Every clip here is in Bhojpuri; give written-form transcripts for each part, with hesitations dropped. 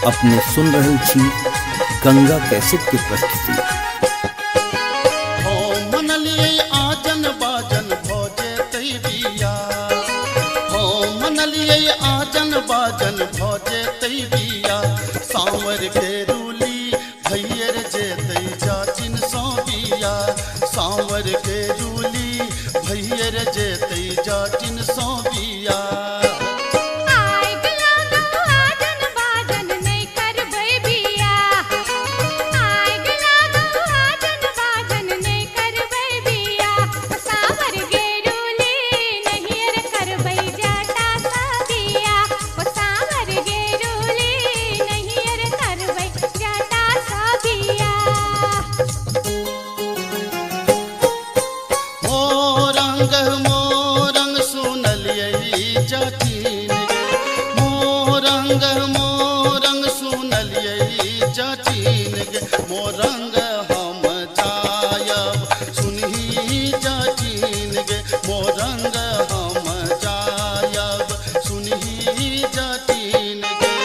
अपने सुन रहल छी गंगा कैसेट के प्रस्तुति। हो मनलिए आजन बाजन भोजे तैबिया, हो मनलिए आजन बाजन भोजे तैबिया, सांवर के रूली भैयर जे तै जाचिन सौबिया, सांवर के रूली भैयर जे तै जाचिन सौबिया। मोरंग सुनलिए जाचिन गे, मोरंग सुनलिए जाचिन गे, मोरंग हम जायब सुनही जाचिन गे, मोरंग हम जायब सुनही जाचिन गे।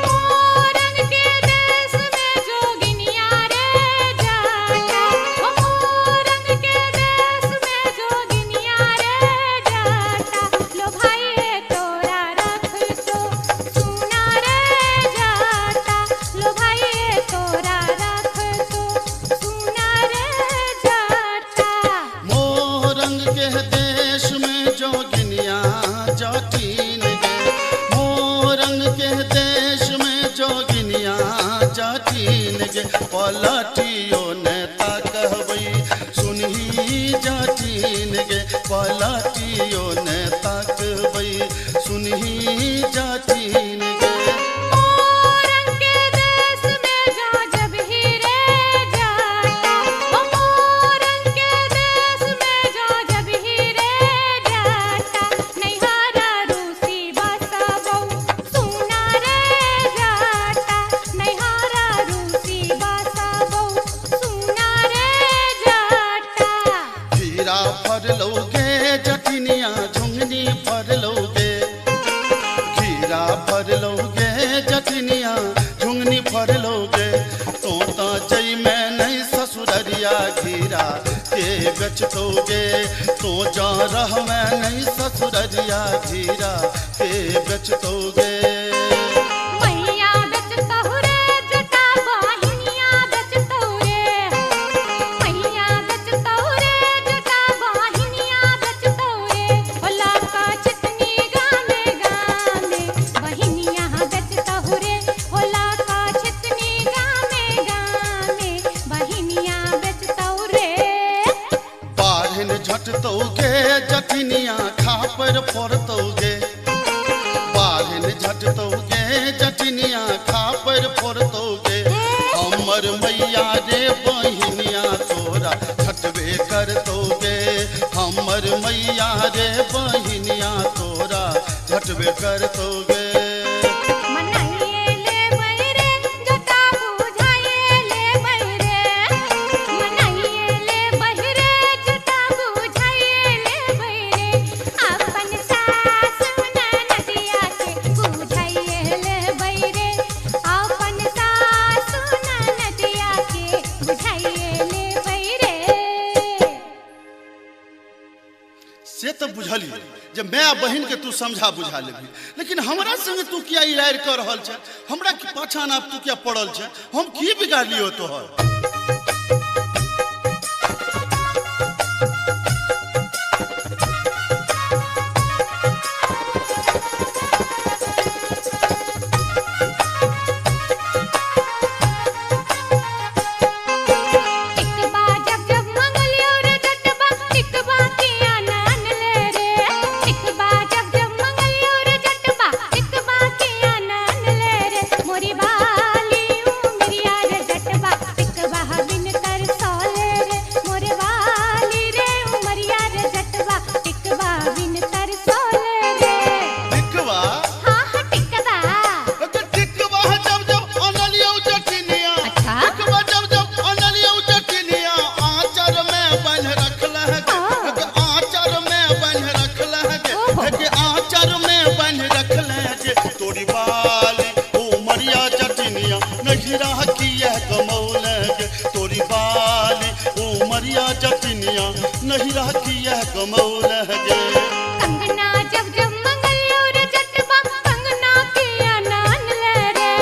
मोरंग के देश में जोगिनिया रे जाता, मोरंग के देश में जोगिनिया रे जाता, लो भाई तोरा रख तो सुना रे जाता, लो भाई तोरा रख तो सुना रे जाता। मोरंग के देश में जोगिनिया जाचिन गे, मोरंग के देश में जोगिनिया जाचिन गे, पलटियो नेता कहबै सुनही जाचिन गे, पलटियो नेता कहबै सुनही जाचिन गे। मोरंग के देश में जा जब ही रे जाता, मोरंग के देश में जा जब ही रे जाता, नैहारा रूसी बसबो सुना रे जाता, नैहारा रूसी बसबो सुना रे जाता। खीरा फरलोगे जटिनिया झुंगनी फरलोगे, खीरा फरलोगे जटिनिया झुंगनी फरलोगे, तोता जई में नहीं ससुररिया खीरा के बेचतोगे, तो जा रह में नहीं ससुररिया खीरा के बेचतोगे। मैया बेचतहु रे जटा बाहिनिया बेचतहु रे, मैया बेचतहु रे जटा बाहिनिया बेचतहु रे, होला का चितनी गामे गामे बहिनिया बेचतहु रे, होला का चितनी गामे गामे बहिनिया बेचतहु रे। बारहन झटतोगे जटिनिया खापर फोड़तोगे, बारहन झटतोगे जटिनिया खापर फोड़तोगे, हमर मैया रे बहिनिया तोरा झटबे करतोगे, हमर मैया रे बहिनिया तोरा झटबे करतोगे। मनाइए ले बैरे जटा बुझाइए ले बैरे, मनाइए ले बैरे जटा बुझाइए ले बैरे, अपन सास ननदिया के बुझाइए ले बैरे, अपन सास ननदिया के बुझाइए ले बैरे। से तो बुझलिए जे माय बहिन के तू समझा बुझा लेबी, लेकिन हमरा संगे तू किया इरार कर रहल छ, हमरा की पाछा नाप तू किया पड़ल छ, हम की बिगाड़ लियो तोहर। टिकबा जब जब मंगलियो रे जटबा, टिकबा किया नान ले रे, टिकबा जब जब मंगलियो रे जटबा, टिकबा किया नान ले रे, मोरी बाली उमरिया रे जटबा, टिकबा कमौल गे। कंगना जब जब मंगलियो रे जटबा कंगना के आनन ले रे।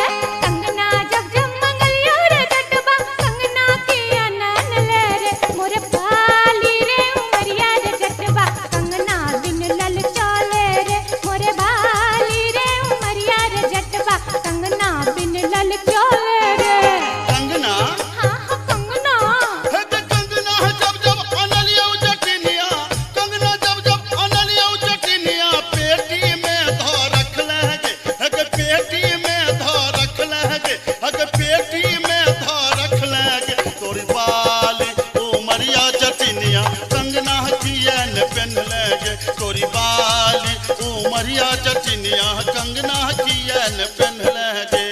कंगना जब जब मंगलियो रे जटबा कंगना के आनन ले रे। मोरे बाली रे उमरिया रे जटबा कंगना बिन लल चले रे। मोरे बाली रे उमरिया रे जटबा कंगना बिन लल चले रे। कंगना हाँ हाँ कंगना हे गे कंगना जब जब अनलियो जटिनिया, कंगना जब जब अनलियो जटिनिया पेटी में धो रखल गे। हे गे पेटी में धो रखल गे। हे गे पेटी में धो रखल गे। तोरी बाली उमरिया जटिनिया कंगना कियन पेन्हल गे। तोरी बाली उमरिया जटिनिया कंगना कियन पेन्हल गे।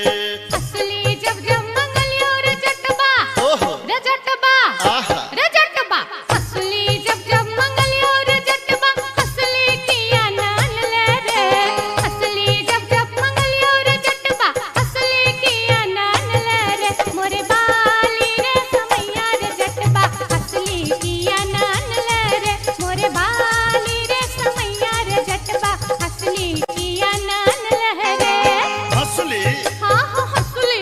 असली जब जब मंगलियो रे जटबा ओहो रे जटबा आहा रे जटबा असली जब जब मंगलियो रे जटबा असली किया नान ले रे। असली जब जब मंगलियो रे जटबा असली किया नान ले रे। मोरे बाली रे समैया रे जटबा असली किया नान ले रे। मोरे बाली रे समैया रे जटबा असली किया नान ले रे। हंसली हाँ हाँ असली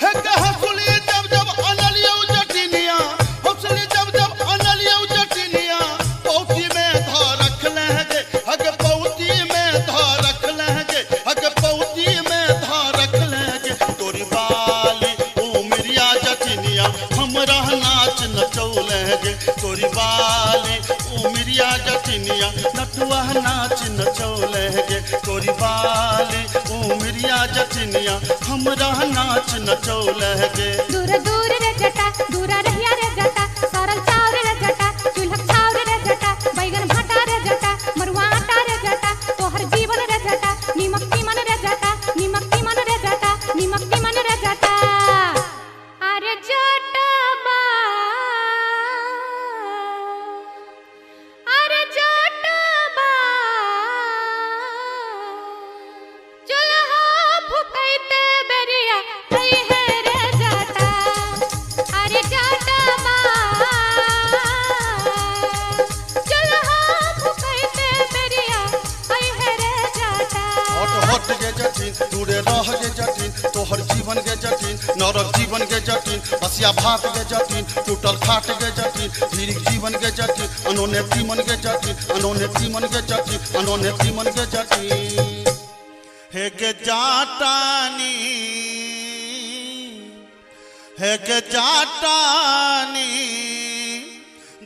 हे गे हंसली जब जब अनलियो जटिनिया, हंसली जब जब अनलियो जटिनिया पौती में धो रखल गे। हगे पौती में धो रखल गे। हगे पौती में धो रखल गे। तोरी बाली उमरिया जटिनिया हमरा नाच नचौल गे। तोरी बाली उमरिया जटिनिया नटुआ नाच नचौल गे। तोरी बाली उमरिया जटिनिया हमरा नाच नचौल गे। दूर दूर रे जटा दूरा रहिया रे जटा सरल चाव रे जटा चूल्हा चाव रे जटा बैगन भाटा रे जटा मरुआ आटा रे जटा तोहर जीवन रे जटा नीमक तीमन रे जटा नीमक तीमन रे जटा नीमक तीमन रे जटा। अरे जटबा अरे जटबा चूल्हा फुकैते बेरिया आई है रे जटा। अरे जटबा चूल्हा फुकैते बेरिया आई है रे जटा। हट हट गे जटिन दूरे रह गे जटिन तोहर जीवन गे जटिन नरक जीवन गे जटिन बसिया भात गे जटिन टूटल खाट गे जटिन धीरिक जीवन गे जटिन अनोने तीमन गे जटिन अनोने तीमन गे जटिन अनोने तीमन गे जटिन। हे गे जाटानी हे गे जाटानी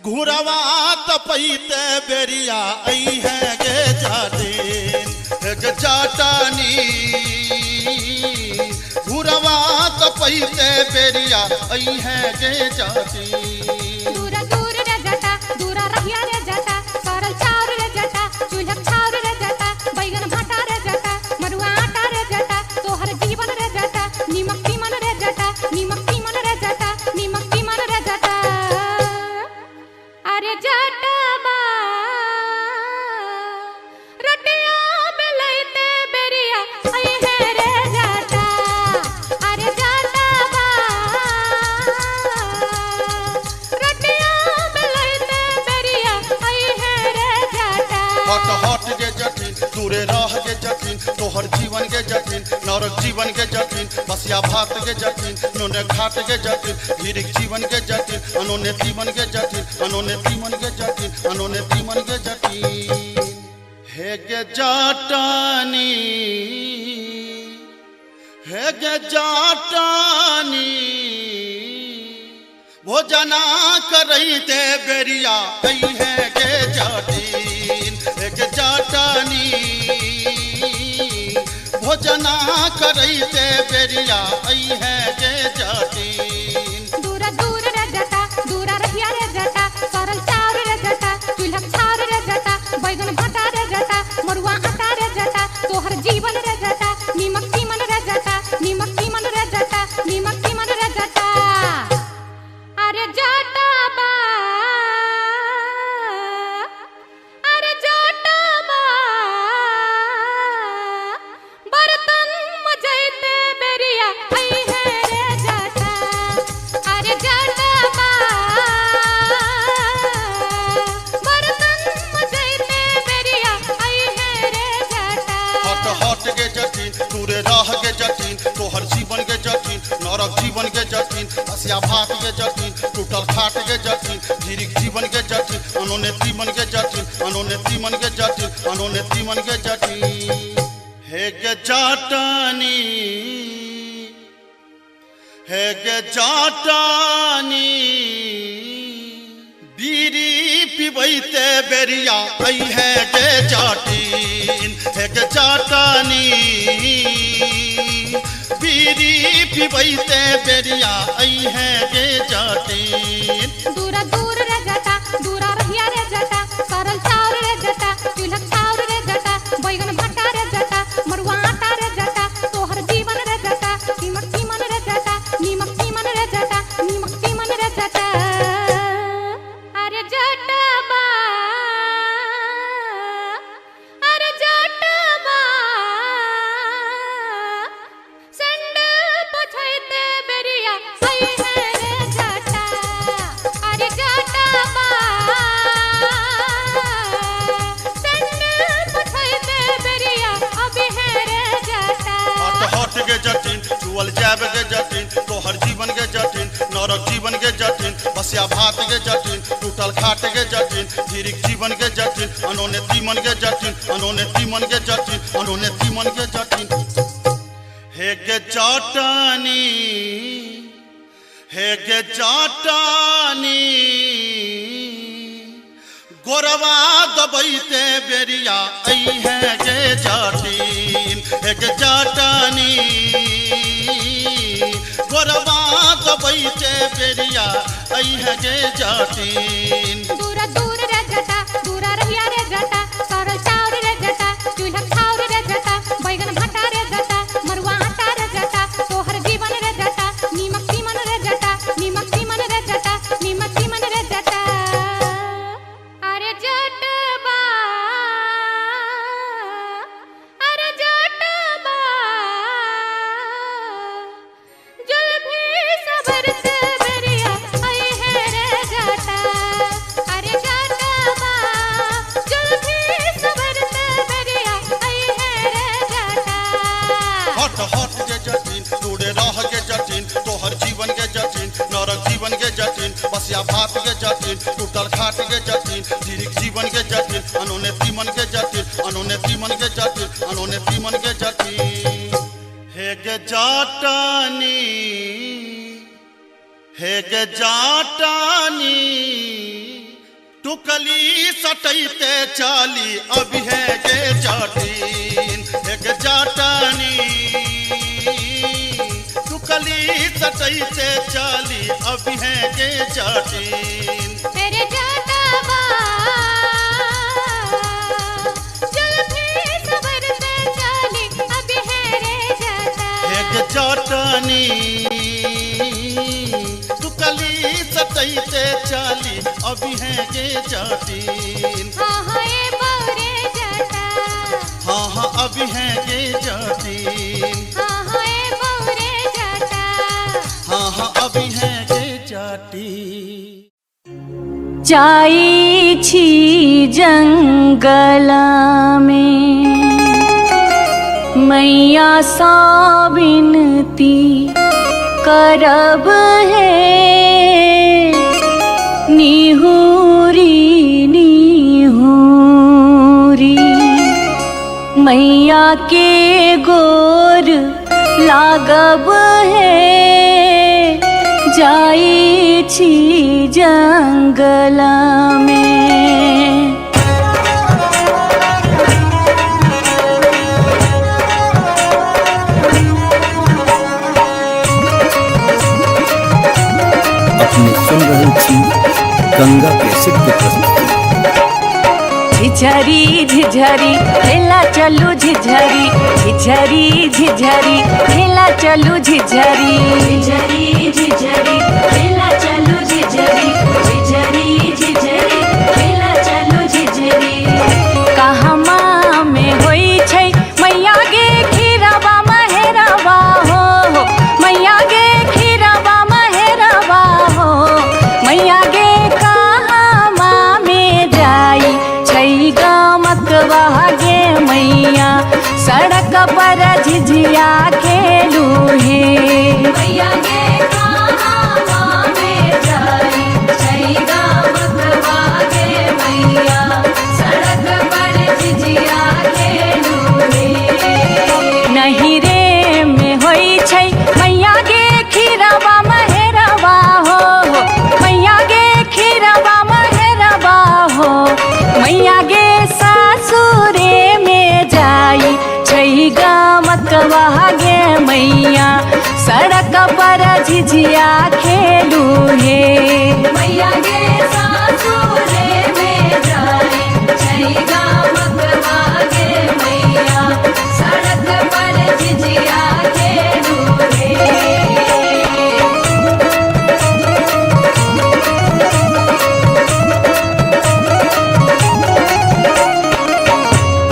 घुरवा तपैते बेरिया आई है गे जाटिन। हे गे जाटानी घुरवा तपैते बेरिया आई है गे जाटिन। दूरा दूर रे जटा दूरा रहिया रे जटा सरल चाव रे जटा चूल्हा चाव रे जटा बैगन भाटा रे जटा मरुआ आटा रे जटा तोहर जीवन रे जटा नीमक तीमन रे जटा नीमक तीमन रे जटा नीमक तीमन रे जटा। अरे जटबा रोटिया बेलैते बेरिया आई है रे जटा। अरे जटबा रोटिया बेलैते बेरिया आई है रे जटा। हट हट गे जटिन दूरे रह गे जटिन तोहर जीवन गे जटिन नरक जीवन गे जटिन बसिया भात गे जटिन नोने घाट गे जटिन धीरिक जीवन गे जटिन अनोने तीमन गे जटिन अनोने तीमन गे जटिन अनोने तीमन गे जटिन। हे गे जाटानी हे गे जाटानी भोजना करैते बेरिया आई है गे जाटिन। हे गे जाटानी भोजना करैते बेरिया आई है गे जाटिन। दूरा दूर रे जटा दूरा रहिया रे जटा सरल चाव रे जटा चूल्हा चाव रे जटा बैगन भाटा रे जटा मरुआ आटा रे जटा तोहर जीवन रे जटा नीमक तीमन रे जटा नीमक तीमन रे जटा नीमक तीमन रे जटा। अरे जटबा अरे जटबा बर्तन मजैते बेरिया आई है रे जटा। अरे जटबा बर्तन राह के जटिन तोहर जीवन के जटिन नरक जीवन के जटिन हसिया भात के जटिन टूटल खाट के जटिन धीरिक जीवन के जटिन अनोने तीमन के जटिन अनोने तीमन के जटिन अनोने तीमन के जटिन हे गे जाटानी हे गे जाटानी बीरी पिबैते बेरिया आई है गे जाटिन हे गे जाटानी बीरी पिबैते बेरिया आई है गे जाटिन दूरा दूर रे जटा दूरा रहिया रे जटा सरल चाउर रे जटा चूल्हा चाउर रे जटा बैगन भट्टा रे जटा मरुआ आटा रे जटा तोहर जीवन रे जटा नीमक तीमन रे जटा नीमक तीमन रे जटा नीमक तीमन रे जटा अरे जटबा अरे जटबा संडल पोछैते बेरिया आई है रे जटा अरे जटबा संडल पोछैते बेरिया अभी है रे जटा हट हट के जटिन चुअल जाब के जटिन तोहर जीवन के जटिन नरक जीवन के जटिन बसिया भात के जटिन टूटल खाट के जटिन धीरिक जीवन के जटिन अनोने तीमन के जटिन अनोने तीमन के जटिन अनोने तीमन के जटिन हे गे जाटानी हे गे जाटानी गोरवा दबैते बेरिया आई है गे जाटिन हे गे जाटानी गोरवा दबैते बेरिया आई है गे जाटिन दूरा दूर रे जटा दूरा रहिया रे जटा सरल चाउर रे जटा चूल्हा चाउर रे जटा बैगन भट्टा रे जटा मरुआ आटा रे जटा तोहर जीवन रे जटा नीमक तीमन रे जटा नीमक तीमन रे जटा नीमक तीमन रे जटा अरे जटबा अरे जटबा जुल्फी सबरते बेरिया आई है रे जटा अरे जटबा जुल्फी सबरते बेरिया आई है रे जटा हट हट के जटिन तोड़े राह के जटिन तोहर जीवन के जटिन नरक जीवन के जटिन बसिया भात के जटिन टूटल खाट के जटिन धीरिक जीवन के जटिन अनोने तीमन के जटिन अनोने तीमन के जटिन अनोने तीमन के जटिन हे गे जाटानी हे गे जाटानी टुकली सटैते चाली अभी है गे जाटिन हे गे जाटानी टुकली सटैते चाली अभी है गे जाटिन तेरे जटबा जुल्फी सबरते चाली अभी है रे जटा हे गे जाटानी टुकली सटैते चाली अभी है गे जाटिन हाँ हाँ ये बौरे जटा हाँ हाँ अभी है गे जाटिन हाँ हाँ ये बौरे जटा हाँ हाँ अभी है गे जाटिन जाई छी जंगला में मैया सा विनती करब है निहुरी निहुरी मैया के गोर लागब है जाई छी जंगला में अपने सुन रहे थी गंगा कैसेट की प्रस्तुति। झिझरी झिझरी खेला चलू झिझरी झिझरी झिझरी खेला चलू झिझरी झिझरी झिझरी खेला चलू झिझरी झिझरी झिझरी खेला चलू झिझरी कहमा में होई छै मैया गे खीरवा महेरवा हो मैया गे खीरवा महेरवा हो मैया गे कहमा में जाई छै गमकवा गे मैया सर सड़क पर झिझिया खेलू हे मैया गे कहाँ में जाई छैगा मखवा गे मैया सड़क पर झिझिया खेलू हे नहीं रे में होई छै मैया गे खीरवा महेरवा हो मैया गे खीरवा महेरवा हो मैया गे सासुरे में जाई छैगा मकवा गे मैया सड़क पर झिझिया खेलू हे मैया गे सासुरे में जाई छैगा मकवा गे मैया सड़क पर झिझिया खेलू हे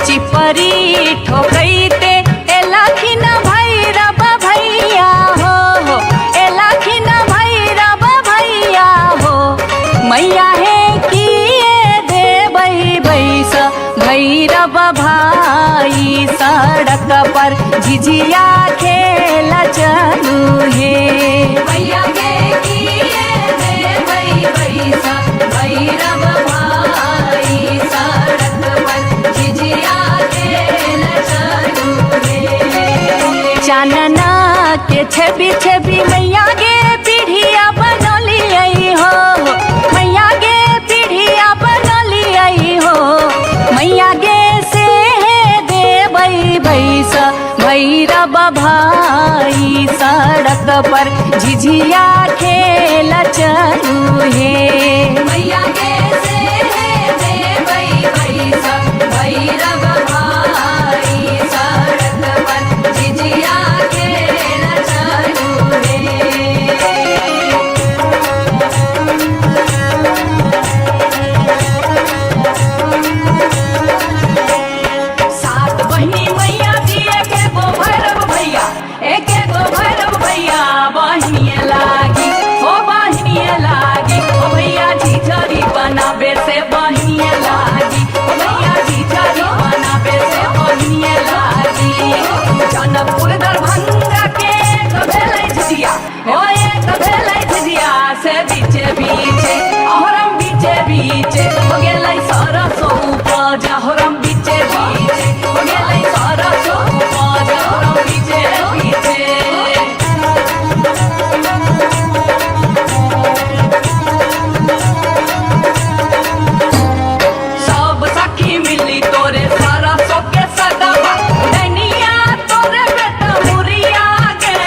चिपरी ठोकैते एलाखिन भैरव भैया हो एलाखिन भैरव भैया हो मैया हे किए देबै बैस भैरव भाई सड़क पर झिझिया खेल चलू हे मैया गे किए देबै बैस भैरव भाई सड़क पर झिझिया खेल चलू हे चानना के छवि छवि मैया गे पीढ़िया बनलियै हो मैया गे पीढ़िया बनलियै हो मैया गे से देबै बैस भैरव भाई सड़क पर झिझिया खेल चलू हे मैया गे से देबै बैस भैरव भाई सड़क पर झिझिया खेल चलू हे सात बहिनी मैया जी एके गो भैरव भैया एके गो भैरव भैया बहिनिए लागी हो बहिनिए लागी ओ भैया झिझरी बनाबे से बहिनिए लागी ओ भैया झिझरी बनाबे से बहिनिए लागी जनकपुर दरभंगा के कभेलै झिझिया हो एक कभेलै झिझिया से बीचे बीचे अहरम बीचे बीचे हो गेलै सरसो उपजा हरम बीचे बीचे हो गेलै सरसो उपजा हरम बीचे बीचे सब सखी मिली तोरे सरसो के सदवा दैनिया तोरे बेटा मुरिया गे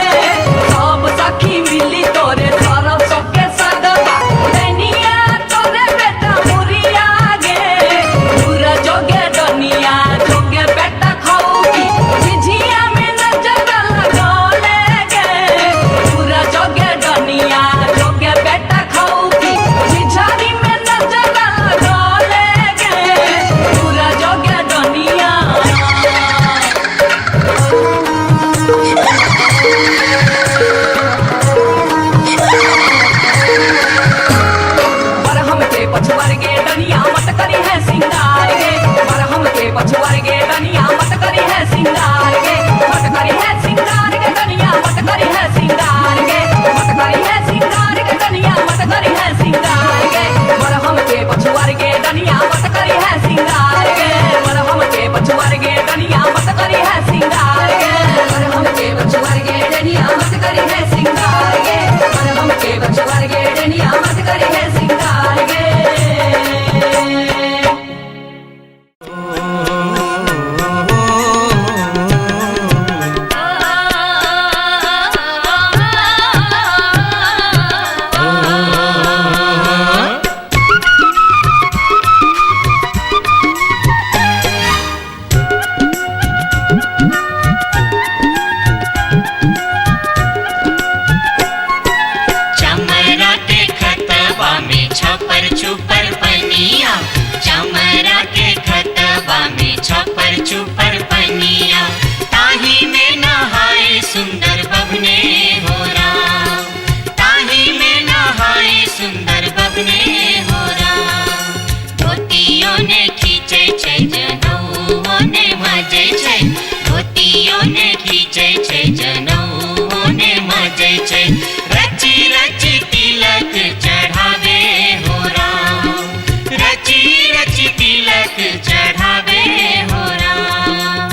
सब सखी मिली तोरे सरसो के सदवा दैनिया तोरे बेटा मुरिया गे पूरा जोगे दुनिया जोगे बेटा खाऊगी झिझिया में नजर लगौले गे पूरा जोगे दुनिया जोगे बेटा खाऊगी झिझरी में नजर लगौले गे पूरा जोगे दुनिया बरहम के पछुआर गे डनिया मत करी है सिंगार गे बरहम के पछुआर गे डनिया मत करी है सिंगार गे मत करी है सिंगार गे डनिया मत करी है सिंगार गे मत करी है सिंगार गे डनिया मत करी है सिंगार गे बरहम के पछुआर गे डनिया मत करी है सिंगार गे बरहम के पछुआर गे डनिया मत करी है सिंगार गे बरहम के पछुआर गे डनिया मत करी है सिंगार गे बरहम के पछुआर गे डनिया मत करी है सिंगार गे चमरा के खतबा में छपर छुपर पनिया चमरा के खतबा में छपर छुपर पनिया ताही में नहाए सुंदर बबने हो राम ताही में नहाए सुंदर बबने हो राम धोतियों ने खींचे छै जनऊ ने मजे छै धोती तिलक चढ़ावे हो राम।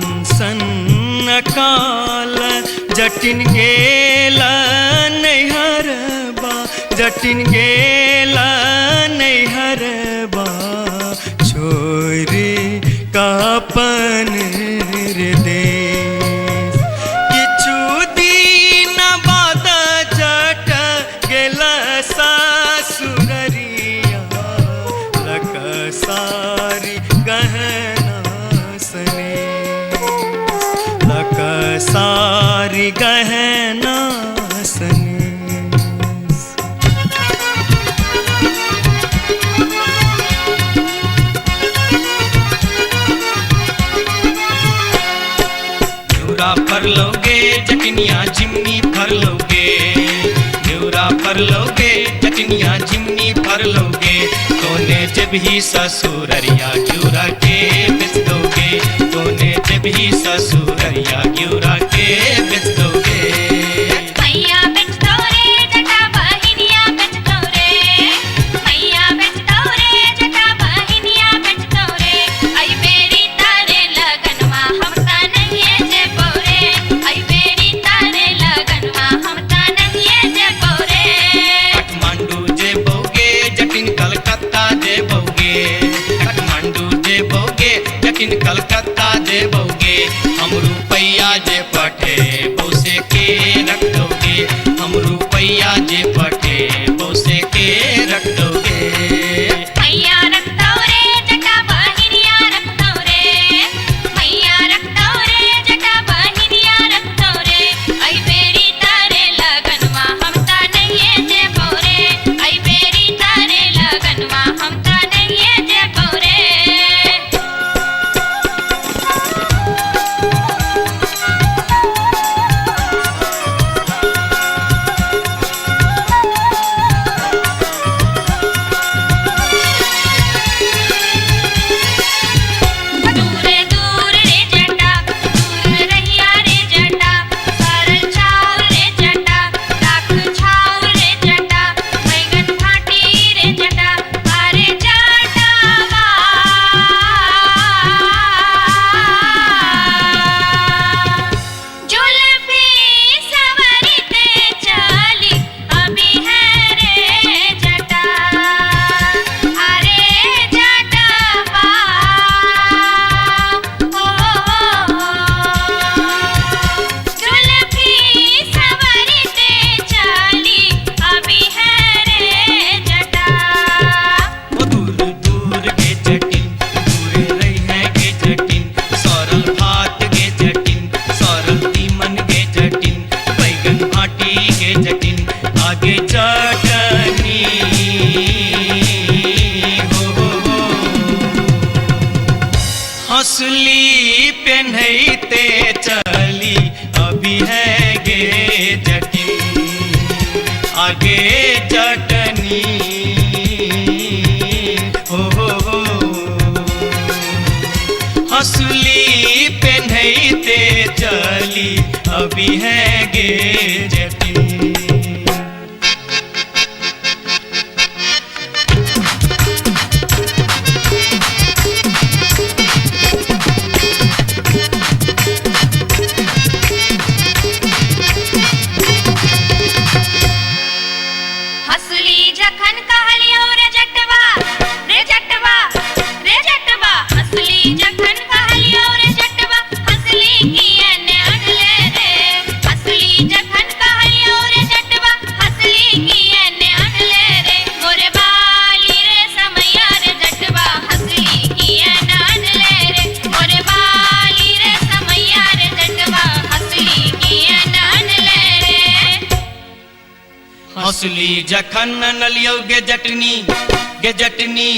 हंसन काल जटिन गेला नैहरबा, जटिन गेला नैहरबा, छोरी कापन देश। किछु दिन बाद जट गेला सासुररिया, लक सारी गहना सने, लक सारी गहना सने। फर लोगे जटनिया जिमनी फर लोगे, न्यूरा फर लोगे जटनिया जिमनी फर लोगे, तोने जब ही ससुररिया ग्यूरा के बेच दोगे, तोने जब ही ससुररिया ग्यूरा के बेच दोगे। मैया बेच दो रे जटा बहिनिया बेच दो रे, मैया बेच दो रे जटा बहिनिया बेच दो रे, आई बेरी तारे लगनवा हम ता नहीं जे पौरे, आई बेरी तारे लगनवा हम ता नहीं जे पौरे। काठमांडू जे बोगे जटिन कलकत्ता जे बोगे, काठमांडू जे बोगे जटिन कलकत्ता जे बोगे, हम रुपैया जे पठे बोसे के रख दोगे, हम रुपैया जे पठे बोसे के रख दोगे। मैया रख दो रे जटा बहिनिया रख दो रे, मैया रख दो रे जटा बहिनिया रख दो रे, आई बेरी तारे लगनवा हम ता नहीं जे पौरे, आई बेरी तारे लगनवा हम ता नहीं जे पौरे। दूरे दूर रे जटा, दूर रहिया रे जटा, सरल छाव रे जटा, राख छाव रे जटा, बैगन भाटी रे जटा, अरे जटावा जुल्फी सवरते चली अभी है रे जटा, अरे जटावा जुल्फी सवरते चली अभी है रे जटा। वो दूर दूर के जटिन, दूर रही है के जटिन, सरल भात के जटिन, सरल तीमन के जटिन, बैगन भाटी के जटिन, आगे चटनी हो। हंसली पेन्हते चली अभी है गे जटिन, आगे चटनी हो। हंसली पेन्हते चली अभी है गे जटिन। हंसली जखन कहलियो रे जटवा, रे जटवा, रे जटवा, हंसली जखन कहलियो रे जटवा, हंसली किए ने अनले रे, हंसली जखन कहलियो रे जटवा, हंसली किए ने अनले रे, मोरे बाली रे समैया रे जटवा, हंसली किए ने अनले रे, मोरे बाली रे समैया रे जटवा, हंसली किए ने अनले रे। हंसली जखन नलियो गे जटनी, गे जटनी,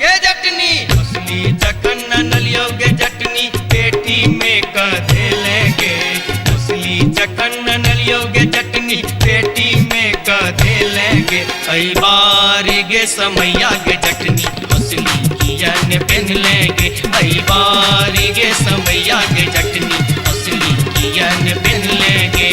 गे जटनी, हंसली जखन नलियो गे जटनी, पेटी में कधे लेंगे, हंसली जखन नलियो गे जटनी, पेटी में कधे लेंगे, कई बार गे समैया गे जटनी, हंसली किया ने पहन लेंगे, कई बार गे समैया गे जटनी, हंसली पियन बिन लेंगे।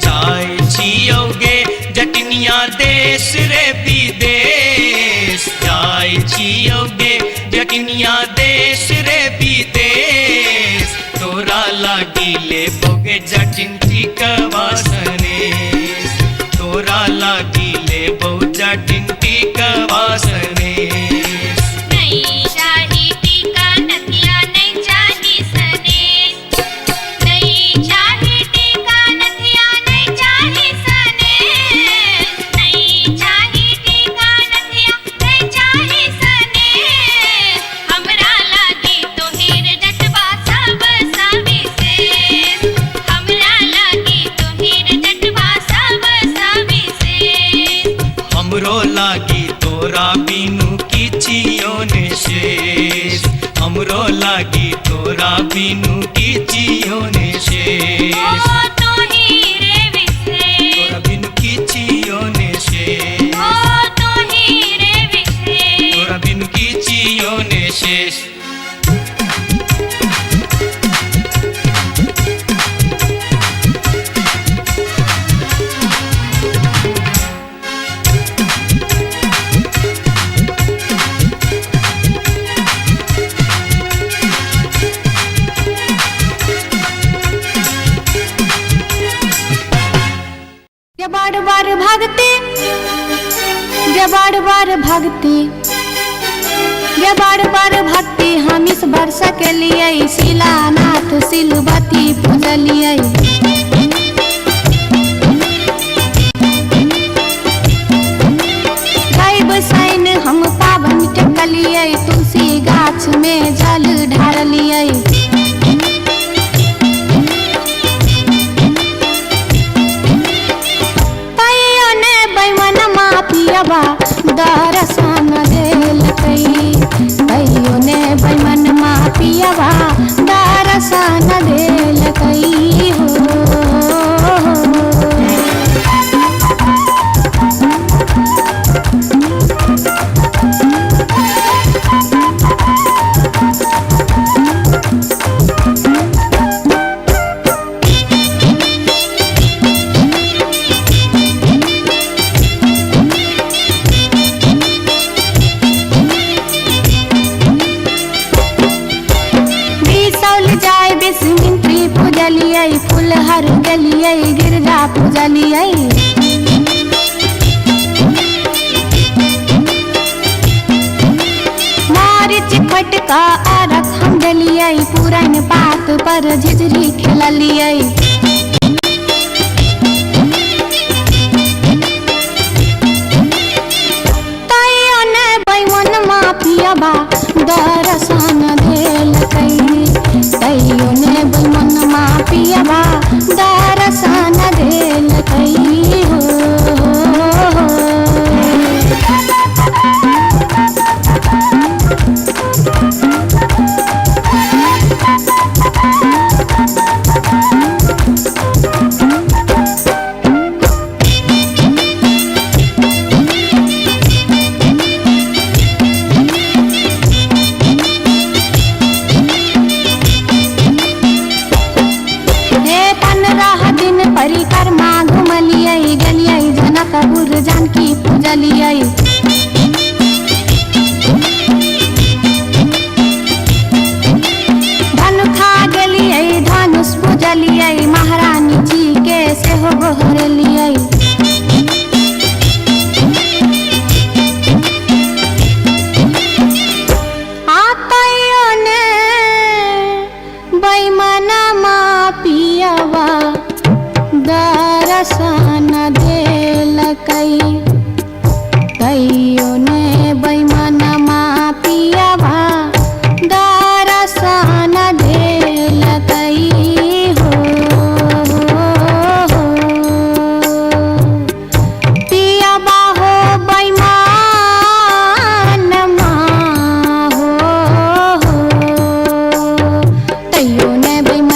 जाय छियोगे जटनिया देश रे विदेश, जाय छियोगे जटनिया देश रे विदेश, तोरा लागी ले बोगे जटिन टिकवा सनेश, तोरा लागी ले बो जटिन टिकवा सनेश। नहीं चाही टीका नथिया नहीं चाही सनेस, नहीं चाही टीका नथिया नहीं चाही सनेस, नहीं चाही टीका नथिया नहीं चाही सनेस, हमरा लागी तोहिर जटवा सब सविशेष, हमरा लागी तोहिर जटवा सब सविशेष। हमरो लागी तोरा बिनु किछियो ने शेष, हमरो लागी तोरा बिनु किछियो ने शेष, ओ तोहिरे विशेष, तोरा बिनु किछियो ने शेष, ओ तोहिरे विशेष। तोरा बिनु किछियो ने शेष। जबाड़ बार भागते, जबाड़ बार भागते, जबाड़ बार भागते हम इस वर्षा के लिए शिलानाथ सिलवती पूजलिए। गाय बसाइन हम पावन टकलिए, तुलसी गाछ में जल ढारलिए। पियबा दरसन देलकै, कहियो ने बैमन मा पियबा दरसन देलकै हो। पूजलिए फुलहर गलिए गिरजा पूजलिए। मारिच फटका आरख हम डलिए, पुरान पात पर झिझरी खेललिए। तैयो ने बैमन मा पियबा दरसन देलकै, तैयो ने बैमन मा पियबा दरसन देलकै हो। परिक्रमा घुमलिए, गलिए जनकपुर जानकी पूजलिए। धनुखा गेलिए धनुष पूजलिए, महारानी जी के सेहो गोहरलिए। आतैयो ने बैमन मा पियबा दरसन देलकै, तैयो ने बैमन मा पियबा दरसन देलकै हो। पियबा हो बैमन मा हो, तैयो ने बैमन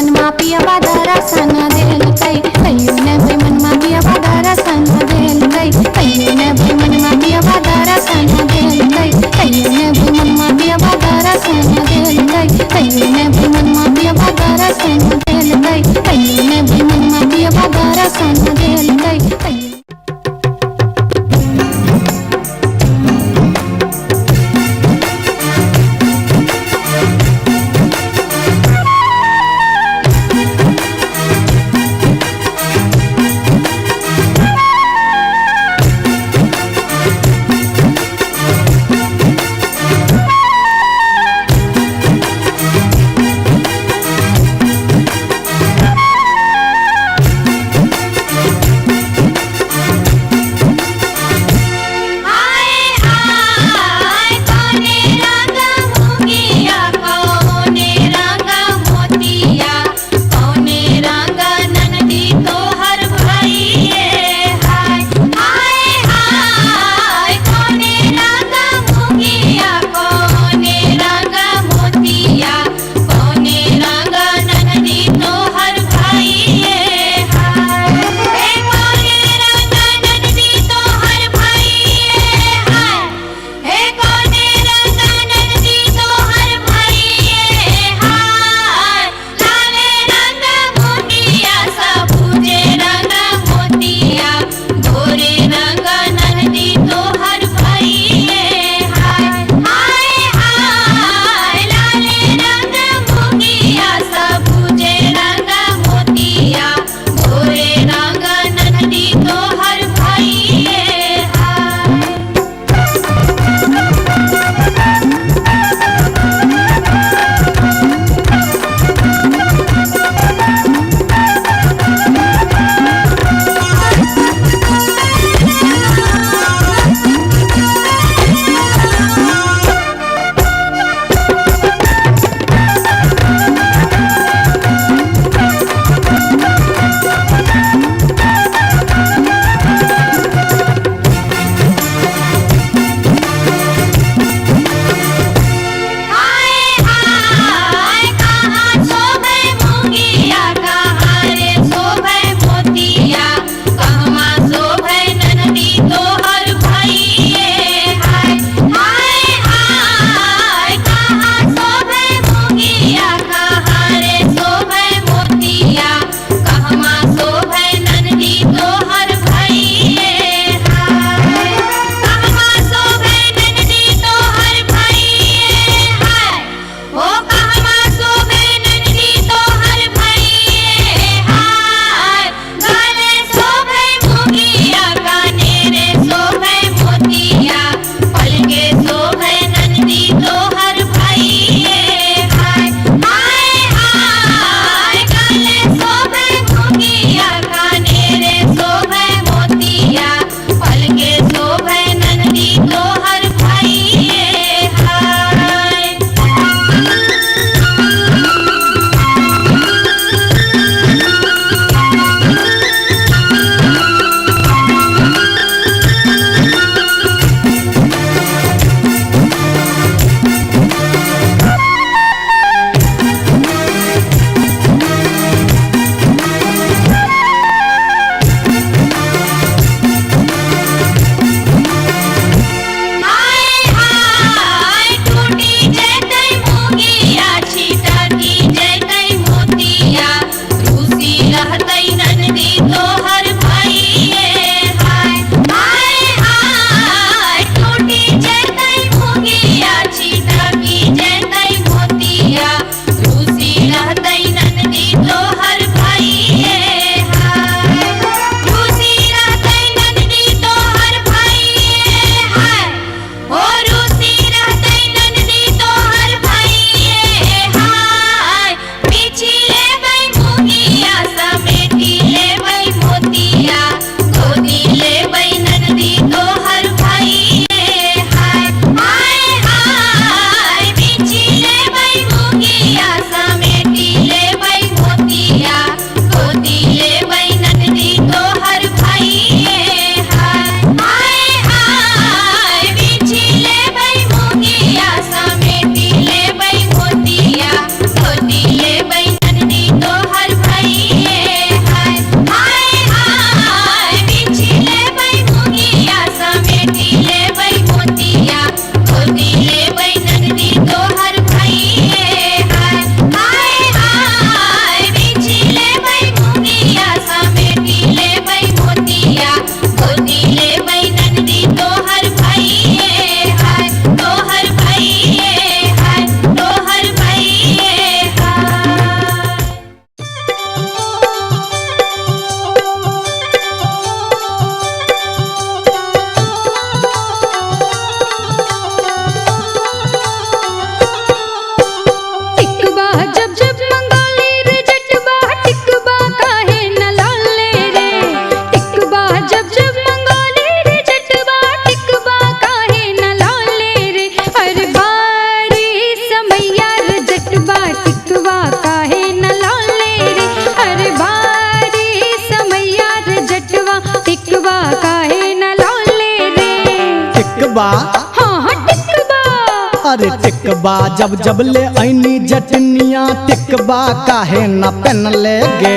टिकबा हाँ हाँ टिकबा। अरे टिकबा जब जब ले ऐनी जटनिया टिकबा काहे न पहन ले गे।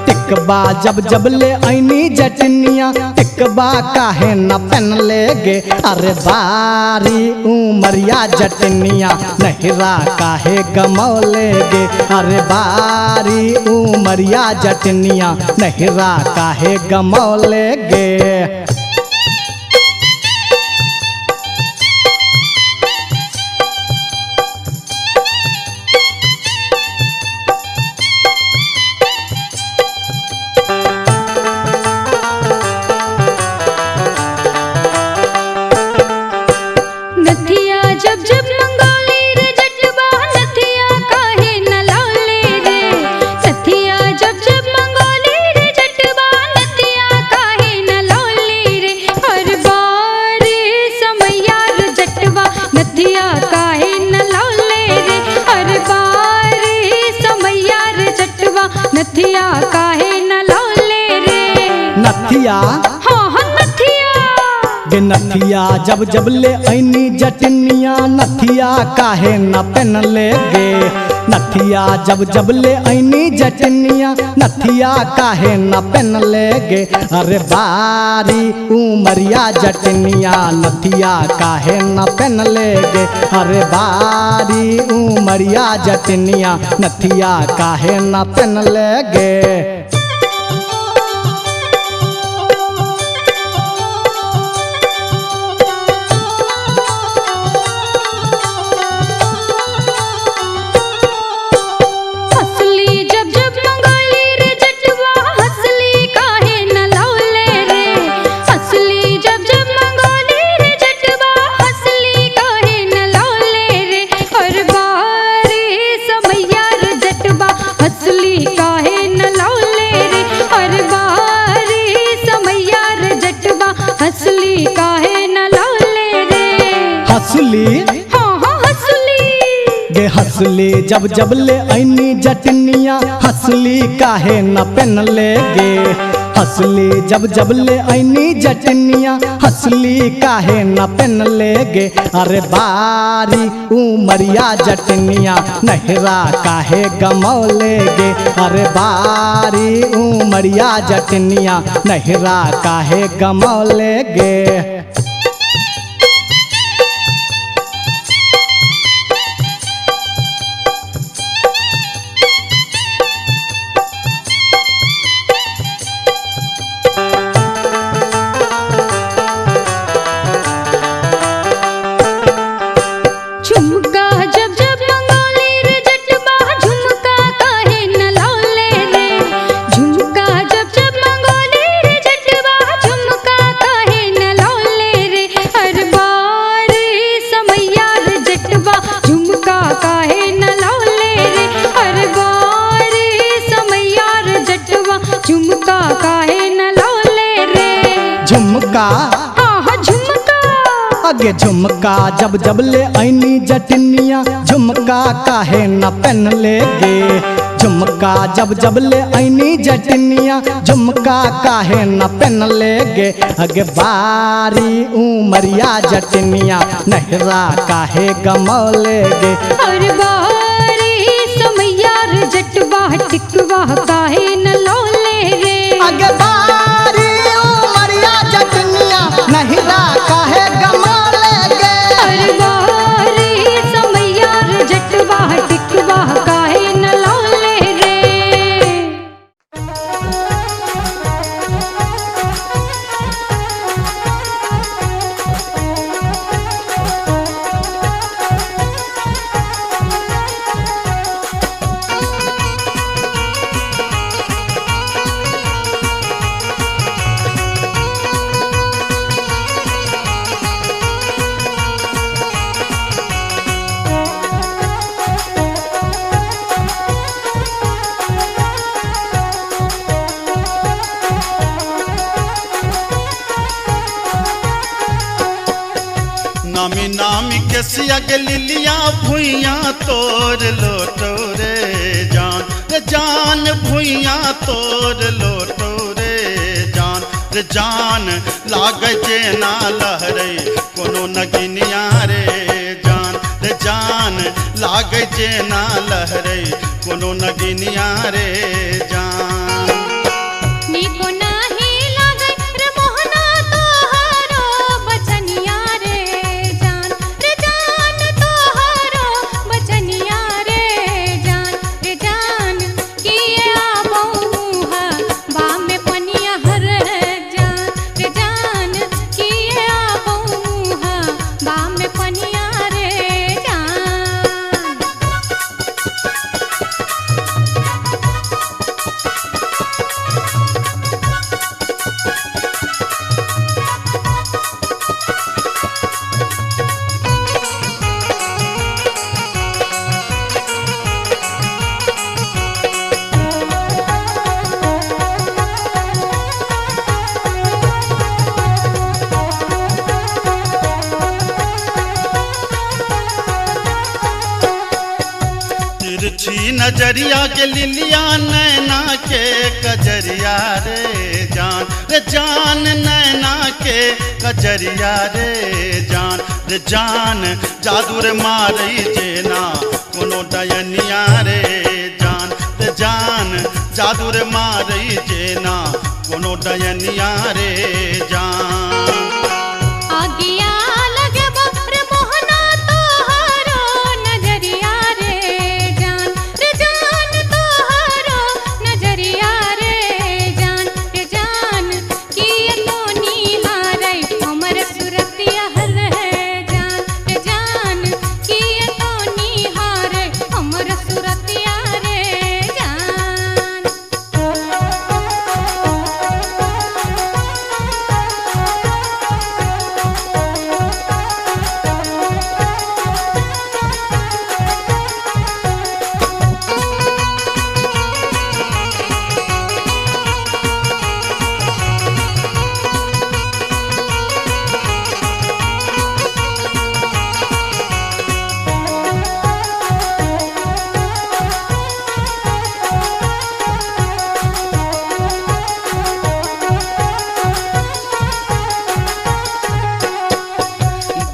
टिकबा जब जब ले ऐनी जटनिया टिकबा काहे न पहन ले गे। अरे बारी उमरिया जटनिया नहिरा काहे गमौले गे। अरे बारी उमरिया जटनिया नहिरा काहे गमौले गे। नथिया जब जब मंगोली रे जटवा नथिया काहे न लौले रे। नथिया जब जब मंगोली रे जटवा नथिया काहे न लौले रे। हर बार समैया रे जटवा नथिया काहे न लौले रे। हर बार समैया रे जटवा नथिया काहे न लौले रे। नथिया हाँ हाँ नथिया गे नथिया जब जब ले ऐनी जटनिया नथिया काहे न पहन ले गे। नथिया जब जब ले ऐनी जटनिया नथिया काहे न पहन ले गे। अरे बारी उमरिया जटनिया नथिया काहे न पहन ले गे। अरे बारी उमरिया जटनिया नथिया काहे न पहन ले गे। हंसली जब जब मंगोली रे जटवा हंसली काहे न लौले रे। हंसली जब जब मंगोली रे जटवा हंसली काहे न लौले रे। हर बार समैया रे जटवा हंसली काहे न लौले रे। हर बार समैया रे जटवा हंसली काहे न लौले रे। हंसली हाँ हाँ हंसली गे हंसली जब जब ले ऐनी जटनिया हंसली काहे न पहन ले गे। हंसली जब जब ले ऐनी जटनिया हंसली काहे न पहन ले गे। अरे बारी उमरिया जटनिया नहिरा काहे गमौले गे। अरे बारी उमरिया जटनिया नहिरा काहे गमौले गे। झुमका जब जब मंगोली रे जटवा झुमका काहे न लौले रे। झुमका जब जब मंगोली रे जटवा झुमका काहे न लौले रे। हर बार समैया रे जटवा झुमका काहे न लौले रे। हर बार समैया रे जटवा झुमका काहे न लौले रे। झुमका हाँ हाँ झुमका आगे झुमका जब जब ले ऐनी जटनिया झुमका काहे न पहन ले गे। झुमका जब जब ले ऐनी जटनिया झुमका काहे न पहन ले गे। अगे बारी उमरिया जटनिया नहिरा काहे गमौले गे। हर बार समैया रे जटवा टिकवा काहे न लौले रे। अगे बारी उमरिया जटनिया नहिरा काहे गमौले गे। हर बार समैया रे जटवा टिकवा काहे न लौले रे। नामी नामी के सिया के लिलिया भुइया तोर लोटो रे जान भुइया तोर लोटो रे जान रे जान लागे जे ना लहरे कोनो नगिनिया रे जान रे जान लागे जे ना लहरे कोनो नगिनिया रे जान नीको नाही लागे रे मोहना तोहरो बचनिया रे जान तोहरो बचनिया रे जान किए आबऊ हा बा में पनिया हर जान किए आबऊ हा बा में पनिया रे जान तिरछी नजरिया के लिलिया नैना के कजरिया रे जान नैना के कजरिया रे जान जादू रे मारई जेना कोनो डयनिया रे जान जादू रे मारई जेना कोनो डयनिया रे जान आगिया लगे रे मोहना तोहरो नजरिया रे जान तोहरो नजरिया रे जान किए तो निहारै हमर सुरतिया हर जान किए तो निहारै हमर सुरतिया रे जान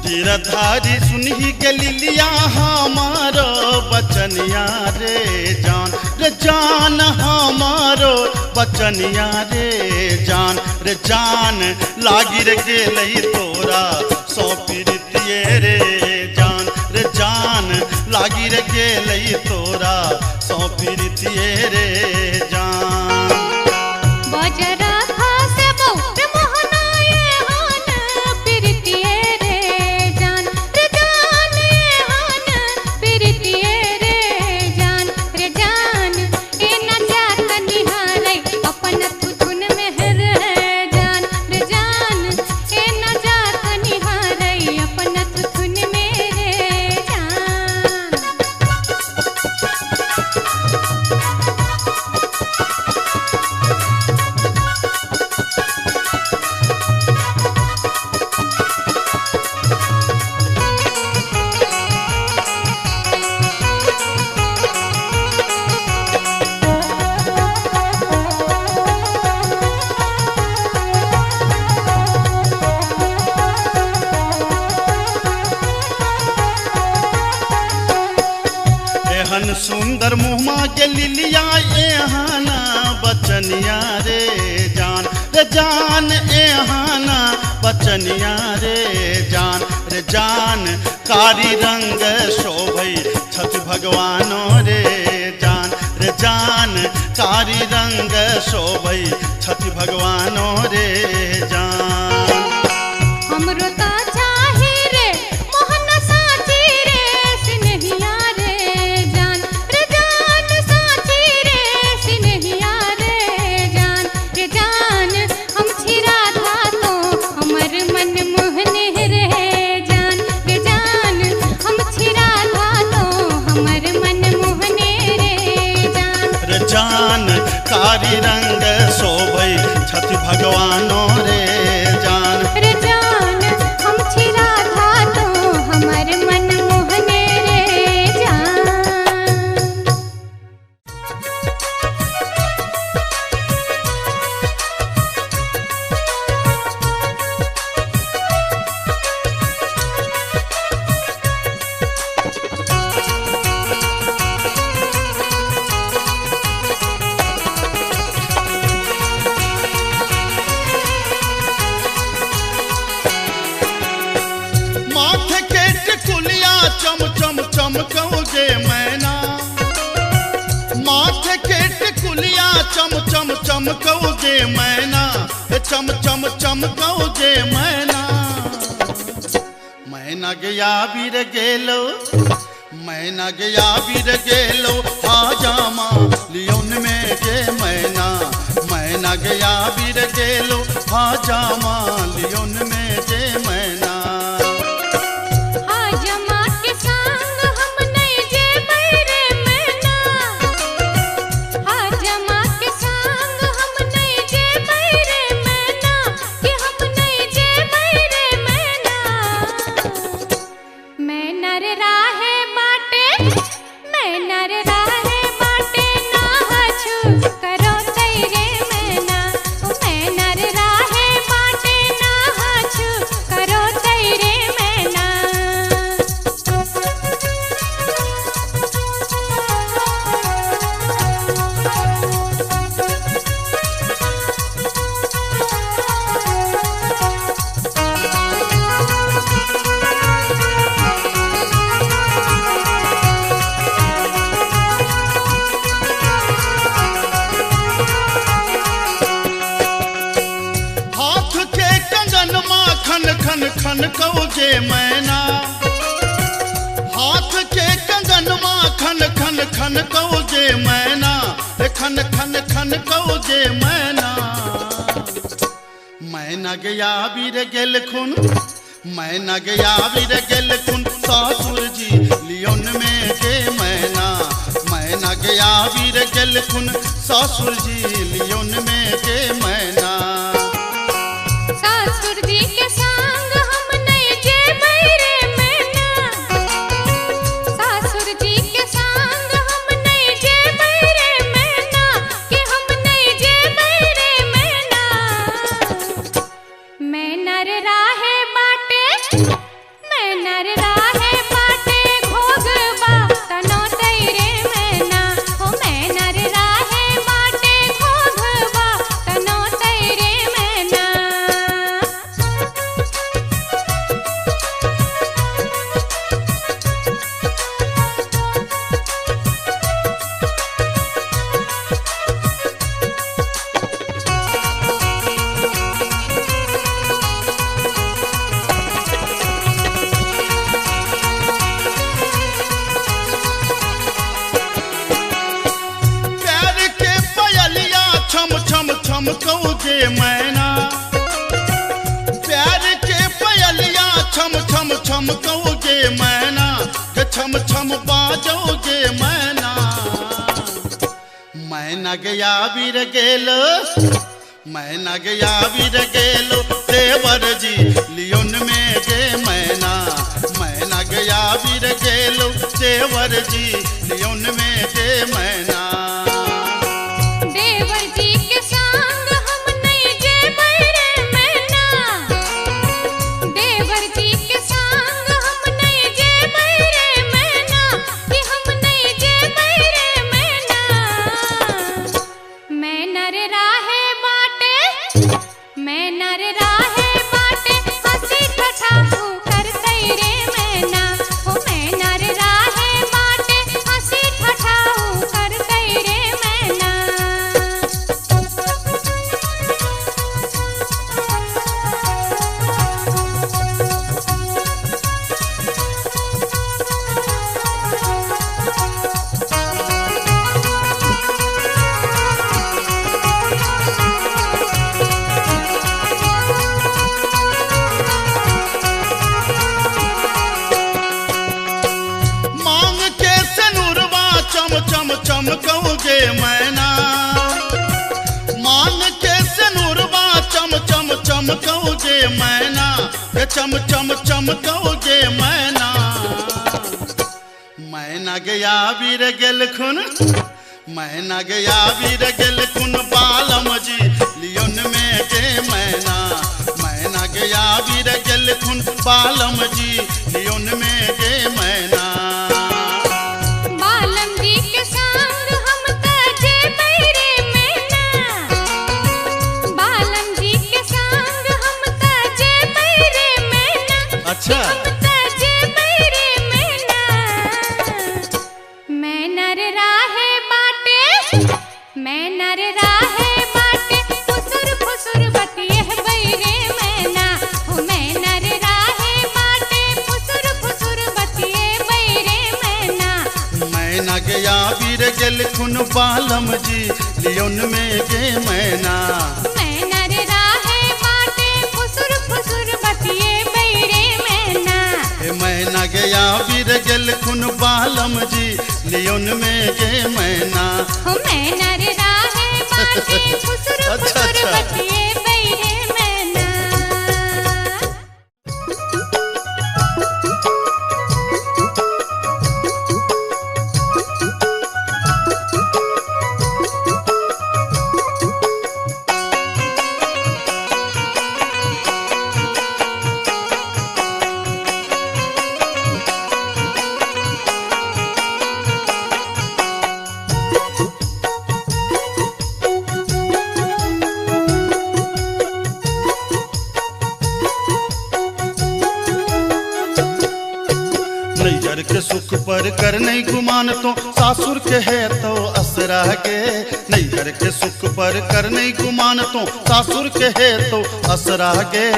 गिरधारी सुनही के लिलिया हमारो बचनिया रे जान हमारो बचनिया रे जान लागी रे गेलई तोरा सौ पीरितिये रे जान लागी रे गेलई तोरा सौ पीरितिये रे जान बजरा खासे बहु मोहना ये हान पिरतिये रे जान ये हान पिरतिये रे जान ए न जात निहारै अपन थुथुन में हर जान ए न जात निहारै अपन थुथुन में रे जान एहन सुंदर मुहमा के लिलिया एहाना बचनिया रे जान एहाना बचनिया रे जान कारी रंग शोभई छठ भगवानो रे जान कारी रंग शोभई छठ भगवानो रे जान हमरो ता चाही रे मोहन साची रे सिनहिया रे जान साची रे सिनहिया रे जान हम छिरा था तो हमर मन मोहने रे जान हम छिरा था तो हमर मन मोहने रे जान कारी रंग शोभई छठ भगवानो रे जान हम छिरा था तो हमर मन मोहने रे जान चमकौगे मैना माथे के टिकुलिया चम चम चमकौगे मैना चम चम चमकौगे मैना मैना गया बीर गेलो मैना गया बीर गेलो हाजामा लियोन में गे मैना मैना गया बीर गेलो हाजामा लियोन में गे मैना हाजमा के संग हम नहीं जे बैरे मैना हाजमा के संग हम नहीं जे बैरे मैना कि हम नहीं जे बैरे मैना मैना रे राहे बाटे मैना रे राहे बाटे ना हछु करो तैरे मैना मैना रे राहे बाटे ना हछु करो तैरे मैना हाथ के कंगन माँ खन खन खन कौगे मैना हाथ के कंगन माँ खन खन खन कौगे मैना खन खन खन कौगे मैना मैना गया बीर गेल खुन मैना गया बीर गेल खुन सासुर जी लियोन में गे मैना मैना गया बीर गेल खुन सासुर जी लियोन में गे मैना सासुर जी के संग हम नहीं जे बैरे मैना सासुर जी के संग हम नहीं जे बैरे मैना कि हम नहीं जे बैरे मैना मैना रे राहे बाटे मैना रे राहे बाटे घोगबा तनो तैरे मैना हो मैना रे राहे बाटे घोगबा तनो तैरे मैना प्यार के पयलिया छम छम छम कौगे मैना प्यार के पयलिया छम छम छम कौगे मैना के छम छम बाजोगे मैना मैना गया बीर गेलो मैना गया बीर गेलो देवर जी लियोन में गे मैना मैना गया बीर गेलो देवर जी लियोन में गे मैना देवर जी के संग हम नहीं जे बैरे मैना देवर जी के संग हम नहीं जे बैरे मैना कि हम नहीं जे बैरे मैना मैना रे राहे बाटे मैना रे राहे बाटे हंसी ठठा कर तैरे मैना हो मैना रे राहे बाटे हंसी ठठा कर तैरे मैना मांग के सनुरवा चम चम चमकौगे मैना मांग के सनुरवा चम चम चमकौगे मैना के चम चम चमकौगे मैना मैना गया बीर गेल खुन मैना गया बीर गेल खुन बालम जी लियोन में गे मैना मैना गया बीर गेल खुन बालम जी लियोन में गे मैना बालम जी के संग हम तजे बैरे मैना बालम जी के संग हम तजे बैरे मैना अच्छा हम तजे बैरे मैना खुन बालम जी लियोन में गे मैना। मैना रे राहे बाटे फुसुर फुसुर बतिए बैरे मैना। ए मैना गया वीर गेल खुन बालम जी लियोन में गे मैना। हो मैना रे राहे बाटे फुसुर अच्छा, फुसुर अच्छा। बतिए बैरे मैना। नैहर के सुख पर कर नहीं गुमान तो सासुर के है तो असरा गे। नैहर के सुख पर कर नहीं गुमान तो सासुर के है तो असरा गे।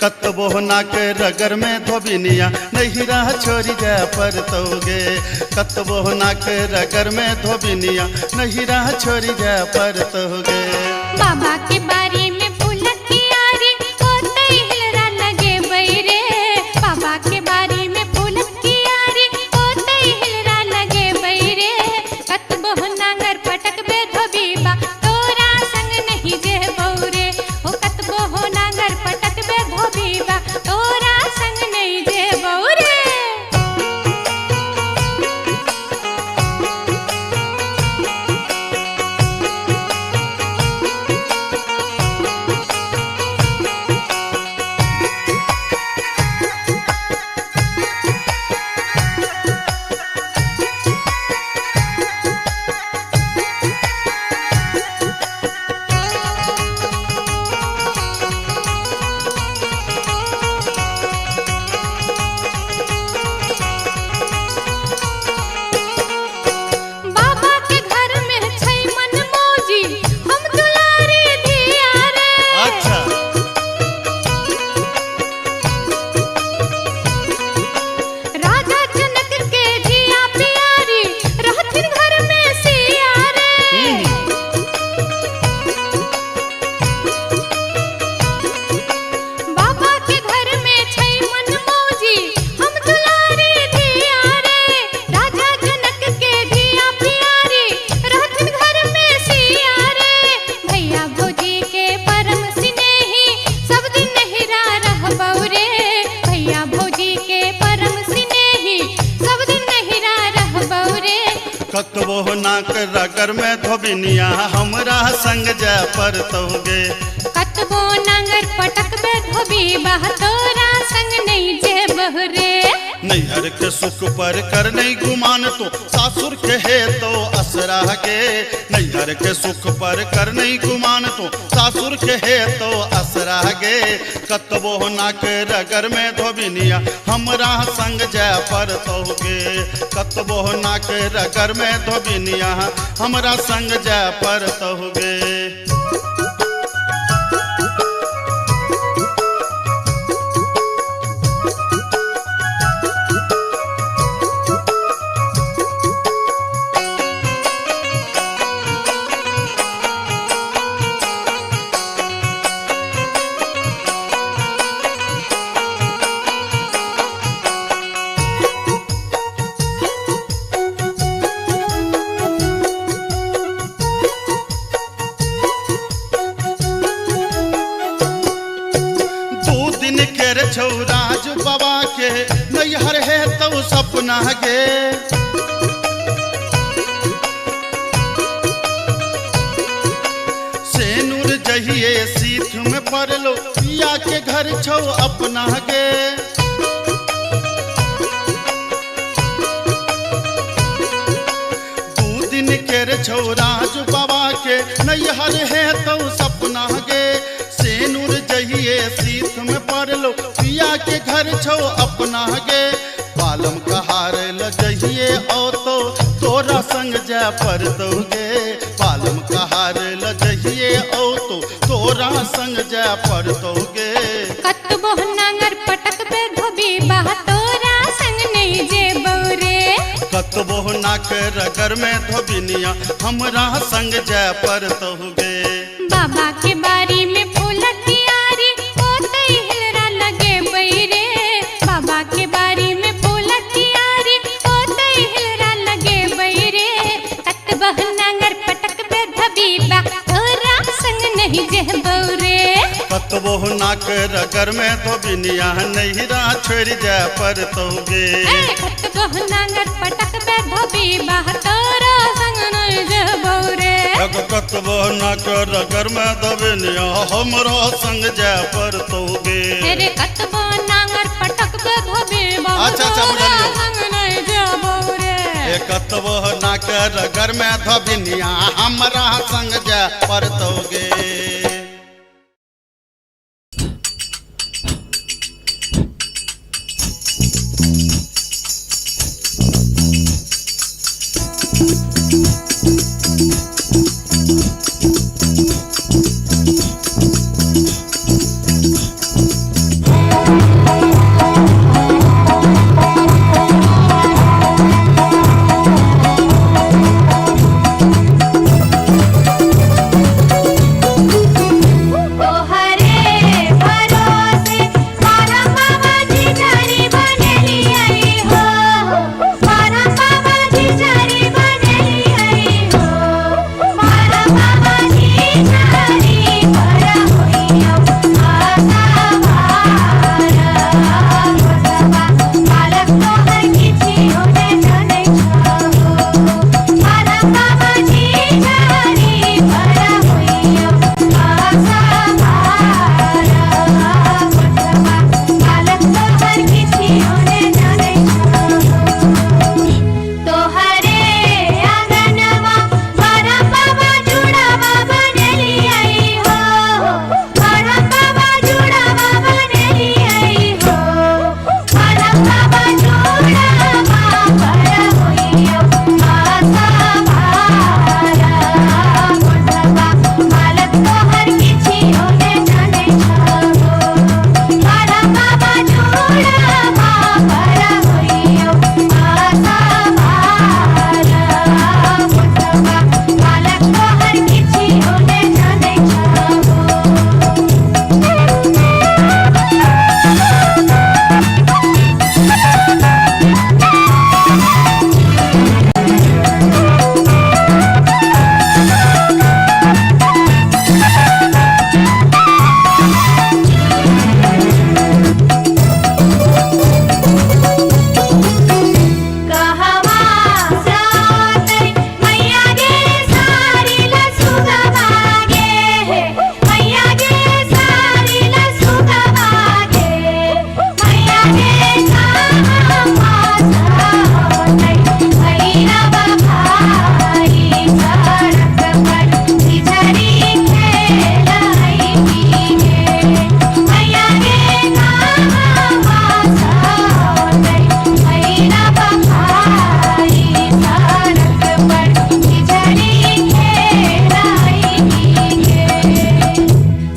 कतबो ना के रगर में धोबिनिया नैहरा छोड़ी जा पर तोगे। कतबो ना के रगर में धोबिनिया नैहरा छोड़ी जा पर तोगे। बाबा के बारी में फूलक कियारी होते हिलरा लगे बैरे। बाबा के बारी में फूलक कियारी होते हिलरा लगे बैरे। कतबो नांगर पटक बे धोबीबा तोरा संग नहीं जे बौरे। ओ कतबो नांगर पटक बे धोबीबा तोरा संग नहीं जे बौरे। बाबा के घर में छै मन मौजी हम दुलारी धिया रे। अच्छा राजा जनक के जिया प्यारी रहथिन घर में सिया रे। बाबा के घर में छै मन मौजी हम दुलारी धिया रे। राजा जनक के जिया प्यारी रहथिन घर में सिया रे। भैया भौजी के परम स्नेही सब दिन नहिरा रहबौ रे। भैया भौजी के परम स्नेही सब दिन नहिरा रहबौ रे। कतबो ना के रगर में धोबिनिया हमरा संग जा पर तोगे। कतबो नांगर पटक बे धोबीबा तोरा संग नहीं जे बहरे। नैहर के सुख पर कर नहीं गुमान तो सासुर के है तो असरा गे। नैहर के सुख पर कर नहीं गुमान तो सासुर के है तो असरा गे। कतबो ना के रगर में धोबिनिया हमरा संग जा पर तोगे। कतबो ना के रगर में धोबिनिया हमरा संग जा पर तोगे। छौराज बाबा के नैहर है तो सपना गे। सेनुर जहिए सीठ में पड़लो पिया के घर छौ अपना गे। दू दिन के छौराज बाबा के नैहर है तो सपना गे। सेनुर जहिए सीख में पड़लो पिया के घर छो अपना गे। बालम कहार ल जहिए ओ तो तोरा संग जा पर तोगे। बालम कहार ल जहिए ओ तो तोरा संग जा पर तोगे। कतबो नांगर पटक पे धोबी बा तोरा संग नहीं जे बौरे। कतबो ना कर घर में धोबिनिया हमरा संग जाय परतोगे। बाबा के बारी में फूल कियारी ओते हिलरा लगे बैरे। बाबा के बारी में फूल कियारी ओते हिलरा लगे बैरे। कतबह नांगर पटक पे धबीबा तोरा संग नहीं जह बौरे। कतबो ना कर घर में धोबिनिया नैहरा छोड़ जाय परतोगे। कतबह नांगर पटक पे धबीबा तोरा संग नहीं जह बौरे। कतबो ना कर घर में धोबिनिया हमरा संग जाय परतोगे। तेरे कतबो नांगर पटक पे धबीबा अच्छा तोरा बुझलियो। संग नहीं जह बौरे। कतबो ना कर घर में धोबिनिया हमरा संग जाय परतोगे।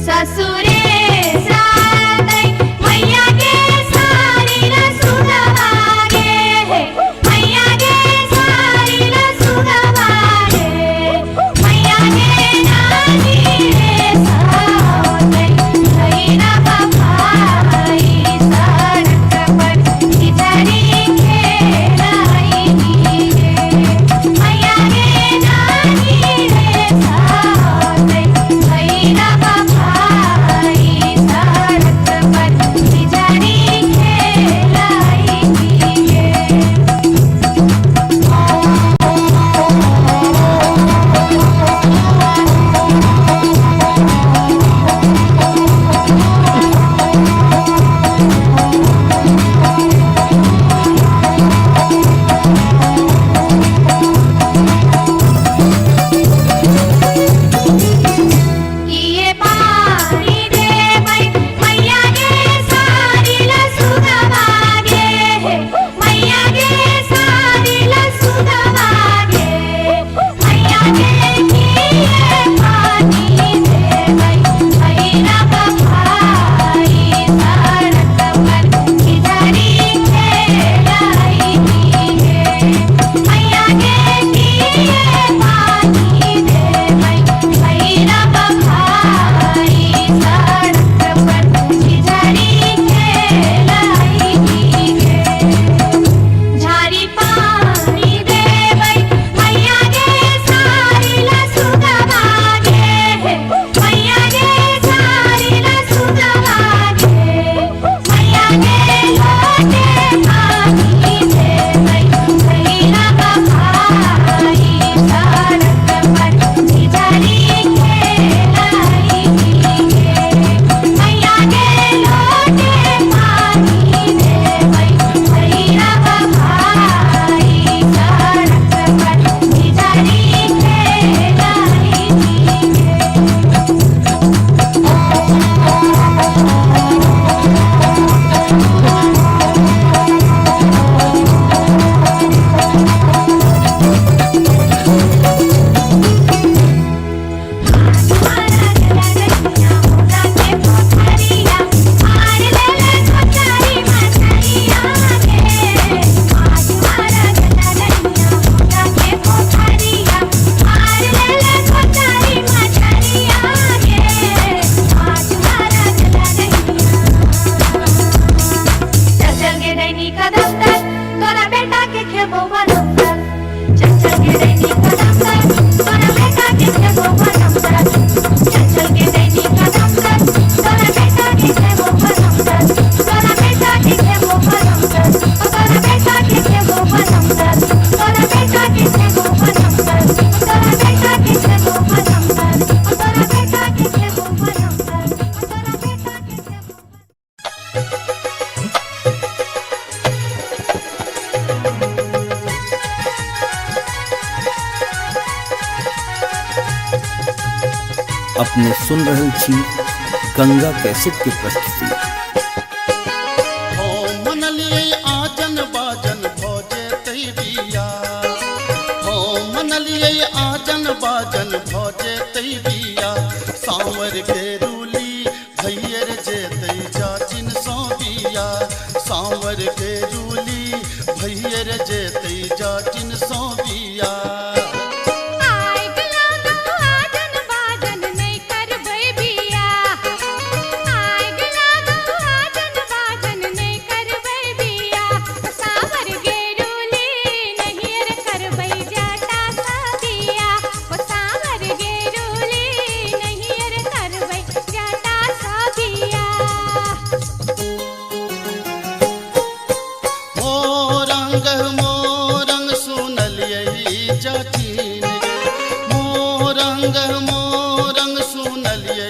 ससुरे सादै मैया के सारी दैनी का दफ्तर तोरा बेटा के खेबो बनफ्तर चल चल के दैनी का दफ्तर तोरा बेटा के खेबो बनफ्तर चल चल के दैनी का दफ्तर तोरा बेटा के खेबो बनफ्तर तोरा बेटा के खेबो बनफ्तर तोरा बेटा के खेबो बनफ्तर तोरा बेटा के खेबो बनफ्तर तोरा बेटा के खेबो बनफ्तर तोरा बेटा के खेबो बनफ्तर तोरा बेटा के खेबो अपने सुन रहल छी गंगा कैसेट के प्रस्तुति। हो मनलिए आजन बाजन भोजे तई बिया हो मनलिए आजन बाजन भोजे तई बिया सांवर के रूली भैयर जे तई जाचिन सो बिया सांवर के रूली भैयर जे तई जाचिन सो बिया आय गला गो आजन बाजन नहीं करबै बिया आय गला गो आजन बाजन नहीं करबै बिया सावर गेरुली नहीं रे करबै जाटा सादिया ओ सावर गेरुली नहीं रे करबै जाटा सादिया मोरंग सुनलिए जाचिन गे मोरंग सुनलिए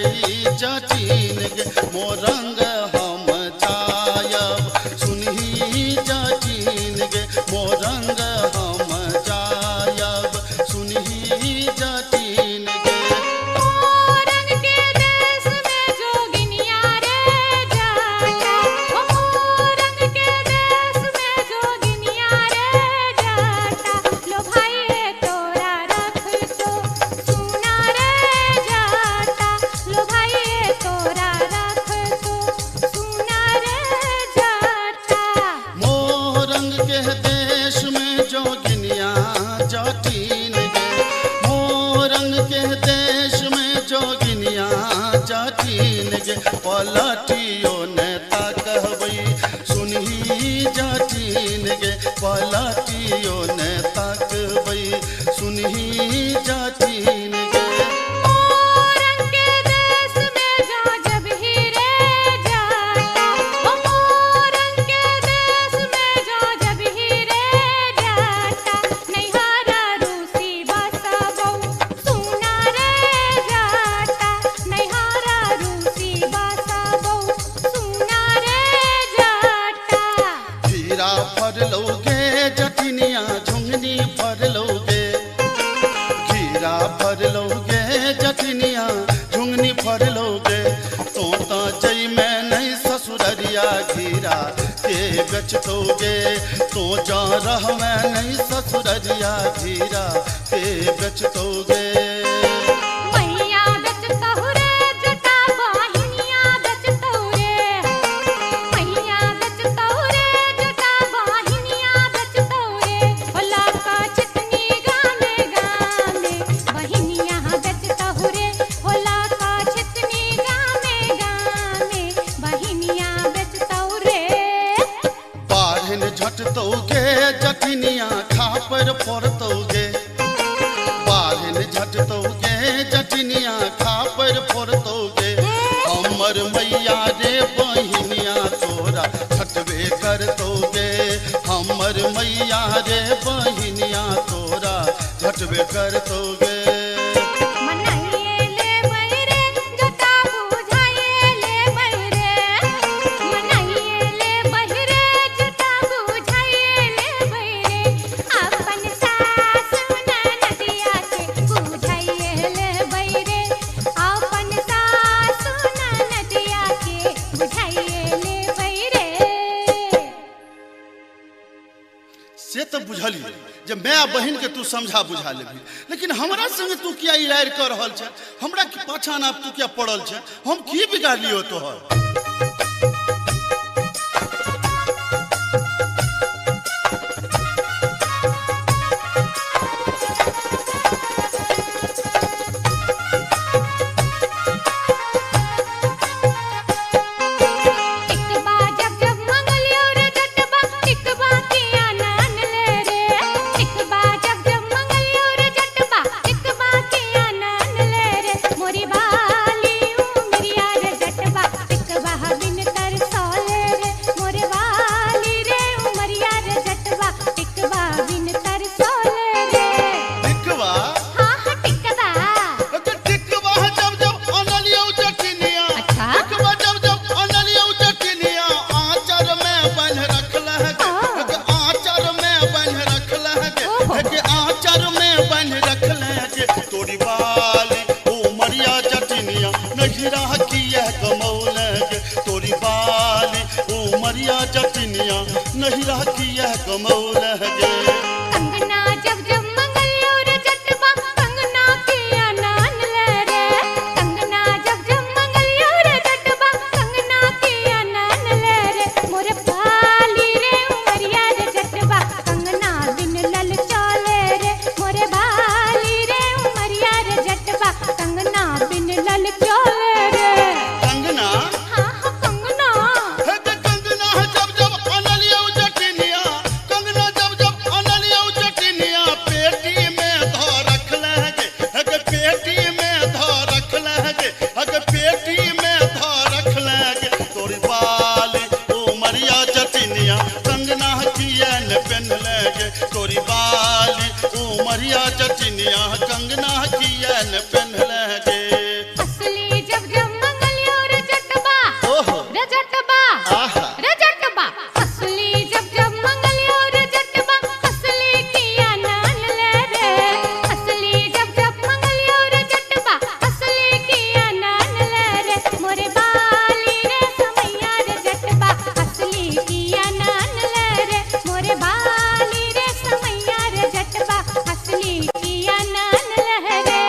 जाचिन गे मोरंग हम जायब सुनही जाचिन गे मोरंग हम जायब सुनही जाचिन गे मोरंग के देश में जोगिनिया रे जाटा ओ मोरंग के देश में जोगिनिया रे जाटा लो भाई तोरा रख तो सुना रे जाटा लो भाई तोरा रख तो सुना रे जाटा मोरंग के देश में जोगिनिया जाटिन गे मोरंग के देश में जोगिनिया जाटिन गे पलटियो नेता कहबै सुनही जाटिन गे पलटियो नेता कहबै सुनही जाटिन गे मोरंग के देश में जा जब ही रे जाटा ओ मोरंग के देश में जा जब ही रे जाटा नैहारा रूसी बसबौ सुना रे जाटा नैहारा रूसी बसबौ सुना रे जाटा खीरा फरलौगे जटिनिया झुंगनी फरलौगे खीरा फरलौगे जटिनिया झुंगनी फरलौगे तो जई में नहीं ससुररिया खीरा के बेचतोगे तो जा रह में नहीं ससुररिया खीरा के बेचतोगे मैया बेचतहु रे जटा बहिनिया बेचतहु रे मैया बेचतहु रे जटा बहिनिया बेचतहु रे होला का चितनी गामे गामे बहिनिया बेचतहु रे होला का चितनी गामे गामे बहिनिया बेचतहु रे बाढ़न झटतोगे जटिनिया खापर फोड़तोगे बाढ़न झटतोगे जटिनिया खापर फोड़तोगे हमर मैया रे बहिनिया तोरा छटबे करतोगे हमर मैया रे बहिनिया तोरा झटबे करतोगे मनाइए ले बैरे जटा बुझाइए ले बैरे मनाइए ले बैरे जटा बुझाइए ले बैरे अपन सास ननदिया के बुझाइए ले बैरे अपन सास ननदिया के बुझाइए ले बैरे से तो बुझलिए जब मैं बहन के तू समझा बुझा लेबी लेकिन हमरा संगे तू किया इरार कर रहल छ हमरा की पाछा ना तू क्या पड़ल छ हम की बिगाड़ लियो तोहर टिकबा जब जब मंगलियो रे जटबा जटिनिया नहीं रहती यह कमौल गे। कंगना जब जब मंगलियो रे जटबा कंगना के आनन ले रे। कंगना जब जब मंगलियो रे जटबा कंगना के आनन ले रे। मोरे बाली रे उमरिया रे जटबा कंगना बिन लल चले रे। मोरे बाली रे उमरिया रे जटबा कंगना बिन लल चले रे। कंगना हाँ हाँ कंगना है के कंगना है जब जब अनलियो जटिनिया। कंगना जब जब अनलियो जटिनिया पेटी में धो रखल गे। है के पेटी में धो रखल गे। है के पेटी में धो रखल गे। तोरी बाली उमरिया जटिनिया कंगना किया न पहनल गे। तोरी बाली उमरिया जटिनिया कंगना किया न पहनल गे। असली जब जब मंगलियो रे जटबा ओहो रे जटबा आहा रे जटबा। असली जब जब मंगलियो रे जटबा असली किया नान ले रे। असली जब जब मंगलियो रे जटबा असली किया नान ले रे। मोरे बाली रे समैया रे जटबा असली किया नान ले रे। मोरे बाली रे समैया रे जटबा असली किया नान ले रे।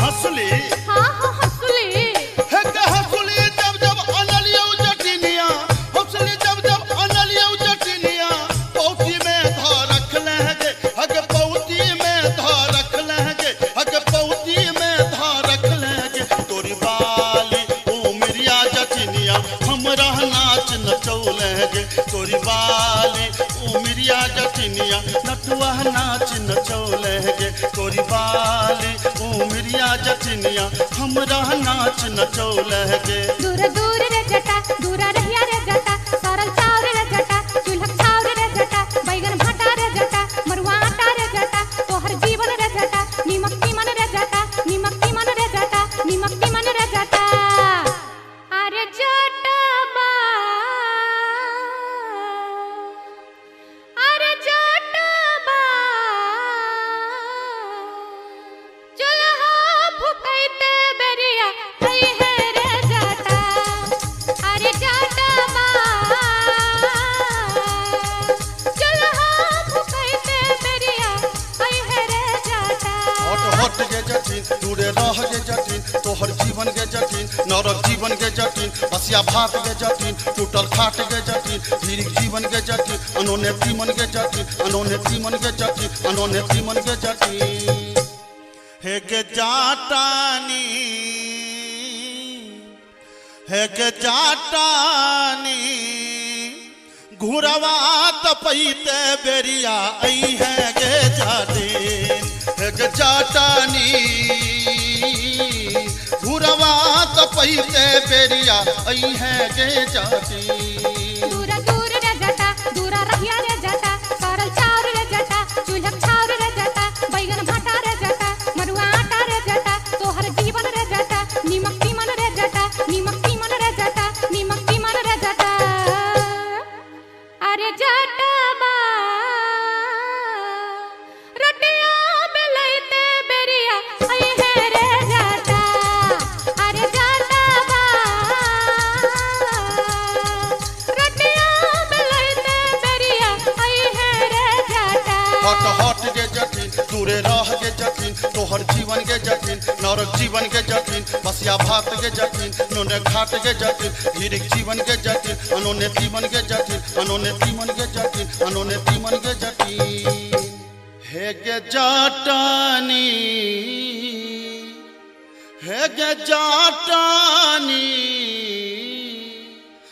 हंसली हाँ हाँ असली है के हंसली जब जब अनलियो जटिनिया। हंसली जब जब अनलियो जटिनिया पौती में धो रखल गे। है के पौती में धो रखल गे। है के पौती में धो रखल गे। तोरी बाली उमरिया जटिनिया हमरा नाच नचौल गे। तोरी बाली उमरिया जटिनिया नटुआ नाच नचौल गे। तोरी बाली उमरिया जटिनिया हमरा नाच नचौल गे। दूर दूर रे जटा दूरा रहिया रे जटा सरल चाउर रे जटा चूल्हा चाउर रे जटा बैगन भाटा रे जटा मरुआ आटा रे जटा तोहर जीवन रे जटा नीमक तीमन रे जटा नीमक तीमन रे जटा नीमक तीमन रे जटा। अरे जटबा अरे जटबा चूल्हा फुकैते बेरिया आई है रे जटा। अरे जटबा चूल्हा फुकैते बेरिया आई है रे जटा। हट हट गे जटिन दूरे रह गे जटिन तोहर जीवन गे जटिन नरक जीवन गे जटिन बसिया भात गे जटिन टूटल खाट गे जटिन धीरिक जीवन गे जटिन अनोने तीमन गे जटिन अनोने तीमन गे जटिन अनोने तीमन गे जटिन। हे गे जाटानी हे गे जाटानी घुरवा तपैते बेरिया आई है गे जाटिन। हे गे जाटानी घुरवा तपैते बेरिया आई है गे जाटिन। दूरा दूर रे जटा दूरा रहिया रे जटा सरल चाउर रे जटा चूल्हा चाउर रे जटा बैगन भाटा रे जटा मरुआ आटा रे जटा तोहर जीवन रे जटा नीमक तीमन रे जटा नीमक तीमन रे जटा नीमक तीमन रे जटा। अरे जटबा रोटिया बेलैते बेरिया आई है रे जटा। अरे जटबा रोटिया बेलैते बेरिया आई है रे जटा। हट हट गे जटिन दूरे रह गे जटिन तोहर जीवन गे जटिन नरक जीवन गे जटिन बसिया भात गे जटिन नोने घाट गे जटिन धीरिक जीवन गे जटिन अनोने तीमन गे जटिन अनोने तीमन गे जटिन अनोने तीमन गे जटिन। हे गे जाटानी हे गे जाटानी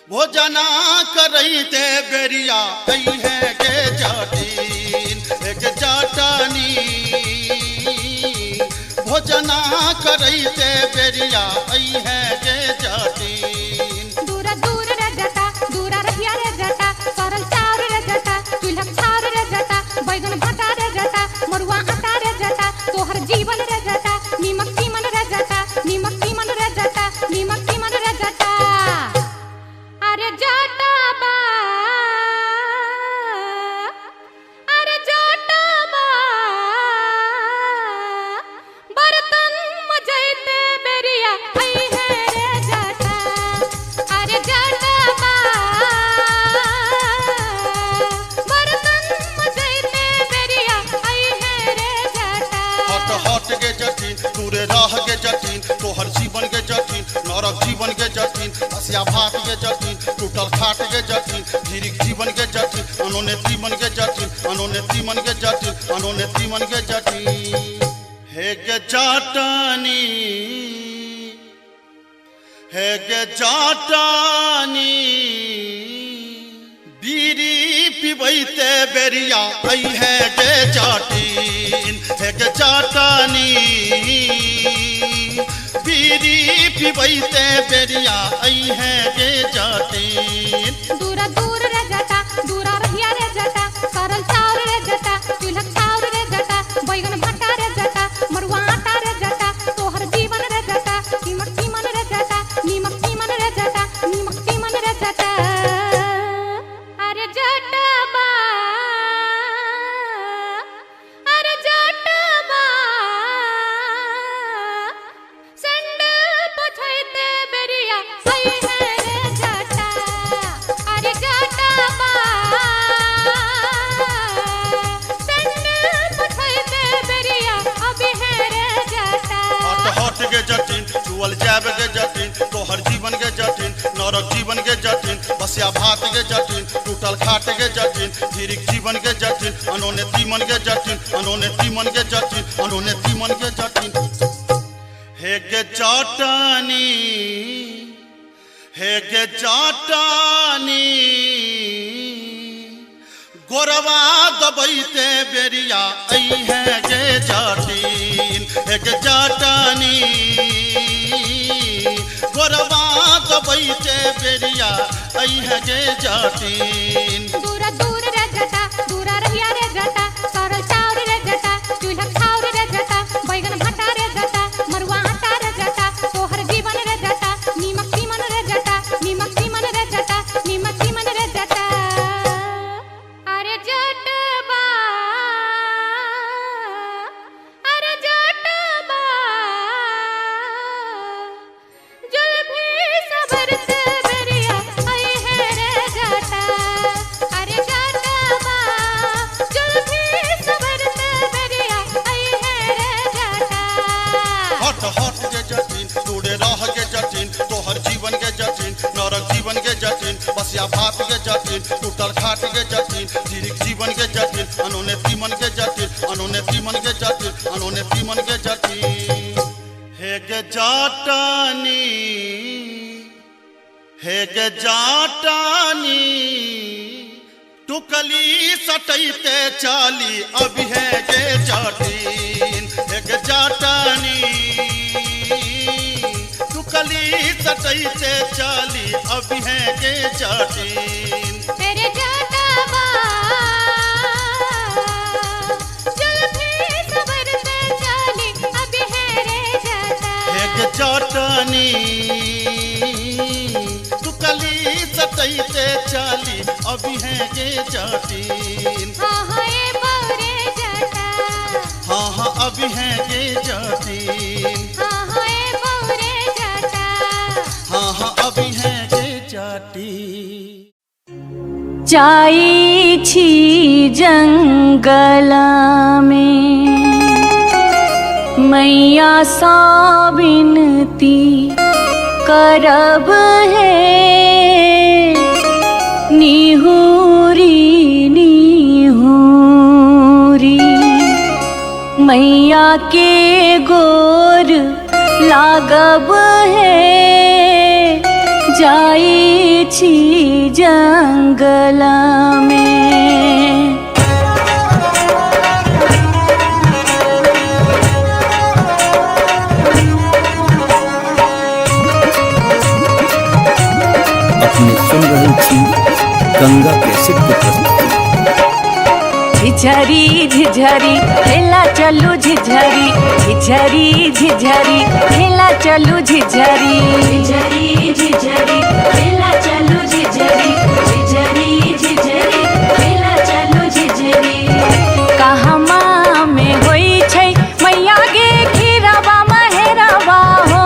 भोजना करैते बेरिया आई है गे जाटिन। हे गे जाटानी भोजना करैते बेरिया आई है गे जाटिन। दूरा दूर रे जटा दूरा रहिया रे जटा सरल चाउर रे जटा चूल्हा चाउर रे जटा बैगन भाटा रे जटा मरुआ आटा रे जटा तोहर जीवन रे जटा नीमक तीमन रे जटा नीमक तीमन रे जटा नीमक तीमन रे जटा। अरे जटबा अरे जटबा बर्तन मजैते बेरिया आई है बसिया भात के जटिन टूटल खाट के जटिन धीरिक जीवन के जटिन अनोने तीमन के जटिन अनोने तीमन के जटिन अनोने तीमन के जटिन हे गे जाटानी हे गे जाटानी बीरी पिबैते बेरिया आई है गे जाटिन हे गे जाटानी बीरी पिबैते बेरिया आई है गे जाटिन दूरा दूर रे जटा दूरा रहिया रे जटा सरल चाउर रे जटा चूल्हा चाउर रे जटा बैगन भट्टा रे जटा मरुआ आटा रे जटा तोहर जीवन रे जटा नीमक तीमन रे जटा नीमक तीमन रे जटा नीमक तीमन रे जटा अरे जटा बा अरे जटा बा संडल पछैते बेरिया आई है रे जटा अरे जटा बा संडल पछैते बेरिया अभी है रे जटा हट हट के जटिन चुअल जाब के जटिन तोहर जीवन के जटिन नरक जीवन के जटिन बसिया भात के जटिन टूटल खाट के जटिन धीरिक जीवन के जटिन अनोने तीमन के जटिन अनोने तीमन के जटिन अनोने तीमन के जटिन हे गे जाटानी हे गे जाटानी गोरवा दबैते बेरिया आई है गे जाटिन हे गे जाटानी गोरवा दबैते बेरिया आई है गे जाटिन दूरा दूर रे जटा दूरा रहिया रे जटा सरल चाउर रे जटा चूल्हा चाउर रे जटा बैगन भट्टा रे जटा मरुआ आटा रे जटा तोहर जीवन रे जटा नीमक तीमन रे जटा नीमक तीमन रे जटा नीमक तीमन रे जटा अरे जटबा अरे जटबा जुल्फी सबरत बेरिया आई है रे जटा अरे जटबा जुल्फी सबरत बेरिया आई है रे जटा हट हट के जटिन तोड़े रह के जटिन तोहर जीवन के जटिन नरक जीवन के जटिन बसिया भात के जटिन टूटल खाट के जटिन धीरिक जीवन के जटिन अनोने तीमन के जटिन अनोने तीमन के जटिन अनोने तीमन के जटिन हे गे जाटानी हे गे जाटानी टुकली सटैते चाली अभी है गे जाटिन हे गे जाटानी टुकली सटैते चाली अभी है गे जाटिन तेरे जटबा जुल्फी सबरत चाली अभी है रे जटा हे गे जाटानी टुकली सटैते चाली अभी है गे जाटिन हाँ हाँ ये बौरे जटा हाँ हाँ अभी है गे जाटिन हाँ हाँ ये बौरे जटा हाँ हाँ अभी है गे जाटिन जाई छी जंगल में मैया सा विनती करब है निहुरी निहुरी मैया के गोर लागब है जाई छी जंगल में अपने सुन रही थी गंगा कैसेट की प्रस्तुति। झिझरी झिझरी खेला चलू झिझरी झिझरी झिझरी खेला चलू झिझरी झिझरी झिझरी खेला चलू झिझरी झिझरी झिझरी खेला चलू झिझरी कहमा में होई छै मैया गे खीरवा महेरवा हो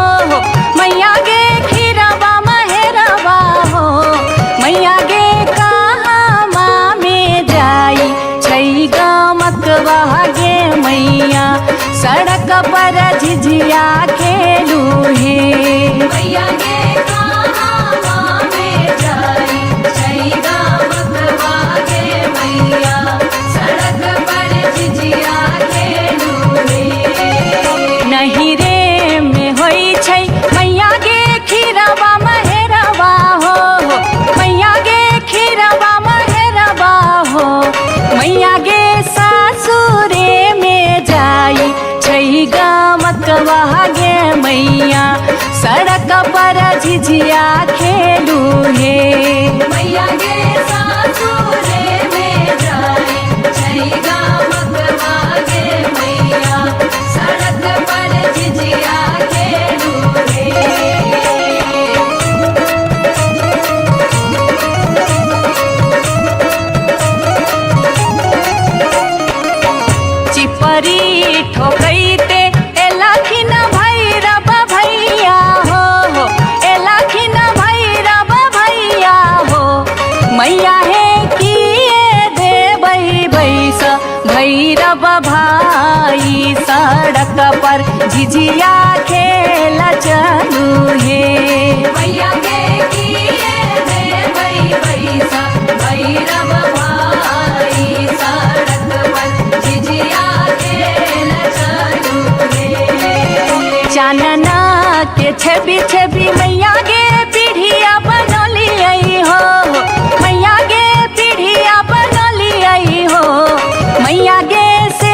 मैया गे खीरवा महेरवा हो मैया गे कहमा में जाई छै गमकवा गे मैया सड़क पर झिझिया खेलू हे मैया गे कहमा झिझिया खेलू हे मैया गे सासुरे में जाए छैगा मगवा गे मैया सड़क पर झिझिया खेलू हे चिपरी ठोकैते एलखिन भैरव भैया हो एलखिन भैरव भैया हो मैया हे किए देबै बैस भैरव भाई सड़क पर झिझिया खेल चलू हे मैया के किए देबै बैस भैरव भाई सड़क पर झिझिया खेल चलू हे चानना के छवि छवि मैया गे पीढ़िया बनलियै हो मैया गे पीढ़िया बनलियै हो मैया गे से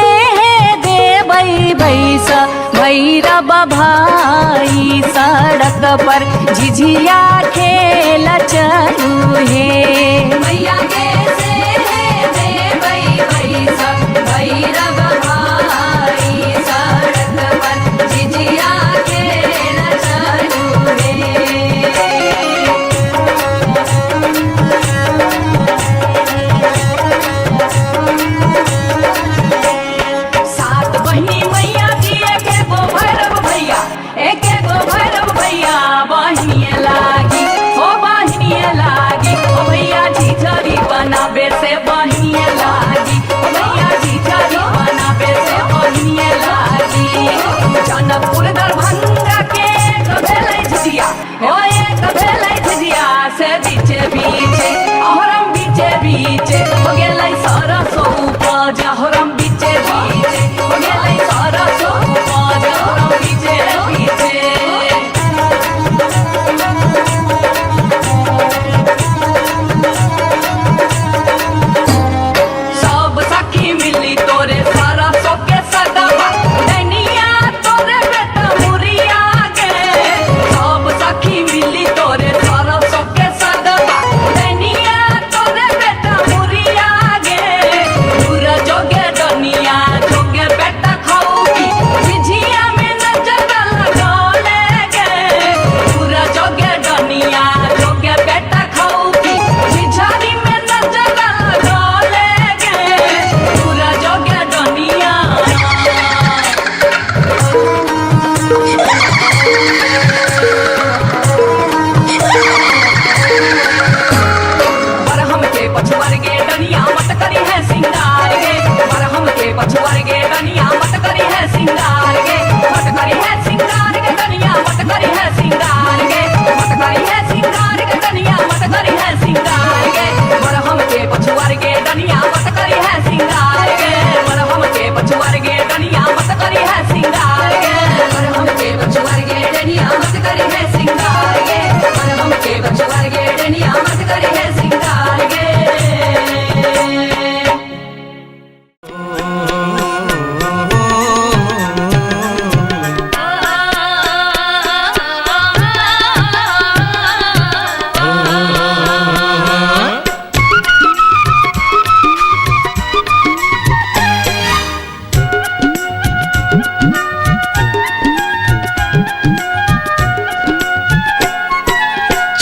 देबै बैस भैरव भाई सड़क पर झिझिया खेल चलू हे मैया गे से देबै बैस भैरव भाई सड़क पर झिझिया खेल चलू हे सात बहिनी मैया जी एके गो भैरव भैया एके गो भैरव भैया बहिनिए लागी हो बहिनिए लागी ओ भैया झिझरी बनाबे से बहिनिए लागी ओ भैया झिझरी बनाबे से बहिनिए लागी जनकपुर दरभंगा के कभेलै झिझिया हो एक भेलै झिझिया से बीचे बीचे अहरम बीचे बीचे हो गेलै सरसो उपज अहरम बीचे बीचे हो गेलै सरसो उपज अहरम बीचे बीचे सब सखी मिली तोरे सरसो के सदबा दैनिया तोरे बेटा मुरिया गे सब सखी मिली तोरे सरसो के सदबा दैनिया तोरे बेटा मुरिया गे दूर जोगे डनिया जोगे बेटा खाऊगी झिझिया में नजर लगौले गे दूर जोगे डनिया जोगे बेटा खाऊगी झिझरी में नजर लगौले गे दूर जोगे डनिया बरहम के पछुआर गे डनिया मत करी है सिंगार गे बरहम के पछुआर गे डनिया मत करी है सिंगार गे मत करी है सिंगार गे डनिया मत करी है सिंगार गे मत करी है सिंगार गे डनिया मत करी है सिंगार गे बरहम के पछुआर गे डनिया मत करी है सिंगार गे बरहम के पछुआर गे डनिया मत करी है सिंगार गे बरहम के पछुआर गे डनिया मत करी है सिंगार गे बरहम के पछुआर गे डनिया मत करी है सिंगार गे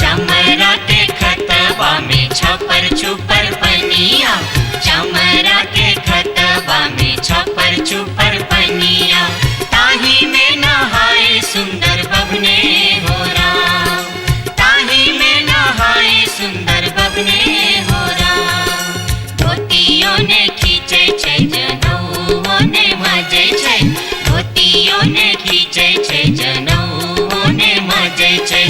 चमरा के खतबा में छपर छुपर पनिया चमरा के खतबा में छपर छुपर पनिया ताही में नहाए सुंदर बबने हो राम ताही में नहाए सुंदर बबने हो राम धोतियों ने खींचे छै जनौओ ने मजे छै धोतियों ने खींचे छै जनौओ ने मजे छै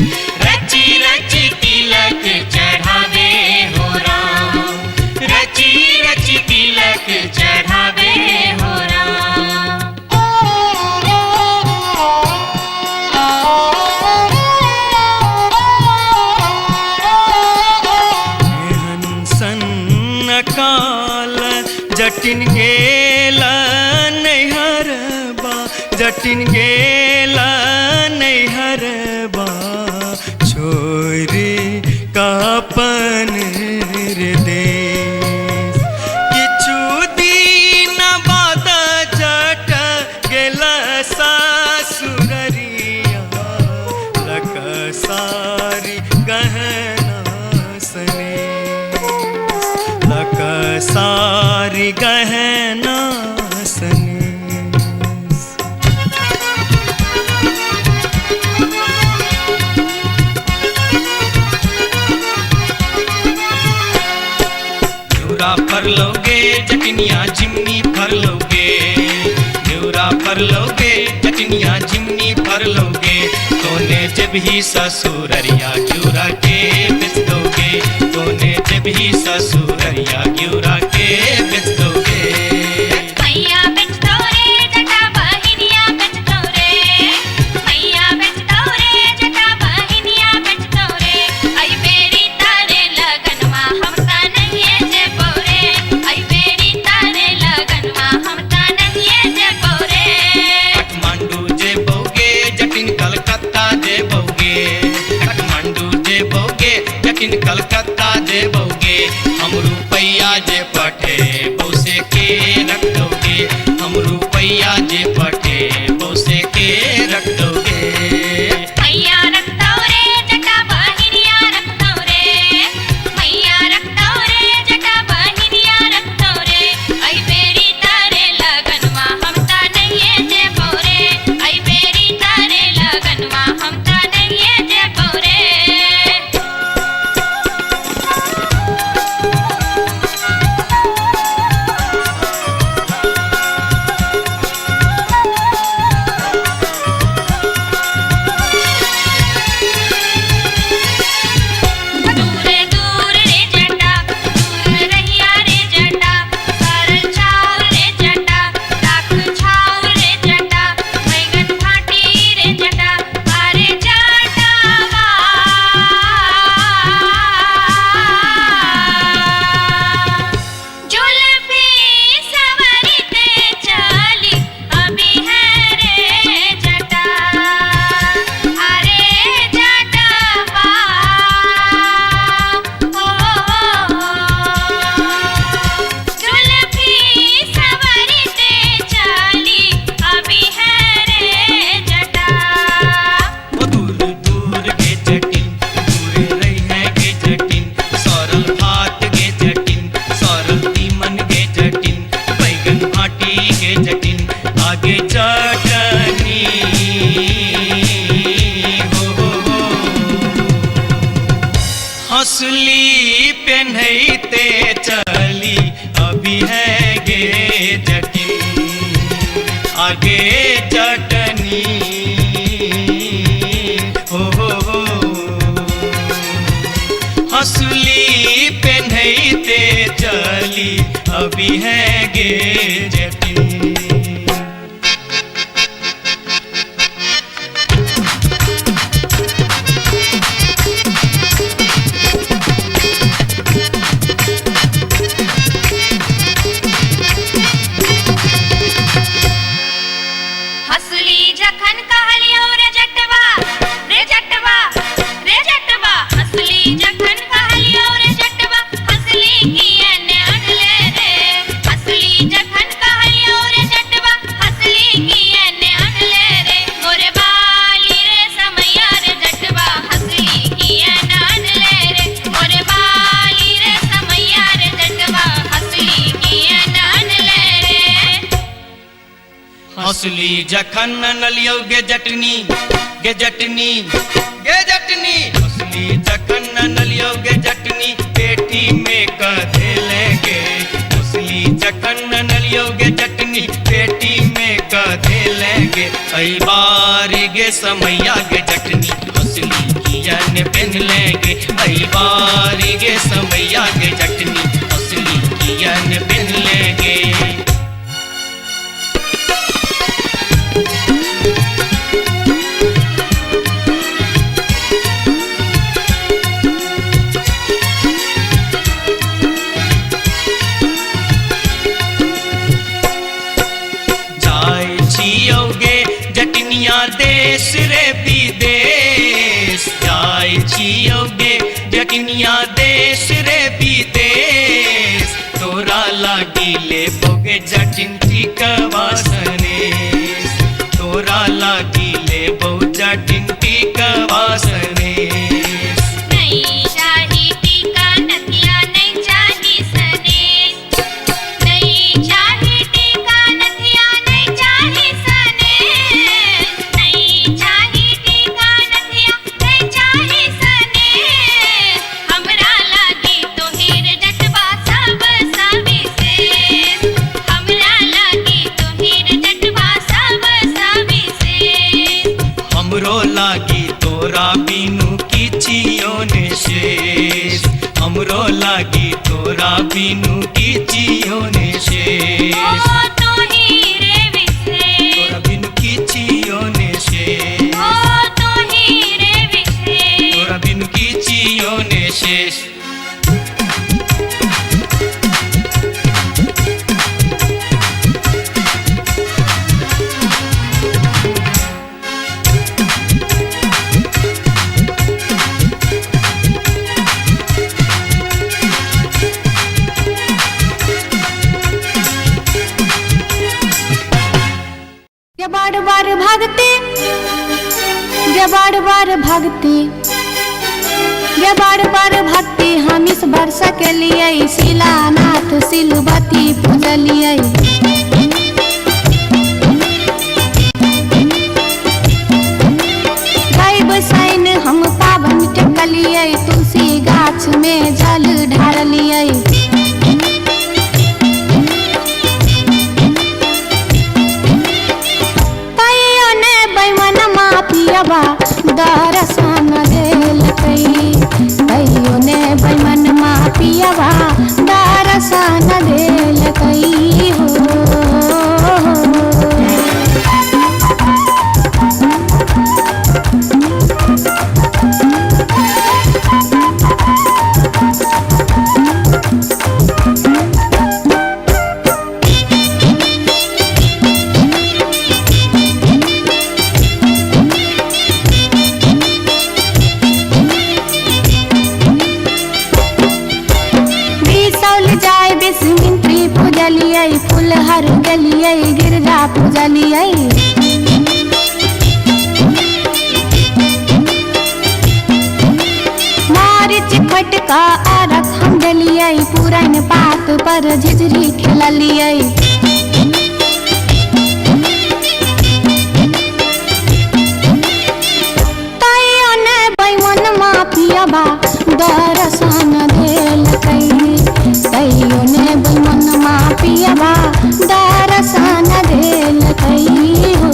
रची रची तिलक चढ़ावे हो राम रची रची तिलक चढ़ावे हो राम हंसन काल जटिन गेला नैहरबा जटिन गेला नैहरबा छो सारी गहना सनेस। न्यूरा फर लोगे जटनिया जिमनी फर लोगे, न्यूरा फर लोगे जटनिया जिमनी फर लोगे, तोने जब ही ससुररिया घ्यूरा के बेच दोगे, तोने जब ही ससुररिया घ्यूरा के बेच दोगे। मैया बेच दो रे जटा बहिनिया बेच दो रे, मैया बेच दो रे जटा बहिनिया बेच दो रे, आई बेरी तारे लगनवा हमता नहीं जे बोरे, आई बेरी तारे लगनवा हमता नहीं जे बोरे। काठमांडू जे बोगे जटिन कलकत्ता जे बोगे, काठमांडू जे बोगे जटिन कलकत्ता जे बोगे, हम रुपैया जे पठे बौसे के रख दोगे, हम रुपैया जे पठे बौसे के रख दोगे। मैया रख दो रे जटा बहिनिया रख दो रे, मैया रख दो रे जटा बहिनिया रख दो रे, आई बेरी तारे लगनवा हमता नहीं जे बोरे, आई बेरी तारे लगनवा हमता नहीं जे बोरे। दूरे दूर रे जटा, दूर रहिया रे जटा, सरल छाव रे जटा, राख छाव रे जटा, बैगन फाटी रे जटा, अरे जटावा जुल्फी सवरते चली अभी है रे जटा, अरे जटावा जुल्फी सवरते चली अभी है रे जटा। वो दूर दूर के जटिन दूर रही है के जटिन, सरल भात के जटिन सरल तीमन के जटिन, बैगन भाटी के जटिन आगे चटनी हो। हंसली पेन्हते चली अभी है गे जटिन आगे चटनी हो। हंसली पेन्हते चली अभी है गे जटिन। हंसली जखन कहलियो रे जटवा, रे जटवा, रे जटवा, हंसली जखन कहलियो रे जटवा, हंसली कियन अनले रे, हंसली जखन कहलियो रे जटवा, हंसली कियन अनले रे, मोरे बाली रे समैया रे जटवा, हंसली कियन अनले रे, मोरे बाली रे समैया रे जटवा, हंसली कियन अनले रे। हंसली जखन नलियो गे जटनी गे जटनी गे जटनी, हंसली जखन नलियो गे जटनी पेटी में कधे लेंगे, हंसली जखन नलियो गे जटनी पेटी में कधे लेंगे, आई बारी गे समैया गे जटनी हंसली कियन पहन लेंगे, आई बारी गे समैया गे जटनी हंसली कियन पहन लेंगे। जटनिया देश रे विदेश, जाय छियोगे जटनिया देश रे विदेश, तोरा लागी ले बोगे जटिन टिकवा सनेस, तोरा लागी ले बो जटिन टिकवा सनेस। नहीं चाही टीका नथिया नहीं चाही सनेस, गे बार बार भक्ति गे बार बार भक्ति हम इस वर्ष के लिए शिलानाथ सिलवती पूजलिए। सैन हम पावन टेकलिए तुलसी गाछ में जल ढारलिए। तैयो ने बैमन मापियबा दर्शन देलकै। तैयो ने बैमन मापियबा दर्शन देलकै हो। फुलहर गलिए गिरजा पूजलिए। मारिच फटका आरख हम डलिए पुरन पात पर झिझरी खेललिए। तैयो ने बैमन मापियबा दर्शन देलकै। तैयो ने बैमन मापियबा दर्शन देलकै हो।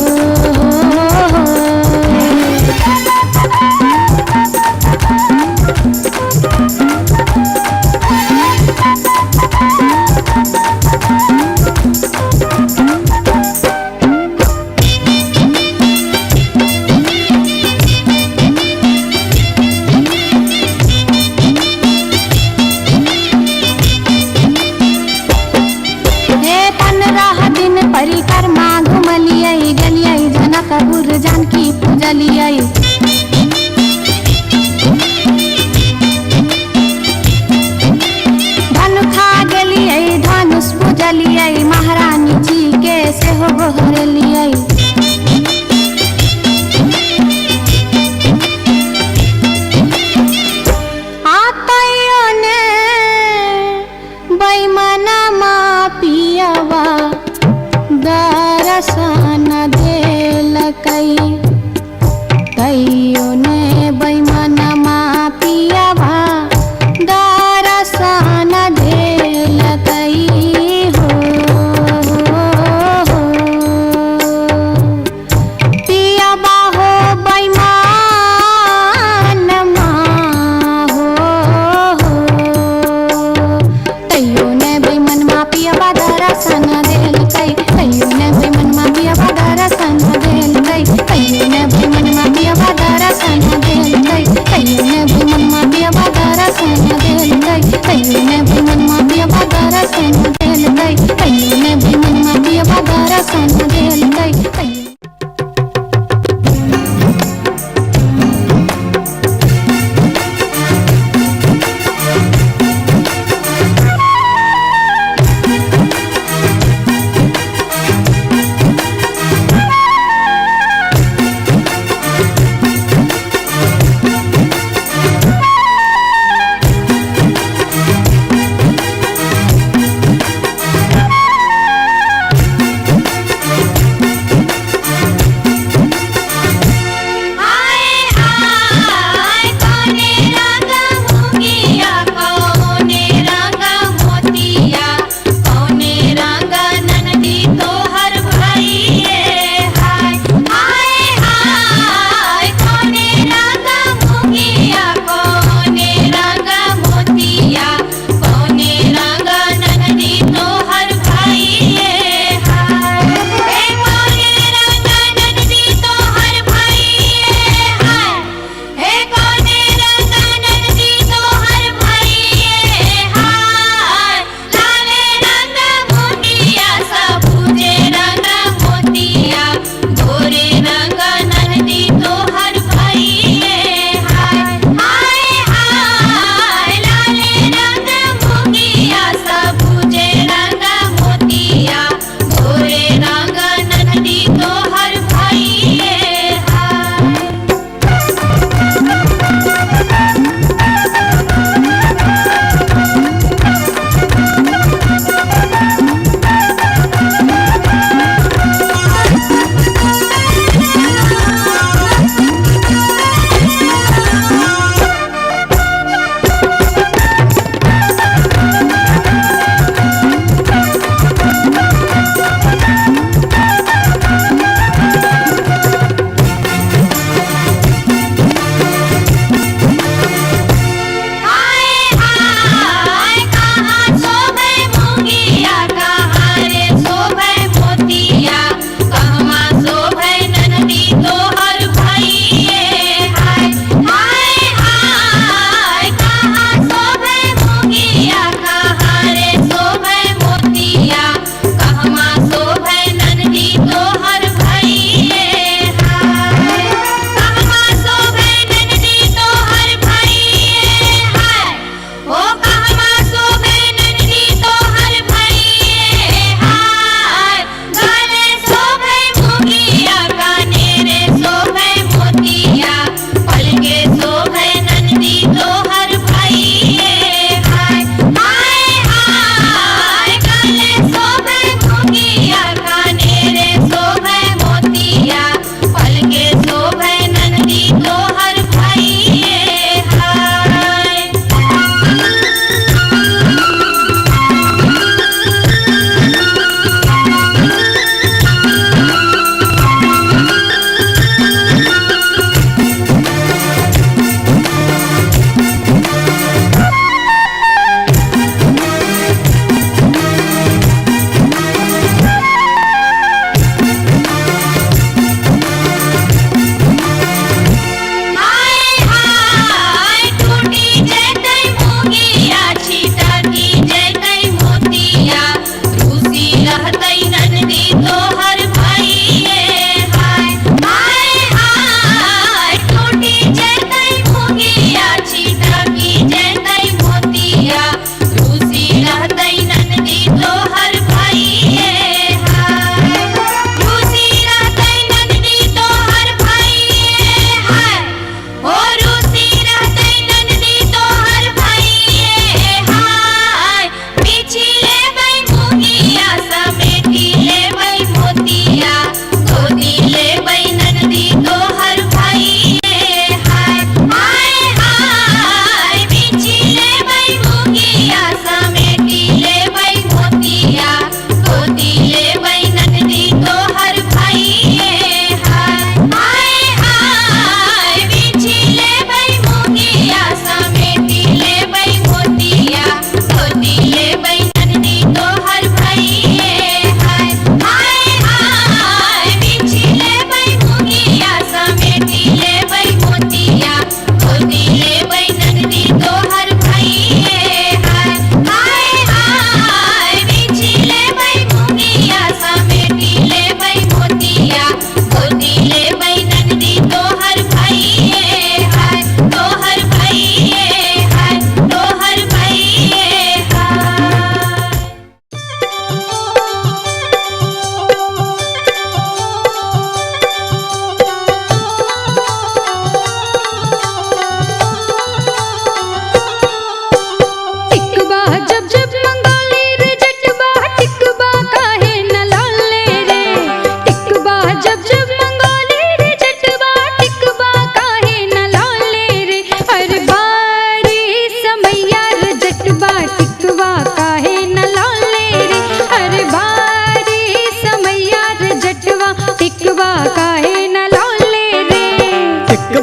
परिक्रमा घुमलिए गलिए जनकपुर जानकी पूजलिए। धनुखा गेलिए धनुष पूजलिए महारानी जी के सेहो गोहरलिए। तैयो ने बैमन मापियबा दर्शन देलकै। तैयो ने बैमन मापियबा दर्शन देलकै हो। पियबा हो बैमन हो। तैयो ने बैमन मापियबा दर्शन देलकै। तैयो ने बैमन मापियबा दर्शन देलकै। तैयो ने बैमन मापियबा दर्शन देलकै। तैयो ने बैमन मापियबा दर्शन देलकै। तैयो ने बैमन मापियबा दर्शन देलकै। तैयो ने बैमन मापियबा दर्शन देलकै।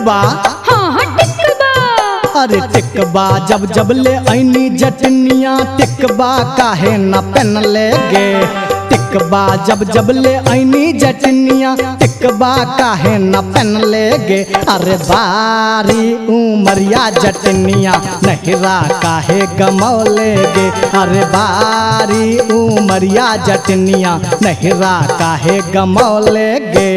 टिकबा हाँ हाँ टिकबा। अरे टिकबा जब जब ले ऐनी जटनिया टिकबा काहे न पहन ले गे। टिकबा जब जब ले ऐनी जटनिया टिकबा काहे न पहन ले गे। अरे बारी उमरिया जटनिया नहिरा काहे गमौले गे। अरे बारी उमरिया जटनिया नहिरा काहे गमौले गे।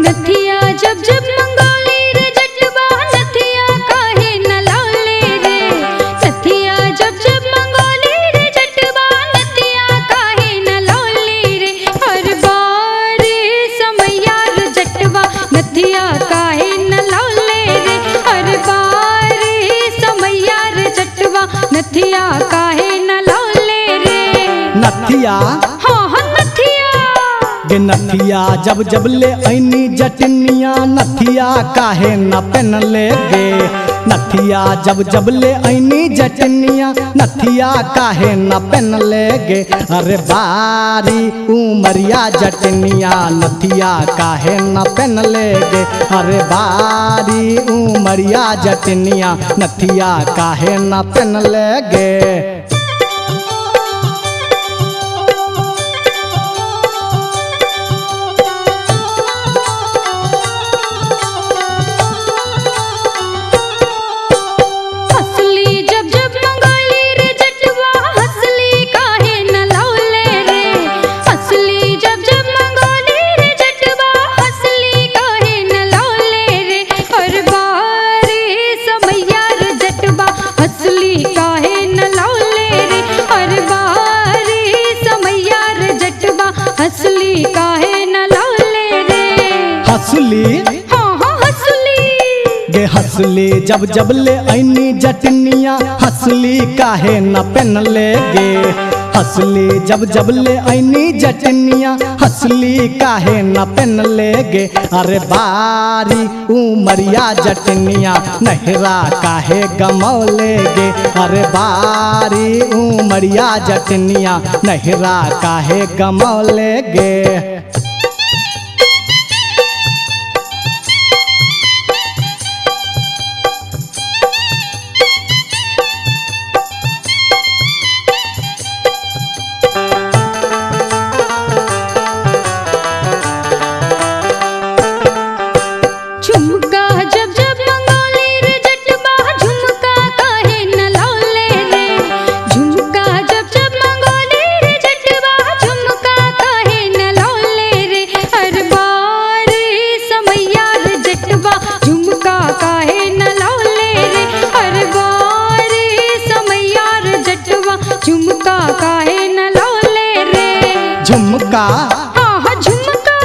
नथिया जब जब मंगोली रे जटवा नथिया काहे न लौले रे। नथिया जब जब मंगोली रे जटवा नथिया काहे न लौले रे। हर बार समैया रे जटवा नथिया काहे न लौले रे। हर बार समैया रे जटवा नथिया काहे न लौले रे। नथिया हाँ हाँ नथिया गे नथिया जब जब ले ऐनी जटनिया नथिया काहे न पहन ले गे। नथिया जब जब ले ऐनी जटनिया नथिया काहे न पहन ले गे। अरे बारी उमरिया जटनिया नथिया काहे न पहन ले गे। अरे बारी उमरिया जटनिया नथिया काहे न पहन ले गे। हंसली जब जब मंगोली रे जटवा हंसली काहे न लौले रे। हंसली जब जब मंगोली रे जटवा हंसली काहे न लौले रे। हर बार समैया रे जटवा हंसली काहे न लौले रे। हर बार समैया रे जटवा हंसली काहे न लौले रे। हंसली हाँ हाँ हंसली गे हंसली जब जब ले ऐनी जटनिया हंसली काहे न पहन ले गे। हंसली जब जब ले ऐनी जटनिया हंसली काहे न पहन ले गे। अरे बारी उमरिया जटनिया नहिरा काहे गमौले गे। अरे बारी उमरिया जटनिया नहिरा काहे गमौले गे। झुमका जब जब मंगोली रे जटवा झुमका काहे न लौले रे। झुमका जब जब मंगोली रे जटवा झुमका काहे न लौले रे। हर बार समैया रे जटवा झुमका काहे न लौले रे। हर बार समैया रे जटवा झुमका काहे न लौले रे। झुमका हाँ हाँ झुमका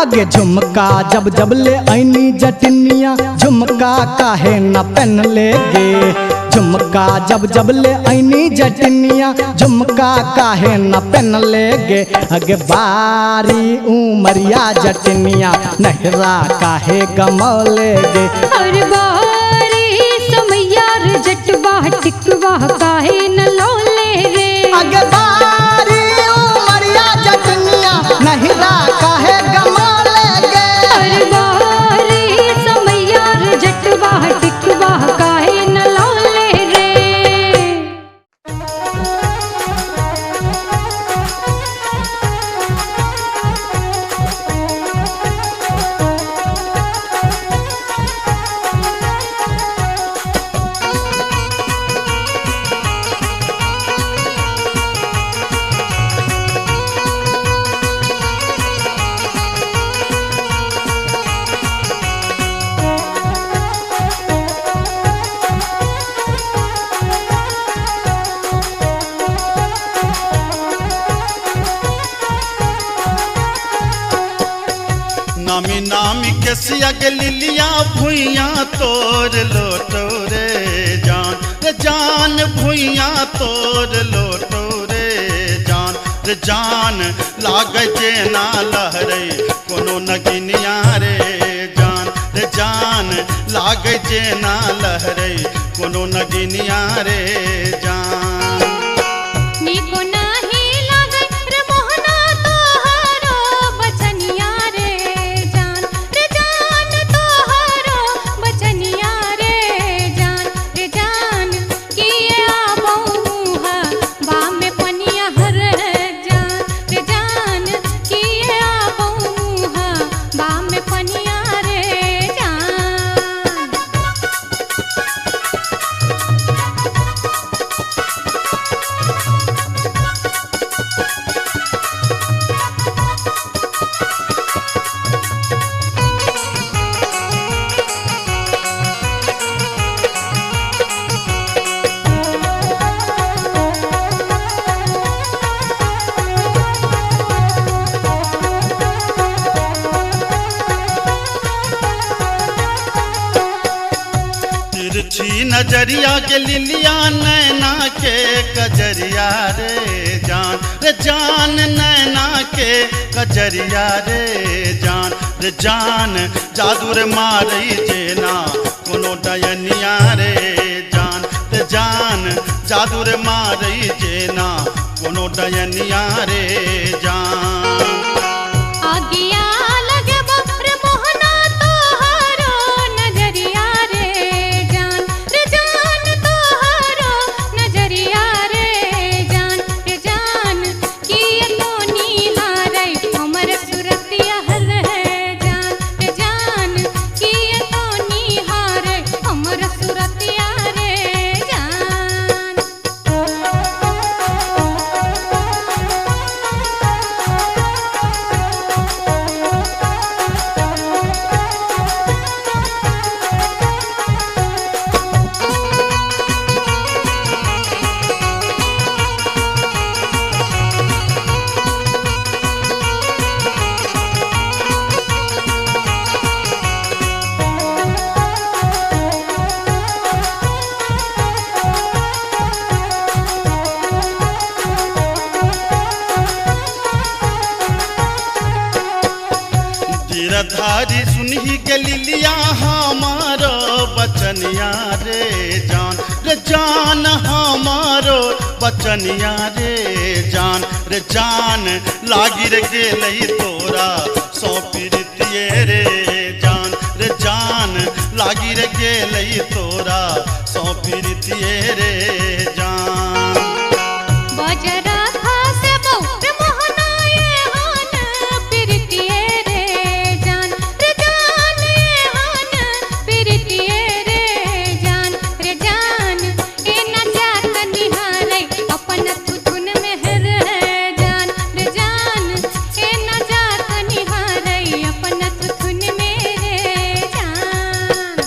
आगे झुमका जब जब ले ऐनी जटनिया झुमका काहे न पहन ले गे। झुमका जब जब ले ऐनी जटनिया झुमका काहे न पहन ले गे। अगे बारी उमरिया जटनिया नहिरा काहे गमौले गे। हर बारी समैया रे जटवा टिकवा काहे न लौले रे। अगे बारी उमरिया जटनिया नहिरा काहे गमौले गे। हर बारी समैया रे जटवा टिकवा काहे न लौले रे। नामी नामी के सिया के लिलिया भुइया तोर लोटो रे जान भुइया तोर लोटो रे जान रे जान लागे जेना लहरे कोनो नगिनिया रे जान रे जान लागे जेना लहरे कोनो नगिनिया रे जान नीको नाही लागे रे मोहना तोहरो बचनिया रे जान तोहरो बचनिया रे जान किए आबो मुहा बा में पनिया हर जान किए आबो मुहा बा में पनिया रे जान तिरछी नजरिया के लिलिया नैना के कजरिया रे जान नैना के कजरिया रे जान जादू रे मारई जेना कोनो डयनिया रे जान जादू रे मारई जेना कोनो डयनिया रे जान आगिया लगे रे मोहना तोहरो नजरिया रे जान तोहरो नजरिया रे जान किए तो निहारे हमर सुरतिया हल जान किए तो निहारे हमर सुरतिया रे जान गिरधारी सुनही के लिलिया हमारो बचनिया रे जान हमारो बचनिया रे जान लागी रे गेलई तोरा सौ पीरतिए रे जान लागी रे गेलई तोरा सौ पीरतिए रे जान बजरा खासे बहु रे मोहना ये हान प्रीतिए रे जान ये हान प्रीतिए रे जान ए न जात निहारे अपन तुथुन में हर जान ए न जात निहारे अपन तुथुन में रे जान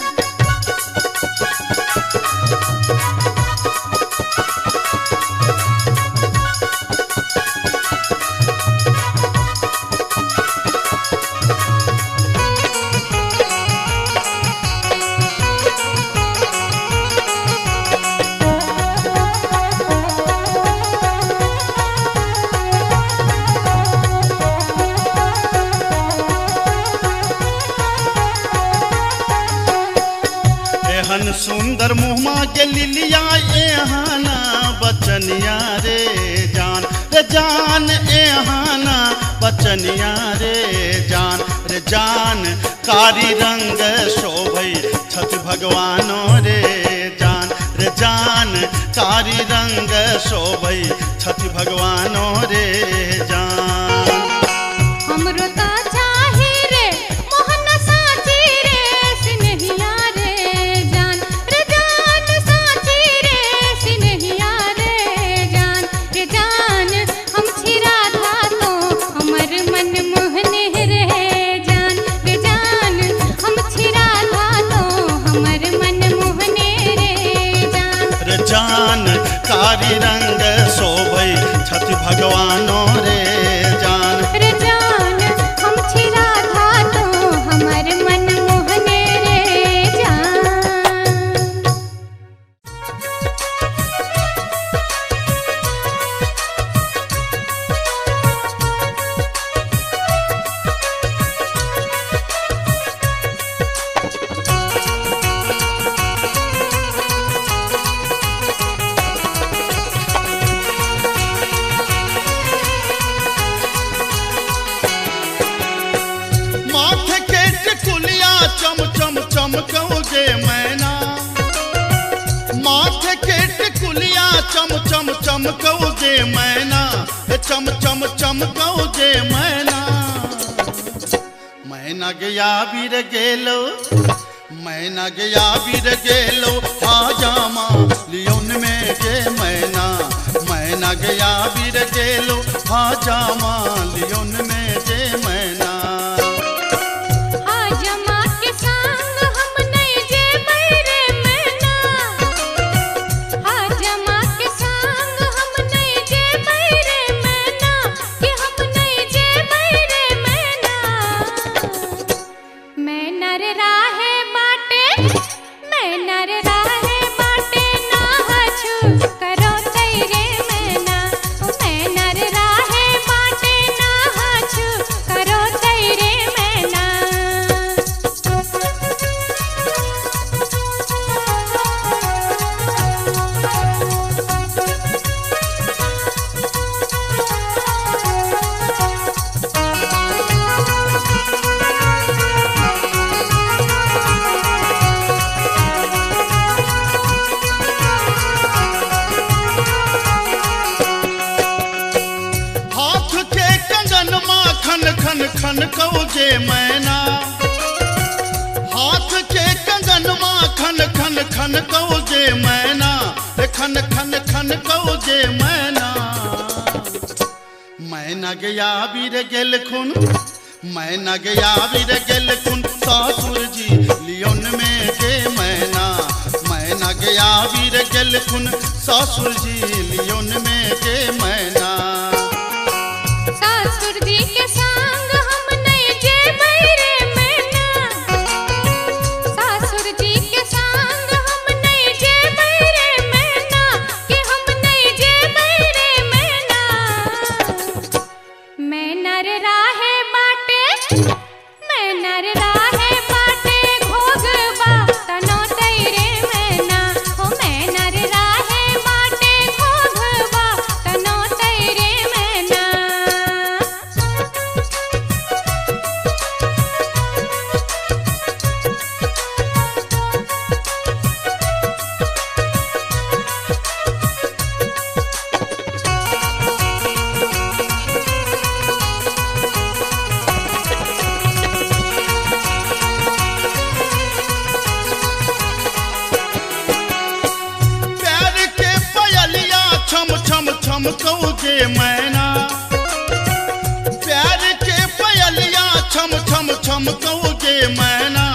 एहन सुंदर मुहमा के लिलिया एहाना बचनिया रे जान एहाना बचनिया रे जान कारी रंग शोभई छठ भगवानो रे जान कारी रंग शोभई छठ भगवानो रे जान हमरो ता चाही रे मोहन साची रे सिनहिया रे जान साची रे सिनहिया रे जान हम छिरा था तो हमर मन मोहने रे जान हम छिरा था तो हमर मन मोहने रे जान कारी रंग शोभई छठ भगवानो रे जान हम छिरा था तो हमर मन मोहने रे जान चमकौ जे मैना, चम चम चमकौ जे मैना। मैना गया बीर गेलो, मैना गया बीर गेलो, हाजामा लियोन में जे मैना। मैना गया बीर गेलो, हाजामा लियोन में जे मैना। हाजमा के संग हम नहीं जे बैरे मैना, हाजमा के संग हम नहीं जे बैरे मैना, कि हम नहीं जे बैरे मैना। मैना रे राहे बाटे, मैना रे राहे बाटे, ना हछु करो तेरे मैना। मैना रे राहे बाटे, ना हछु करो तेरे मैना। हाथ के कंगन माँ खन खन खन कौ जे मैना। हाथ के कंगन माँ खन खन खन कौ जे मैना, खन खन खन कौ जे मैना। मैना गया बीर गेल खुन, मैना गया बीर गेल खुन, सासुर जी लियोन में जे मैना। मैना गया बीर गेल खुन, सासुर जी लियोन में जे मैना। सासुर जी के संग हम नहीं जे बैरे मैना, सासुर जी के संग हम नहीं जे बैरे मैना, कि हम नहीं जे बैरे मैना। मैना रे राहे बाटे, मैना रे राहे बाटे, घोगबा तनो तेरे मैना। हो मैना रे राहे बाटे, घोगबा तनो तेरे मैना। प्यार के पयलिया छम छम छम कौ जे मैना। प्यार के पयलिया छम छम छम कौ जे मैना,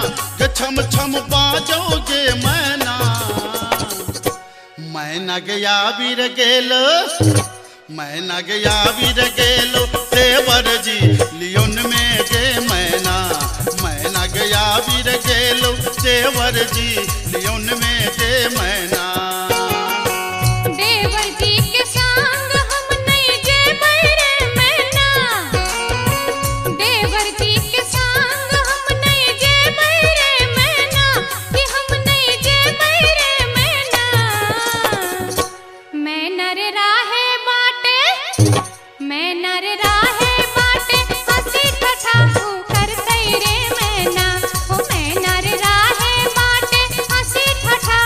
छम छम बाजौ जे मैना। मैना गया बीर गेलो, मैना गया बीर गेलो, देवर जी लियोन में जे मैना। मैना गया बीर गेलो, देवर जी लियोन में जे मैना। देवर जी के संग हम नहीं जे बैरे मैना, देवर जी के संग हम नहीं जे बैरे मैना, कि हम नहीं जे बैरे मैना। मैना रे राहे बाटे, मैना रे राहे बाटे, हंसी ठठा कर तेरे मैना। हो मैना रे राहे बाटे, हंसी ठठा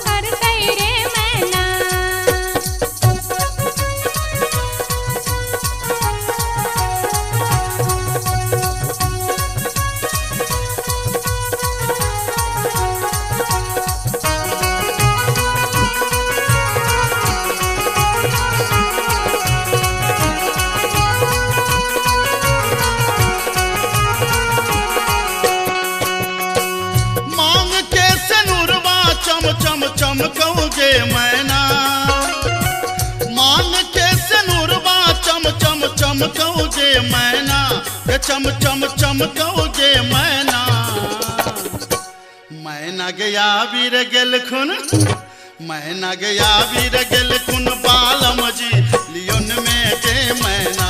कर तेरे मैना। मांग के सनुरवा चम चम चमकौ जे मैना। मांग के सनुरवा चम चम चमकौ जे मैना, चम चम चमकौ जे मैना। मैना गया बीर गेल खुन, मैना गया बीर गेल खुन, बालम जी लियोन में जे मैना।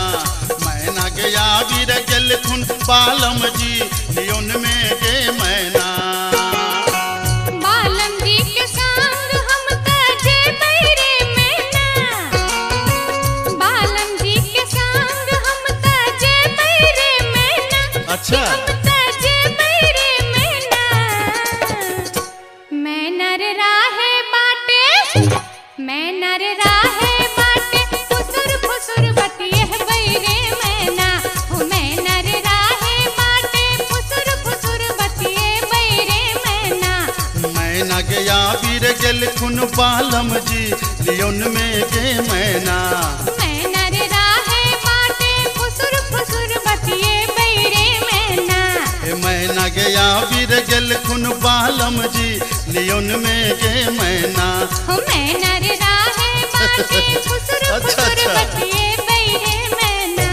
मैना गया बीर गेल खुन, बालम जी लियोन में जे मैना। बालम जी के संग हम ताजे बैरे मैना, बालम जी के संग हम ताजे बैरे मैना। अच्छा। हम ताजे बैरे मैना। मैना रे राहे बाटे, मैना रे राहे बालम जी लियोन में गे मैना। मैना रे राहे बाटे फुसुर फुसुर बतिए बैरे मैना। ए मैना गया वीर गेल खुन बालम जी लियोन में गे मैना। हो मैना रे राहे बाटे फुसुर अच्छा, फुसुर अच्छा। बतिए बैरे मैना।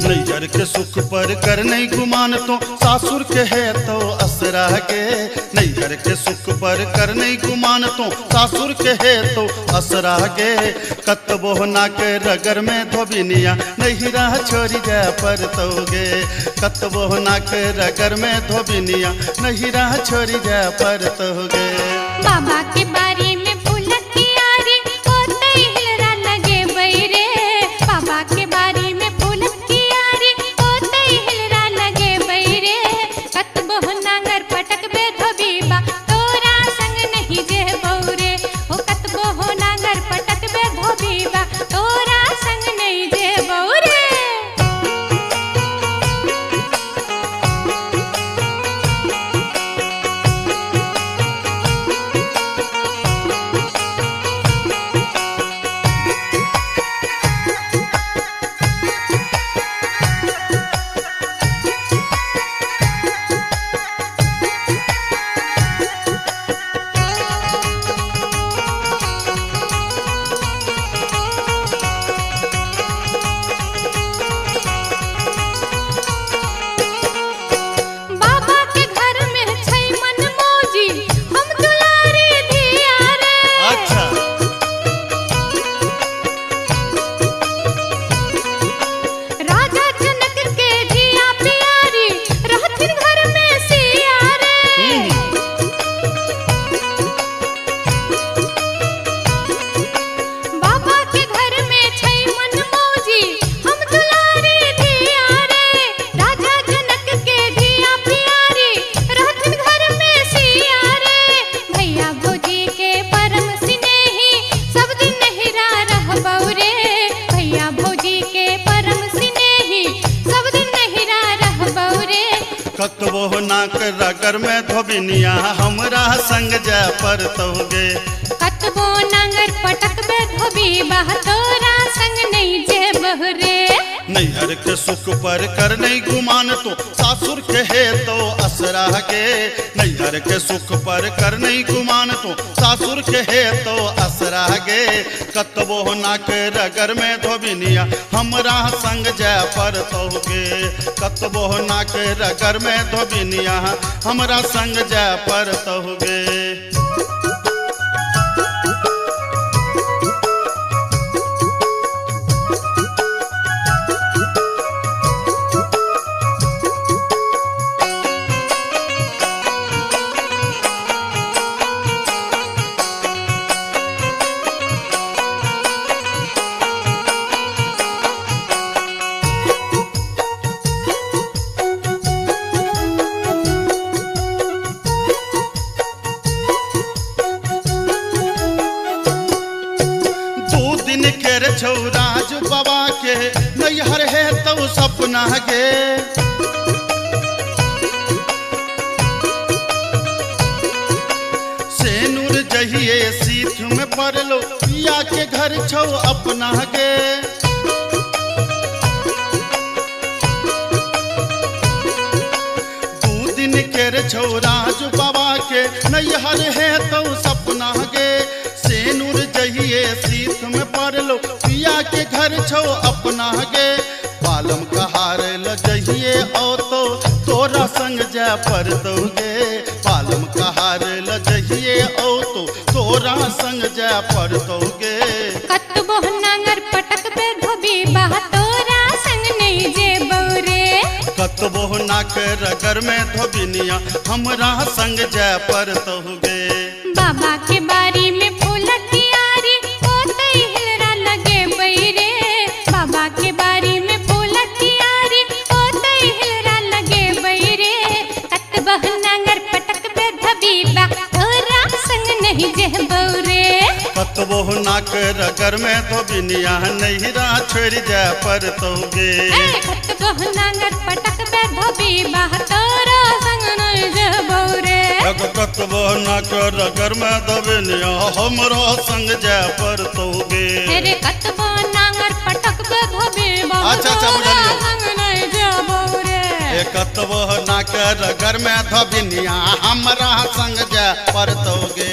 नैहर के सुख पर कर नहीं गुमान तो सासुर के है तो असरा गे। नैहर के सुख पर कर नहीं गुमान तो सासुर के है तो असरा गे। कतबो ना के रगर में धोबिनिया नैहरा छोड़ी जा पर तोगे। कतबो ना के रगर में धोबिनिया नैहरा छोड़ी जा पर तोगे। बाबा के बारी में फूलक की आरी होते हिलरा लगे बैरे। बाबा के बारी में फूलक की आरी होते हिलरा लगे बैरे। कतबो नांगर पटक बे धोबीबा तोरा संग नहीं जे बौरे। हो कतबो नांगर पटक बे धोबीबा तोरा संग नहीं जे बौरे। बाबा के घर में छै मन मौजी हम दुलारी धिया रे। अच्छा राजा जनक के धिया प्यारी रहथिन घर में सिया रे। बाबा के घर में छै मन मौजी हम दुलारी धिया रे। राजा जनक के धिया प्यारी रहथिन घर में सिया रे। भैया भौजी के परम स्नेही सब दिन नहिरा रहबौ रे। भैया भौजी के परम स्नेही सब दिन नहिरा रहबौ रे। कतबो ना के रगर में धोबिनिया हमरा संग जा पर तोगे। कतबो नांगर पटक बे धोबीबा तोरा संग नहीं जे बहरे। नैहर के सुख पर कर नहीं गुमान तो सासुर के है तो असरा गे। नैहर के सुख पर कर नहीं गुमान तो सासुर के है तो असरा गे। कतबो ना के रगर में धोबिनिया हमरा संग जा पर तोगे। कतबो ना के रगर में धोबिनिया हमरा संग जा पर तोगे। छौराज बाबा के नैहर है तो सपना गे। सेनुर जहिए सीठ में पड़लो पिया के घर छौ अपना गे। दू दिन के छौराज बाबा के नैहर है तो सपना गे। सेनुर जहिए सीठ में पड़लो पिया के घर छौ अपना गे। बालम कहार ल जहिए ओ तो तोरा संग जा पर तोगे। बालम कहार ल जहिए ओ तो तोरा संग जा पर तोगे। कतबो नांगर पटक पे धोबी बा तोरा संग नहीं जे बौरे। कतबो ना कर घर में धोबिनिया हमरा संग जाय पर तोगे। बाबा के बारी में फूल कियारी ओते हिलरा लगे बैरे। बाबा के बारी में फूल कियारी ओते हिलरा लगे बैरे। कतबह नांगर पटक बे धबीबा तोरा संग नहीं जे बौरे। कतबो ना कर घर में धोबिनिया नैहरा छोड़ जाय पर तोगे। कतबह नांगर पटक बे धबीबा तोरा संग नहीं जे बौरे। कतबो ना कर घर में धोबिनिया हमरा संग जाय पर तोगे। अरे कतबो नांगर पटक बे धबीबा अच्छा, तोरा बुझलियो। संग नहीं जे बौरे। कतबो ना कर घर में धोबिनिया हमरा संग जाय पर तोगे।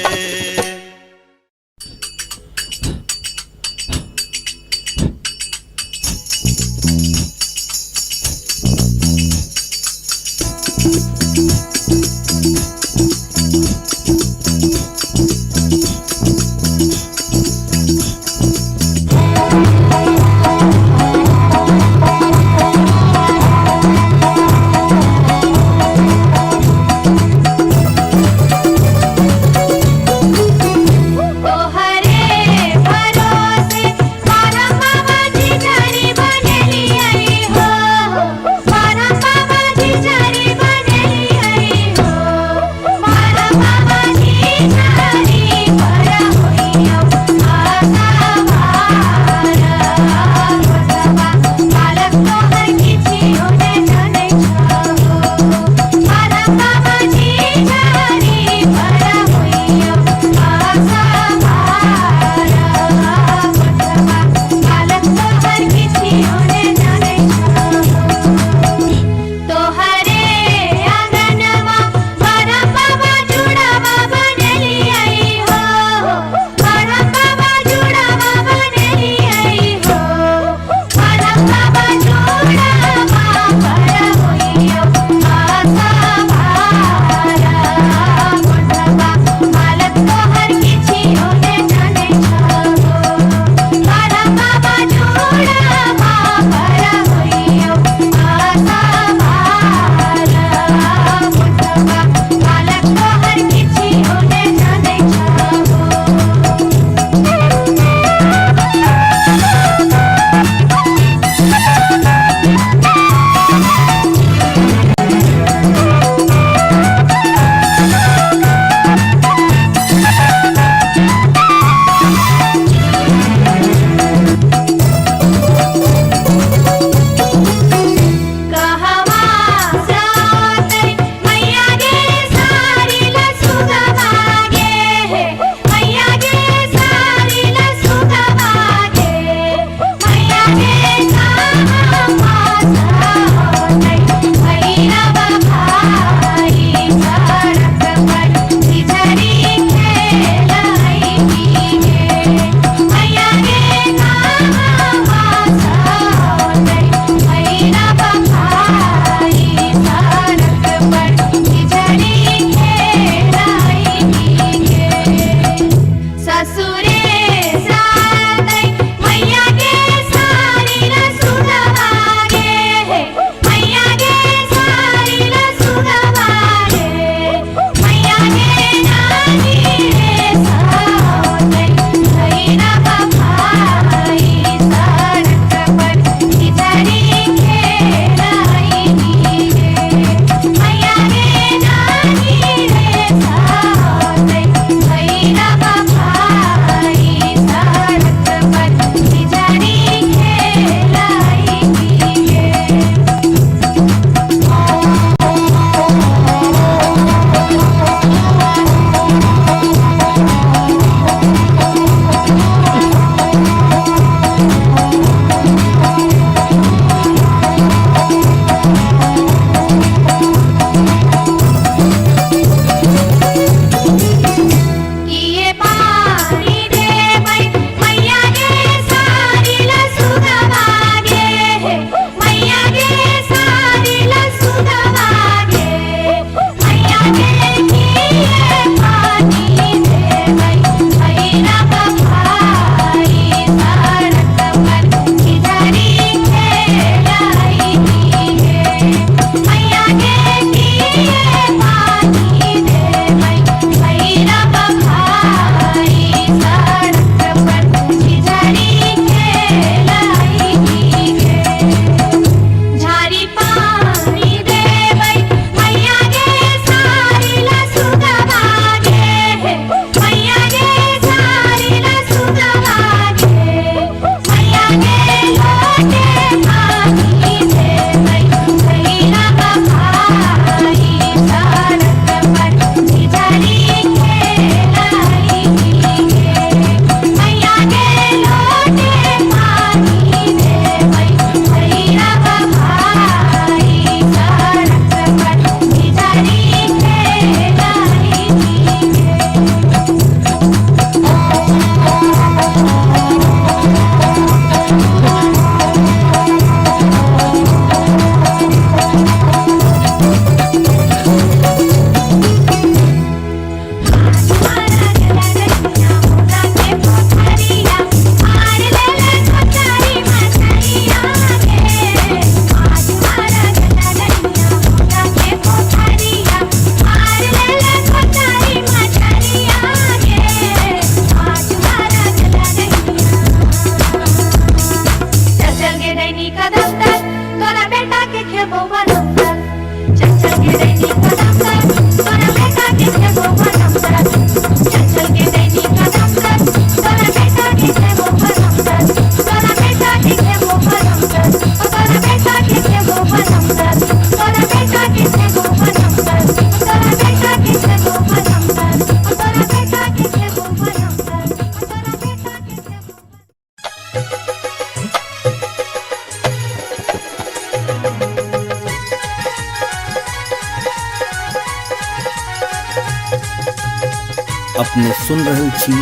अपने सुन रहल छी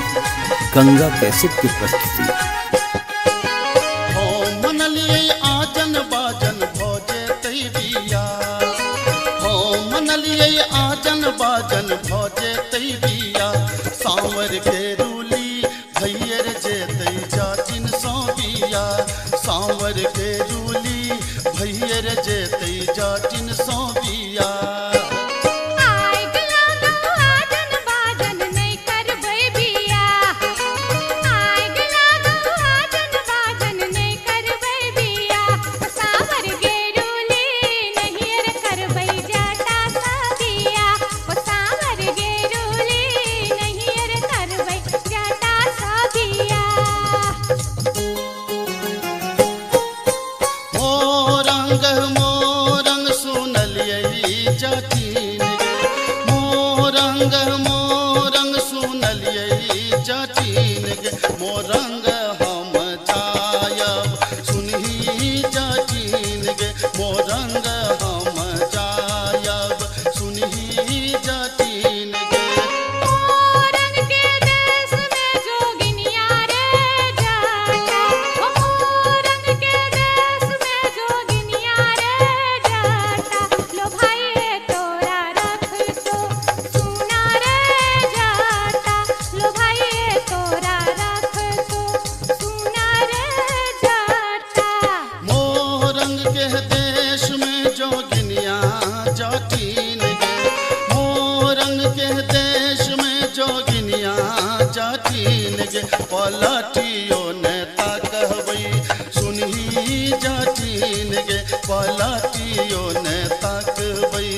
गंगा कैसेट के प्रस्तुति। हो मनलिए आजन बाजन भोजे तई बिया, हो मनलिए आजन बाजन भोजे तई बिया, सांवर के रूली भैयर जे तई जातिन सो बिया, सांवर के रूली भैयर जे तई जातिन सो बिया। पलटियो नेता कहबई सुनही जाटीन गे, पलटियो नेता कहबई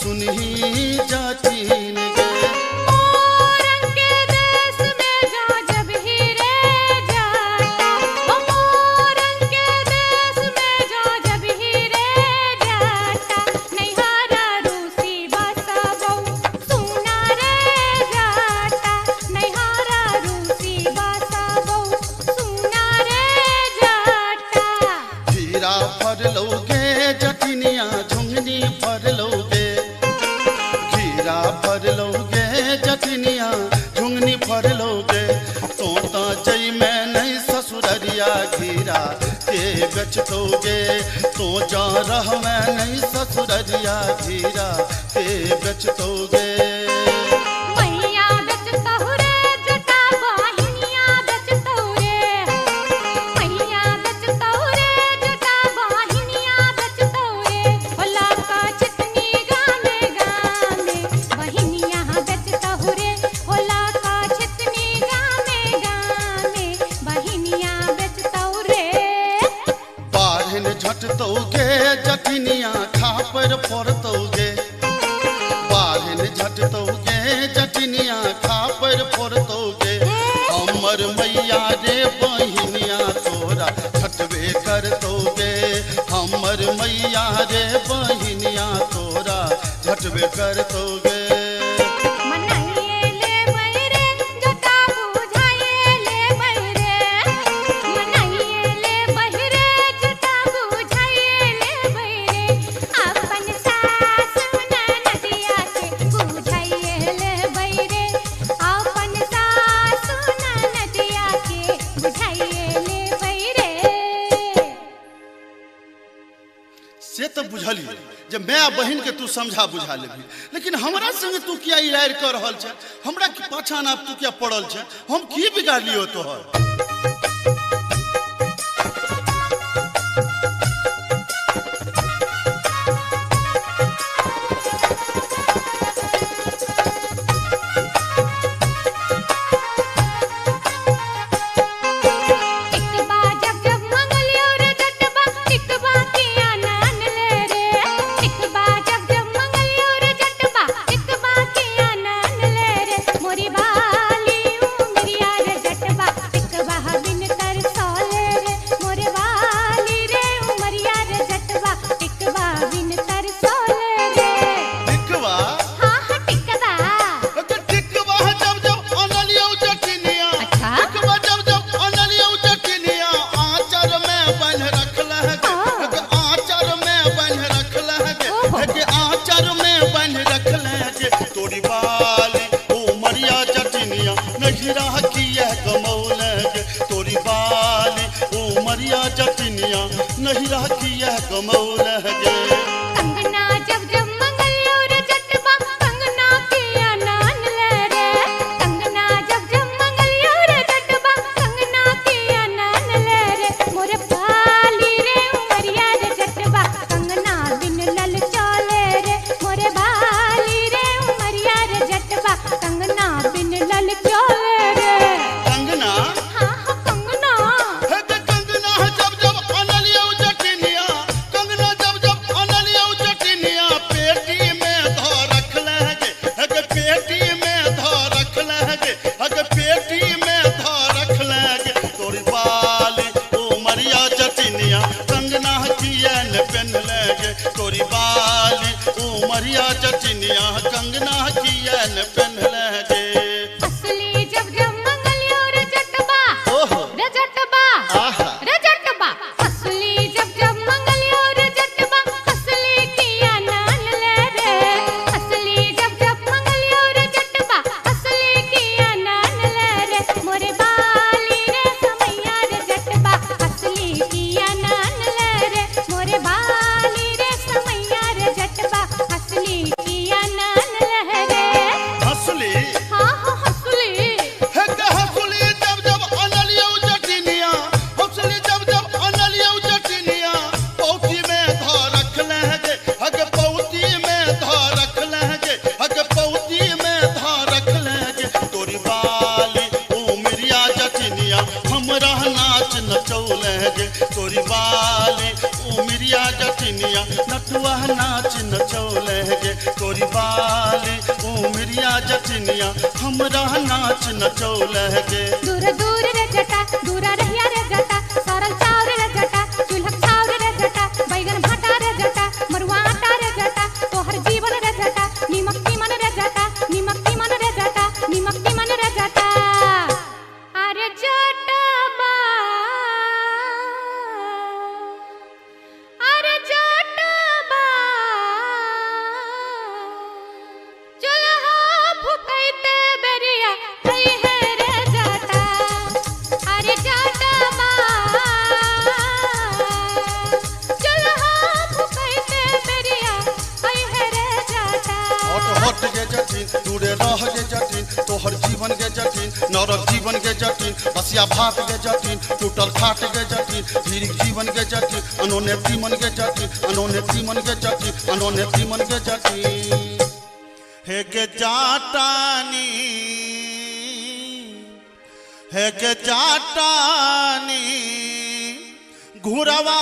सुनही जाटीन गे। फरलोगे जटनिया झुंगनी फरलोगे, घीरा फरलोगे जटनिया झुंगनी फरलोगे, तोता जई में नहीं ससुररिया घीरा के बेचतोगे, तो जा रह में नहीं ससुररिया घीरा के बेचतोगे। झटतोगे जटनिया खापर फोड़तोगे, बाहन झटतोगे जटनिया खापर फोड़तोगे, हमर मैया रे बहिनिया तोरा छटबे करतोगे, हमर मैया रे बहिनिया तोरा झटबे करतोगे। से तो बुझली जब मैं बहन के तू समझा बुझा लेबी, लेकिन हमरा संग तू किया इरार कर रहल छ, हमरा के पाछा ना तू क्या पड़ल छ, हम की बिगाड़ लियो तोहर। मोरी बाली उमरिया रे जटबा नहिरा किया कमौल गे तोरी बाली उमरिया जटनिया नहिरा किया कमौल गे कंगना जब जब मंगलियो रे जटबा कंगना किया नान ले रे कंगना जब जब मंगलियो रे जटबा कंगना किया नान ले रे मोरे बाली रे उमरिया रे जटबा कंगना बिन लल चले रे मोरे बाली रे उमरिया रे जटबा कंगना बिन लल चले रे कंगना हाँ हाँ कंगना है के कंगना है जब जब अनलियो जटनिया कंगना जब जब अनलियो जटनिया पेटी में धो रख लगे है के पेटी में धो रख लगे है के पेटी में धो रख लगे तोरी बाली उमरिया जटनिया कंगना किया न पहन लगे तोरी बाली उमरिया जटनिया कंगना किया न पहन लगे असली जब जब मंगलियो रे जटबा ओहो रे जटबा आहा रे जटबा असली जब जब मंगलियो रे जटबा असली किया नान ले रे असली जब जब मंगलियो रे जटबा असली किया नान ले रे मोरे बाली रे समैया रे जटबा असली किया नान ले रे मोरे बाली रे समैया रे जटबा असली किया नान ले रे असली हाँ हाँ असली है के हसली जब जब अनलियो जटनिया हसली जब जब अनलियो जटनिया पौती में धा रख लगे हग पौती में धा रख लगे हग पौती में धा रख लगे तोरी बाली उमरिया जटनिया हमरा नाच नचौलगे तोरी बाली उमरिया जटनिया नटुआ नाच नचौलगे तोरी बाली उमरिया जटनिया हमरा नाच नचौलगे दूर दूर रे जटा दूरा रहिया रे जटा सरल चाउर रे जटा चूल्हा चाउर रे जटा बैगन भाटा रे जटा मरुआ आटा रे जटा तोहर जीवन रे जटा नीमक तीमन रे जटा नीमक तीमन रे जटा नीमक तीमन रे जटा अरे जटबा अरे जटबा चूल्हा फुकैते बेरिया आई है रे जटा अरे जटबा चूल्हा फुकैते बेरिया आई है रे जटा हट हट गे जटिन दूरे रह गे जटिन तोहर जीवन गे जटिन नरक जीवन गे जटिन बसिया भात गे जटिन टूटल खाट गे जटिन धीरिक जीवन गे जटिन अनोने तीमन गे जटिन अनोने तीमन गे जटिन अनोने तीमन गे जटिन हे गे जाटानी हे गे जाटानी घुरवा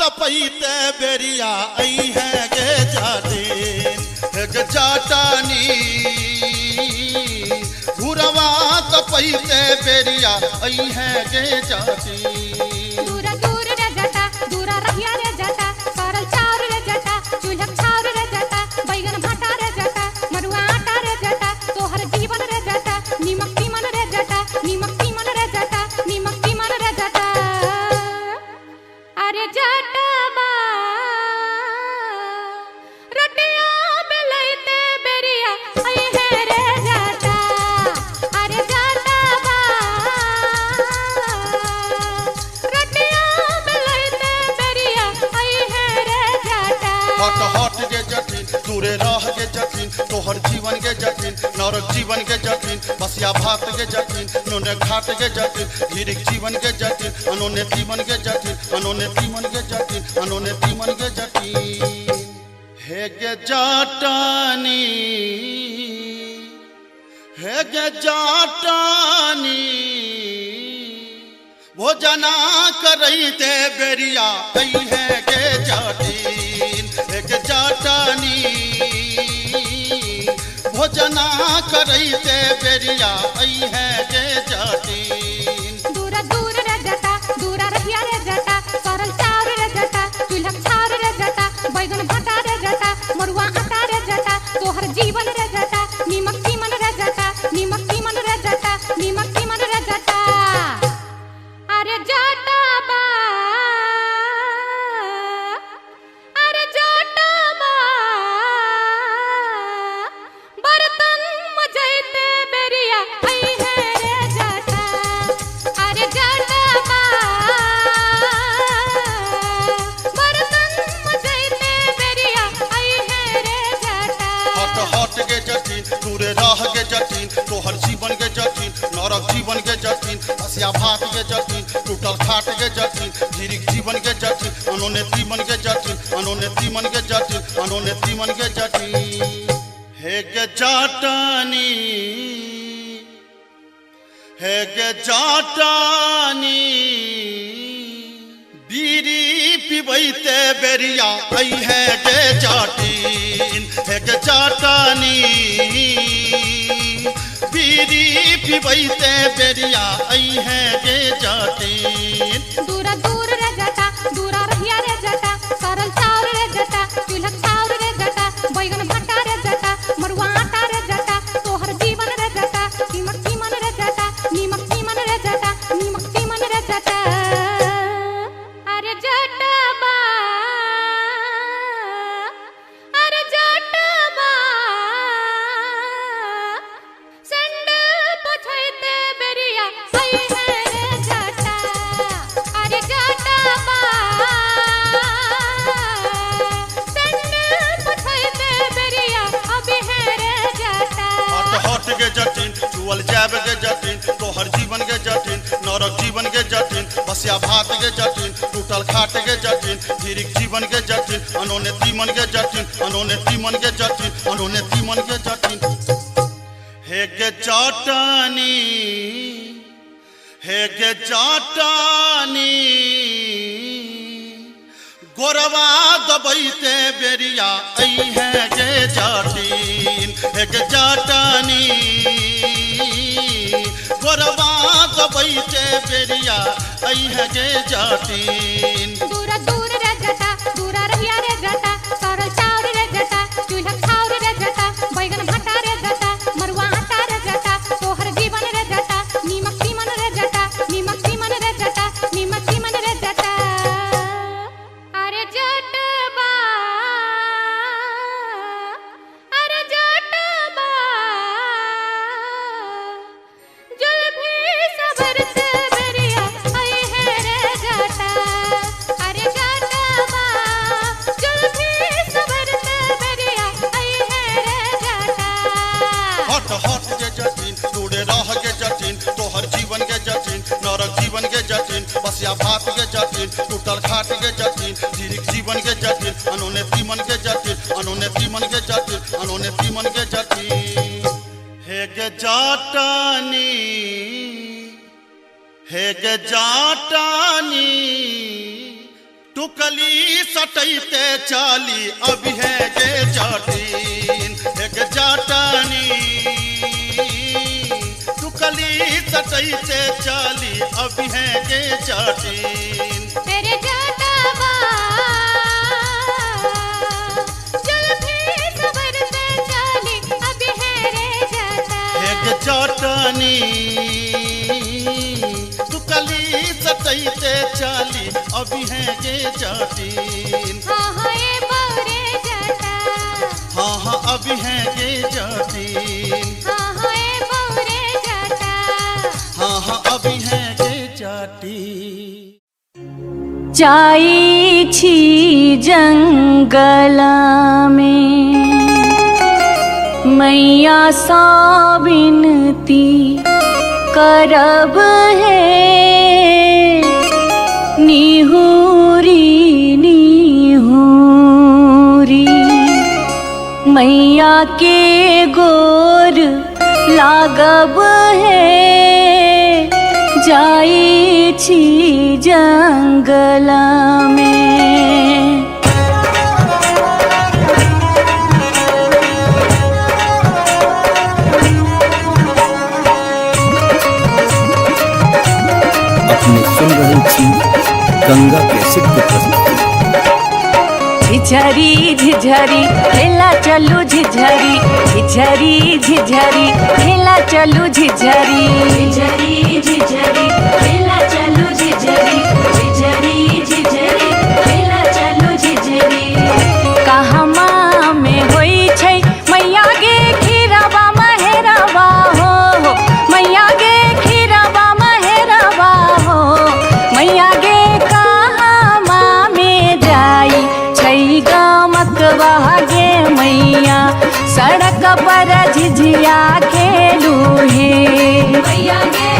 तपैते बेरिया आई है गे जाटिन हे गे जाटानी घुरवा तपैते बेरिया आई है गे जाटिन दूरा दूर रे जटा दूरा रहिया रे जटा सरल चाउर रे जटा चूल्हा चाउर रे जटा बैगन भाटा रे जटा मरुआ आटा रे जटा तोहर जीवन रे जटा नीमक तीमन रे जटा नीमक तीमन रे जटा नीमक तीमन रे जटा अरे जटबा रोटिया बेलैते बेरिया आई है रे जटा अरे जटबा रोटिया बेलैते बेरिया आई है रे जटा हट हट गे जटिन दूरे रह गे जटिन तोहर जीवन गे जटिन नरक जीवन गे जटिन बसिया भात गे जटिन नोने घाट गे जटिन धीरिक जीवन गे जटिन अनोने तीमन गे जटिन अनोने तीमन गे जटिन अनोने तीमन गे जटिन हे गे जाटानी हे गे जाटानी भोजना करैते बेरिया आई है गे जाटिन हे गे जाटानी भोजना करैते बेरिया आई है गे जाटिन दूरा दूर रे जटा दूरा रहिया रे जटा सरल चाउर रे जटा चूल्हा चाउर रे जटा बैगन भाटा रे जटा मरुआ आटा रे जटा तोहर जीवन रे जटा नीमक तीमन रे जटा नीमक तीमन रे जटा नीमक तीमन रे जटा अरे जटबा अरे जटबा बर्तन मजैते बेरिया बसिया भात के जटिन टूटल खाट के जटिन धीरिक जीवन के जटिन अनोने तीमन के जटिन अनोने तीमन के जटिन अनोने तीमन के जटिन हे गे जाटानी हे गे जाटानी बीरी पिबैते बेरिया आई है गे जाटिन हे गे जाटानी बीरी पिबैते बेरिया आई है गे जाटिन दूरा दूर रे जटा दूरा रहिया रे जटा सरल चाउर रे जटा चूल्हा चाउर रे जटा बैगन भट्टा रे जटा मरुआ आटा रे जटा तोहर जीवन रे जटा नीमक तीमन रे जटा नीमक तीमन रे जटा नीमक तीमन रे जटा अरे जटबा अरे जटबा संडल पछैते बेरिया आई है रे जटा अरे जटबा संडल पछैते बेरिया अभी है रे जटा हट हट के जटिन चुअल जाब के जटिन तोहर जीवन के जटिन नरक जीवन के जटिन बसिया भात के जटिन टूटल खाट के जटिन धीरिक जीवन के जटिन अनोने तीमन के जटिन अनोने तीमन के जटिन अनोने तीमन के जटिन हे गे जाटानी हे गे जाटानी गोरवा दबैते बेरिया आई है गे जाटिन हे गे जाटानी गोरवा दबैते बेरिया आई है गे जाटिन दूरा दूर रे जटा दूरा रहिया रे जटा सरल चाउर रे जटा चूल्हा चाउर रे जटा बैगन भट्टा रे जटा मरुआ आटा रे जटा तोहर जीवन रे जटा नीमक तीमन रे जटा नीमक तीमन रे जटा नीमक तीमन रे जटा अरे जटबा अरे जटबा जुल्फी सबरते बेरिया आई है रे जटा अरे जटबा जुल्फी सबरते बेरिया आई है रे जटा हट हट के जटिन तोड़े रह के जटिन तोहर जीवन के जटिन नरक जीवन के जटिन बसिया भात के जटिन टूटल खाट के जटिन धीरिक जीवन के जटिन अनोने तीमन के जटिन अनोने तीमन के जटिन अनोने तीमन के जटिन हे गे जाटानी हे गे जाटानी टुकली सटैते चाली अभी है गे जाटिन हे गे जाटानी टुकली सटैते चाली अभी है गे जाटिन तेरे जटबा जुल्फी सबरते चाली अभी है रे जटा हे गे जाटानी टुकली सटैते चाली अभी है गे जाटिन हाँ हाँ ये बौरे जटा हाँ हाँ अभी है गे जाटिन हाँ हाँ ये बौरे जटा हाँ हाँ अभी है गे जाटिन जाई छी जंगल में मैया सा विनती करब है निहुरी निहुरी मैया के गोर लागब है जाई छी जंगल में अपने सुन रहे थी गंगा कैसेट की प्रस्तुति। झिझरी झिझरी खेला चलू झिझरी झिझरी झिझरी खेला चलू झिझरी झिझरी झिझरी खेला चलू झिझरी झिझरी झिझरी खेला चलू झिझरी कहमा में होई छै मैया गे खीराबा महेराबा हो मैया गे खीराबा महेराबा हो मैया गे कहमा में जाई छै गमकवा गे मैया सड़क पर झिझिया खेलू हे मैया गे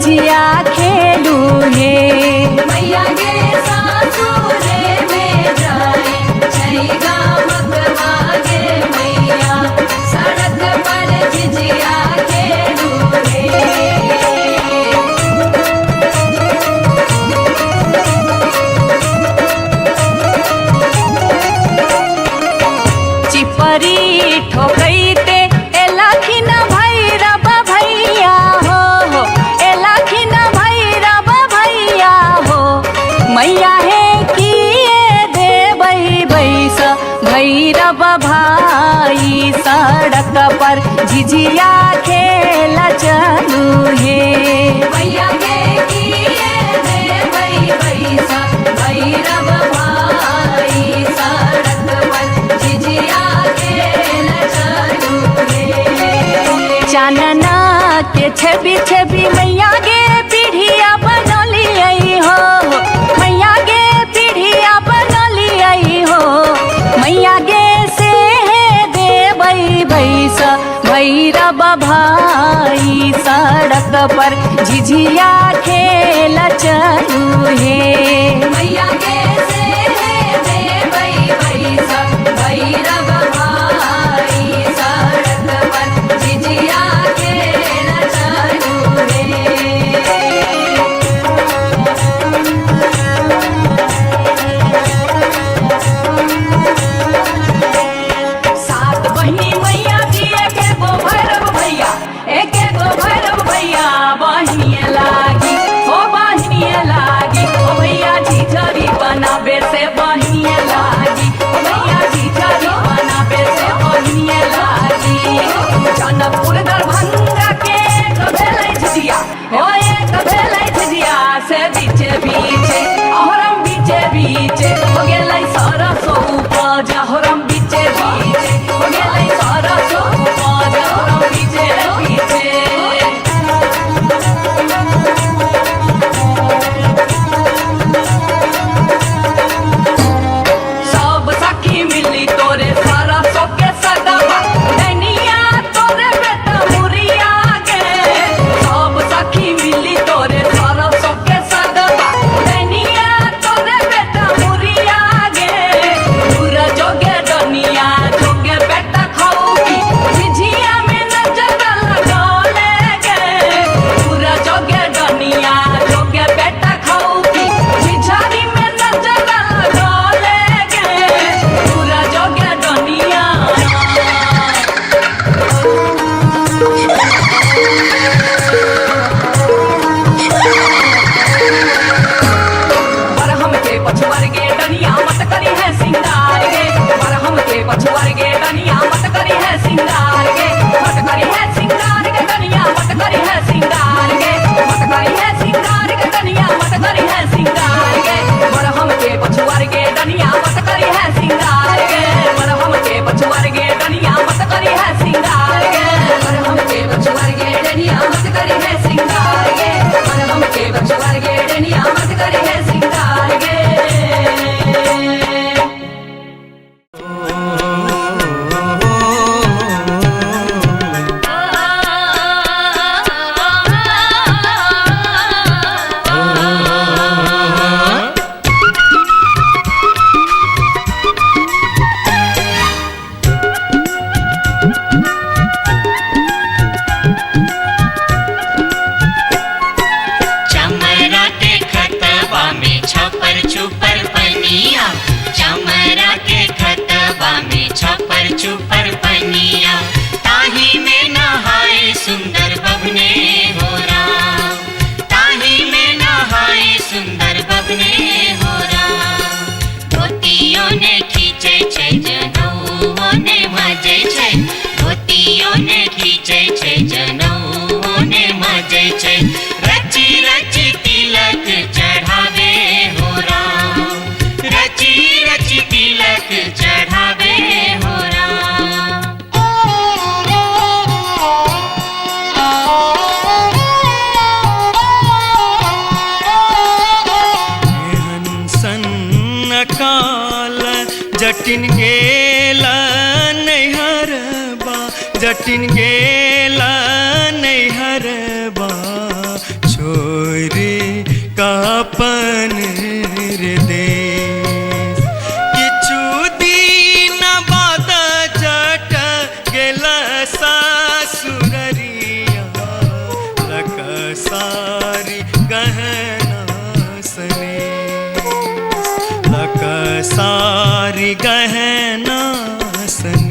झिझिया खेलू हे मैया गे सासुरे में जाए छैगा मगवा गे मैया सड़क पर झिझिया खेलू हे चिपरी ठोकैते एलाखिन भैरव भैया हो एलाखिन भैरव भैया हो मैया हे किए देबै बैस भैरव भाई सड़क पर झिझिया खेल चलू हे मैया हे किए देबै बैस भैरव भाई सड़क पर झिझिया चानना के छवि छवि मैया गे पीढ़िया बनलियै हो मैया गे पीढ़िया बनलियै हो मैया गे से देबै बैस भैरव भाई सड़क पर झिझिया खेल चलू हे मैया गे से देबै बैस भैरव भाई सड़क पर झिझिया खेल चलू हे सात बहिनी मैया दिए के गो भैरव भैया एक गो भैरव भैया बहिनिए लागी ओ बहिनिए लागी ओ भैया झिझरी बनाबे से बहिनिए लागी ओ भैया झिझरी बनाबे से बहिनिए लागी जनकपुर दरभंगा के कभेलै झिझिया ओ एक भेलै झिझिया से बीचे बीचे अहरम बीचे बीचे हो गेलै सरसो उपज अहरम बीचे बीचे हो गेलै सरसो उपज अहरम बीचे बीचे सब सखी मिली तोरे सरसो के सगवा नैनिया तोरे बेटा मुरिया गे सब सखी मिली तोरे सरसो के सगवा नैनिया तोरे बेटा मुरिया गे दूर जोगे डनिया जोगे बेटा खौकी झिझिया में नजर लगौले गे दूर जोगे डनिया जोगे बेटा खौकी झिझरी में नजर लगौले गे दूर जोगे डनिया बरहम के पछुआर गे डनिया मत करी है सिंगार गे बरहम के पछुआर गे डनिया मत करी है सिंगार गे मत करी है सिंगार गे डनिया मत करी है सिंगार गे मत करी है सिंगार गे डनिया मत करी है सिंगार गे बरहम के पछुआर गे डनिया मत करी है सिंगार गे बरहम के पछुआर गे डनिया मत करी है सिंगार गे बरहम के पछुआर गे डनिया मत करी है सिंगार गे बरहम के पछुआर गे डनिया मत करी है सिंगार गे चमरा के खतबा में छपर छुपर पनिया चमरा के खतबा में छपर छुपर पनिया ताही में नहाए सुंदर बबने हो राम ताही में नहाए सुंदर बबने हो राम धोतियों ने खींचे छै जनौओ ने मजे छै धोतियों ने खींचे छै जनौओ ने मजे छै रची रची तिलक चढ़ावे हो राम रची रची तिलक चढ़ावे हो राम हंसन काल जटिन गेला नैहरबा जटिन गेला नैहरबा रे कापन रे देश किछु दिन बाद जट गेल सासुररिया लकसारी गहना सने लकसारी गहना सने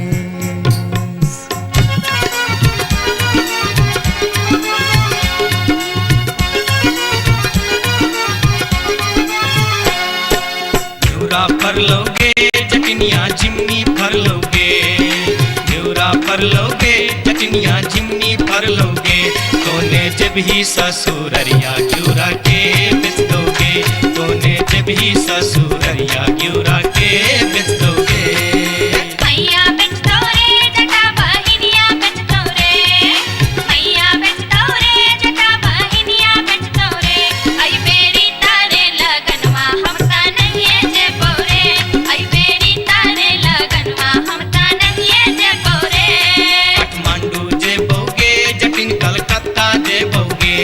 फर लोगे जटनिया जिमनी फर लोगे न्यूरा फर लोगे जटनिया जिमनी फर लोगे तोने जब ही ससुररिया ग्यूरा के बेच दोगे तोने जब ही ससुररिया ग्यूरा के बेच दोगे मैया बेच दो रे जटा बहिनिया बेच दो रे मैया बेच दो रे जटा बहिनिया बेच दो रे आई बेरी तारे लगनवा हम ता नहीं जे बोरे आई बेरी तारे लगनवा हम ता नहीं जे बोरे काठमांडू जे बोगे जटिन कलकत्ता जे बोगे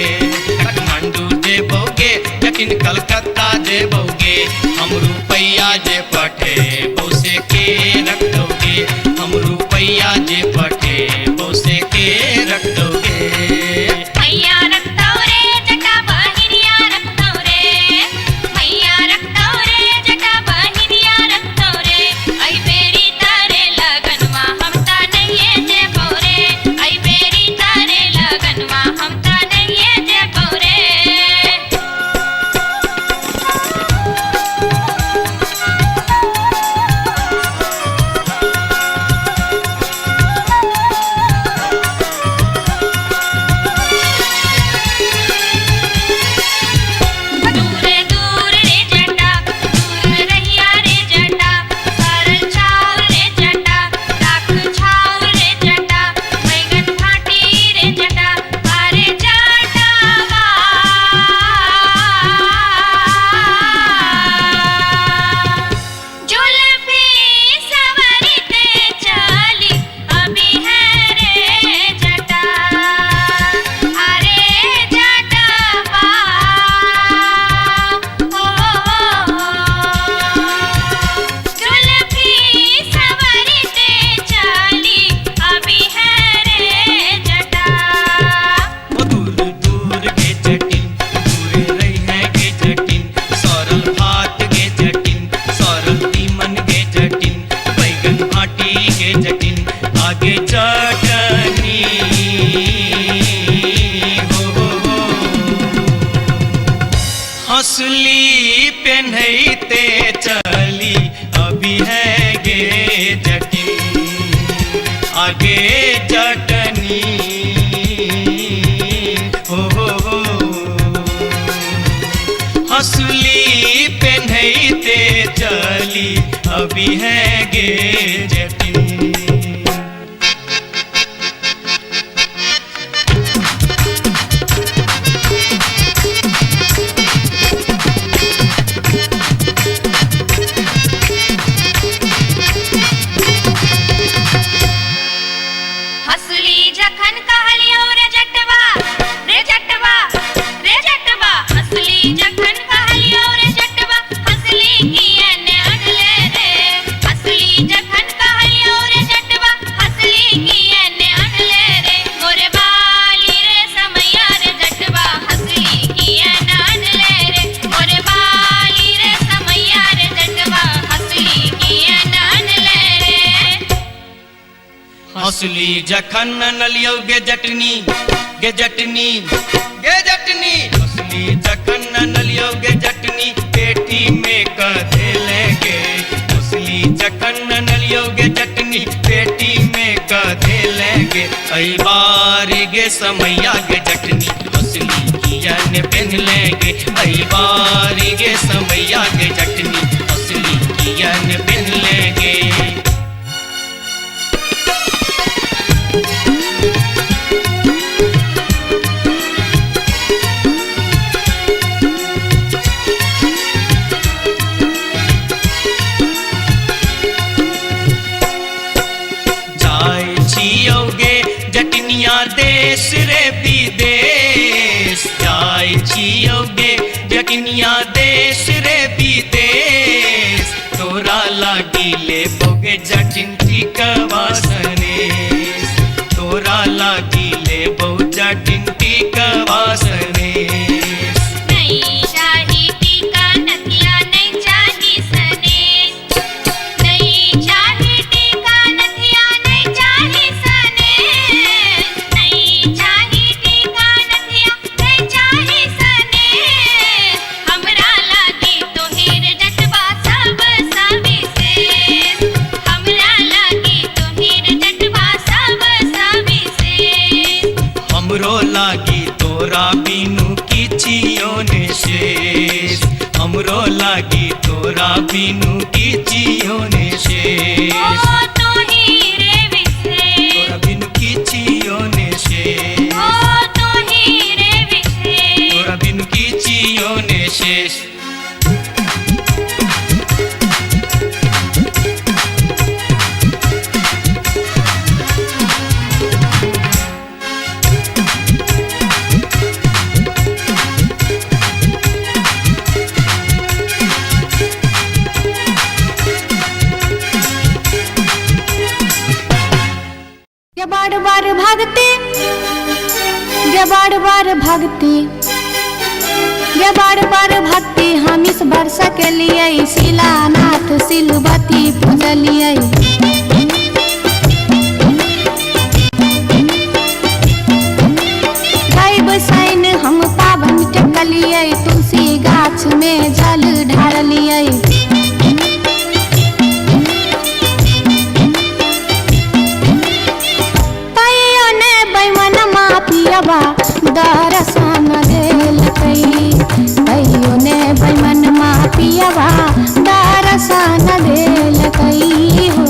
काठमांडू जे बोगे जटिन कलकत्ता जे बोगे हम रुपैया जे पठे बोसे के रख दोगे हम रुपैया जे पठे बोसे के रख दोगे मैया रख दो रे जटा बहिनिया रख दो रे मैया रख दो रे जटा बहिनिया रख दो रे आई बेरी तारे लगनवा हम ता नहीं जे बोरे आई बेरी तारे लगनवा हम ता नहीं जे बोरे दूर दूर रे जटा दूर रहिया रे जटा सरल छाव रे जटा लाख छाव रे जटा बैगन भाटी रे जटा अरे जटावा जुल्फी सवरते चली अभी है रे जटा अरे जटावा जुल्फी सवरते चली अभी है रे जटा दूर दूर के जटिन दूर रही है के जटिन सरल भात के जटिन सरल तीमन के जटिन बैगन भाटी के जटिन आगे चटनी हो हंसली पेन्हते चली अभी है गे जटिन आगे चटनी हो हंसली पेन्हते चली अभी है गे जटिन हसली जखन कहलियो रे जटवा रे जटवा रे जटवा हसली जखन कहलियो रे जटवा हसली कियन अनले रे हसली जखन कहलियो रे जटवा हसली कियन अनले रे मोरे बाली रे समैया रे जटवा हसली कियन अनले रे मोरे बाली रे समैया रे जटवा हसली कियन अनले रे हंसली जखन नलियो गे जटनी गे जटनी गे जटनी हंसली जखन नलियो गे जटनी पेटी में कधे लेगे हंसली जखन नलियो गे जटनी पेटी में कधे लेगे कई बार गे समैया गे जटनी हंसली कियन पेन लेगे कई बार गे समैया गे जटनी हंसली कियन पेन लेगे देश रे विदेश जाय छी नलियोगे जटनिया देश रे विदेश तोरा लागी ले बोगे जटिन टिकवा सनेश तोरा लागी ले बो जटिन टिकवा सनेश नहीं चाही टीका नथिया नहीं चाही सनेश नहीं चाही टीका नथिया नहीं चाही सनेश नहीं चाही टीका नथिया नहीं चाही सनेश हमरा लागी तोहेर जटवा सब सविशेष हमरा लागी तोहेर जटवा सब सविशेष हमरो लागी तोरा बिनु किछियो ने शेष हमरो लागी तोरा बिनु किछियो ने शेष ओ तोही रे विशेष तोरा बिनु किछियो ने शेष ओ तोही रे विशेष तोरा बिनु किछियो ने शेष ये बार बार भागते ये बार बार भागते ये बार बार भागते हम इस वर्ष के लिए शिलानाथ सिलवती पूजलिए गायब सैन हम पावन टेकलिए तुलसी गाछ में जल ढारलिए पियबा दर्शन देल कहियो ने बैमन मा पियबा दर्शन देल कई हो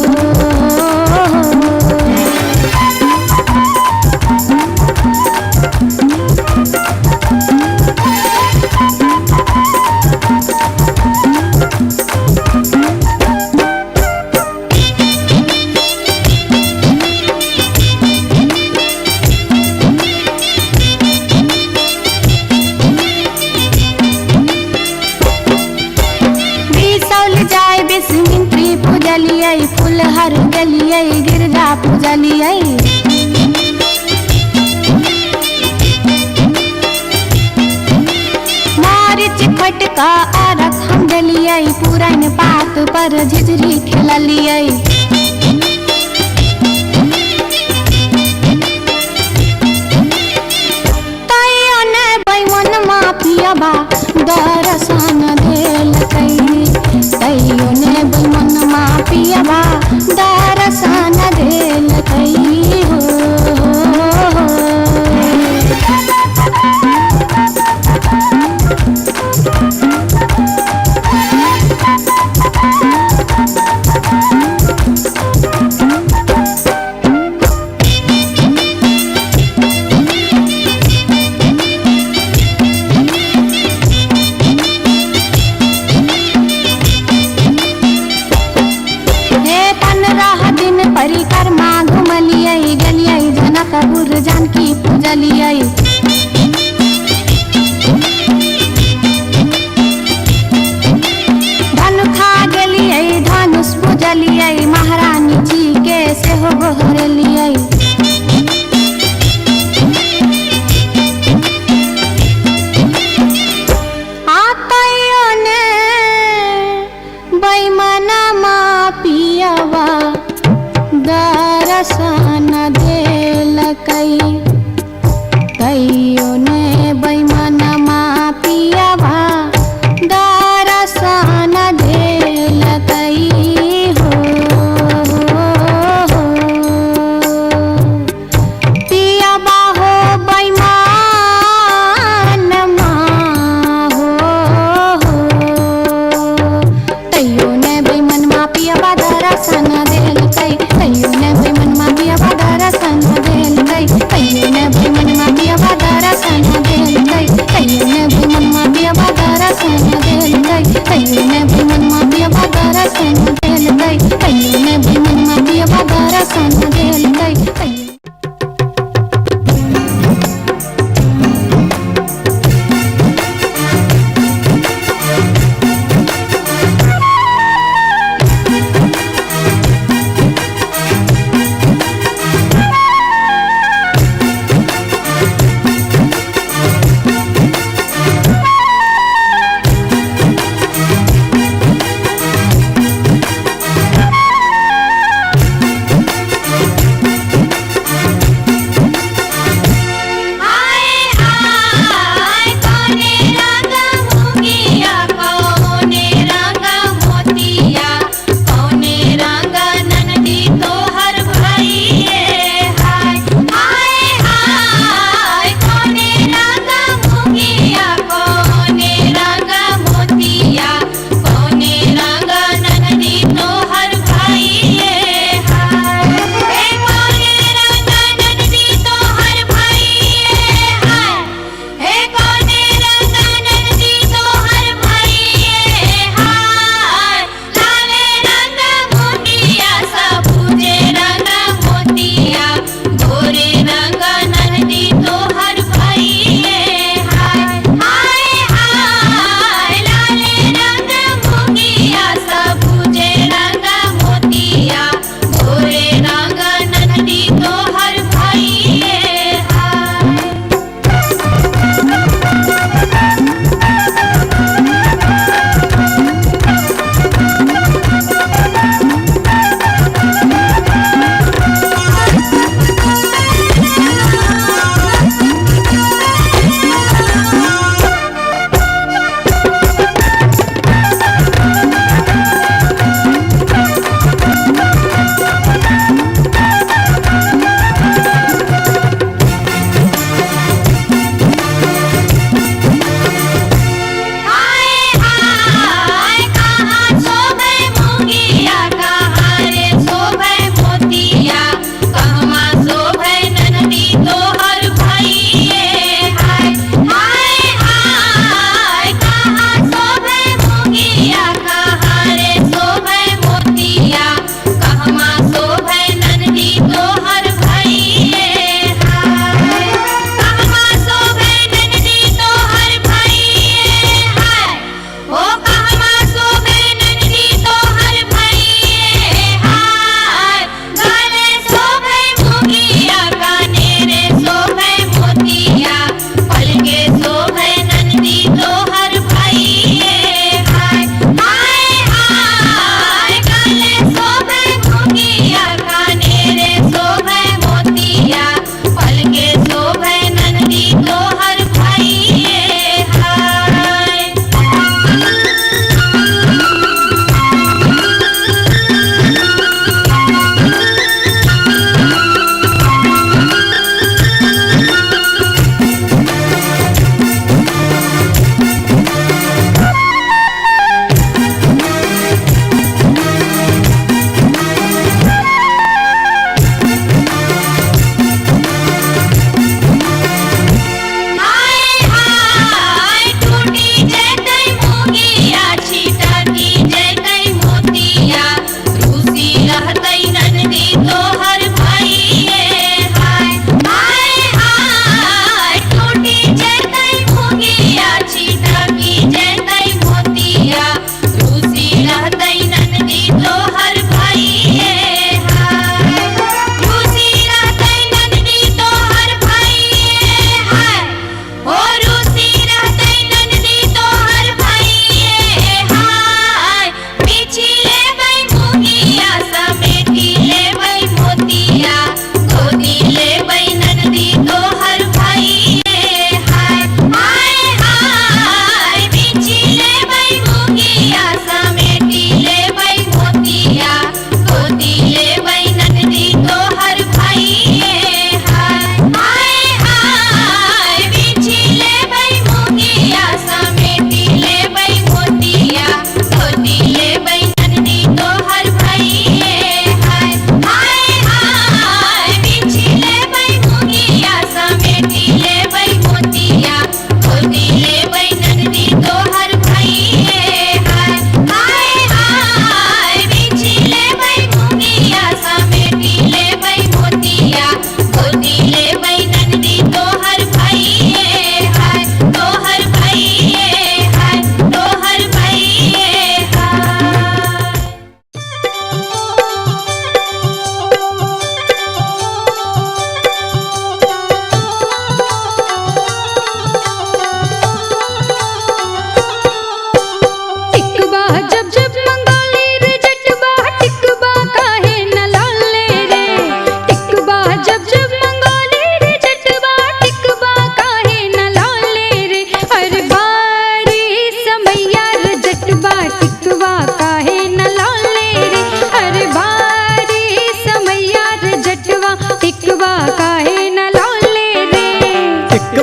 पूजलिए फूल हर गलिए गिरजा पूजलिए मारिच फटका आरख हम डलिए पुरान पात पर झिझरी खेललिए तैयो ने बैमन मा पियबा दर्शन देल तैयो ने बैमन मा पियबा दर्शन देल कई हो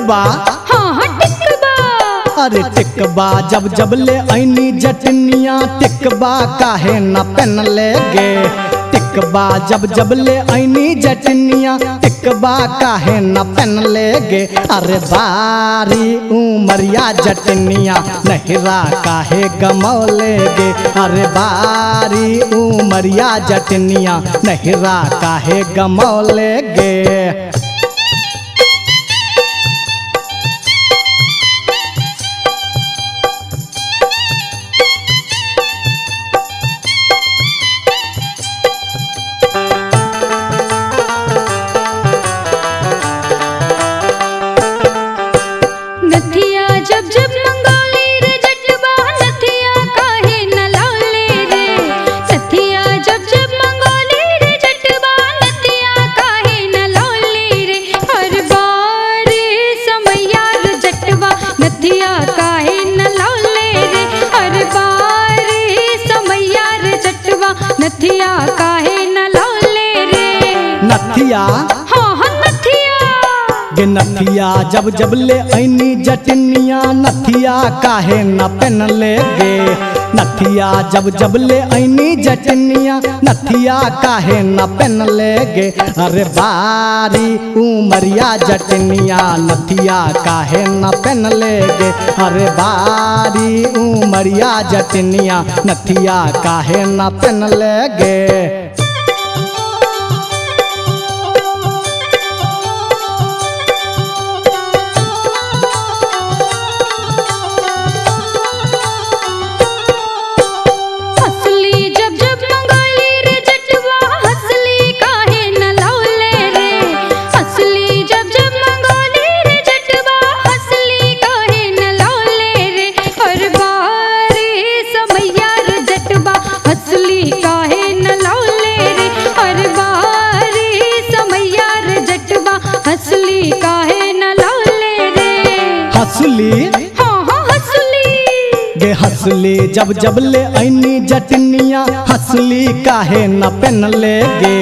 टिकबा हाँ हाँ टिकबा। अरे टिकबा जब जब ले ऐनी जटनिया टिकबा काहे न पहन लेगे टिकबा जब जब ले ऐनी जटनिया टिकबा काहे न पहन लेगे अरे बारी उमरिया जटनिया नहिरा काहे गमौलेगे अरे बारी उमरिया जटनिया नहिरा काहे गमौलेगे। नथिया जब जब मंगोली रे जटवा नथिया काहे न लौले रे नथिया जब जब मंगोली रे जटवा नथिया काहे न लौले रे हर बार समैया रे जटवा नथिया काहे न लौले रे हर बार समैया रे जटवा नथिया काहे न लौले रे। नथिया हाँ हाँ नथिया गे नथिया जब जब ले ऐनी जटनिया नथिया काहे न पहन लेगे नथिया जब जब ले ऐनी जटनिया नथिया काहे न पहन लेगे अरे बारी उमरिया जटनिया नथिया काहे न पहन लेगे अरे बारी उमरिया जटनिया नथिया काहे न पहन लेगे। हंसली जब जब मंगोली रे जटवा हंसली काहे न लौले रे हंसली जब जब मंगोली रे जटवा हंसली काहे न लौले रे हर बार समैया रे जटवा हंसली काहे न लौले रे हर बार समैया रे जटवा हंसली काहे न लौले रे। हंसली हाँ हाँ हंसली गे हंसली जब जब ले ऐनी जटनिया हंसली काहे न पहन लेगे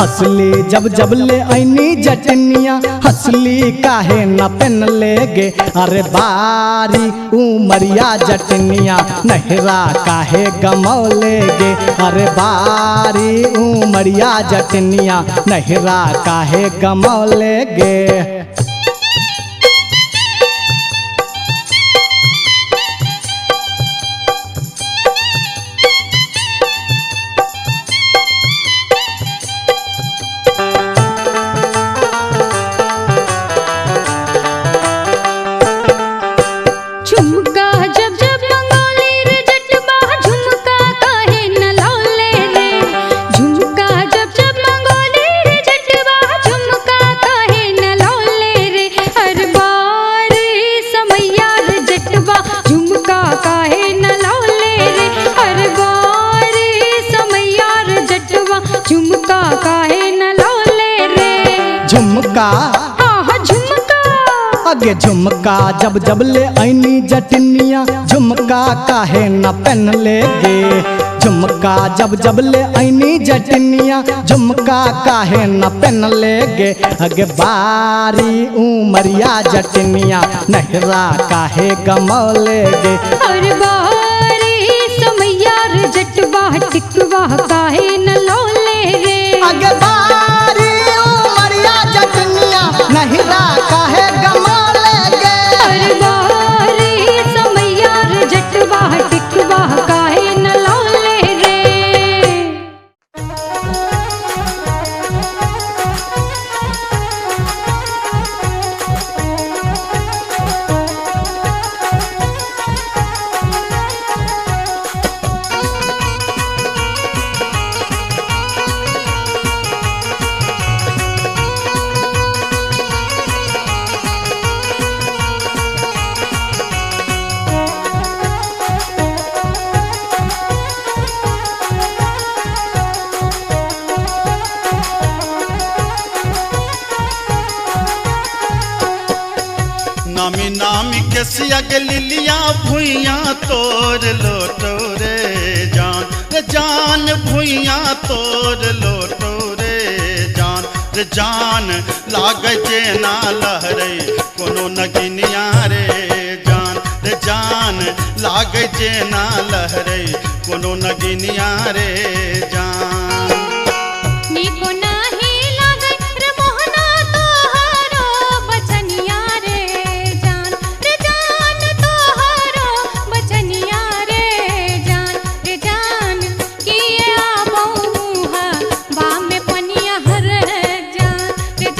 हंसली जब जब ले ऐनी जटनिया हंसली काहे न पहन लेगे अरे बारी उमरिया जटनिया नहिरा काहे गमौलेगे अरे बारी उमरिया जटनिया नहिरा काहे गमौलेगे। झुमका जब जब मंगोली रे जटवा झुमका काहे न लौले रे झुमका जब जब मंगोली रे जटवा झुमका काहे न लौले रे हर बार समैया रे जटवा झुमका काहे न लौले रे हर बार समैया रे जटवा झुमका काहे न लौले रे। झुमका हाँ हाँ झुमका अगे झुमका जब जब ले ऐनी जटनिया झुमका काहे न पहन लेगे झुमका जब जब ले ऐनी जटनिया झुमका काहे न पहन लेगे अगे बारी उमरिया जटनिया नहिरा काहे गमौलेगे हर बार समैया रे जटवा टिकवा काहे न लौले रे अगे बारी उमरिया जटनिया नहिरा काहे गमौलेगे हर बार समैया रे जटवा टिकवा काहे न लौले रे। नामी नामी के सिया के लिलिया भुइया तोड़ लोटो रे जान भुइया तोड़ लोटो रे रे जान लागे जे ना लहरे कोनो नगिनिया रे जान रे जान लागे जे ना लहरे कोनो नगिनिया रे जान नीको नाही लागे रे मोहना तोहारो बचनिया रे जान तोहारो बचनिया रे जान किए आबो मुहा बा में पनिया हर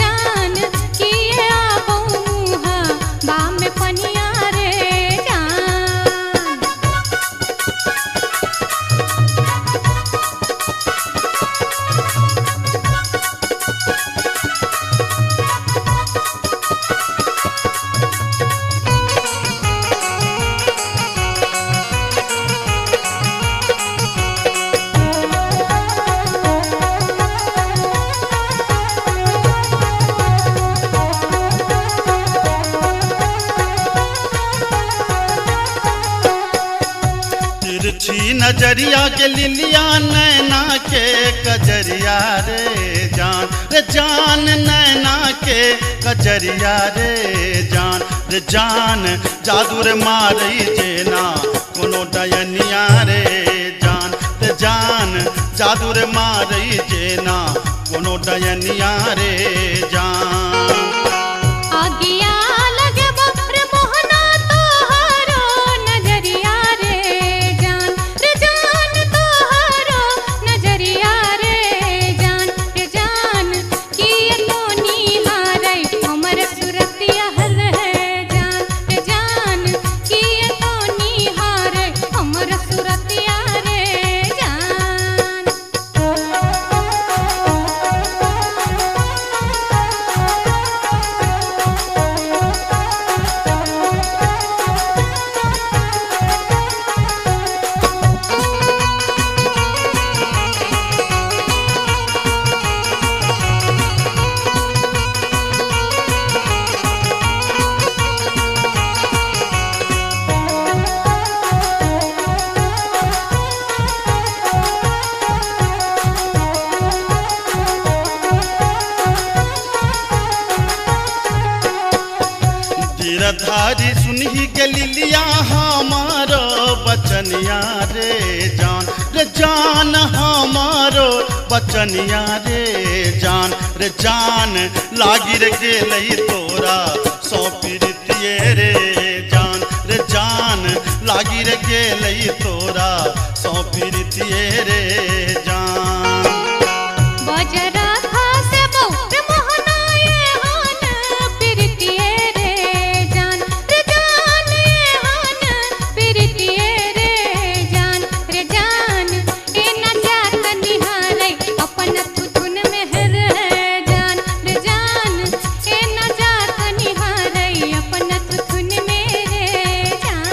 जान किए आबो मुहा बा में पनिया रे जान तिरछी नजरिया के लिलिया नैना के कजरिया रे जान नैना के कजरिया रे जान जादू रे मारई जेना कोनो डयनिया रे जान जादू रे मारई जेना कोनो डयनिया रे जान आगिया लगे रे मोहना तोहारो नजरिया रे जान तोहारो नजरिया रे जान किए तो निहारै हमर सुरतिया हर जान किए तो निहारै हमर सुरतिया रे जान गिरधारी सुनही के लिलिया हमारो बचनिया रे जान हमारो बचनिया रे जान लागी रे गेलई तोरा सौ पीरितिये रे जान लागी रे गेलई तोरा सौ पीरितिये रे जान बजरा खासे बहुत मोहना ये हान पिरतिये रे जान ये हान पिरतिये रे जान ए न जात निहारै अपन थुथुन में हर जान ए न जात निहारै अपन थुथुन में रे जान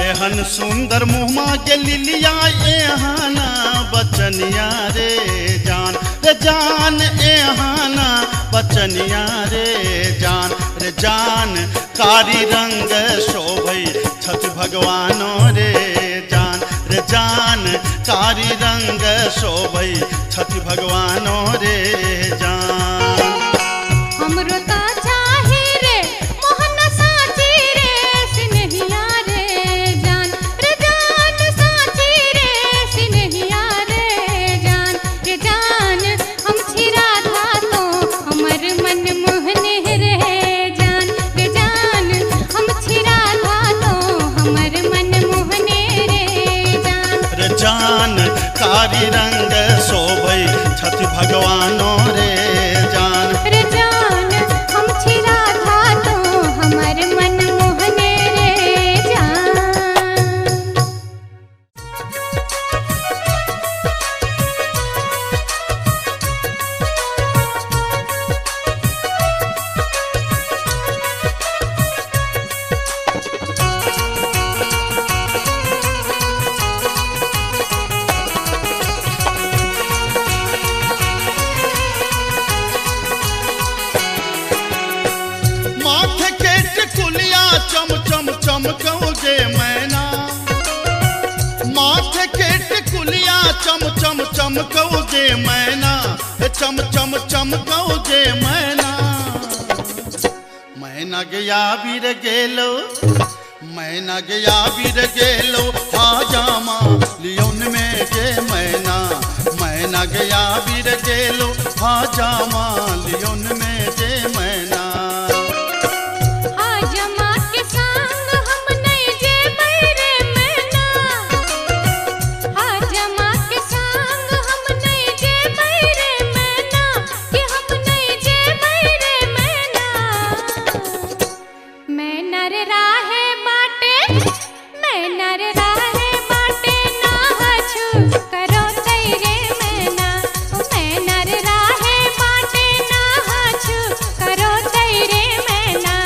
एहन सुंदर मुहमा के लिलिया एहाना बचनिया रे जान एहाना बचनिया रे जान कारी रंग शोभई छठ भगवानो रे जान कारी रंग शोभई छठ भगवानो रे जान हमरो ता चाही रे मोहन साची रे सिनहिया रे जान साची रे सिनहिया रे जान हम छिरा था तो हमर मन मोहने रे जान हम छिरा था तो हमर मन मोहने रे जान कारी रंग शोभई छठ भगवानो रे जान हम छिरा था तो हमर मन मोहने रे जान चमकौगे मैना माथे के टिकुलिया चम चम चमकौगे मैना चम चम चमकौगे मैना मैना गया बीर गेलो मैना गया बीर गेलो हाजामा लियोन में गे मैना मैना गया बीर गेलो हाजामा लियोन में गे मैना हाजमा के संग हम नहीं जे बैरे मैना हाजमा के संग हम नहीं जे बैरे मैना कि हम नहीं जे बैरे मैना मैं नर राहे बाटे मैं नर राहे बाटे ना हछु करो तेरे मैना मैं नर राहे बाटे ना हछु करो तेरे मैना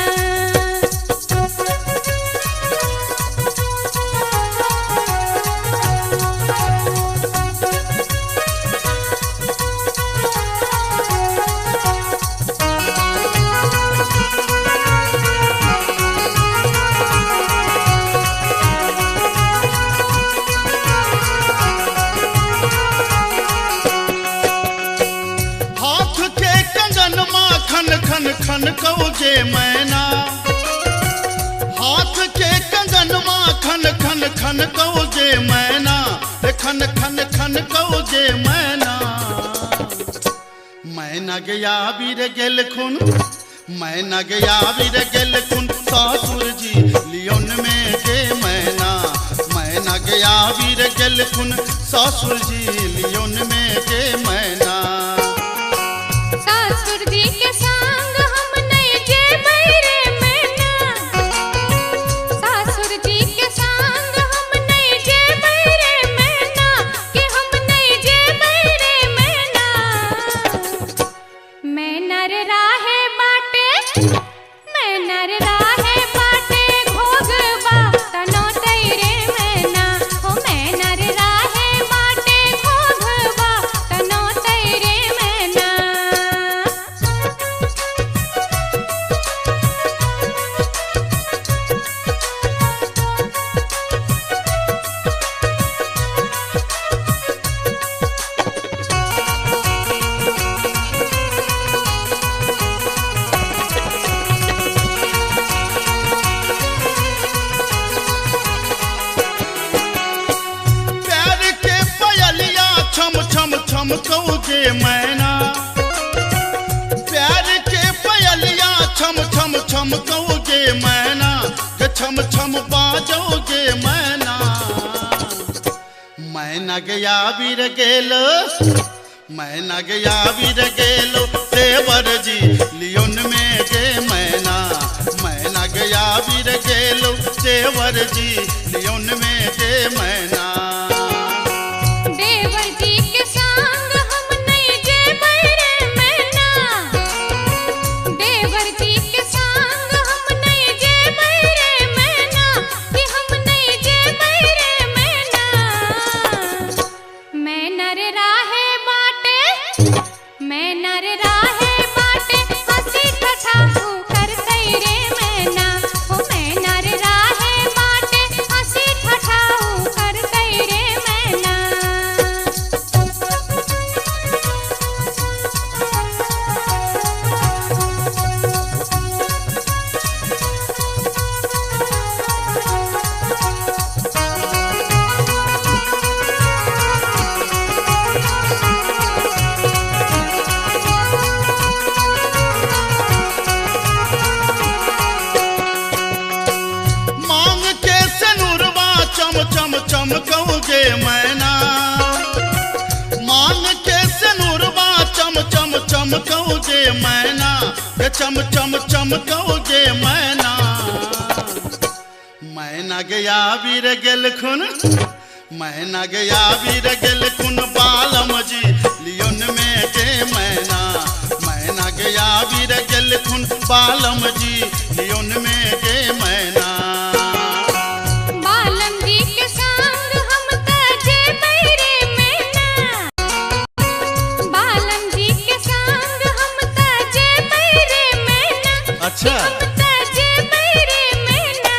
हाथ के कंगन खन खन खन कौगे मैना हाथ के कंगन खन खन खन कौगे मैना खन खन खन कौगे मैना मैना गया बीर गेल खुन मैना गया बीर गेल खुन सासुर जी लियोन में गे मैना मैना गया बीर गेल खुन सासुर जी लियोन में गे मैना सासुर जी के संग हम नहीं जे बैरे मैना सासुर जी के संग हम नहीं जे बैरे मैना कि हम नहीं जे बैरे मैना मैं नर राहे बाटे मैं नर राहे बाटे घोगवा तनो तेरे मैना हो मैं नर राहे बाटे घोगवा तनो तेरे मैना प्यार के पयलिया छम छम छम कौगे मैना प्यार के पयलिया छम छम छम कौगे मैना के छम छम बाजोगे मैना मैना गया बीर गेलो मैना गया बीर गेलो देवर जी लियोन में गे मैना मैना गया बीर गेलो देवर जी लियोन में गे मैना देवर जी के संग हम नहीं जे बैरे मैना देवर जी के संग हम नहीं जे बैरे मैना कि हम नहीं जे बैरे मैना मैं नर राहे बाटे मैं नर राहे बाटे हंसी ठठा कर तेरे मैना हो मैं नर राहे बाटे हंसी ठठा कर तेरे मैना मांग के सनुरवा चम चम चम कौगे मैना मांग के सनुरवा चम चम चम कौगे मैना के चम चम चम कौगे मैना मैना गया बीर गेल खुन मैना गया बीर गेल खुन बालम जी लियोन में गे मैना मैना गया बीर गेल खुन बालम जी लियोन में गे मैना बालम जी के संग हम तजे बैरे मैना बालम जी के संग हम तजे बैरे मैना अच्छा हम तजे बैरे मैना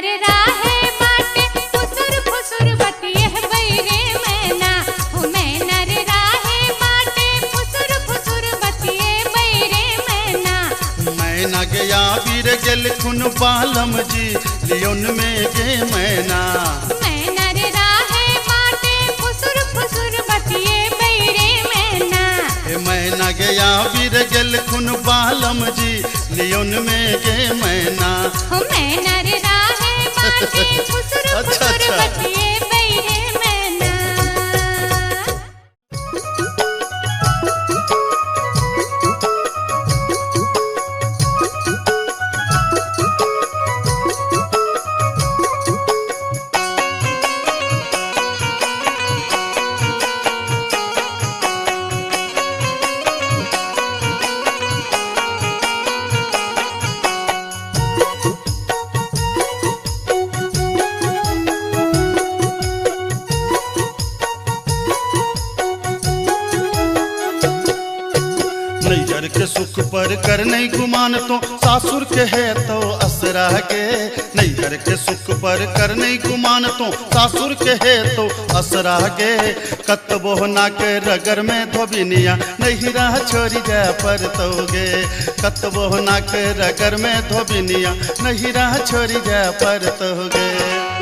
रे राहे बाटे फुसुर फुसुर बतिये बैरे मैना हो मैना रे राहे बाटे फुसुर फुसुर बतिये बैरे मैना मैना गया वीर गेल खुन बालम जी लियोन में गे मैना मैना रे राहे बाटे फुसुर फुसुर बतिये बैरे मैना मैना गया वीर गेल खुन बालम जी लियोन में गे मैना हो मैना रे राहे बाटे फुसुर अच्छा, फुसुर अच्छा। बतिये बैरे मैना नैहर के सुख पर कर नहीं गुमान तो सासुर के है तो असरा गे नैहर के सुख पर कर नहीं गुमान तो सासुर के है तो असरा गे कतबो ना के रगर में धोबिनिया नैहरा छोरी जा पर तो गे कतबो ना के रगर में धोबिनिया नैहरा छोरी जा पर तो गे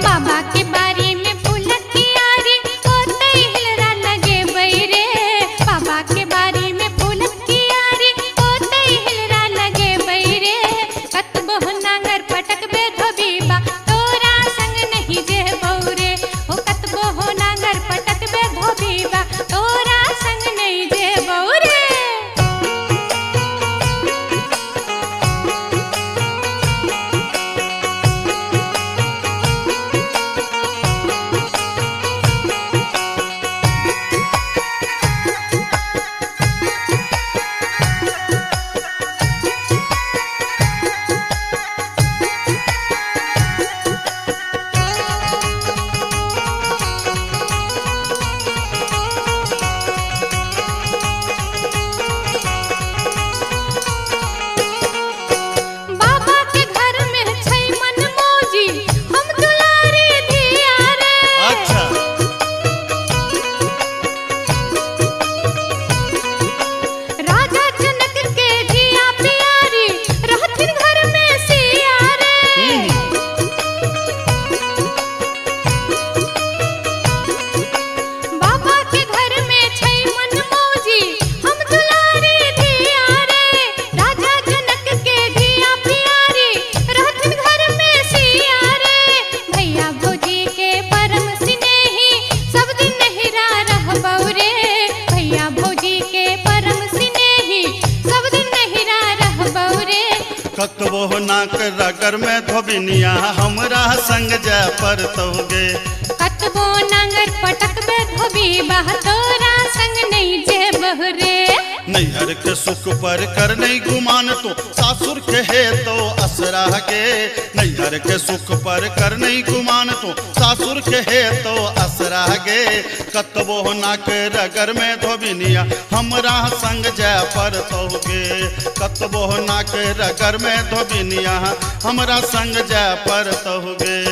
बाबा के बारी में फूलक कियारी होते हिलरा लगे बैरे बाबा के बारी में फूलक कियारी होते हिलरा लगे बैरे कतबो नांगर पटक बे धोबीबा तोरा संग नहीं जे बौरे हो कतबो नांगर पटक बे धोबीबा तोरा संग नहीं जे बौरे बाबा के घर में छै मन मौजी हम दुलारी धिया रे अच्छा राजा जनक के धिया प्यारी रहथिन घर में सिया रे बाबा के घर में छै मन मौजी हम दुलारी धिया रे राजा जनक के धिया प्यारी रहथिन घर में सिया रे भैया भौजी के परम स्नेही सब दिन नहिरा रहबौ रे भैया भौजी के परम स्नेही सब दिन नहिरा रहबौ रे कतबो ना के रगर में धोबिनिया हमरा संग जा पर तो गे कतबो नांगर पटक बे धोबीबा तोरा संग नहीं जे बहरे नैहर के सुख पर कर नहीं गुमान तो सासुर के है तो असरा गे नैहर के सुख पर कर नहीं गुमान तो सासुर के है तो असरा गे कतबो ना के रगर में धोबिनिया हमरा संग जा पर तो गे कतबो ना के रगर में धोबिनिया हमरा संग जा पर तो गे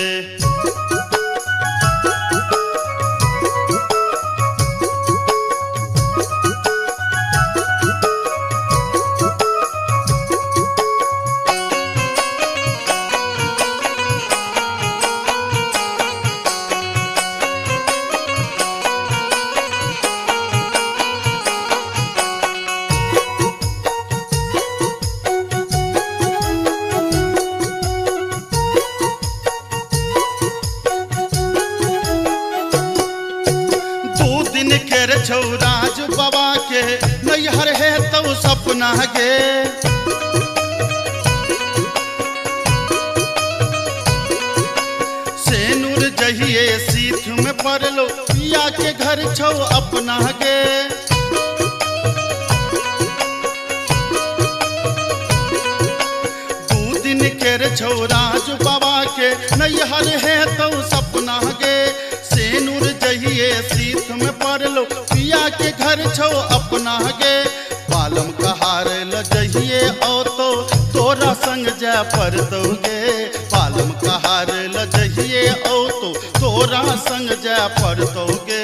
छौराज बाबा के नैहर है तो सपना गे सेनुर जहिए सीठ में पड़लो पिया के घर छौ अपना गे दू दिन केर छौराज बाबा के नैहर है तो सपना गे सेनुर जहिए सीख में पड़लो पिया के घर छो अपना गे पालम कहार ल जहिए ओ तो तोरा संग जा पर गे पालम कहार ल हमरा संग जाय पड़तोगे।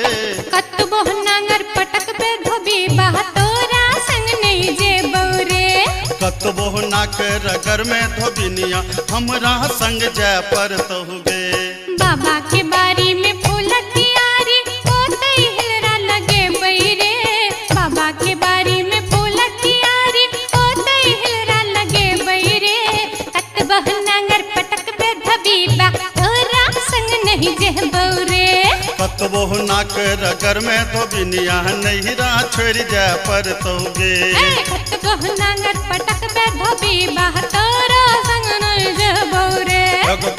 कतबो नांगर पटक पे धोबी बा तोरा संग नहीं जेबौ रे। कतबो नाक रगर में धोबिनिया हमरा संग जाय पड़तोगे। बाबा के बारी में फूल कियारी ओतै हिलरा लगे बैरे। बाबा के बारी में फूल कियारी ओतै हिलरा लगे बैरे। कतबो नांगर पटक पे धोबी बा तोरा संग नहीं जेबौ रे। कतबो नाक रगर में धोबिनिया नैहरा छोड़ जाय पड़तोगे। कतबो नांगर पटक पे धोबी बा तोरा संग नहीं जेबौ रे।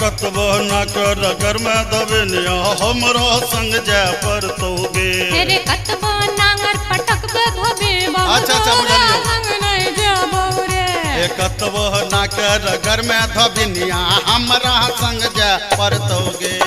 कतबो नाक रगर में धोबिनिया हमरा संग जाय पड़तोगे। अरे कतबो नांगर पटक पे धोबी बा अच्छा, तोरा बुझलियै। संग नहीं जेबौ रे। कतबो नाक रगर में धोबिनिया हमरा संग जाय पड़तोगे।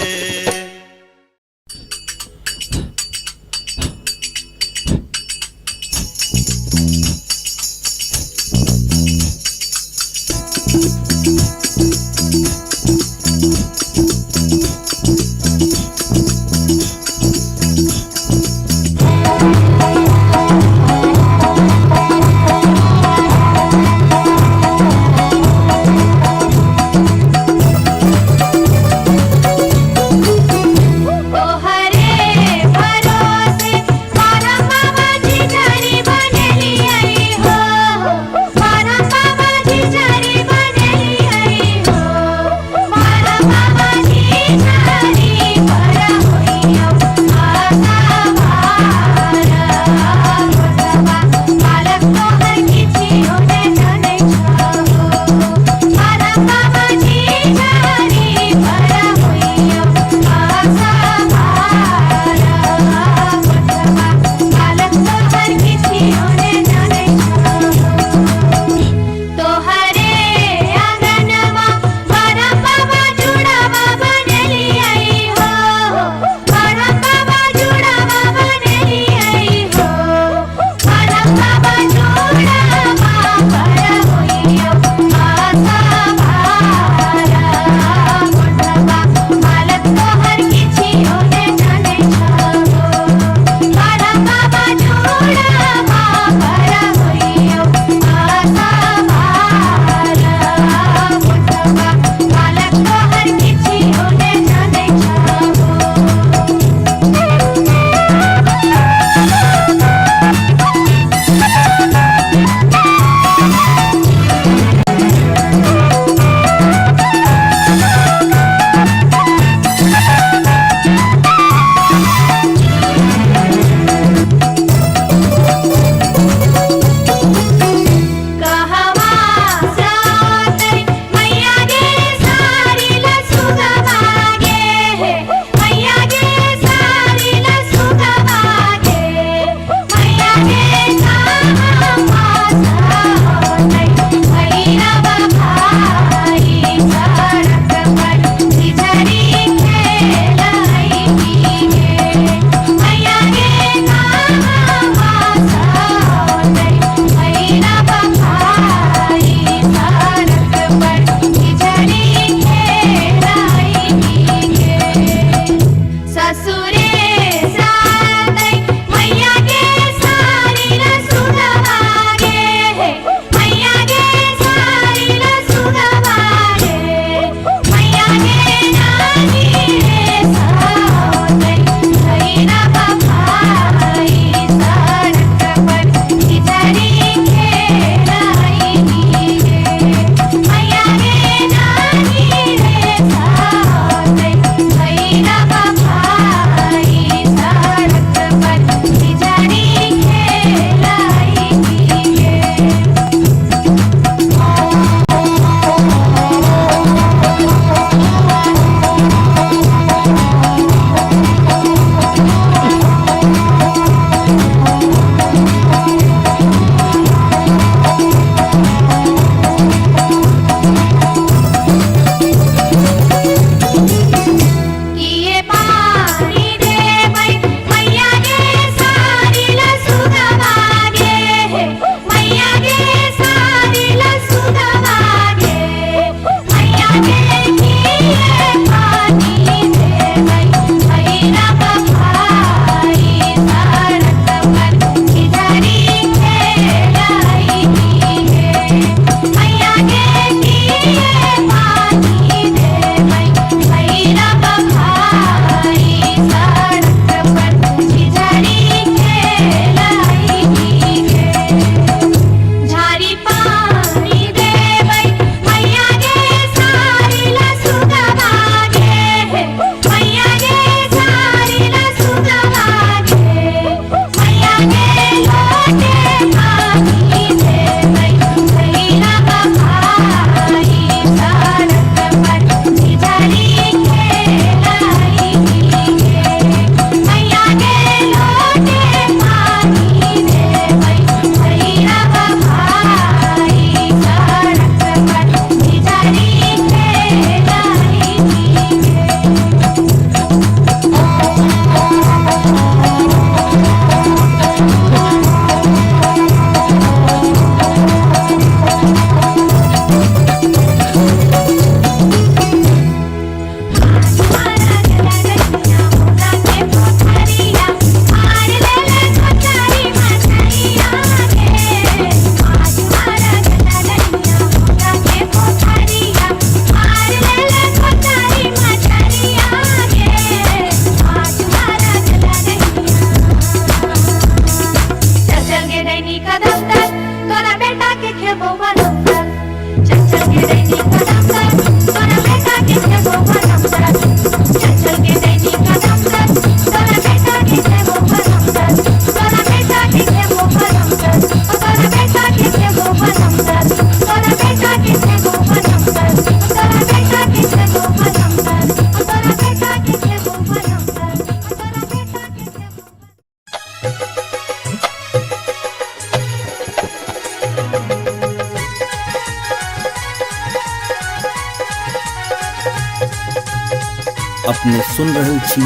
अपने सुन रहल छी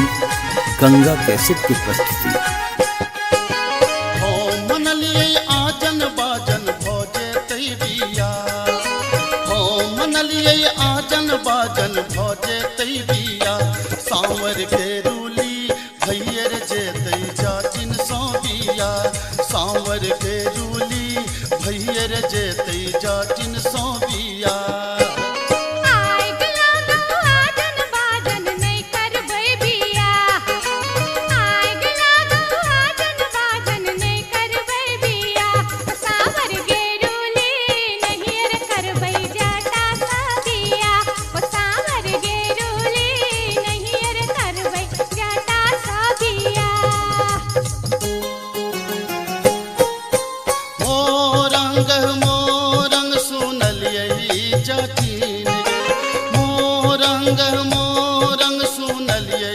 गंगा कैसेट के प्रस्तुति। हो मनलिए आजन बाजन भोजे तई बिया, हो मनलिए आजन बाजन भोजे तई बिया, सांवर के रूली भैयर जे तई जातिन सो बिया, सांवर के रूली भैयर जे तई जातिन सो बिया। मोरंग सुनलिए जातिन गे, मोरंग सुनलिए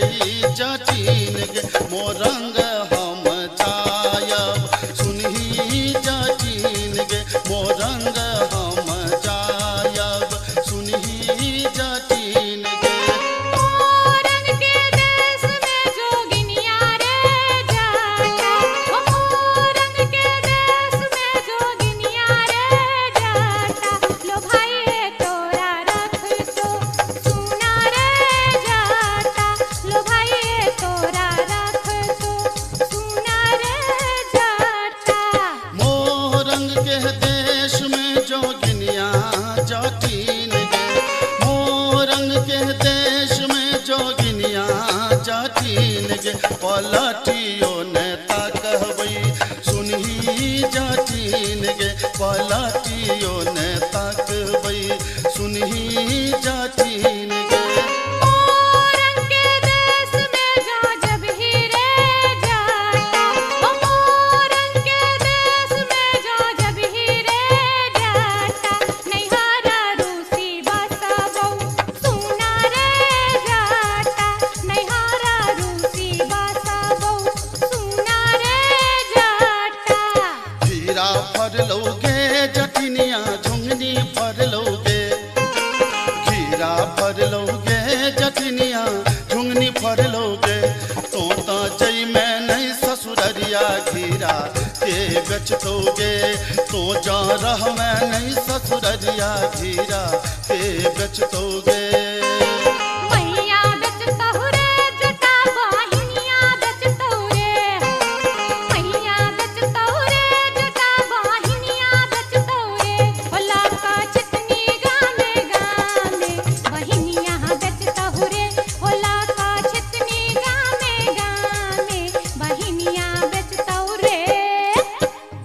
जातिन गे, मोरंग हम जायब सुनही जातिन गे, मोरंग हम जायब सुनही जातिन गे। मोरंग के देश में जोगिनिया रे जाता, मोरंग के देश में जोगिनिया रे जाता, लो भाई तोरा रख तो सुना रे जाता, लो भाई तोरा रख तो सुना रे जाता। मोरंग के देश में जोगिनिया जातिन गे, मोरंग के देश में जोगिनिया जातिन गे, पलटियो नेता कहबई सुनही जातिन गे, पलटियो नेता कहबई सुनही जातिन गे। मोरंग के देश में जा जब ही रे जाता, मोरंग के देश में जा जब ही रे जाता, नैहारा रूसी बसबो सुना रे जाता, नैहारा रूसी बसबो सुना रे जाता। हीरा फरलोगे जटिनिया झुंगनी फरलोगे, हीरा फरलोगे जटिनिया झुंगनी फरलोगे, तो जई में नहीं ससुररिया घीरा के बेचतोगे, तो जा रह में नहीं ससुररिया घीरा के बेचतोगे। मैया बेचतहु रे जटा बहिनिया बेचतहु रे, मैया बेचतहु रे जटा बहिनिया बेचतहु रे, होला का चितनी गामे गामे बहिनिया बेचतहु रे, होला का चितनी गामे गामे बहिनिया बेचतहु रे।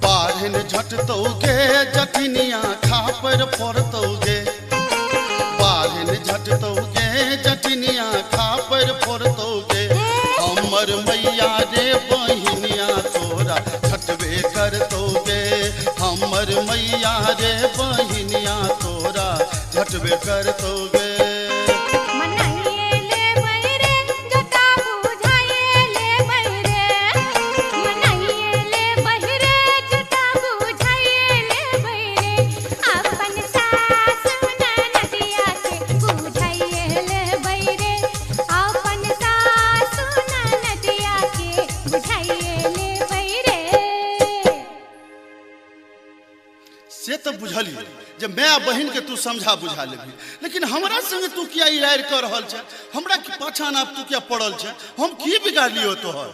बारहन झटतोगे जटिनिया खापर फोड़तोगे, बारहन झटतोगे जटिनिया खापर फोड़तोगे, हमर मैया रे बहिनिया तोरा झटबे करतोगे, हमर मैया रे बहिनिया तोरा झटबे करतोगे। मनाइए ले बैरे जटा बुझाइए ले बैरे, मनाइए ले बैरे जटा बुझाइए ले बैरे, अपन सास ननदिया के बुझाइए ले बैरे, अपन सास ननदिया के बुझाइए ले बैरे। से तो बुझली जब मैं बहन के तू समझा बुझा लेबी, लेकिन हमरा संगे तू किया इरार कर रहल छ, हमरा के पाछा नाप तू क्या पड़ल छ, हम की बिगाड़ लियो तोहर।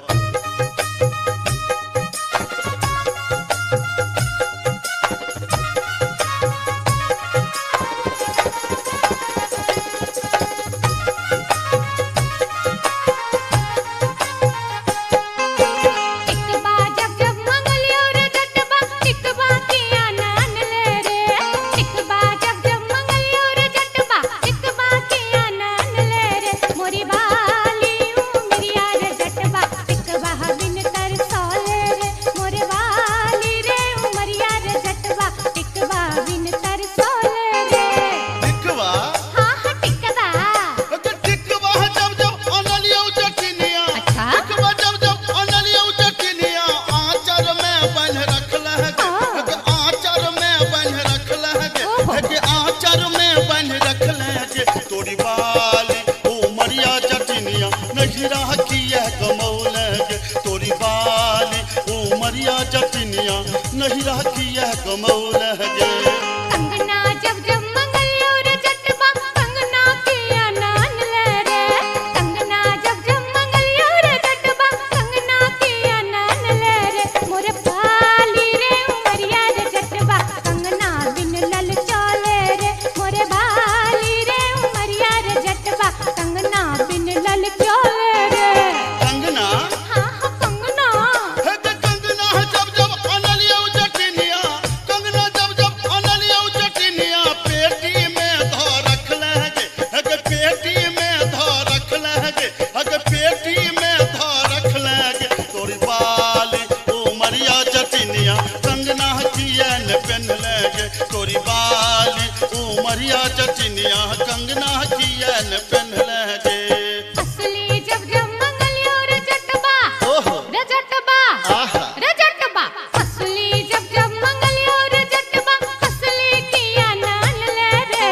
टिकबा जब जब मंगलियो रे जटबा, टिकबा किया नान ले रे, टिकबा जब जब मंगलियो रे जटबा, टिकबा किया नान ले रे, मोरी बाली उमरिया रे जटबा, टिकबा गहिरा किया गमौल गे। कंगना जब जब मंगलियो रे जटबा कंगना किया नान ले रे। कंगना जब जब मंगलियो रे जटबा कंगना किया नान ले रे। मोरे बाली रे उमरिया रे जटबा कंगना बिन लल चले रे। मोरे बाली रे उमरिया रे जटबा कंगना बिन लल चले रे। कंगना हाँ हाँ कंगना हे गे कंगना जब जब अनलियो जटिनिया, कंगना जब जब अनलियो जटिनिया पेटी में धो रखले गे। हे गे पेटी में धो रखले गे। हे गे पेटी में धो रखले गे। तोरी बाली उमरिया जटिनिया कंगना किया न पहनले गे। तोरी बाली उमरिया जटिनिया कंगना किया न पहनले गे। असली जब जब मंगलियो रे जटबा ओहो रे जटबा आहा रे जटबा असली जब जब मंगलियो रे जटबा असली किया नान ले रे।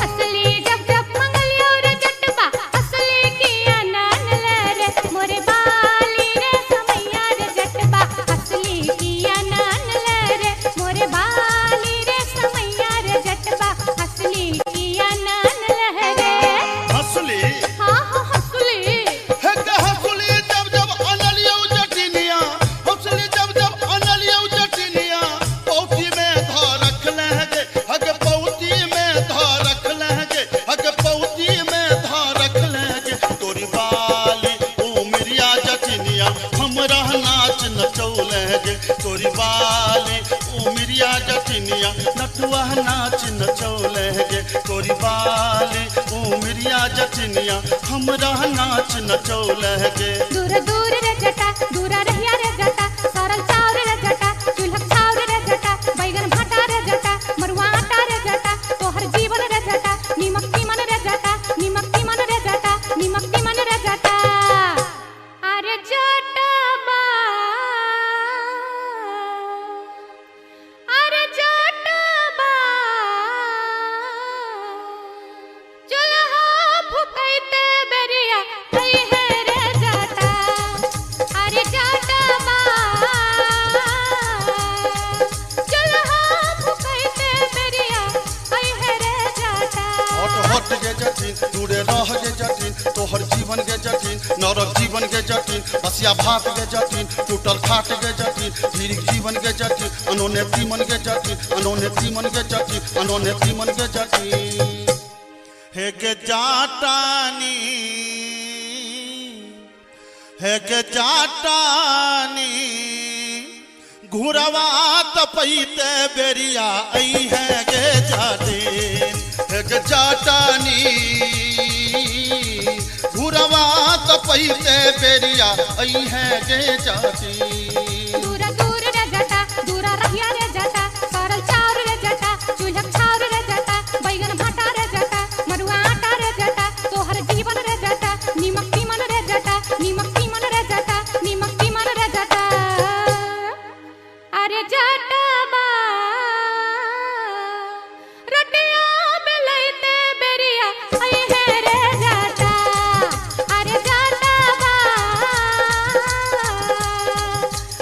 असली जब जब मंगलियो रे जटबा असली किया नान ले रे। मोरे बाली रे समैया रे जटबा असली किया नान ले रे। मोरे बाली रे समैया रे जटबा असली किया नान ले रे। हंसली हाँ हाँ असली हे गे हंसली जब जब अनलियो जटिनिया, हंसली जब जब अनलियो जटिनिया पौती में धो रखले गे। हे गे पौती में धो रखले गे। हे गे पौती में धो रखले गे। तोरी बाली उमरिया जटिनिया हमरा नाच नचौले गे। तोरी बाली उमरिया जटिनिया नटुआ नाच नचौले गे। तोरी बाली उमरिया जटिनिया हमरा नाच नचौले गे। दूर दूर रे जटा दूरा रहिया रे जटा सरल चाउर रे जटा चूल्हा चाउर रे जटा बैगन भाटा रे जटा मरुआ आटा रे जटा तोहर जीवन रे जटा नीमक तीमन रे जटा नीमक तीमन रे जटा नीमक तीमन रे जटा। अरे जटबा अरे जटबा चूल्हा फुकैते बेरिया आई है रे जटा। अरे जटबा चूल्हा फुकैते बेरिया आई है रे जटा। हट हट गे जटिन दूरे रह गे जटिन तोहर जीवन गे जटिन नरक जीवन गे जटिन बसिया भात गे जटिन टूटल खाट गे जटिन धीरिक जीवन गे जटिन अनोने तीमन गे जटिन अनोने तीमन गे जटिन अनोने तीमन गे जटिन। हे गे जाटानी हे गे जाटानी घुरवा तपैते बेरिया आई है गे जाटिन। हे गे जाटानी घुरवा तपैते बेरिया आई है गे जाटिन। दूरा दूर रे जटा दूरा रहिया रे जटा सरल चाउर रे जटा चूल्हा चाउर रे जटा बैगन भाटा रे जटा मरुआ आटा रे जटा तोहर जीवन रे जटा नीमक तीमन रे जटा नीमक तीमन रे जटा नीमक तीमन रे जटा। अरे जटबा रोटिया बेलैते बेरिया आई है रे जटा। अरे जटबा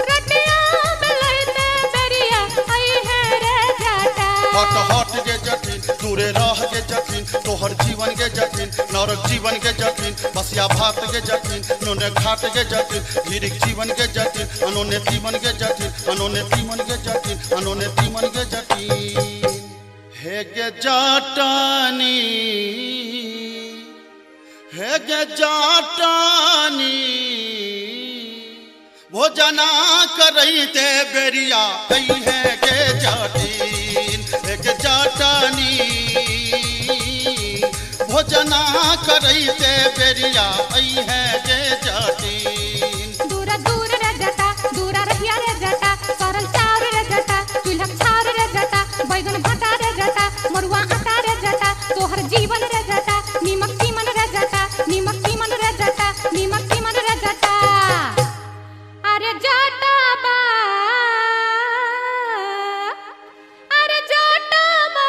रोटिया बेलैते बेरिया आई है रे जटा। हट हट गे जटिन दूरे रह गे जटिन तोहर जीवन गे जटिन नरक जीवन गे जटिन बसिया भात गे जटिन नोने घाट गे जटिन धीरिक जीवन गे जटिन अनोने तीमन गे जटिन अनोने तीमन गे जटिन अनोने तीमन गे जटिन। हे गे जाटानी हे गे जाटानी भोजना करैते बेरिया आई है गे जाटिन। हे गे जाटानी भोजना करैते बेरिया आई है गे जाटिन। दूरा दूर रे जटा दूरा रहिया रे जटा सरल चाउर रे जटा चूल्हा चाउर रे जटा बैगन भाटा रे जटा मरुआ आटा रे जटा तोहर जीवन रे जटा नीमक तीमन रे जटा नीमक तीमन रे जटा नीमक तीमन रे जटा। अरे जटबा अरे जटबा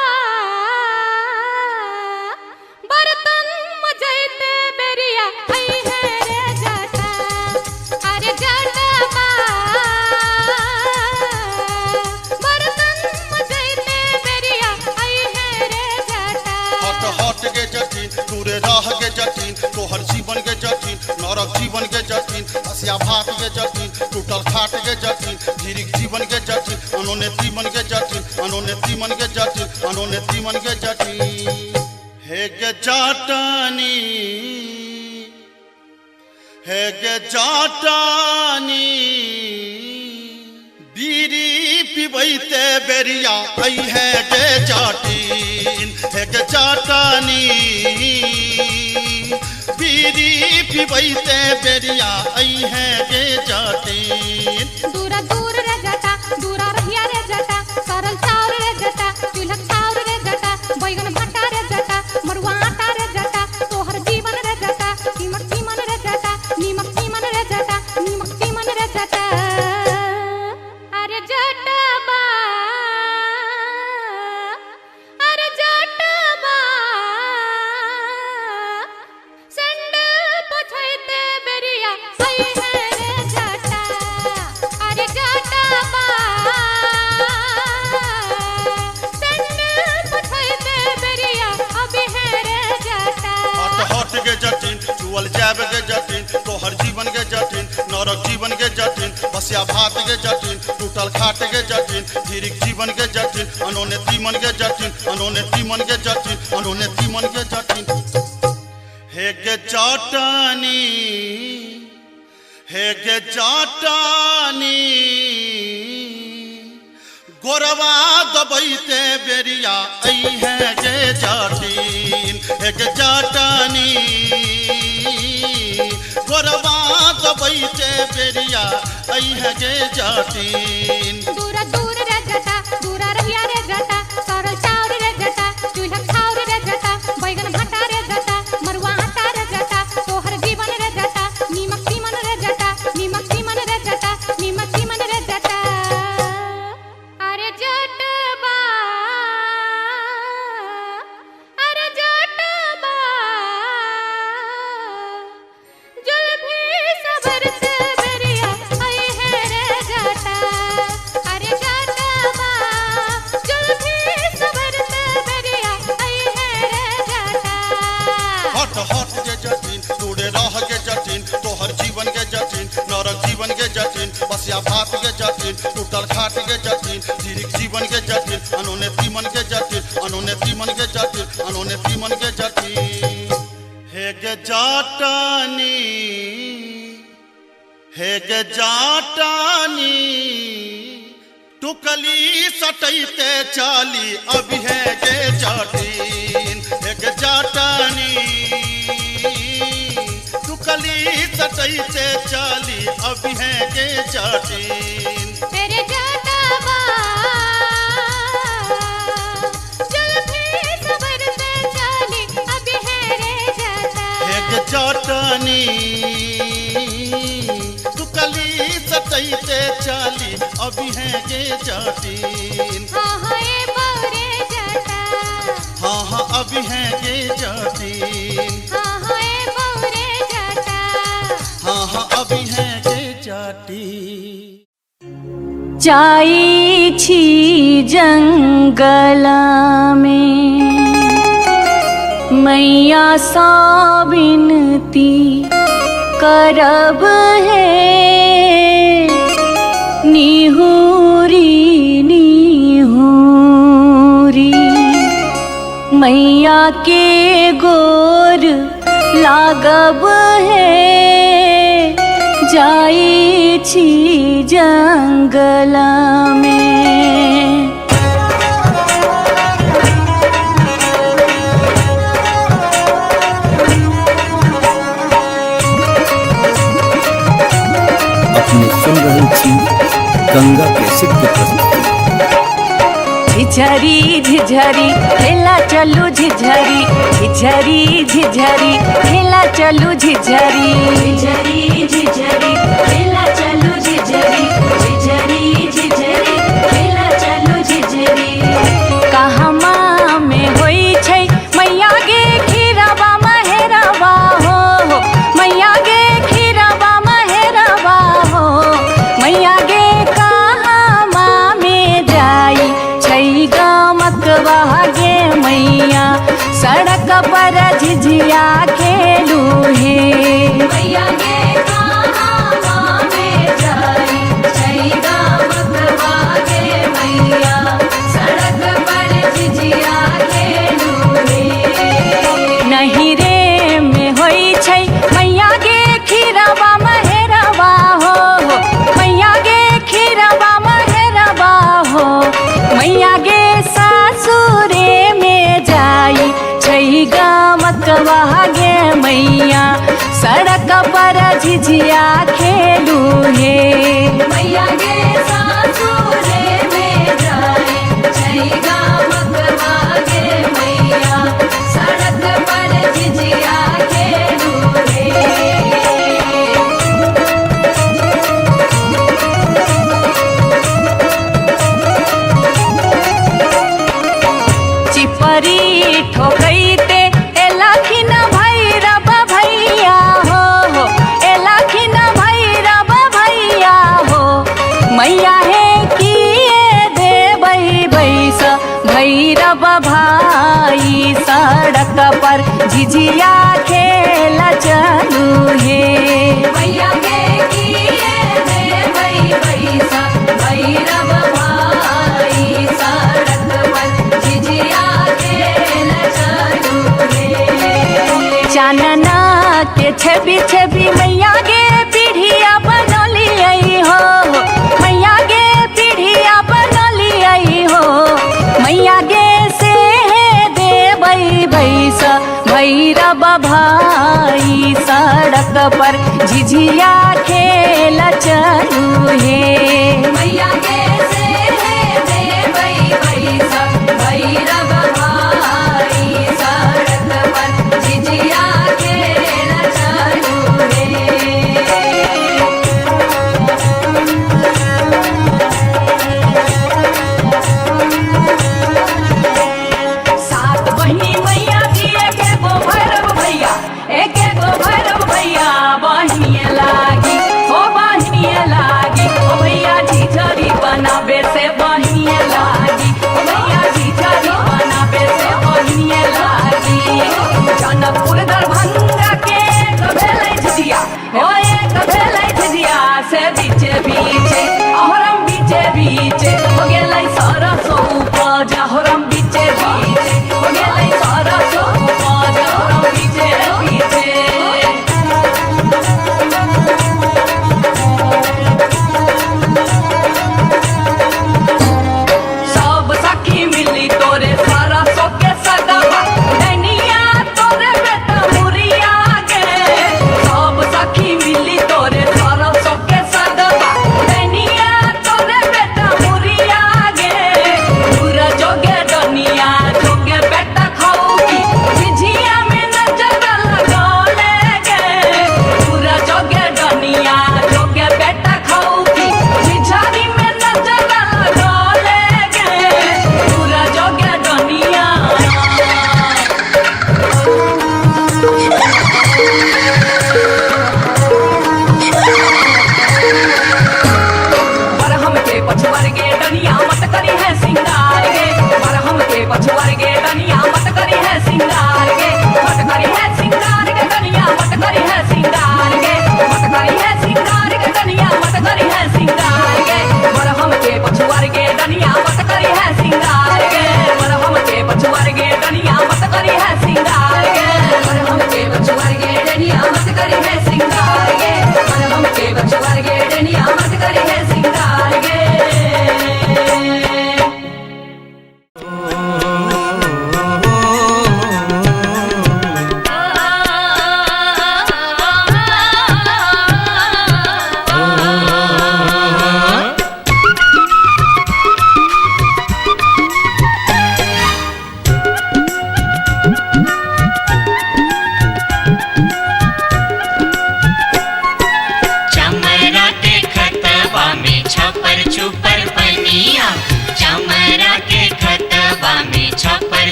दूरे रह के जटिन तोहर जीवन के जटिन नरक जीवन के जटिन हसिया भात के जटिन टूटल खाट के जटिन धीरिक जीवन के जटिन अनोनेती मन के जटिन अनोनेती मन के जटिन अनोनेती मन के जटिन हे गे जाटानी हे गे जाटानी बीरी पिबैते बेरिया आई है गे जाटिन हे गे जाटानी बीरी पिबैते बेरिया आई है गे जाटिन दूरा दूर रे जटा दूरा रहिया रे जटा सरल चाउर रे जटा चूल्हा चाउर रे जटा बैगन भट्टा रे जटा मरुआ आटा रे जटा तोहर जीवन रे जटा नीमक चीमन रे जटा नीमक चीमन रे जटा नीमक चीमन रे जटा अरे जटबा अरे जटबा संडल पोछैते बेरिया आई है रे जटा अरे जटबा संडल पोछैते बेरिया अभी है रे जटा हट हट के जटिन चुअल जाब के जटिन तोहर जीवन के जटिन नरक जीवन के जटिन बसिया भात के जटिन टूटल खाट के जटिन धीरिक जीवन के जटिन अनोनेती मन के जटिन अनोनेती मन के जटिन अनोनेती मन के जटिन हे गे जाटानी हे गे जाटानी गोरवा दबैते बेरिया आई है गे जाटिन हे गे जाटानी गोरवा दबैते बेरिया आई है गे जाटिन दूरा दूर रे जटा दूरा रहिया रे जटा सरल चाउर रे जटा चूल्हा चाउर रे जटा बैगन भट्टा रे जटा मरुआ आटा रे जटा तोहर जीवन रे जटा नीमक चीमन रे जटा नीमक चीमन रे जटा नीमक चीमन रे जटा अरे जटबा अरे जटबा जुल्फी सबरते बेरिया आई है रे जटा अरे जटबा जुल्फी सबरते बेरिया आई है रे जटा हट हट के जटिन दूरे रह के जटिन तोहर जीवन के जटिन नरक जीवन के जटिन बसिया भात के जटिन टूटल खाट के जटिन धीरिक जीवन के जटिन अनोनेती मन के जटिन अनोनेती मन के जटिन अनोनेती मन के जटिन हे गे जाटानी हे गे जाटानी टुकली सटैते चाली अभी है गे जाटिन हे गे जाटानी टुकली सटैते चाली अभी है गे जाटिन तेरे जटबा जुल्फी सबरते चाली अभी है रे जटा हे गे जाटानी टुकली सटैते चाली अभी है गे जाटिन हाँ हाँ ये बौरे जटा हाँ हाँ अभी है गे जाटिन हाँ हाँ ये बौरे जटा हाँ हाँ अभी है गे जाटिन जाई छी जंगला में मैया सा विनती करब है निहुरी निहुरी मैया के गोर लागब है जाई छी जंगला में अपने सुन रहे थी गंगा कैसेट की प्रस्तुति। झिझरी झिझरी खेला चलू झिझरी झिझरी झिझरी खेला चलू झिझरी झिझरी झिझरी खेला चलू झिझरी झिझरी झिझरी खेला चलू झिझरी कहमा में होई छै मैया गे खीराबा महेराबा हो मैया गे खीराबा महेराबा हो मैया गे कहमा में जाई छै गमकवा गे मैया सड़क पर झिझिया खेलू हे मैया गे कहाँ में जाई छैगा मगवा गे मैया सड़क पर झिझिया खेलू हे नहीं रे में होई छै मैया गे खीरवा महेरवा हो मैया गे खीरवा महेरवा हो मैया गे सासुरे में जाई छैगा मकवा गे मैया सड़क पर झिझिया खेलू हे मैया गे सासुरे में जाई छैगा मकवा गे मैया सड़क पर झिझिया खेलू हे चिपरी ठोकैते एलाखिन भैरव भैया हो एलाखिन भैरव भैया हो मैया हे किए देबै बैस भैरव भाई सड़क पर झिझिया खेल चलू हे मैया गे किए देबै बैस भैरव भाई सड़क पर झिझिया खेल चलू हे चानना के छवि छवि मैया गे पीढ़िया बनलियै हो मैया गे पीढ़िया बनलियै हो मैया गे से देबै बैस भैरव भाई सड़क पर झिझिया खेल चलू हे मैया गे से देबै बैस भैरव भाई सड़क पर झिझिया खेल चलू हे सात बहिनी मैया जी एके गो भैरव भैया एके गो भैरव भैया बहिनिए लागी ओ भैया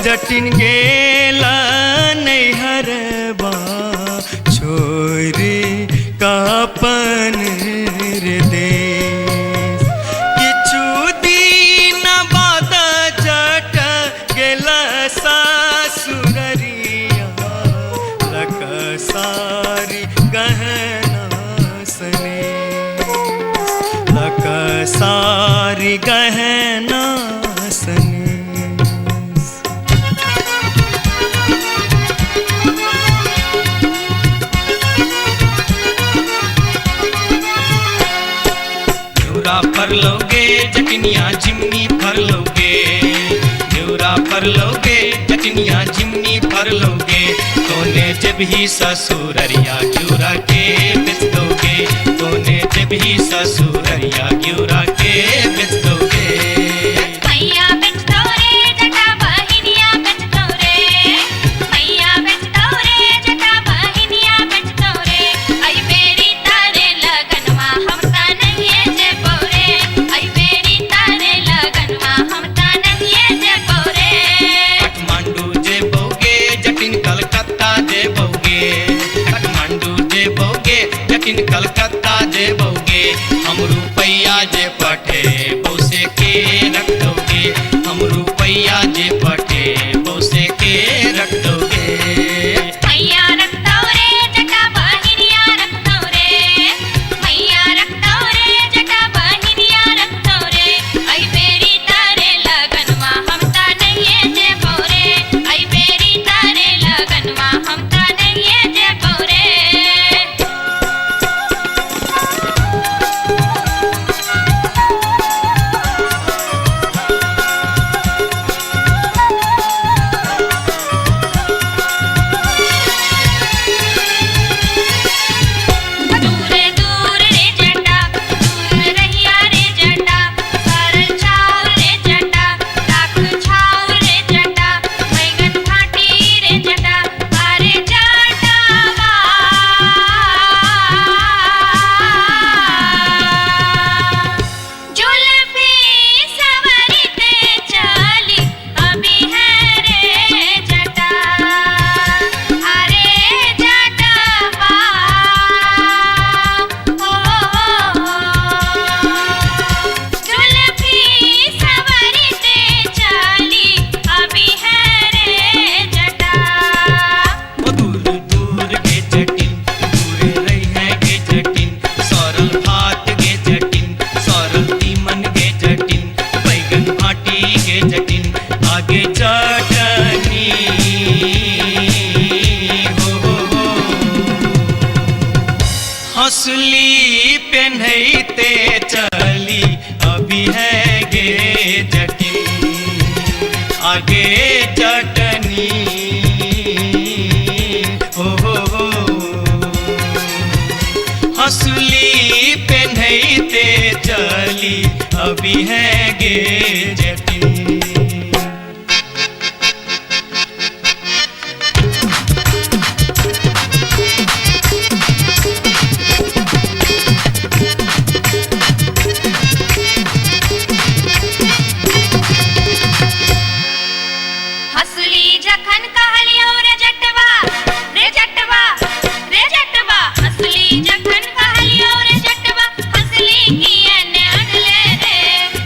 जटिन गेला नैहरबा छोरी कापन रे देश किछु दिन बाद जट गेला सासुररिया लक सारी गहना सने लक सारी गहना सने फर लोगे जटनिया जिमनी फर लोगे न्यूरा फर लोगे जटनिया जिमनी फर लोगे तोने जब ही ससुररिया ग्यूरा के बेच दोगे तोने जब ही ससुररिया ग्यूरा के बेच दोगे मैया बेच दो रे जटा बहिनिया बेच दो रे मैया बेच दो रे जटा बहिनिया बेच दो रे आई बेरी तारे लगनवा हम ता नहीं जे बोरे आई बेरी तारे लगनवा हम ता नहीं जे बोरे काठमांडू जे बोगे जटिन कलकत्ता जे बोगे काठमांडू जे बोगे जटिन कलकत्ता जे बोगे हम रुपैया जे पठे बौसे के रख दोगे हम रुपैया जे पठे बौसे के रख दोगे मैया रख दो रे जटा बहिनिया रख दो रे मैया रख दो रे जटा बहिनिया रख दो रे आई बेरी तारे लगनवा हम ता नहीं जे बोरे आई बेरी तारे लगनवा हम ता नहीं जे बोरे दूर दूर रे जटा दूर रहिया रे जटा सरल छाव रे जटा राख छाव रे जटा बैगन फाटी रे जटा अरे जटावा जुल्फी सवरते चली अभी है रे जटा अरे जटावा जुल्फी सवरते चली अभी है रे जटा वो दूर दूर के जटिन दूर रही है के जटिन सरल भात के जटिन सरल तीमन के जटिन बैगन भाटी के जटिन आगे चटनी हो हंसली पेन्हते चली अभी है गे जटिन आगे चटनी हो हंसली पेन्हते चली अभी है गे जटिन हसली जखन कहलियो रे जटवा रे जटवा रे जटवा हसली जखन कहलियो रे जटवा हसली किए ने अनले रे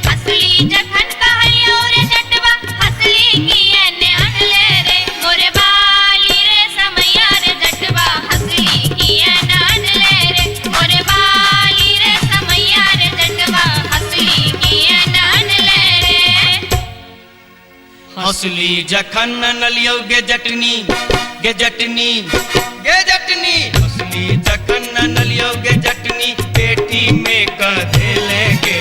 हसली जखन कहलियो रे जटवा हसली किए ने अनले रे मोरे बाली रे समैया रे जटवा हसली किए ने अनले रे मोरे बाली रे समैया रे जटवा हसली किए ने अनले रे हंसली जखन नलियो गे जटनी गे जटनी गे जटनी हंसली जखन नलियो गे जटनी पेटी में कधे लेंगे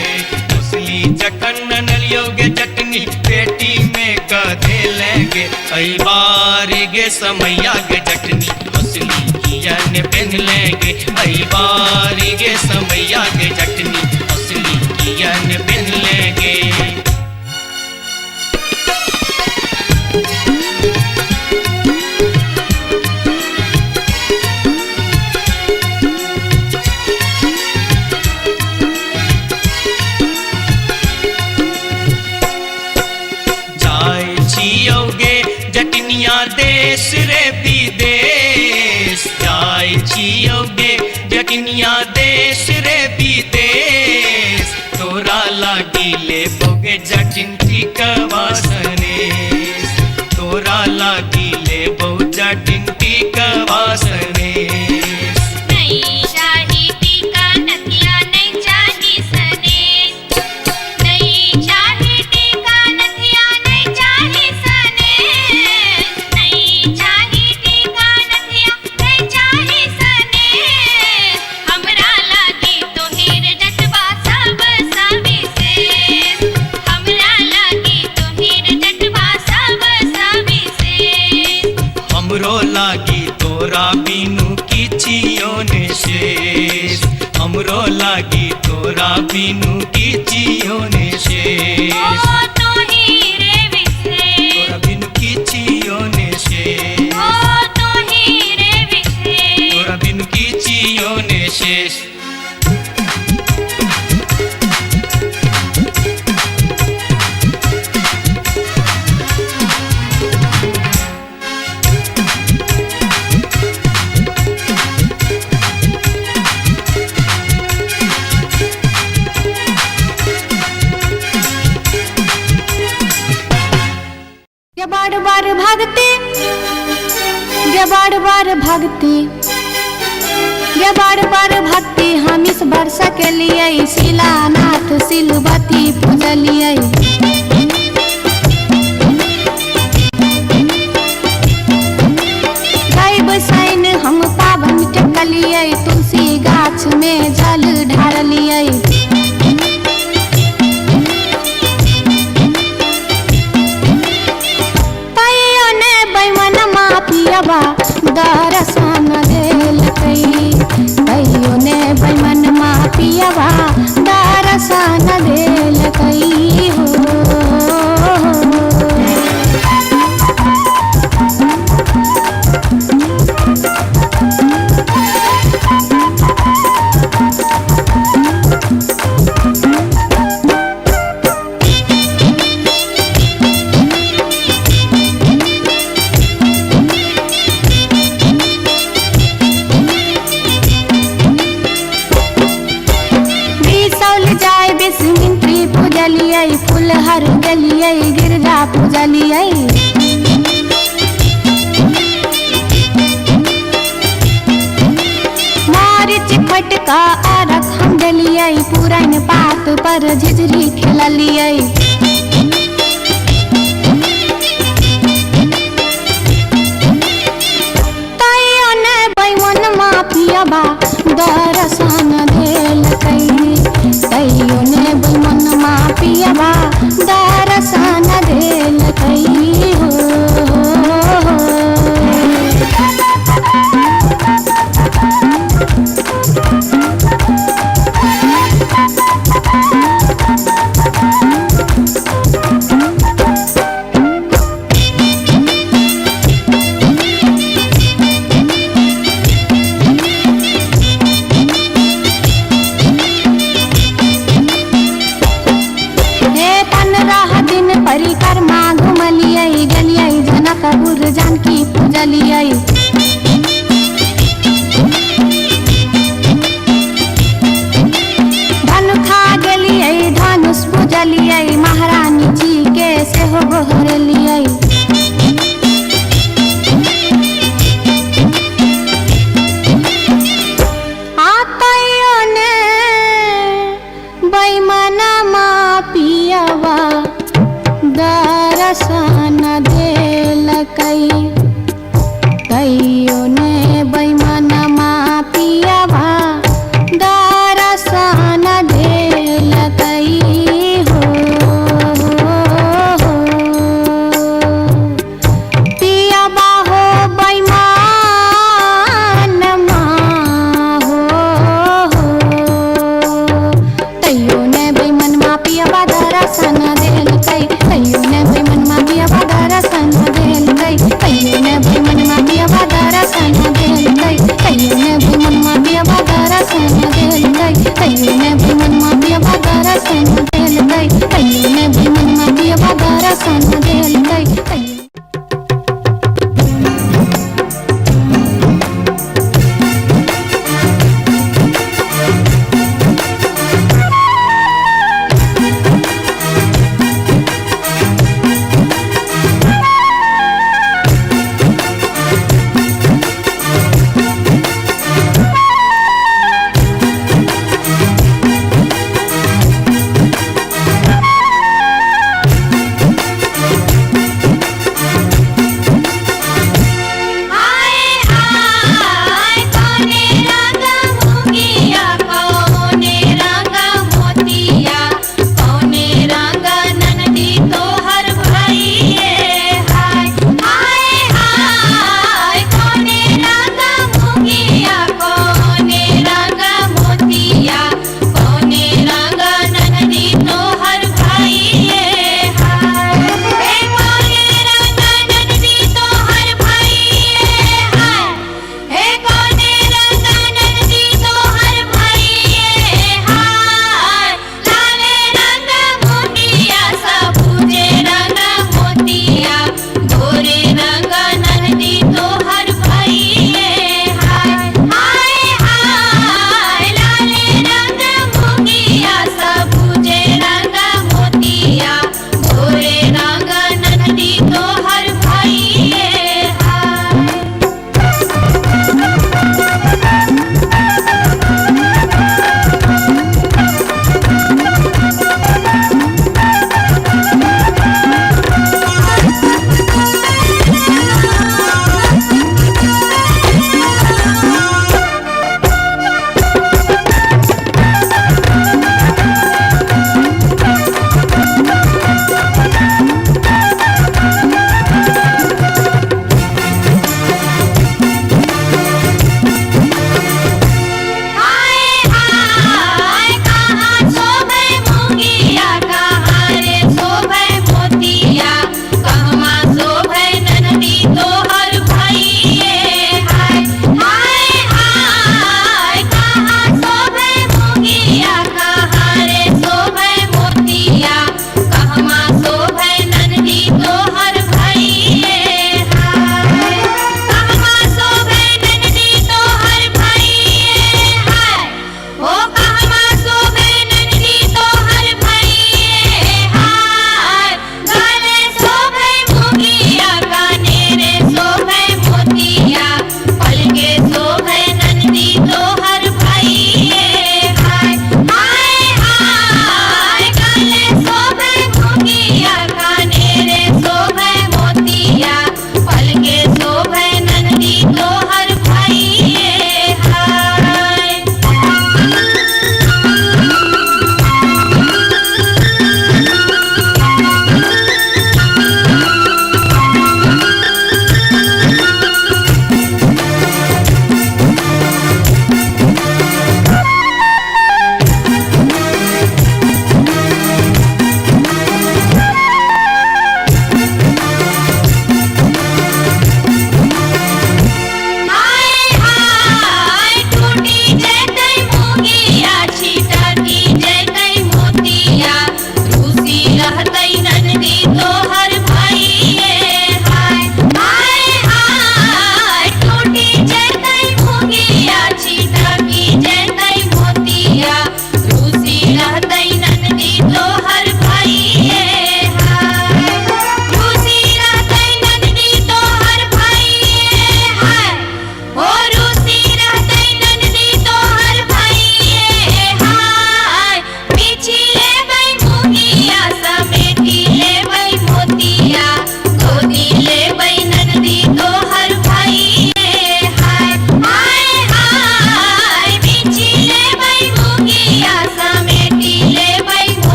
हंसली जखन नलियो गे जटनी पेटी में कधे लेंगे कई बार गे समैया गे जटनी हंसली किया ने पहन लेंगे कई बार गे समैया गे जटनी हंसली किया ने पहन लेंगे जाय छियोगे जटनिया देश रे विदेश जाय छियो गे जटनिया देश रे विदेश तोरा लागी ले बोगे जटिन टिकवा सनेश तोरा लागी ले बो जटिन टिकवा सनेश नहीं चाही टीका नथिया नहीं चाही सनेश नहीं चाही टीका नथिया नहीं चाही सनेश नहीं चाही टीका नथिया नहीं चाही सनेश हमरा लागी तोहेर जटवा सब सविशेष हमरा लागी तोहेर जटवा सब सविशेष हमरो लागी तोरा बिनु किछियो ने शेष हमरो लागी तोरा बिनु किछियो ने शेष ओ तोही रे विशेष तोरा बिनु किछियो ने शेष ओ तोही रे विशेष तोरा बिनु किछियो ने शेष ये बार बार भागते ये बार बार भागते ये बार बार भागते हम इस वर्षा के लिए शिलानाथ सिलवती पूजलिए गाय बसाइन हम पावन टकलिए तुलसी गाछ में जल ढारलिए पियबा दरसन देलकै कहियो ने बैमन मा पियबा दरसन देलकै हो फुलहर गलिए गिरजा पूजलिए मारिच फटका आरख हम डलिए पुरन पात पर झिझरी खेललिए तैयो ने बैमन मा पियबा दरसन देलकै तैयो ने बैमन मा पियबा दरसन देलकै हो परिक्रमा घुमलिए गलिए जनकपुर जानकी पूजलिए धनुखा गेलिए धनुष पूजलिए महारानी जी के सेहो गोहरलिए आतयो ने बैमना मा पियवा दरसन देलकै तैयो ने बैमन मा पियवा दरसन देलकै हो पियवा हो बैमन मा हो तैयो ने बैमन मा पियवा दरसन देलकै तैयो ने बैमन मा पियवा दरसन देलकै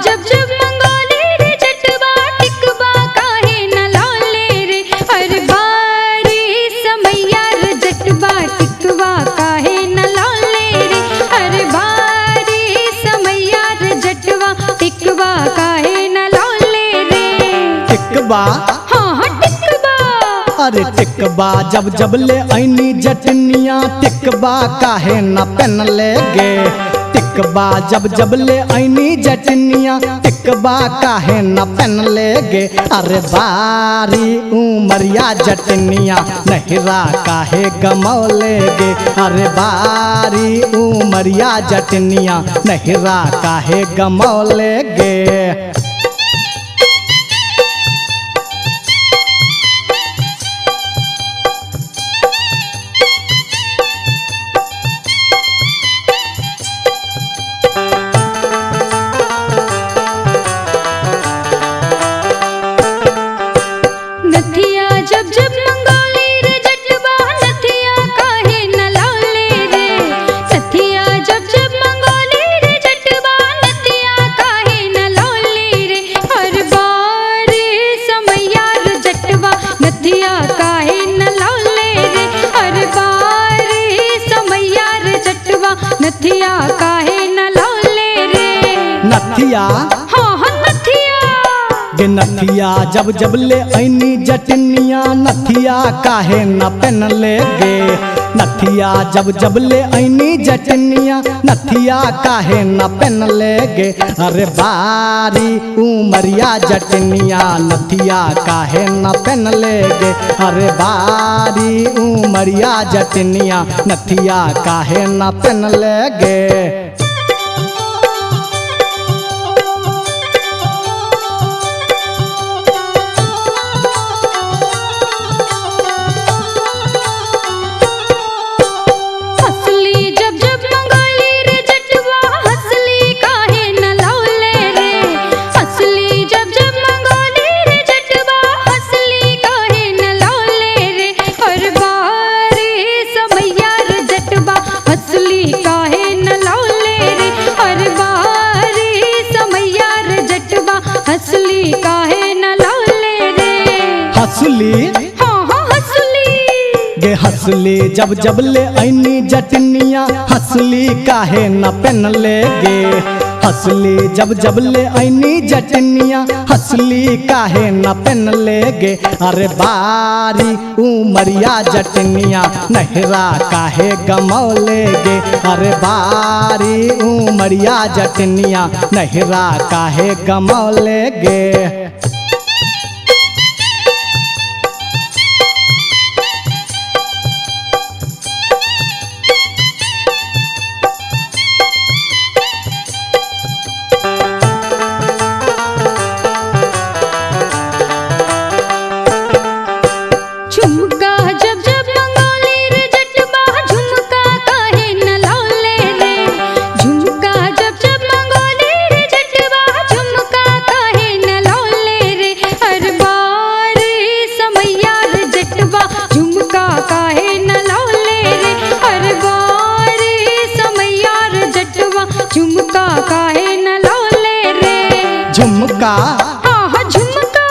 जब जब मंगोले रे जटवा टिकवा काहे न लौले रे हर बारी समैया रे जटवा टिकवा काहे न लौले रे हर बारी समैया रे जटवा टिकवा काहे न लौले रे टिकबा हाँ हाँ टिकवा अरे टिकबा जब जब ले ऐनी जटनिया टिकबा काहे न पहन ले गे टिकबा जब जब ले ऐनी जटनिया टिकबा काहे न पहन ले गे अरे बारी उमरिया जटनिया नहिरा काहे गमौले गे अरे बारी उमरिया जटनिया नहिरा काहे गमौले गे नथिया जब जब मंगोले रे जटवा नथिया काहे न लौले रे नथिया जब जब मंगोले रे जटवा नथिया काहे न लौले रे हर बार समैया रे जटवा नथिया काहे न लौले रे हर बार समैया रे जटवा नथिया काहे न लौले रे नथिया हाँ हाँ नथिया गे नथिया जब जब ले ऐनी जटनिया नथिया काहे न पहन ले गे नथिया जब जब ले ऐनी जटनिया नथिया काहे न पहन ले गे अरे बारी उमरिया जटनिया नथिया काहे न पहन ले गे अरे बारी उमरिया जटनिया नथिया काहे न पहन ले गे हंसली जब जब मंगोले रे जटवा हंसली काहे न लौले रे हंसली जब जब मंगोले रे जटवा हंसली काहे न लौले रे हर बार समैया रे जटवा हंसली काहे न लौले रे हर बार समैया रे जटवा हंसली काहे न लौले रे हंसली हाँ हाँ हंसली गे हंसली जब जब ले ऐनी जटनिया हंसली काहे न पहन ले गे हंसली जब जब ले ऐनी जटनिया हंसली काहे न पहन ले गे अरे बारी उमरिया जटनिया नहिरा काहे गमौले गे अरे बारी उमरिया जटनिया नहिरा काहे गमौले गे झुमका जब जब मंगोले रे जटवा झुमका काहे न लौले रे झुमका जब जब मंगोले रे जटवा झुमका काहे न लौले रे हर बार समैया रे जटवा झुमका काहे न लौले रे हर बार समैया रे जटवा झुमका काहे न लौले रे झुमका हाँ हाँ झुमका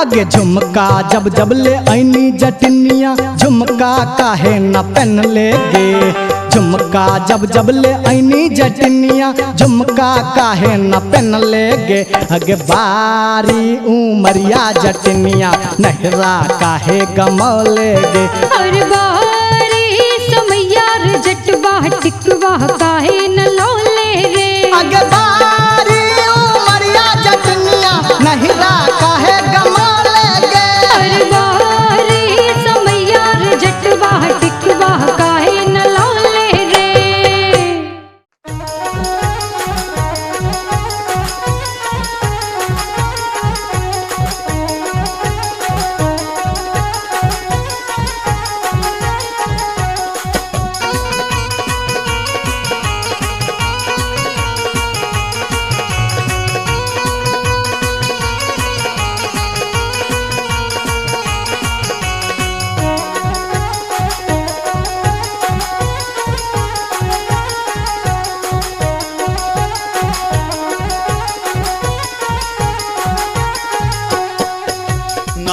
आगे झुमका जब जब ले ऐनी जटनिया झुमका काहे न पहन ले गे झुमका जब जब ले ऐनी जटनिया झुमका काहे न पहन ले गे अगे बारी उमरिया जटनिया नहिरा काहे गमौले गे हर बारी समैया रे जटवा टिकवा काहे न लौले रे अगे बारी उमरिया जटनिया नहिरा काहे गमौले गे हर बारी समैया रे जटवा टिकवा काहे न लौले रे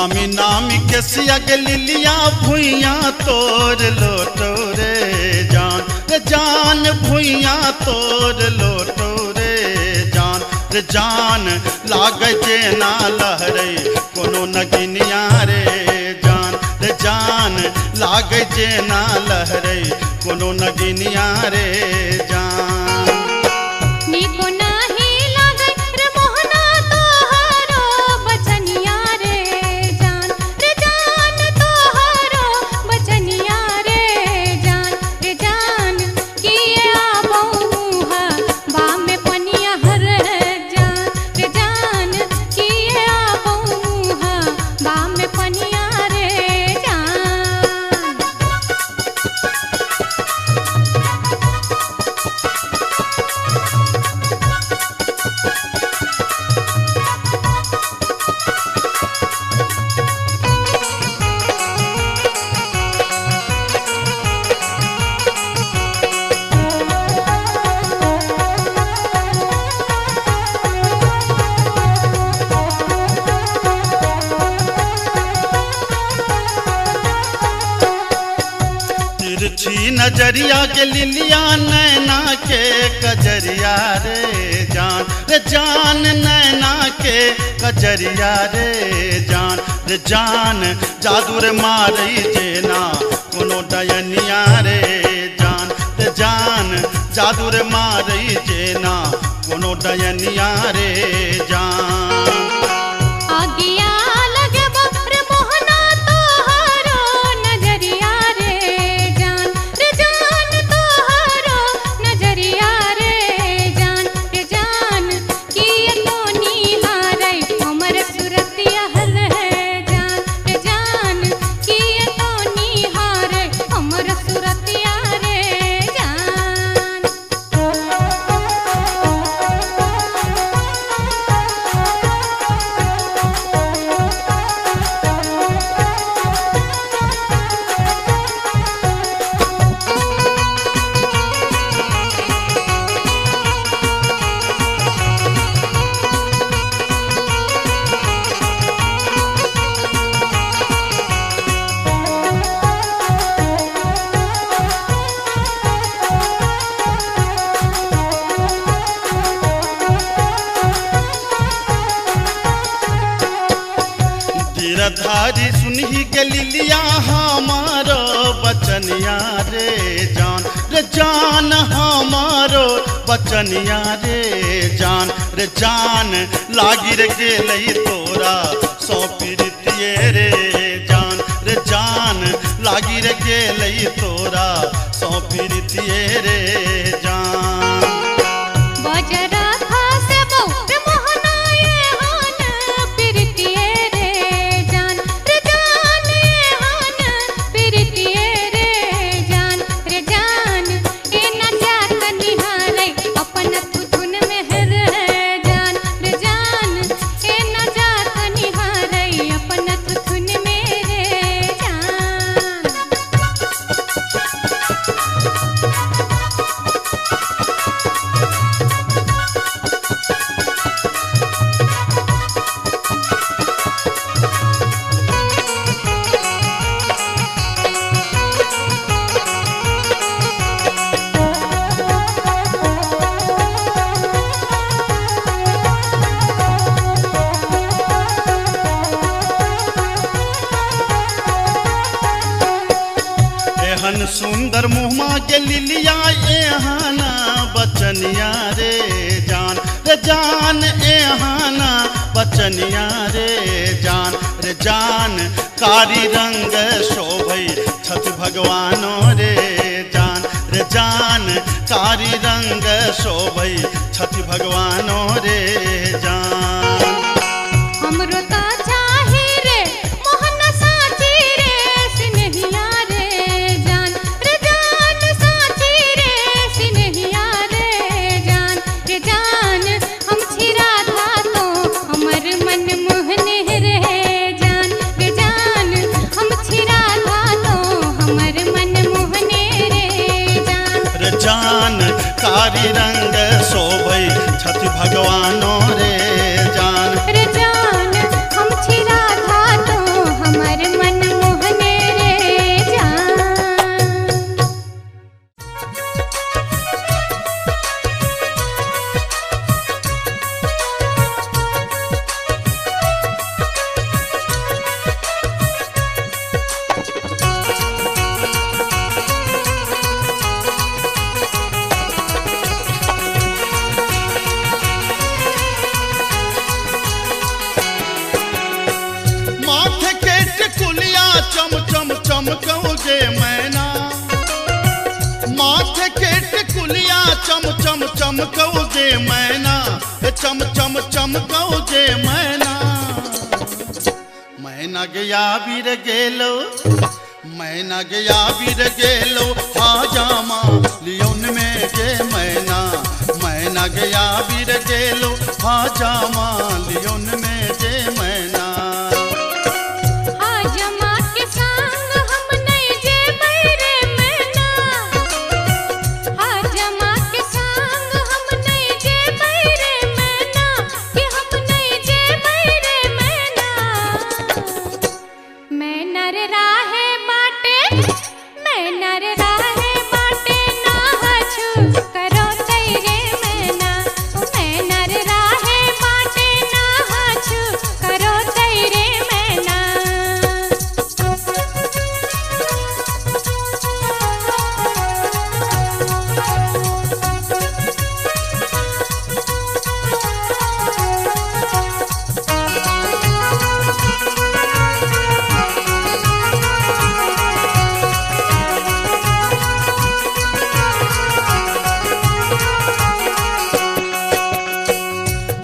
नामी नामी के सिया के लिलिया भुइया तोड़ लोटो रे जान भुइया तोड़ लोटो रे जान लागे जे ना लहरे कोनो नगिनिया रे जान लागे जे ना लहरे कोनो नगिनिया रे जान। नीको नाही लागे रे मोहना तोहरो बचनिया रे जान तोहरो बचनिया रे जान किए आबऊ हा बा में पनिया हर जान किए आबऊ हा बा में पनिया रे जान। तिरछी नजरिया के लिलिया नैना के कजरिया रे जान नैना के कजरिया रे जान जादूर मारई जेना कोनो डयनिया रे जान जादूर मारई जेना कोनो डयनिया रे जान। आगिया लगे रे मोहना तोहरो नजरिया रे जान तोहरो नजरिया रे जान किए तो निहारै हमर सुरतिया हल जान किए तो निहारै हमर सुरतिया रे जान। गिरधारी सुनही के लिलिया हमारो बचनिया रे जान हमारो बचनिया रे जान लागी रे गेलई तोरा सौ पीरितिये रे जान लागी रे गेलई तोरा सौ पीरितिये रे जान। बजरा खासे बहु रे मोहना ये हान पिरतिये रे जान ये हान पिरतिये रे जान ए न जात निहारै अपन थुथुन में हर जान ए न जात निहारै अपन थुथुन में रे जान। एहन सुंदर मुहमा के लिलिया एहाना बचनिया रे जान एहाना बचनिया रे जान कारी रंग शोभई छठ भगवानो रे जान कारी रंग शोभई छठ भगवानो रे जान। हमरो ता चाही रे मोहन साची रे सिनहिया रे जान साची रे सिनहिया रे जान हम छिरा था तो हमर मन मोहने रे जान हम छिरा था तो हमर मन मोहने रे जान कारी रंग शोभई छठ भगवानो रे जान हम छिरा था तो चमकौ जे मैना, चम चम चमकौ जे मैना। मैना गया बीर गेलो, मैना गया बीर गेलो, हाजामा लियोन में जे मैना। मैना गया बीर गेलो, हाजामा लियोन में जे मैना। हाजमा के संग हम नहीं जे बैरे मैना, हाजमा के संग हम नहीं जे बैरे मैना, कि हम नहीं जे बैरे मैना। मैना रे राहे बाटे, मैना रे राहे बाटे, ना हछु करो तैरे मैना। मैना रे राहे बाटे, ना हछु करो तैरे मैना।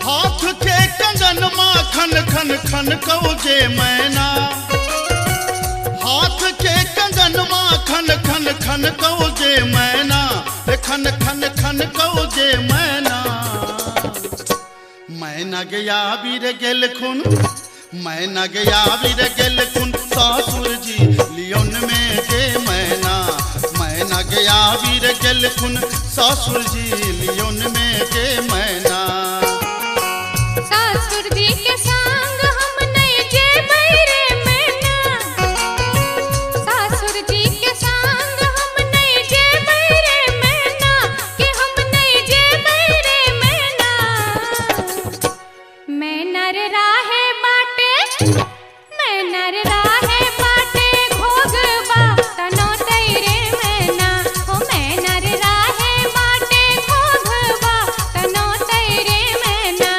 हाथ के कंगन माखन खन खन कौ जे मैना। हाथ के कंगन माखन खन खन कौ जे मैना, खन खन खन कौ जे मैना। मैना गया बीर गेल खुन, मैना गया बीर गेल खुन, सासुर जी लियोन में जे मैना। मैना गया बीर गेल खुन, सासुर जी लियोन में जे मैना। सासुर जी के संग हम नहीं जे बैरे मैना, सासुर जी के संग हम नहीं जे बैरे मैना, कि हम नहीं जे बैरे मैना। मैना रे राहे बाटे, मैना रे राहे बाटे, घोगबा तनो तैरे मैना। हो मैना रे राहे बाटे, घोगबा तनो तैरे मैना।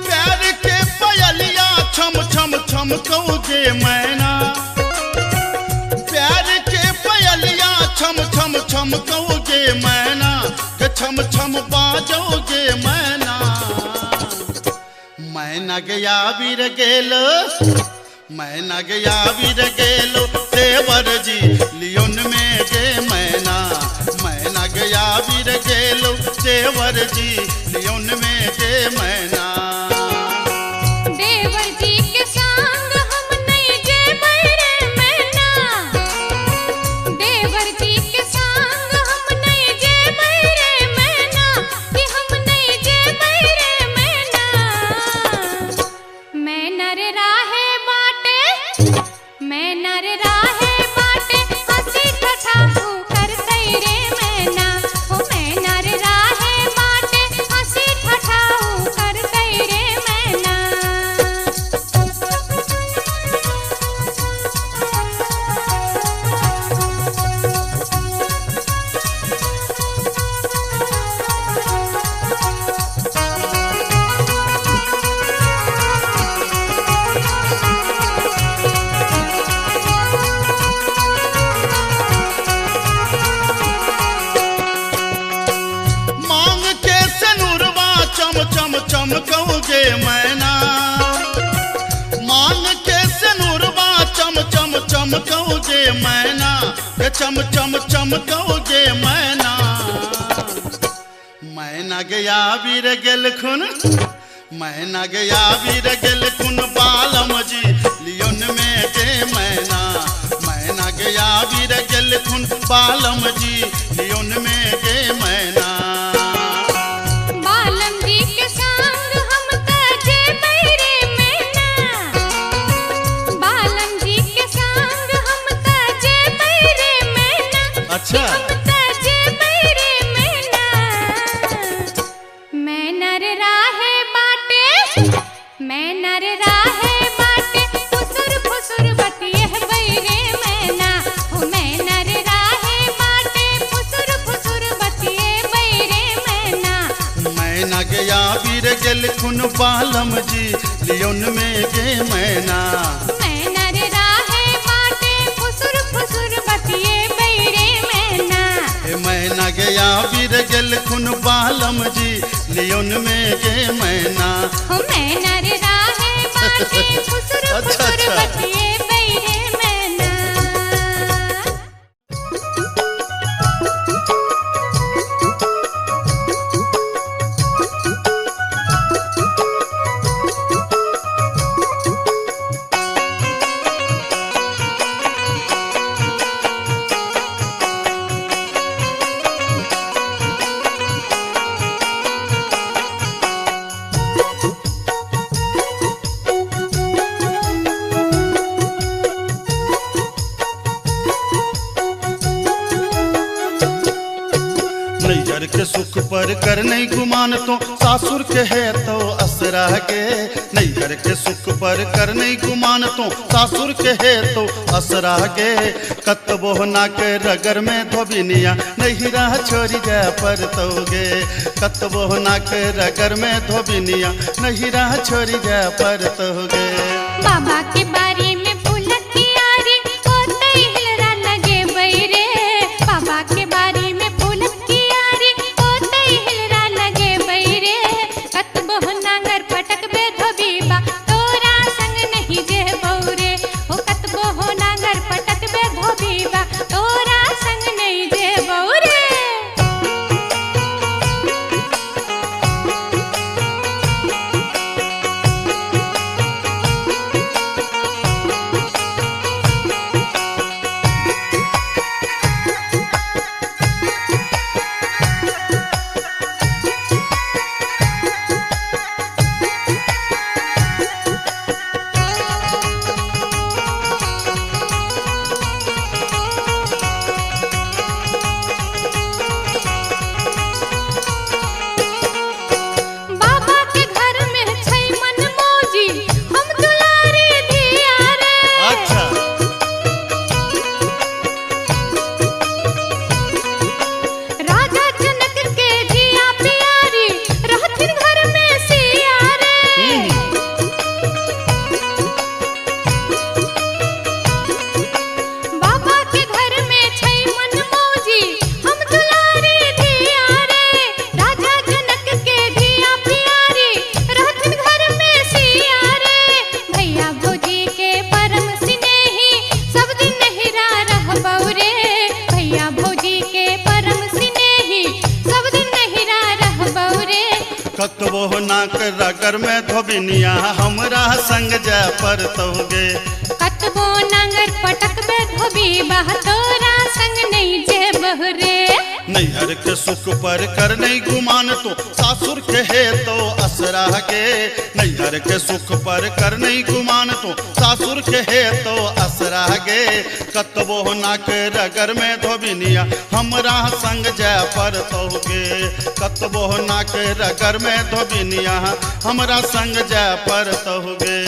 प्यार के पयलिया छम छम छम कौ जे मैना। प्यार के पयलिया छम छम छम कौ जे मैना, के छम छम बाजो जे मैना। मैना गया बीर गेलो, मैना गया बीर गेलो, देवर जी लियोन में जे मैना। मैना गया बीर गेलो, देवर जी लियोन में जे मैना। देवर जी के संग हम नहीं जे बैरे मैना, देवर जी के संग हम नहीं जे बैरे मैना, कि हम नहीं जे बैरे मैना। मैना रे राहे बाटे, मैना रे राहे बाटे, हंसी ठठा कर तैरे मैना। हो मैना रे राहे बाटे, हंसी ठठा कर तैरे मैना। मांग के सनुरवा चम चम चमकौ जे मैना। मांग के सनुरवा चम चम चमकौ जे मैना, के चम चम चमकौ जे मैना। मैना गया बीर गेल खुन, मैना गया बीर गेल खुन, बालम जी लियोन में जे मैना। मैना गया बीर गेल खुन, बालम जी लियोन में जे मैना। बालम जी के संग हम ताजे बैरे मैना, बालम जी के संग हम ताजे बैरे मैना। अच्छा हम ताजे बैरे मैना। मैना रे राहे बाटे, मैना रे राहे बाटे, खुन बालम जी लियोन में गे मैना। मैना रे राहे बाटे फुसुर फुसुर बतिए बैरे मैना। ए मैना गया वीर गेल खुन बालम जी लियोन में गे मैना। हो मैना रे राहे बाटे फुसुर अच्छा, फुसुर अच्छा। बतिए बैरे मैना। नैहर के सुख पर कर नहीं गुमान तो सासुर के है तो असरा गे। नैहर के सुख पर कर नहीं गुमान तो सासुर के है तो असरा गे। कतबो ना के रगर में धोबिनिया नैहरा छोड़ी जा पर तोगे। कतबो ना के रगर में धोबिनिया नैहरा छोड़ी जा पर तोगे। बाबा के बारी में फूलक कियारी होते हिलरा लगे बैरे। बाबा के बारी में फूलक कियारी होते हिलरा लगे बैरे। कतबो नांगर पटक बे धोबीबा तोरा संग नहीं जे बौरे। ओ कतबो नांगर पटक बे धोबीबा तोरा संग नहीं जे बौरे। बाबा के घर में छै मन मौजी हम दुलारी धिया रे। अच्छा राजा जनक के जिया प्यारी रहथिन घर में सिया रे। बाबा के घर में छै मन मौजी हम दुलारी धिया रे। राजा जनक के जिया प्यारी रहथिन घर में सिया रे। भैया भौजी के परम स्नेही सब दिन नहिरा रहबौ रे। भैया भौजी के परम स्नेही सब दिन नहिरा रहबौ रे। कतबो ना के रगर में धोबिनिया हमरा संग जा पर तोगे। कतबो नांगर पटक बे धोबीबा तोरा संग नहीं जे बहरे। नैहर के सुख पर कर नहीं गुमान तो सासुर के है तो असरा गे। नैहर के सुख पर कर नहीं गुमान तो सासुर के है तो असरा गे। कतबो ना के रगर में धोबिनिया हमरा संग जा पर तोगे। कतबो ना के रगर में धोबिनिया हमरा संग जा पर तोगे।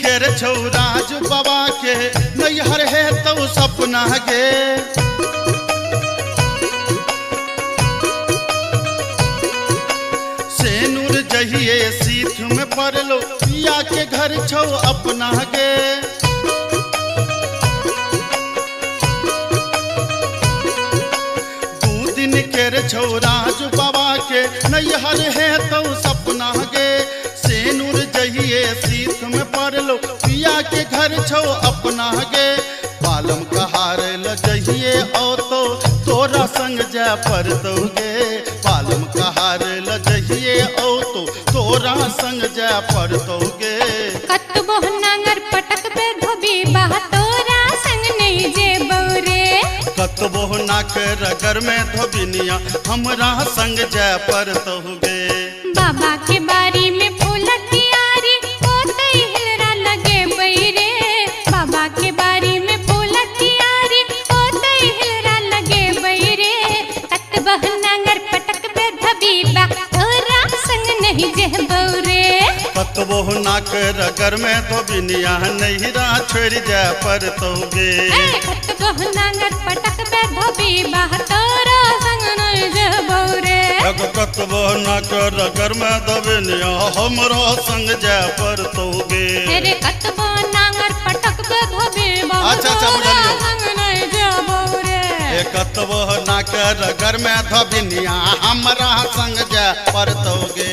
केर छौराज बाबा के नैहर है तो सपना गे। सेनुर जहिए सीठ में पड़लो पिया के घर छौ अपना गे। दू दिन केर छौराज बाबा के नैहर है तो सपना गे। सेनुर जहिए सीख में पड़लो पिया के घर छौ अपना गे। बालम कहार ल जहिए ओ तो तोरा संग जा पर दोगे। बालम कहार ल जहिए ओ तो तोरा संग जा पर दोगे। कतबो नांगर पटक पे धोबी बा तोरा संग नहीं जे बौरे। कतबो ना नाक रगर में धोबिनिया हमरा संग जय पर तहुगे। बाबा के बारी में फूल कियारी ओते हिलरा लगे बैरे। बाबा के बारी में फूल कियारी ओते हिलरा लगे बैरे। कत बहनांगर पटक बे धबीबा तोरा संग नहीं जह बौरे। कतबो नाक रगर में धोबिनिया नहिरा छोड़ जय पर तहुगे। कत बहनांगर पटक बे धबीबा तोरा संग नहीं जह बौरे। कतबो नाक रगर में धोबिनिया हमरा संग जय पर तहुगे। तेरे कतबो नांगर पटक बे धबीबा अच्छा, तोरा बुझलियो। संग नहीं जह बौरे। कतबो नाक रगर में धोबिनिया हमरा संग जय पर तहुगे।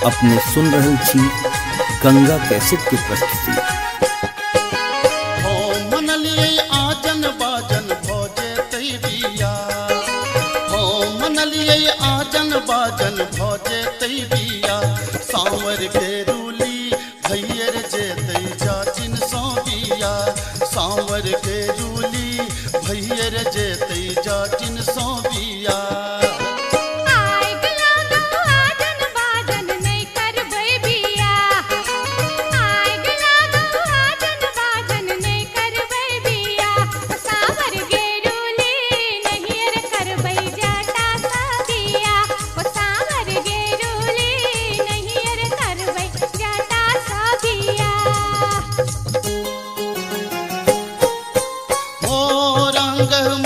अपने सुन रहल छी गंगा कैसेट की प्रस्तुति। हो मनलिए आजन बाजन भोजे तई बिया, हो मनलिए आजन बाजन भोजे तई बिया, सांवर के रूली भैयर जे तई जाचिन सो बिया, सांवर के रूली भैयर जे तई जाचिन सो बिया।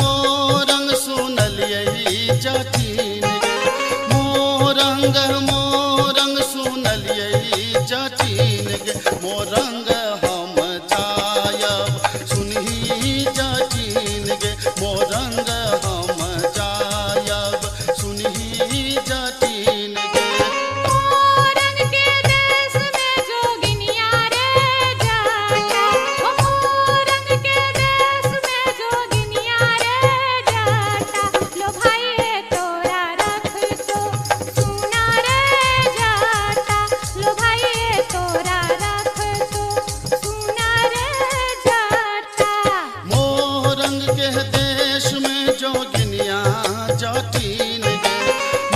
मोरंग सुनलिए जाचिन गे, मोरंग सुनलिए जाचिन गे, मोरंग हम जायब सुनही जाचिन गे, मोरंग हम जायब सुनही जाचिन गे। मोरंग के देश में जोगिनिया रे जाता, ओ मोरंग के देश में जोगिनिया रे जाता, लो भाई तोरा रख तो सुना रे जाता, लो भाई तोरा रख तो सुना रे जाता। मोरंग के देश में जोगिनिया जाचिन गे,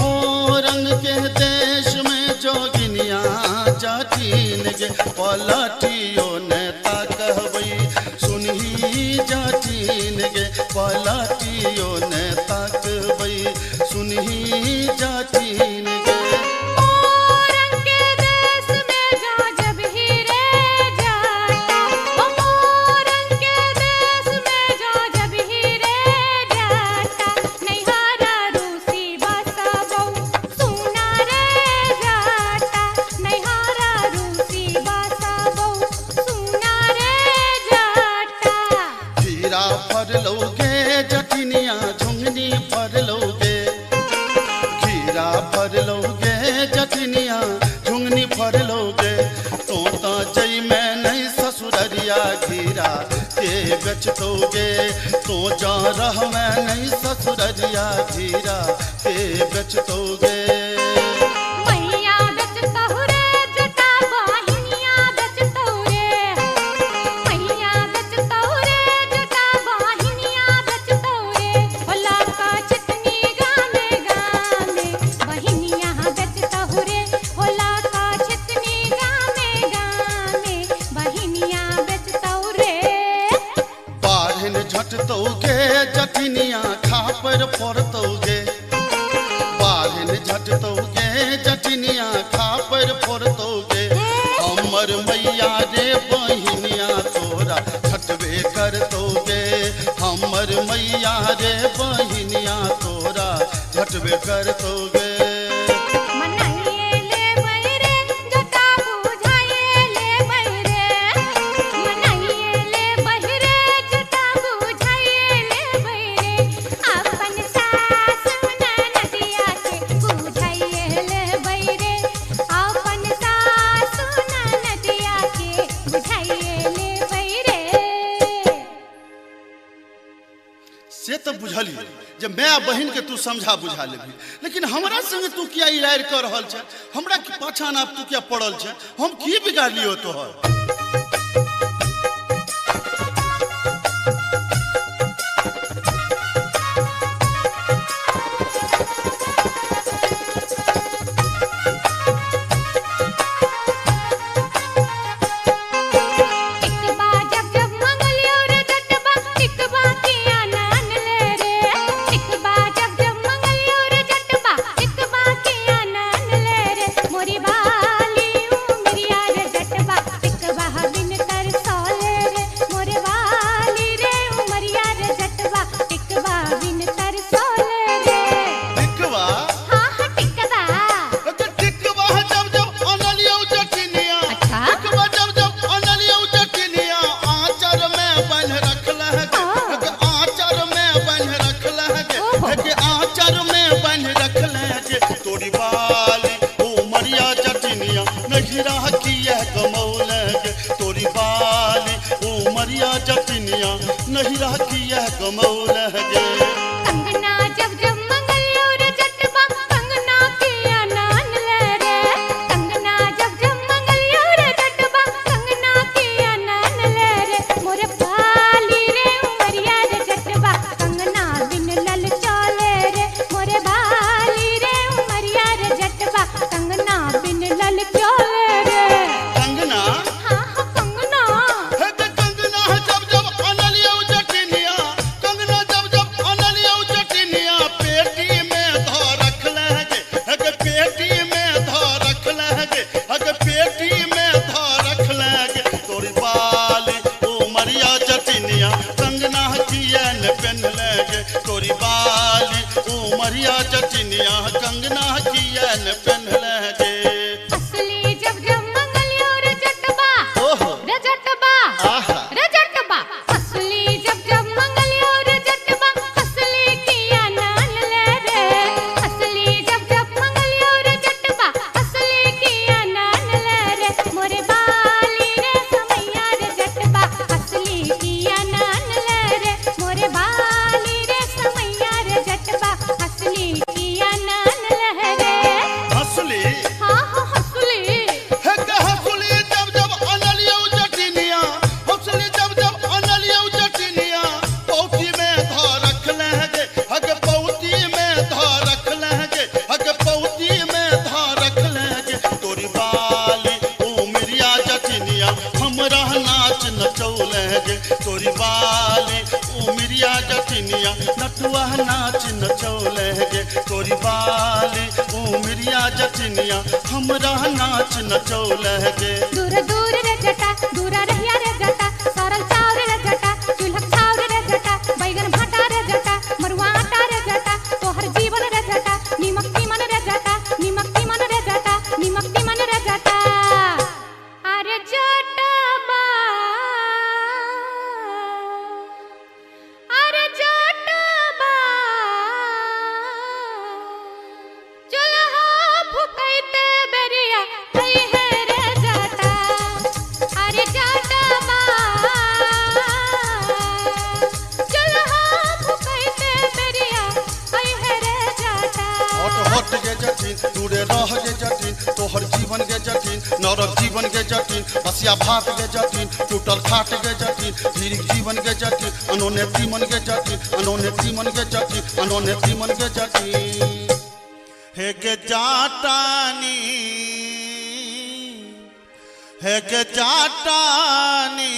मोरंग के देश में जोगिनिया जाचिन गे, पलटियो नेता कहबई सुनही जाचिन गे, पलटियो नेता कहबई सुनही जाचिन गे। मोरंग के देश में जो जब ही रे जाता, ओ मोरंग के देश में जो जब ही रे जाता, नैहारा रूसी बसबौ सुना रे जाता, नैहारा रूसी बसबौ सुना रे जाता। खीरा फरलौगे जटिनिया झुंगनी फरलौगे, खीरा फरलौगे जटिनिया झुंगनी फरलौगे, तो जई में नहीं ससुररिया खीरा के बेचतोगे, तो जा रह में नहीं ससुररिया खीरा के बेचतोगे। मैया बेचतहु रे जटा बहिनिया बेचतहु रे, मैया बेचतहु रे जटा बहिनिया बेचतहु रे, होला का चितनी गामे गामे बहिनिया बेचतहु रे, होला का चितनी गामे गामे बहिनिया बेचतहु रे। बाढ़न झटतोगे जटिनिया खापर फोड़तोगे, बाढ़न झटतोगे जटिनिया खापर फोड़तोगे, हमर मैया रे बहिनिया तोरा झटबे करतोगे, हमर मैया रे बहिनिया तोरा झटबे करतोगे। मनाइए ले बैरे जटा बुझाइए ले बैरे, मनाइए ले बैरे जटा बुझाइए ले बैरे, अपन सास ननदिया के बुझाइए ले बैरे, अपन सास ननदिया के बुझाइए ले बैरे। से तो बुझली जब मैं बहन के तू समझा बुझा लेबी, लेकिन हमरा संगे तू किया इरार कर रहल छ, हमरा के पाछा नाप तू क्या पड़ल छ, हम की बिगाड़ लियो तोहर। टिकबा जब जब मंगलियो रे जटबा, टिकबा किया नान ले रे, टिकबा जब जब मंगलियो रे जटबा, टिकबा किया नान ले रे, मोरी बाली उमरिया रे जटबा, टिकबा उमरिया जटिनिया नहीं रह किया गमौल गे। कंगना जब जब मंगलियो रे जटबा कंगना किया नान ले रे। कंगना जब जब मंगलियो रे जटबा कंगना किया नान ले रे। मोरे बाली रे उमरिया रे जटबा कंगना बिन लल चले रे। मोरे बाली रे उमरिया रे जटबा कंगना बिन लल चले रे। कंगना हाँ हाँ कंगना है के कंगना है जब जब अनलियो जटिनिया। कंगना जब जब अनलियो जटिनिया पेटी में धो रखल गे। है के पेटी में धो रखल गे। है के पेटी में धो रखल गे। तोरी बाली उमरिया जटिनिया कंगना किया न पहनल गे। तोरी बाली उमरिया जटिनिया कंगना किया न पहनल गे। असली जब जब मंगलियो रे जटबा ओहो रे जटबा आहा रे जटबा। असली जब जब मंगलियो रे जटबा असली किया नान ले रे। असली जब जब मंगलियो रे जटबा असली किया नान ले रे। मोरे बाली रे समैया रे जटबा असली किया नान ले रे। मोरे बाली रे समैया रे जटबा असली किया नान ले रे। हंसली हाँ हाँ असली है के हंसली जब जब अनलियो जटिनिया। हंसली जब जब अनलियो जटिनिया पौती में धो रखल गे। है के पौती में धो रखल गे। है के पौती में धो रखल गे। तोरी बाली उमरिया जटिनिया हमरा नाच नचौल गे। तोरी बाली उमरिया जटिनिया नटुआ नाच नचौल गे। तोरी बाली उमरिया जटिनिया हमरा नाच नचौल गे। दूर दूर रे जटा दूरा रहिया रे जटा सरल चाउर रे जटा चूल्हा चाउर रे जटा बैगन भाटा रे जटा मरुआ आटा रे जटा तोहर जीवन रे जटा नीमक तीमन रे जटा नीमक तीमन रे जटा नीमक तीमन रे जटा। अरे जटबा अरे जटबा चूल्हा फुकैते बेरिया कई है रे जटा। अरे जटबा चूल्हा फुकैते बेरिया कई है रे जटा। हट हट गे जटिन दूरे रह गे जटिन तोहर जीवन गे जटिन नरक जीवन गे जटिन बसिया भात गे जटिन टूटल खाट गे जटिन धीरिक जीवन गे जटिन अनोने तीमन गे जटिन अनोने तीमन गे जटिन अनोने तीमन गे जटिन। हे गे जाटानी हे गे जाटानी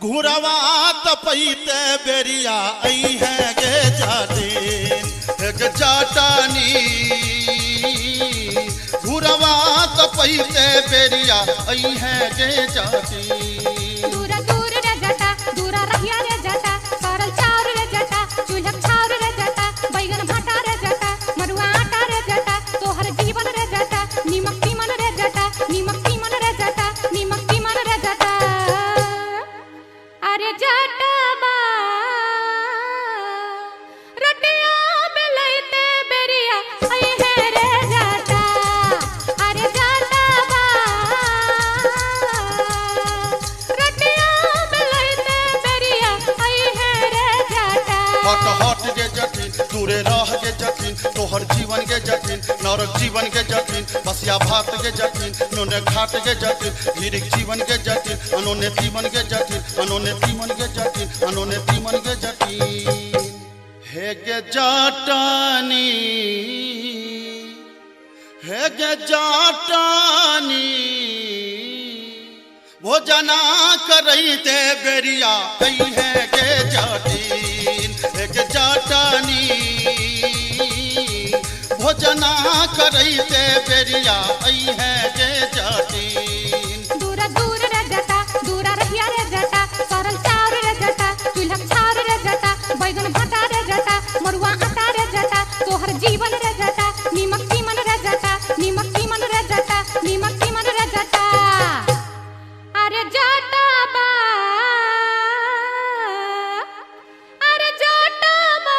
घुरवा तपैते बेरिया आई है गे जाटिन। हे गे जाटानी घुरवा तपैते बेरिया आई है गे जाटिन। दूरा दूर रे जटा दूरा रहिया रे जटा सरल चाउर रे जटा चूल्हा चाउर रे जटा बैगन भाटा रे जटा मरुआ आटा रे जटा तोहर जीवन रे जटा नीमक तीमन रे जटा नीमक तीमन रे जटा नीमक तीमन रे जटा। अरे जटबा रोटिया बेलैते बेरिया आई है रे जटा। अरे जटबा रोटिया बेलैते बेरिया आई है रे जटा। हट हट गे जटिन दूरे रह गे जटिन तोहर जीवन गे जटिन नरक जीवन गे जटिन बसिया भात गे जटिन नोने घाट गे जटिन धीरिक जीवन गे जटिन अनोने तीमन गे जटिन अनोने तीमन गे जटिन अनोने तीमन गे जटिन। हे गे जाटानी हे गे जाटानी भोजना करैते बेरिया कई है गे जाटिन। हे गे जाटानी भोजना करैते बेरिया आई है गे जाटिन। दूरा दूर रे जटा दूरा रहिया रे जटा सरल चाउर रे जटा चूल्हा चाउर रे जटा बैगन भाटा रे जटा मरुआ आटा रे जटा तोहर जीवन रे जटा नीमक तीमन रे जटा नीमक तीमन रे जटा नीमक तीमन रे जटा। अरे जटबा अरे जटबा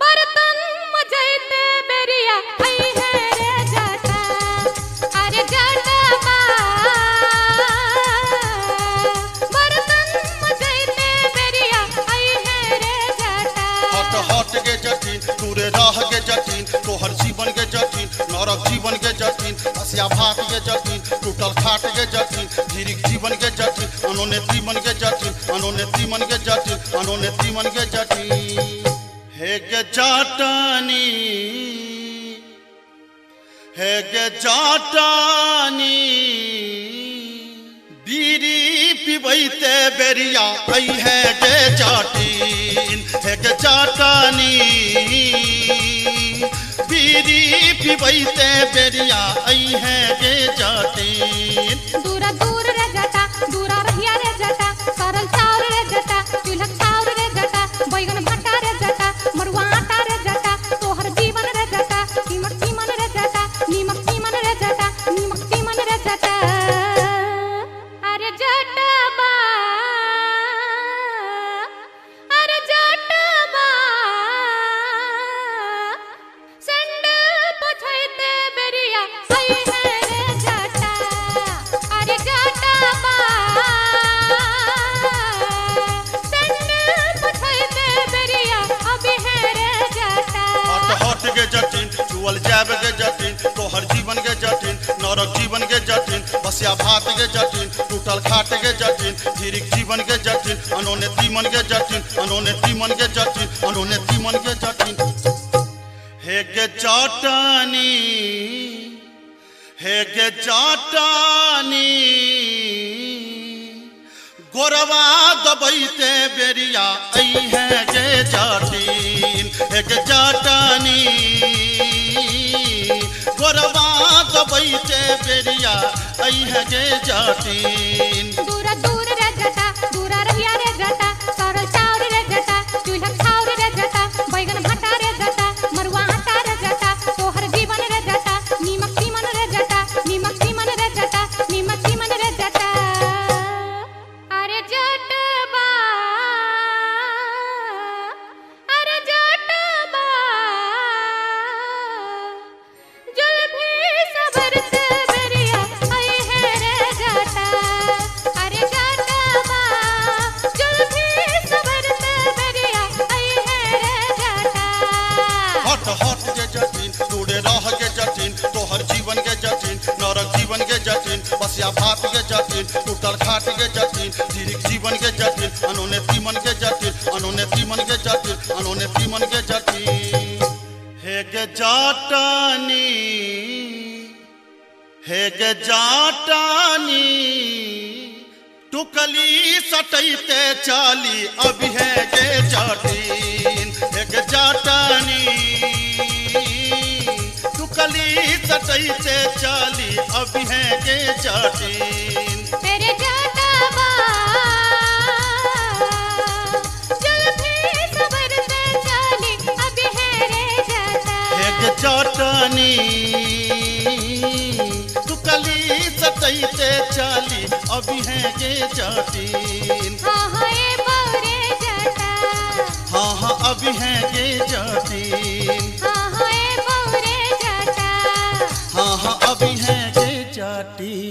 बर्तन मजैते बेरिया आई है रे जटा। बसिया भात के जटिन टूटल खाट के जटिन धीरिक जीवन के जटिन अनोने तीमन के जटिन अनोने तीमन के जटिन अनोने तीमन के जटिन हे गे जाटानी हे गे जाटानी बीरी पिबैते बेरिया आई है गे जाटिन हे गे जाटानी बीरी पिबैते बेरिया आई है गे जाटिन दूरा दूर रे जटा दूरा रहिया रे जटा सरल चाउर रे जटा चूल्हा चाउर रे जटा बैगन भट्टा रे जटा मरुआ आटा रे जटा तोहर जीवन रे जटा नीमक तीमन रे जटा नीमक तीमन रे जटा नीमक तीमन रे जटा अरे जटबा अरे जटबा संडल पछैते बेरिया आई है रे जटा अरे जटबा संडल पछैते बेरिया अभी है रे जटा हट हट के जटिन चुअल जाब के जटिन तोहर जीवन के जटिन नरक जीवन के जटिन बसिया भात के जटिन टूटल खाट के जटिन धीरिक जीवन के जटिन अनोने तीमन के जटिन अनोने तीमन के जटिन अनोने तीमन के जटिन हे गे जाटानी हे गे जाटानी गोरवा दबैते बेरिया आई है गे जाटिन हे गे जाटानी गोरवा दबैते बेरिया आई है गे जाटिन दूरा दूर रे जटा दूरा रहिया रे जटा सरल चाउर रे जटा चूल्हा चाउर रे जटा बैगन भट्टा रे जटा मरुआ आटा रे जटा तोहर जीवन रे जटा नीमक तीमन रे जटा नीमक तीमन रे जटा नीमक तीमन रे जटा अरे जटबा अरे जटबा जुल्फी सबरत बेरिया आई है रे जटा अरे जटबा जुल्फी सबरत बेरिया आई है रे जटा हट हट के जटिन टूटे रह के जटिन तोहर जीवन के जटिन नरक जीवन के जटिन बसिया भात के जटिन टूटल खाट के जटिन धीरिक जीवन के जटिन अनोने तीमन के जटिन अनोने तीमन के जटिन अनोने तीमन के जटिन हे गे जाटानी हे गे जाटानी टुकली सटैते चाली अभी है गे जाटिन हे गे जाटानी टुकली सटैते चाली अभी है गे जाटिन तेरे जटबा जुल्फी सबरत चाली अभी है रे जटा हे गे जाटानी टुकली सटैते चाली अभी है गे जाटिन हाँ हाँ ये बौरे जटा हाँ हाँ अभी है गे जाटिन हाँ हाँ ये बौरे जटा हाँ हाँ अभी है गे जाटिन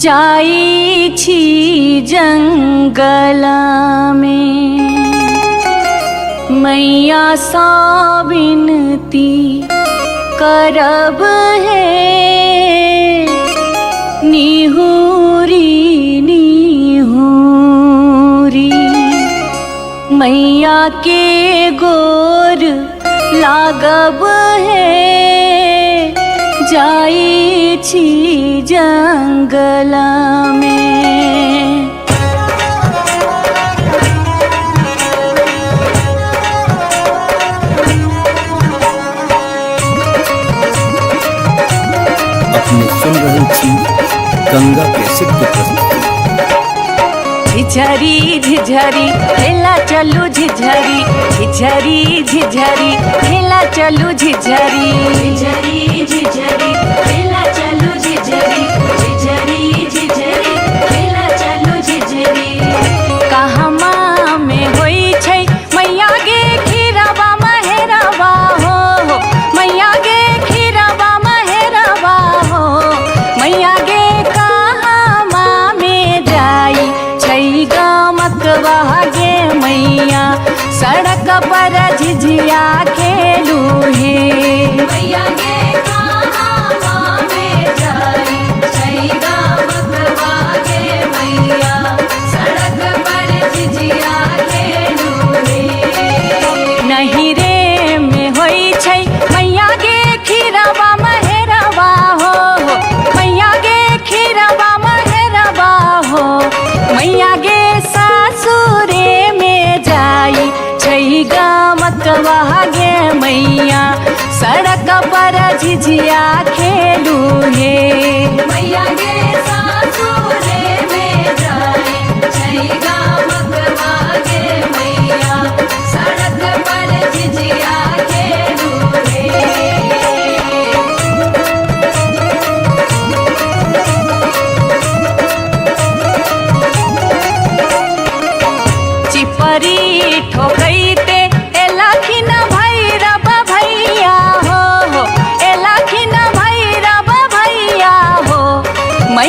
जाई छी जंगल में मैया सा विनती करब है निहुरी निहुरी मैया के गोर लागब है जाई छी जंगल में अपने सुन रहे थी गंगा कैसेट की प्रस्तुति। झिझरी झिझरी खेला चलू झिझरी झिझरी झिझरी खेला चलू झिझरी झिझरी झिझरी खेला चलू झिझरी झिझरी झिझरी खेला चलू झिझरी कहमा में होई छै मैया गे खीरवा महेरवा हो मैया गे खीरवा महेरवा हो मैया गे कहमा में जाई छै गमकवा गे मैया सड़क पर झिझिया खेलू हे मैया गे कहमा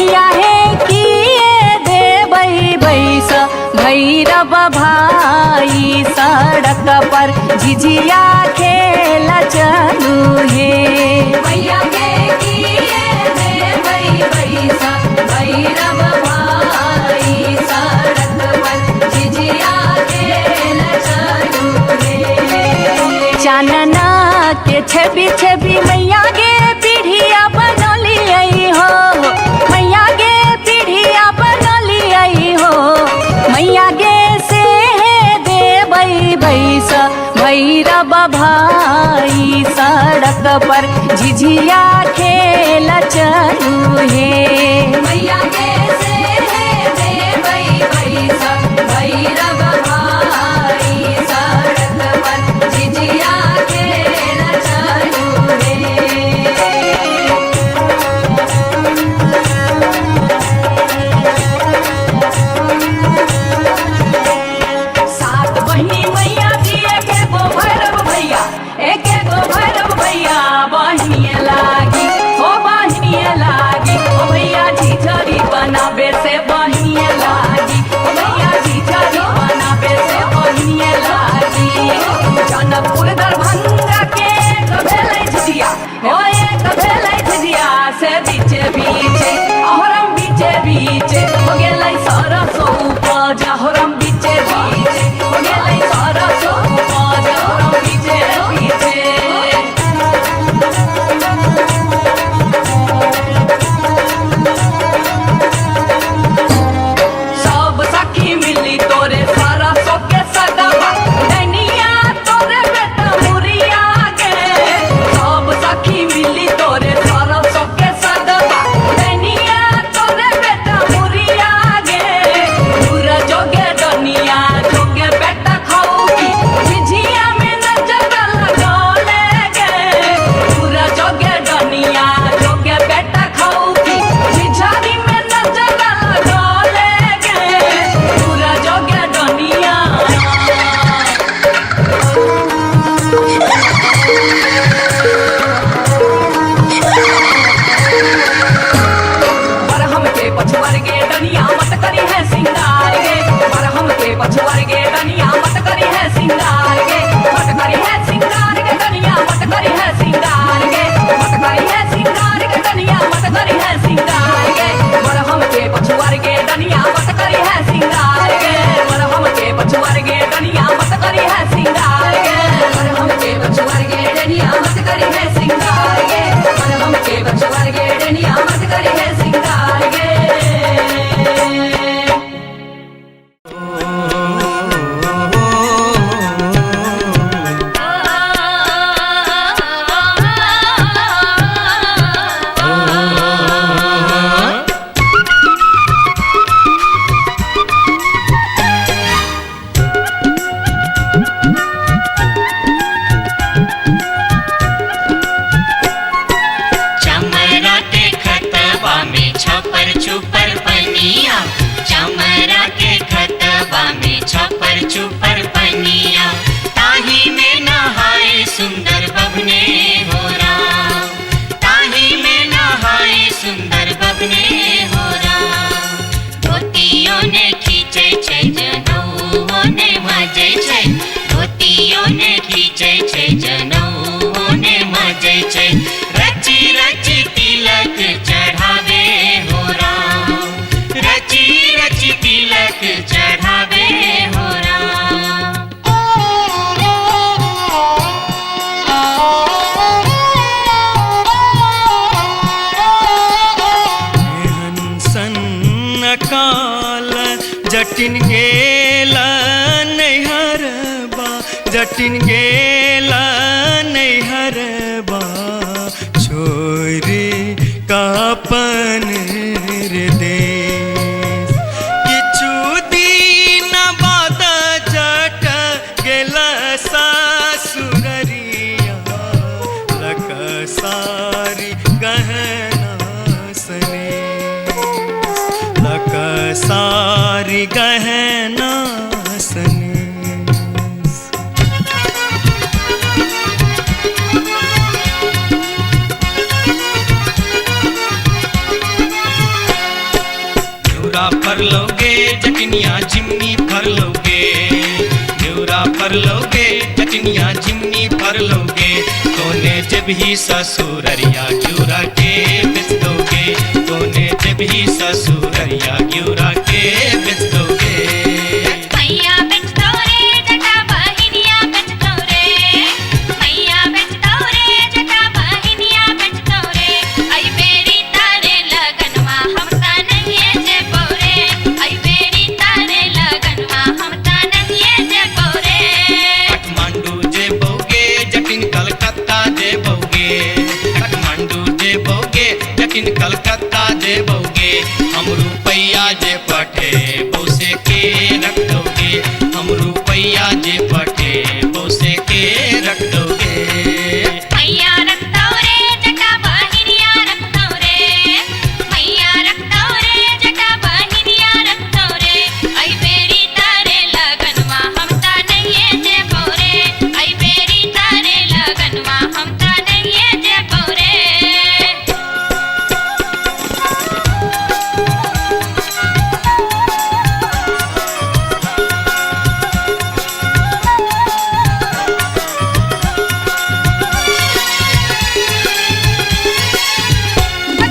मैया है किए देवै बैस भैरव भाई सड़क पर झिझिया खेल चलू हे मैया के किए देवै बैस भैरव भाई सड़क पर झिझिया खेल चलू हे चानना के छवि छवि मैया गे पीढ़िया बनलियै हो मैया गे पीढ़िया बनलियै हो मैया गे से देवै बैस भैरव भाई सड़क पर झिझिया खेल चलू हे मैया गे से देवै बैस भैरव भाई सड़क पर झिझिया खेल चलू हे सात बहिनी मैया दिए के गो भैरव भैया एक गो भैरव भैया बहिनिए लागी हो बहिनिए लागी ओ भैया झिझरी बनाबे से बहिनिए लागी ओ भैया झिझरी बनाबे से बहिनिए लागी जनकपुर दरभंगा के कभेलै झिझिया हो एक कभेलै झिझिया से बीचे बीचे अहरम बीचे बीचे हो गेलै सरसो उपज अहरम बीचे बीचे हो गेलै सरसो उपज अहरम बीचे बीचे सब सखी मिली तोरे सरसो के सदबा डैनिया तोरे बेटा मुरिया गे सब सखी मिली तोरे सरसो के सदबा डैनिया तोरे बेटा मुरिया गे दूर जोगे डनिया जोगे बेटा खाऊगी झिझिया में नजर लगौले गे दूर जोगे डनिया जोगे बेटा खाऊगी झिझरी में नजर लगौले गे दूर जोगे डनिया बरहम के पछुआर गे डनिया मत करी है सिंगार गे बरहम के पछुआर गे डनिया मत करी है सिंगार गे मत करी है सिंगार गे डनिया मत करी है सिंगार गे मत करी है सिंगार गे डनिया मत करी है सिंगार गे बरहम के पछुआर गे डनिया मत करी है सिंगार गे बरहम के पछुआर गे डनिया मत करी है सिंगार गे बरहम के पछुआर गे डनिया मत करी है सिंगार गे बरहम के पछुआर गे डनिया मत करी है सिंगार गे चमरा के खतबा में छपर छुपर पनिया चमरा के खतबा में छपर छुपर पनिया ताही में नहाए सुंदर बबने हो राम ताही में नहाए सुंदर बबने हो राम धोतियों ने खींचे छै जनौओ ने मजे छै धोतियों ने खींचे छै जनौओ ने मजे छै रची रची तिलक चढ़ावे हो राम रची रची तिलक चढ़ावे हो राम हंसन काल जटिन गेला नैहरबा जटिन गेला नैहरबा छोरी कापन हृदय किछु दिन बाद जट गेला सासुररिया लक सारी गहना सने लक सारी गहना सने घिउरा फर लोगे जटनिया जिमनी फर लोगे, घिउरा फर लोगे जटनिया जिमनी फर लोगे, तोने जब ही ससुररिया घिउरा के बेच दोगे, तोने जब ही ससुररिया घिउरा के बेच दोगे। मैया बेच दो रे जटा बहिनिया बेच दो रे, मैया बेच दो रे जटा बहिनिया बेच दो रे, आई बेरी तारे लगनवा हम ता नहीं जे बोरे, आई बेरी तारे लगनवा हम ता नहीं जे बोरे। काठमांडू जे बोगे जटिन कलकत्ता जे बोगे, काठमांडू जे बोगे जटिन कलकत्ता जे बोगे, हम रुपैया जे पठे बोसे के रख दोगे, हम रुपैया जे पठे बोसे के रख दोगे। मैया रख दो रे जटा बहिनिया रख दो रे, मैया रख दो रे जटा बहिनिया रख दो रे, आई बेरी तारे लगनवा हम ता नहीं जे बोरे, आई बेरी तारे लगनवा हम ता नहीं जे बोरे।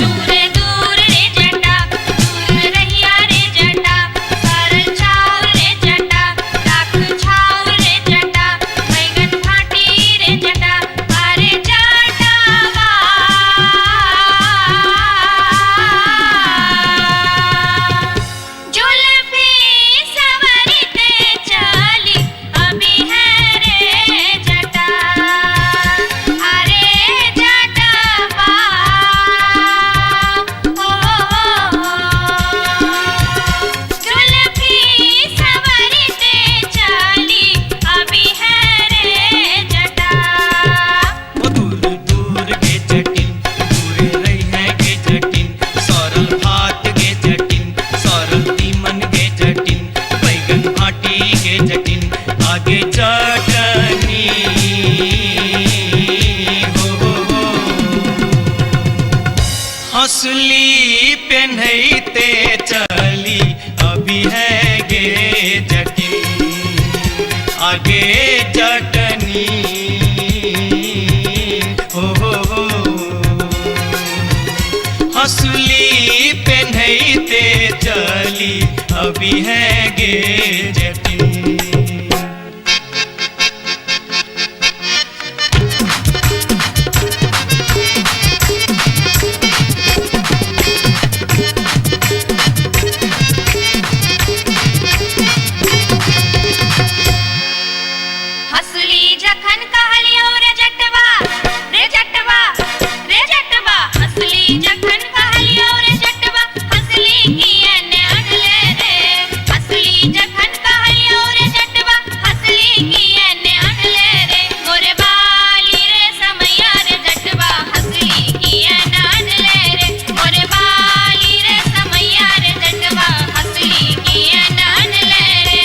दूरे दूर रे जटा दूर रहिया रे जटा, सरल छाव रे जटा राख छाव रे जटा, बैगन फाटी रे जटा अरे जटावा, जुल्फी सवरते चली अभी है रे जटा, अरे जटावा जुल्फी सवरते चली अभी है रे जटा। वो दूर दूर के जटिन दूर रही है के जटिन, सरल भात के जटिन सरल तीमन के जटिन, बैगन भाटी के जटिन आगे चटनी हो। हंसली पेन्हते चली अभी है गे जटिन आगे चटनी हो। हंसली पेन्हते चली अभी है गे जटिन। हंसली जखन कहलियो रे जटवा रे जटवा रे जटवा, हंसली जखन कहलियो रे जटवा, हंसली किया ने अनले रे, हंसली जखन कहलियो रे जटवा, हंसली किया ने अनले रे, मोरे बाली रे समैया रे जटवा, हंसली किया ने अनले रे, मोरे बाली रे समैया रे जटवा, हंसली किया ने अनले रे।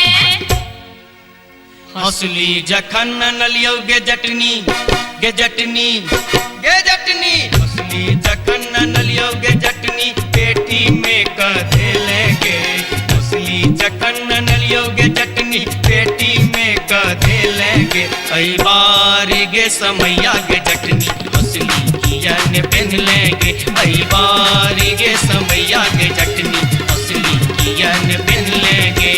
हंसली जखन नलियो गे जटनी गे जटनी गे जटनी, हंसली जखन नलियो गे जटनी पेटी में कधे लेंगे, हंसली जखन नलियो गे जटनी पेटी में कधे लेंगे, आई बार गे समैया गे जटनी हंसली किया ने पहन लेंगे, आई बार गे समैया गे जटनी हंसली किया ने पहन लेंगे।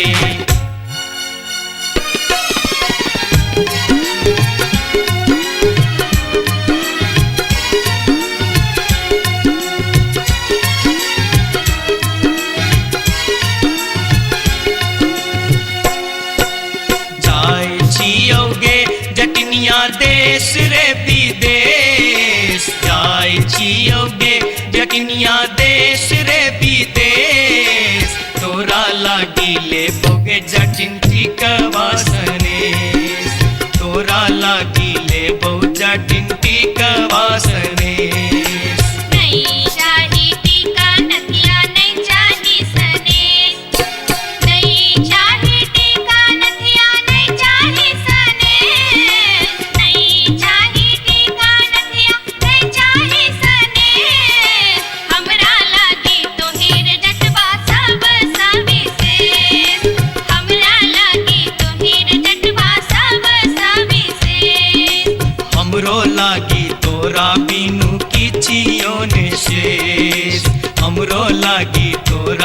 जटनिया देश रे विदेश जाय छियोगे, जटनिया देश रे विदेश, तोरा लागिले बोगे जटिन टिकवा सनेश, तोरा लागिले बो जटिन टिकवा सनेश। नहीं चाही टीका नथिया नहीं चाही सनेश, नहीं चाही टीका नथिया नहीं चाही सनेश, नहीं चाही टीका नथिया नहीं चाही सनेश, हमरा लागी तो हीर जटवा सब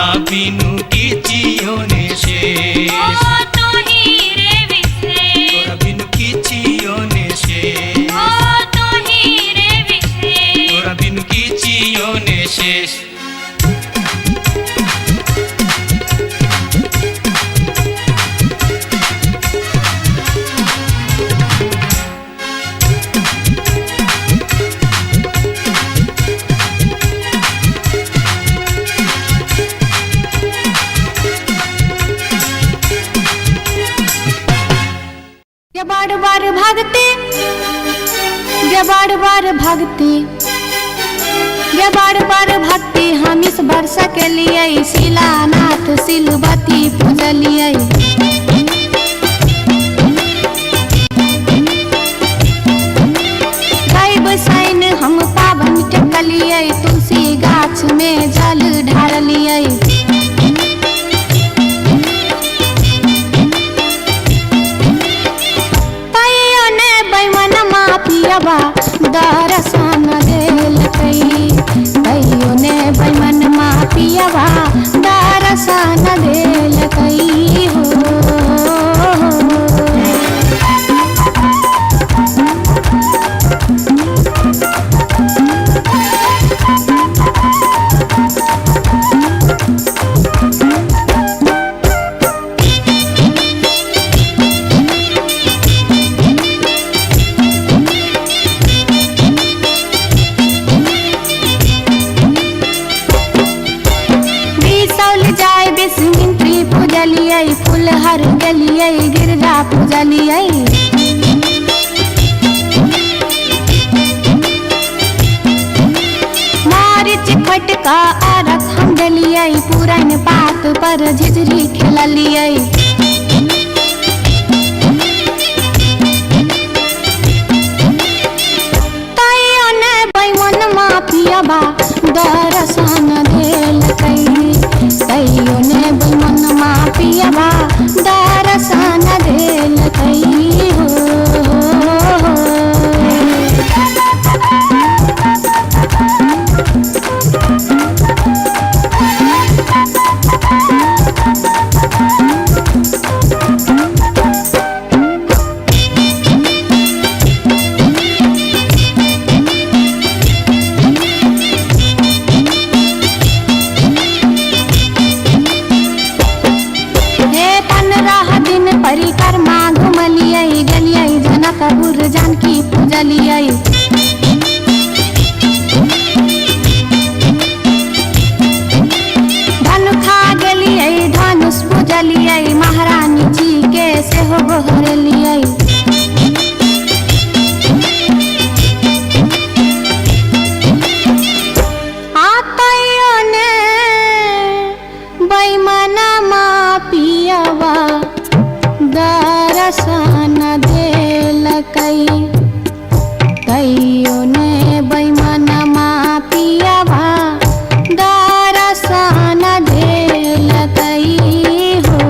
बिनु किचियो ने शेष ओ तू ही रे विशेष तोरा बिनु किचियो ने शेष ओ तू ही रे विशेष तोरा बिनु किचियो ने शेष बार बार भागते बार बार भागते बार बार भागते हम इस वर्षा के लिए शिलानाथ सिलवती पूजलिए गाय बसाइन हम पावन टेकलिए तुलसी गाछ में जल ढारलिए पियबा दर्शन देलकै कहियो ने बैमन मा पियबा दर्शन देलकै हो फुलहर गलिए गिरजा पूजलिए मारिच फटका आरख हम डलिए पुरन पात पर झिझरी खेललिए तैयो ने बैमन मा पियबा दर्शन देलकै तैयो ने बैमन मा पियबा दर्शन देलकै हो परिक्रमा घुमलिए गलिए जनकपुर जानकी पूजलिए धनुखा गेलिए धनुष पूजलिए महारानी जी के सेहो गोहरलिए आतयो ने बैमना मा पियबा दर्शन देलकै तैयो ने बैमन मा पियबा दर्शन देलकै हो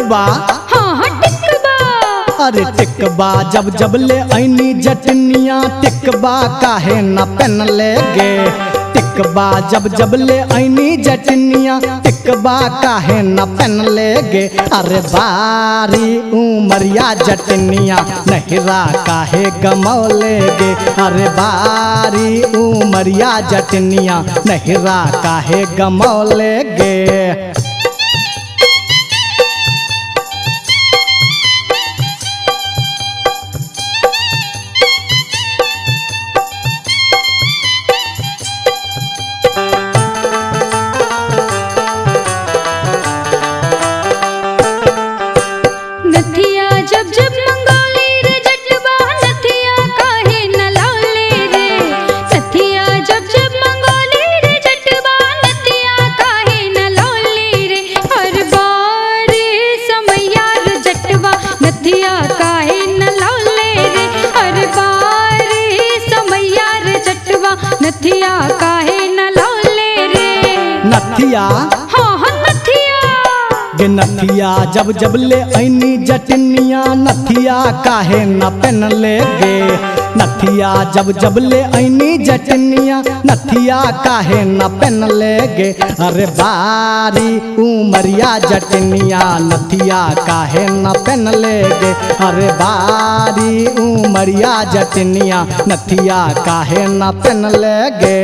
टिकबा हाँ हाँ टिकबा। अरे टिकबा जब जब ले ऐनी जटनिया टिकबा काहे न पहन ले गे। टिकबा जब जब ले ऐनी जटनिया टिकबा काहे न पहन ले गे। अरे बारी उमरिया जटनिया नहिरा काहे गमौले गे। अरे बारी उमरिया जटनिया नहिरा काहे गमौले गे। नथिया जब जब मंगोली रे जटवा नथिया काहे न लौले रे। नथिया जब जब मंगोली रे जटवा नथिया काहे न लौले रे। हर बार समैया रे जटवा नथिया काहे न लौले रे। हर बार समैया रे जटवा नथिया काहे न लौले रे। नथिया हाँ हाँ नथिया। गे नथिया जब जब ले ऐनी जटनिया नथिया काहे न पहन ले गे। नथिया जब जब ले ऐनी जटनिया नथिया काहे न पहन ले गे। अरे बारी उमरिया जटनिया नथिया काहे न पहन ले गे। अरे बारी उमरिया जटनिया नथिया काहे न पहन ले गे।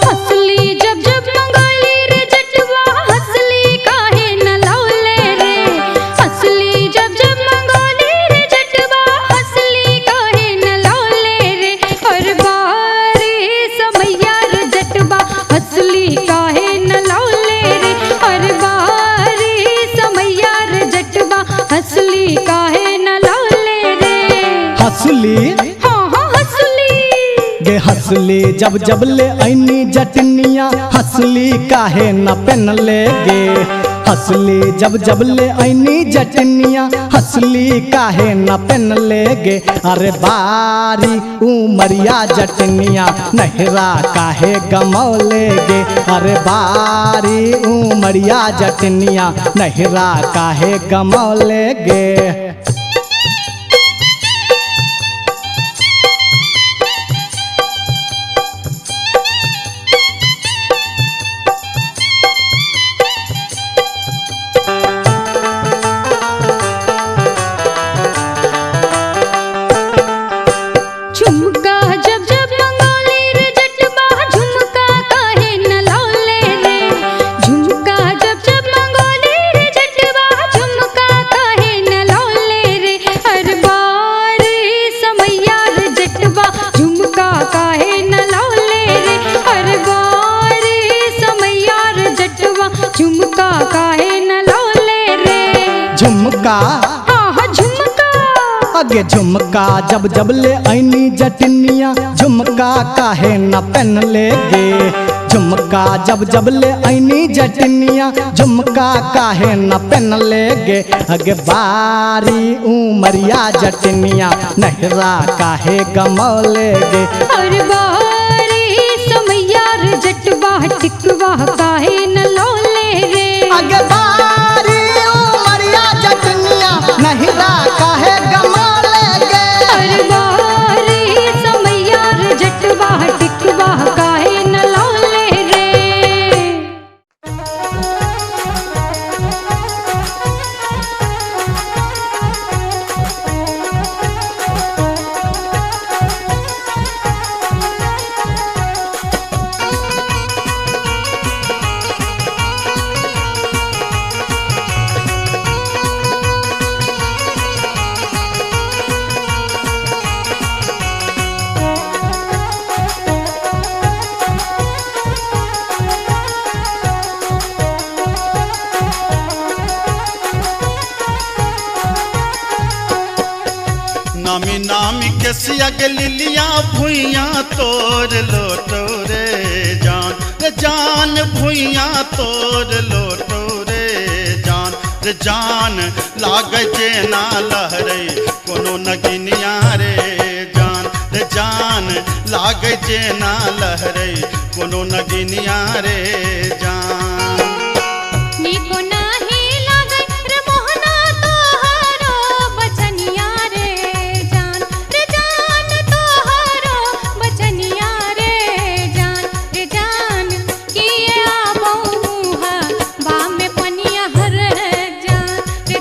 हंसली जब जब मंगोली रे जटवा हंसली काहे न लौले रे। हंसली जब जब मंगोली रे जटवा हंसली काहे न लौले रे। हर बार समैया रे जटवा हंसली काहे न लौले रे। हर बार समैया रे जटवा हंसली काहे न लौले रे। हंसली हाँ हाँ हंसली। गे हंसली जब जब ले ऐनी जटनिया हंसली काहे न पहन ले गे। हंसली जब जब ले ऐनी जटनिया हंसली काहे न पहन ले गे। अरे बारी उमरिया जटनिया नहिरा काहे गमौले गे। अरे बारी उमरिया जटनिया नहिरा काहे गमौले गे। झुमका जब जब मंगोली रे जटवा झुमका काहे न लौले रे। झुमका जब जब मंगोली रे जटवा झुमका काहे न लौले रे। हर बार समैया रे जटवा झुमका काहे न लौले रे। हर बार समैया रे जटवा झुमका काहे न लौले रे। झुमका हाँ हाँ झुमका। अगे झुमका जब जब ले ऐनी जटनिया झुमका काहे न पहन ले गे। झुमका जब जब ले ऐनी जटनिया झुमका काहे न पहन ले गे। अगे बारी उमरिया जटनिया नहिरा काहे गमौले गे। हर बारी समैया रे जटवा टिकवा काहे न लौले रे। अगे बारी उमरिया जटनिया नहिरा काहे गमौले गे। हर बारी समैया रे जटवा टिकवा काहे न लौले रे। नामी नामी के सिया के लिलिया भुइया तोड़ लोटो रे जान भुइया तोड़ लोटो रे जान लागे जे ना लहरे कोनो कोनो नगिनिया रे जान लागे जेना लहरे कोनो नगिनिया रे जान। नीको नाही लागे रे मोहना तोहरो बचनिया रे जान तोहरो बचनिया रे जान किए आबो मुहा बा में पनिया हर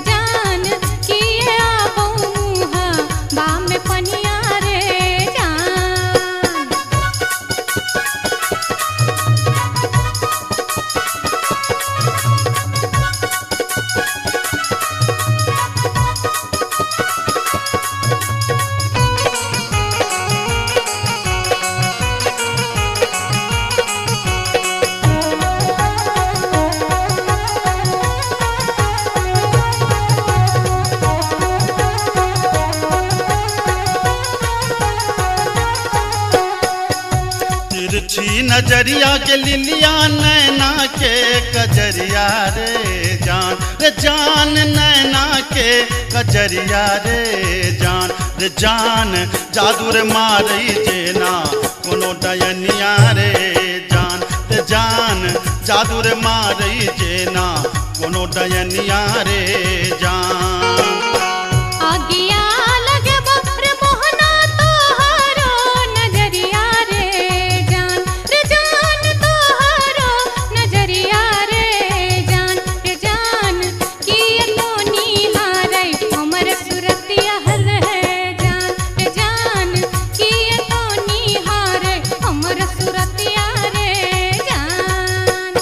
जान किए आबो मुहा बा में पनिया रे जान। तिरछी नजरिया के लिलिया नैना के कजरिया रे जान नैना के कजरिया रे जान जादू रे मारई जेना कोनो डयनिया रे जान जादू रे मारई जेना कोनो डयनिया रे जान। आगिया लगे रे मोहना तोहरो नजरिया रे जान तोहरो नजरिया रे जान किए तो निहारे हमर सुरतिया हर जान किए तो निहारे हमर सुरतिया रे जान।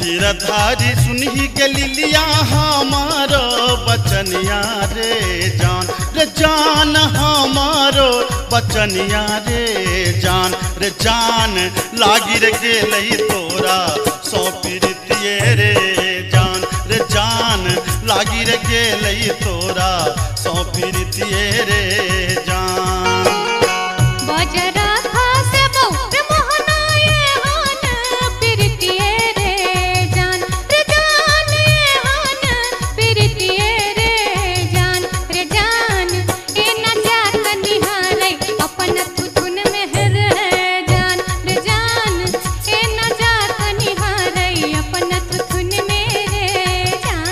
गिरधारी सुनही के लिलिया हमारो बचनिया रे जान हमारो बचनिया रे जान लागी रे गेलई तोरा सौ प्रीतिये रे जान लागी रे गेलई तोरा सौ प्रीतिये रे जान। बजरा खासे बहु रे मोहना ये हान प्रीतिये रे जान ये हान प्रीतिये रे जान ए न जात निहारे अपन थुथुन में हर जान ए न जात निहारे अपन थुथुन में रे जान।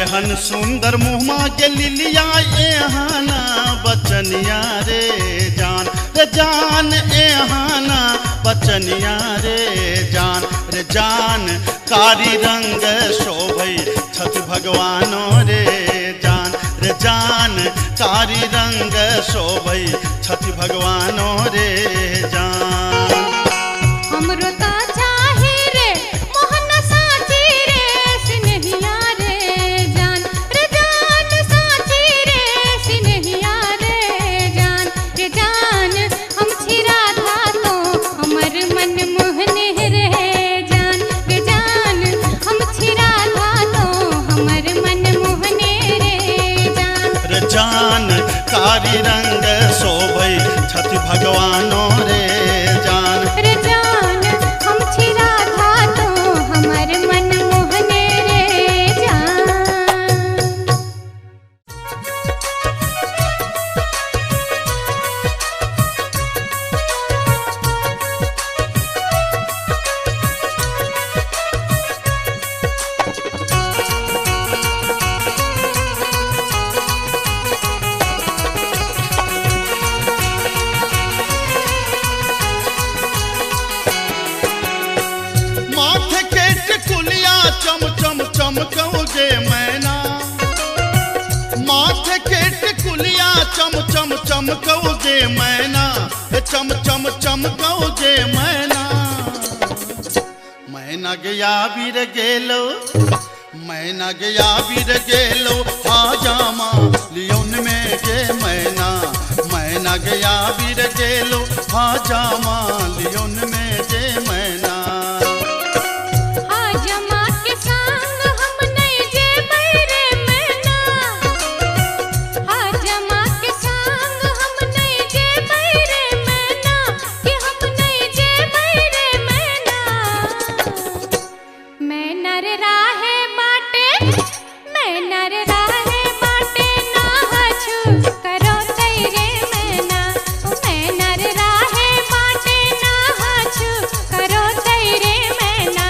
एहन सुंदर मुहमा के लिलिया एहाना बचनिया रे जान एहाना बचनिया रे जान कारी रंग शोभई छठ भगवानो रे जान कारी रंग शोभई छठ भगवानो रे जान। हमरो ता चाहे रे मोहन साची रे सिनहिया रे जान साची रे सिनहिया रे जान हम छिरा था तो हमर मन मोहने रे जान हम छिरा था तो हमर मन मोहने रे जान कारी रंग शोभई छठ भगवानो रे जान। जान हम छिरा था तो हमर मन मोहने रे जान। माथे के टिकुलिया चम चम चमकौगे मैना, चम चम चमकौगे मैना। मैना गया बीर गेलो, मैना गया बीर गेलो हाजामा लियोन में गे मैना। मैना गया बीर गेलो हाजामा लियोन में गे मैना। हाजमा के संग हम नहीं जेबै रे मैना, हाजमा के संग हम नहीं जेबै रे मैना, कि हम नहीं जेबै रे मैना। मैना रे राहे बाटे, मैना रे राहे बाटे ना हछु करो तैरे मैना। मैना रे राहे बाटे ना हछु करो तैरे मैना।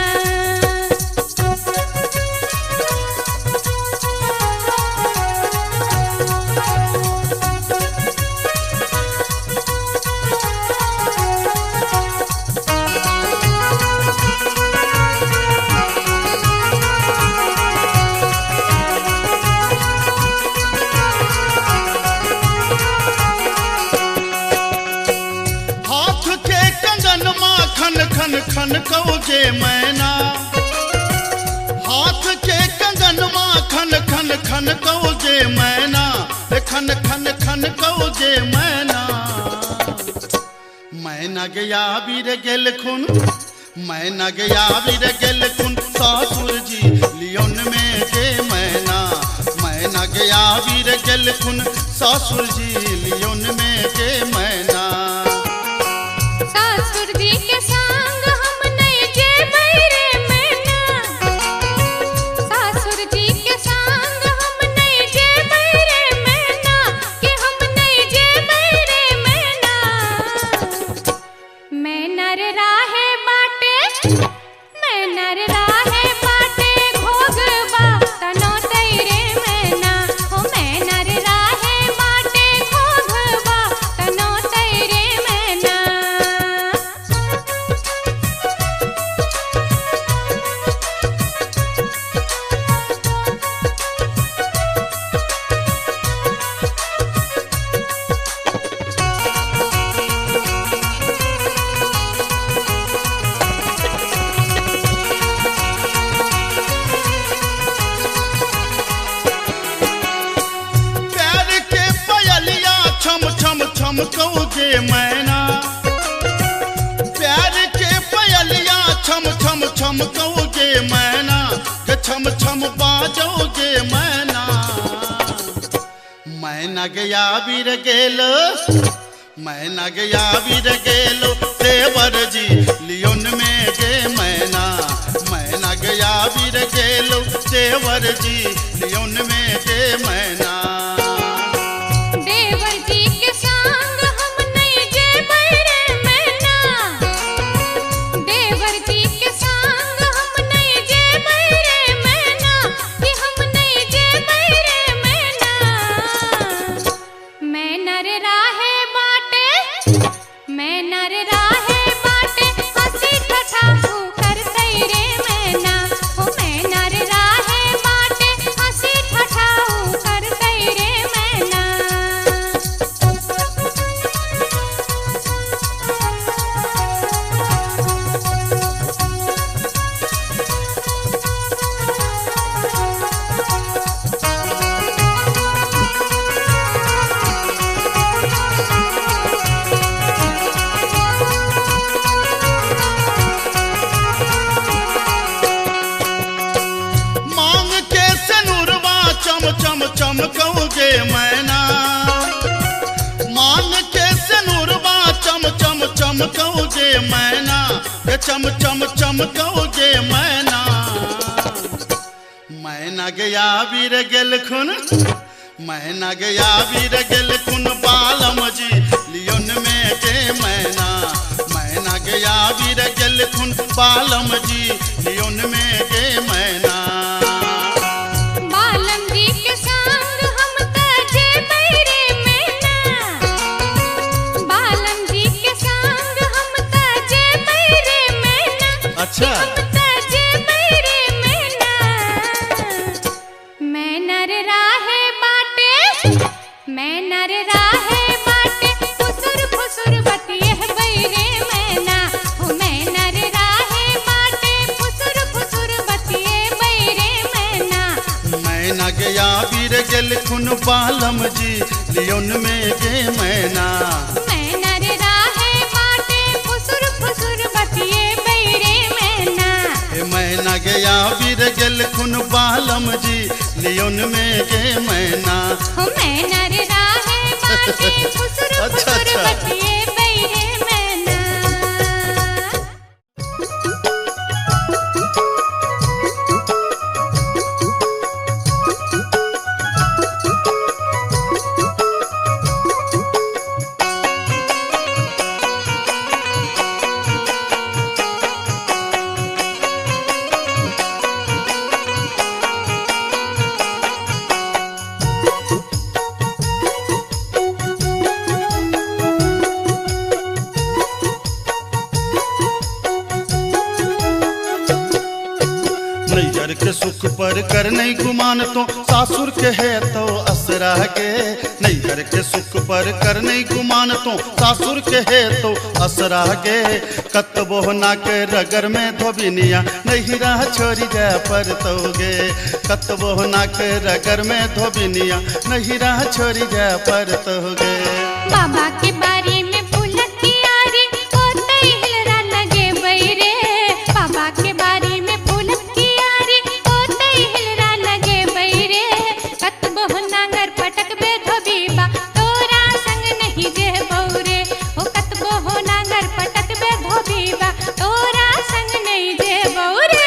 हाथ के कंगन माँ खन खन खन कौजे मैना। हाथ के कंगन माँ खन खन खन कौजे मैना, खन खन खन कौजे मैना। मैना गया बीर गेल खुन, मैना गया बीर गेल खुन सासुर जी लियोन में गे मैना। मैना गया बीर गेल खुन सासुर जी लियोन में गे मैना। सासुर जी के संग हम नहीं जेबै रे मैना, सासुर जी के संग हम नहीं जेबै रे मैना, कि हम नहीं जेबै रे मैना। मैना रे राहे बाटे, मैना रे राहे बाटे घोगबा तनो तैरे मैना। हो मैना रे राहे बाटे घोगबा तनो तैरे मैना। प्यार के पयलिया छम छम छम कौजे मैना। प्यार के पयलिया छम छम छम कौजे मैना, छम छम बाजोगे मैना। मैना गया बीर गेलो, मैना गया बीर गेलो देवर जी लियोन में गे मैना। मैना गया बीर गेलो देवर जी लियोन में गे मैना। देवर जी के संग हम नहीं जेबै रे मैना, देवर जी के संग हम नहीं जेबै रे मैना, कि हम नहीं जेबै रे मैना। मैना रे राहे बाटे, मैना रे राहे बाटे हंसी ठठा कर तैरे मैना। हो मैना रे राहे बाटे हंसी ठठा कर तैरे मैना। मांग के सनुरवा चम चम चम कौगे मैना। मांग के सनुरवा चम चम चम कौगे मैना, चम चम चम कौगे मैना। मैना गया बीर गेल खुन, मैना गया बीर गेल खुन बालम जी लियोन में गे मैना। मैना गया बीर गेल खुन बालम जी लियोन में गे मैना। बालम जी के संग हम त जेबै रे मैना, बालम जी के संग हम त जेबै रे मैना। अच्छा हम त जेबै रे मैना। मैना रे राहे बाटे, गया वीर गेल खुन बालम जी लियोन में गे मैना मैना रे राहे बाटे फुसुर फुसुर बतिए बैरे मैना हे मैना गया वीर गेल खुन बालम जी लियोन में गे मैना हो मैना रे राहे बाटे फुसुर अच्छा, फुसुर अच्छा। बतिए बैरे मैना नैहर के सुख पर कर नहीं गुमान तो सासुर के है तो असरा गे नैहर के सुख पर कर नहीं गुमान तो सासुर के है तो असरा गे कतबो ना के रगर में धोबिनिया नहीं रह छोड़ी जा पर तो गे कतबो ना के रगर में धोबिनिया नहीं रह छोड़ी जा पर तो गे बाबा के बारी में फूलक की यारी होते हिलरा लगे बैरे बाबा के बारी में फूलक की यारी होते हिलरा लगे बैरे कतबो नांगर पटक बे धोबीबा तोरा संग नहीं जे बौरे ओ कतबो नांगर पटक बे धोबीबा तोरा संग नहीं जे बौरे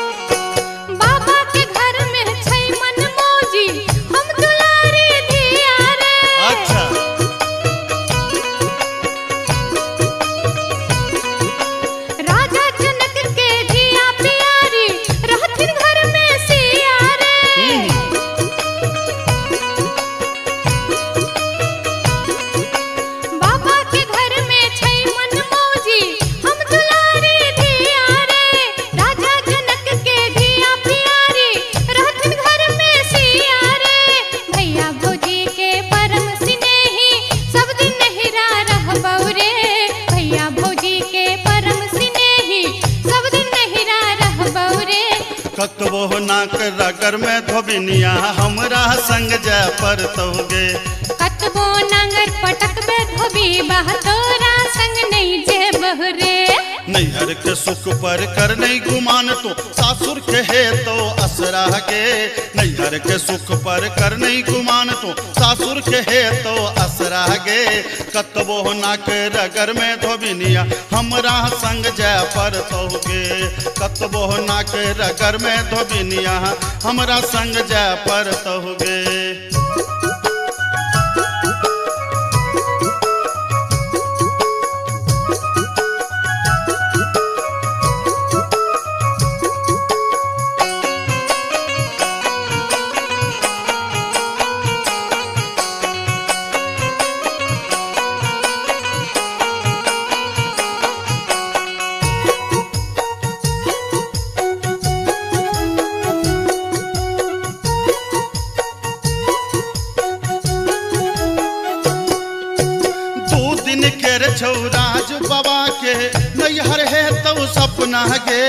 बाबा के घर में छै मन मौजी हम दुलारी धिया रे अच्छा राजा जनक के धिया प्यारी रहथिन घर में सिया रे बाबा के घर में छै मन मौजी हम दुलारी धिया रे राजा जनक के धिया प्यारी रहथिन घर में सिया रे भैया भौजी के परम स्नेही सब दिन नहिरा रहबौ रे भैया भौजी के परम स्नेही सब दिन नहिरा रहबौ रे कतबो ना के रगर में धोबिनिया हमरा संग जा पर तो गे कतबो नांगर पटक बे धोबीबा तोरा संग नहीं जे बहरे नैहर के सुख पर कर नहीं गुमान तो सासुर के है तो असरा गे नैहर के सुख पर कर नहीं गुमान तो सासुर के है तो असरा गे कतबो ना के रगर में धोबिनिया हमरा संग जा पर तो गे कतबो ना के रगर में धोबिनिया हमरा संग जा पर तो गे छौराज बाबा के नैहर है तो सपना गे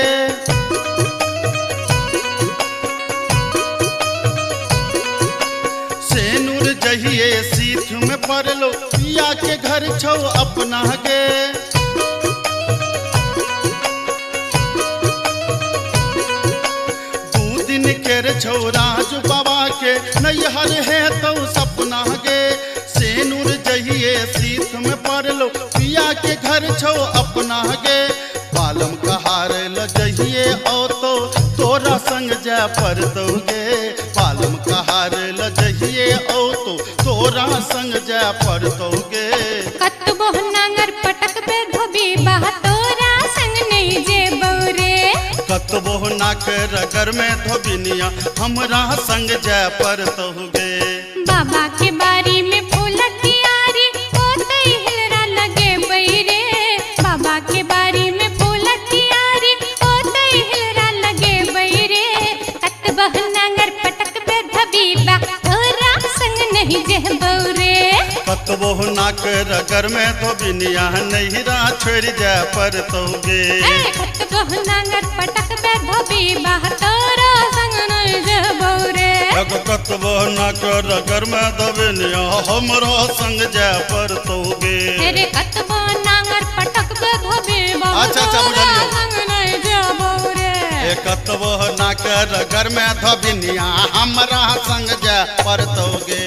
सेनुर जहिए सीख में पड़लो पिया के घर छौ अपना गे दू दिन के छौराज बाबा के नैहर है तो सपना गे सेनुर जहिए सीख में पड़लो पिया के घर छौ अपना गे बालम कहार ल जहिए ओ तो तोरा संग जा पड़तौ गे बालम कहार ल जहिए ओ तो तोरा संग जा पड़तौ गे कतबो नांगर पटक पे धोबी बा तोरा संग नहीं जे बौरे कतबो ना नाक रगर में धोबिनिया हमरा संग जय पर तोगे। बाबा के बारी में फूल कियारी ओते हिलरा लगे बैरे। बाबा के बारी में फूल कियारी ओते हिलरा लगे बैरे। कत बहनांगर पटक बे धबीबा तोरा संग नहीं जह बौरे। कतबो नाक रगर में धोबिनिया नहिरा छोड़ जय पर तोगे। कत बहनांगर पटक बे धबीबा तोरा संग नहीं जह बौरे। कतबो नाक रगर में धोबिनिया हमरा संग जय पर तोगे। अरे कतबो नांगर पटक बे धबीबा अच्छा, तोरा बुझलियो। संग नहीं जह बौरे। कतबो नाक रगर में धोबिनिया हमरा संग जय पर तोगे।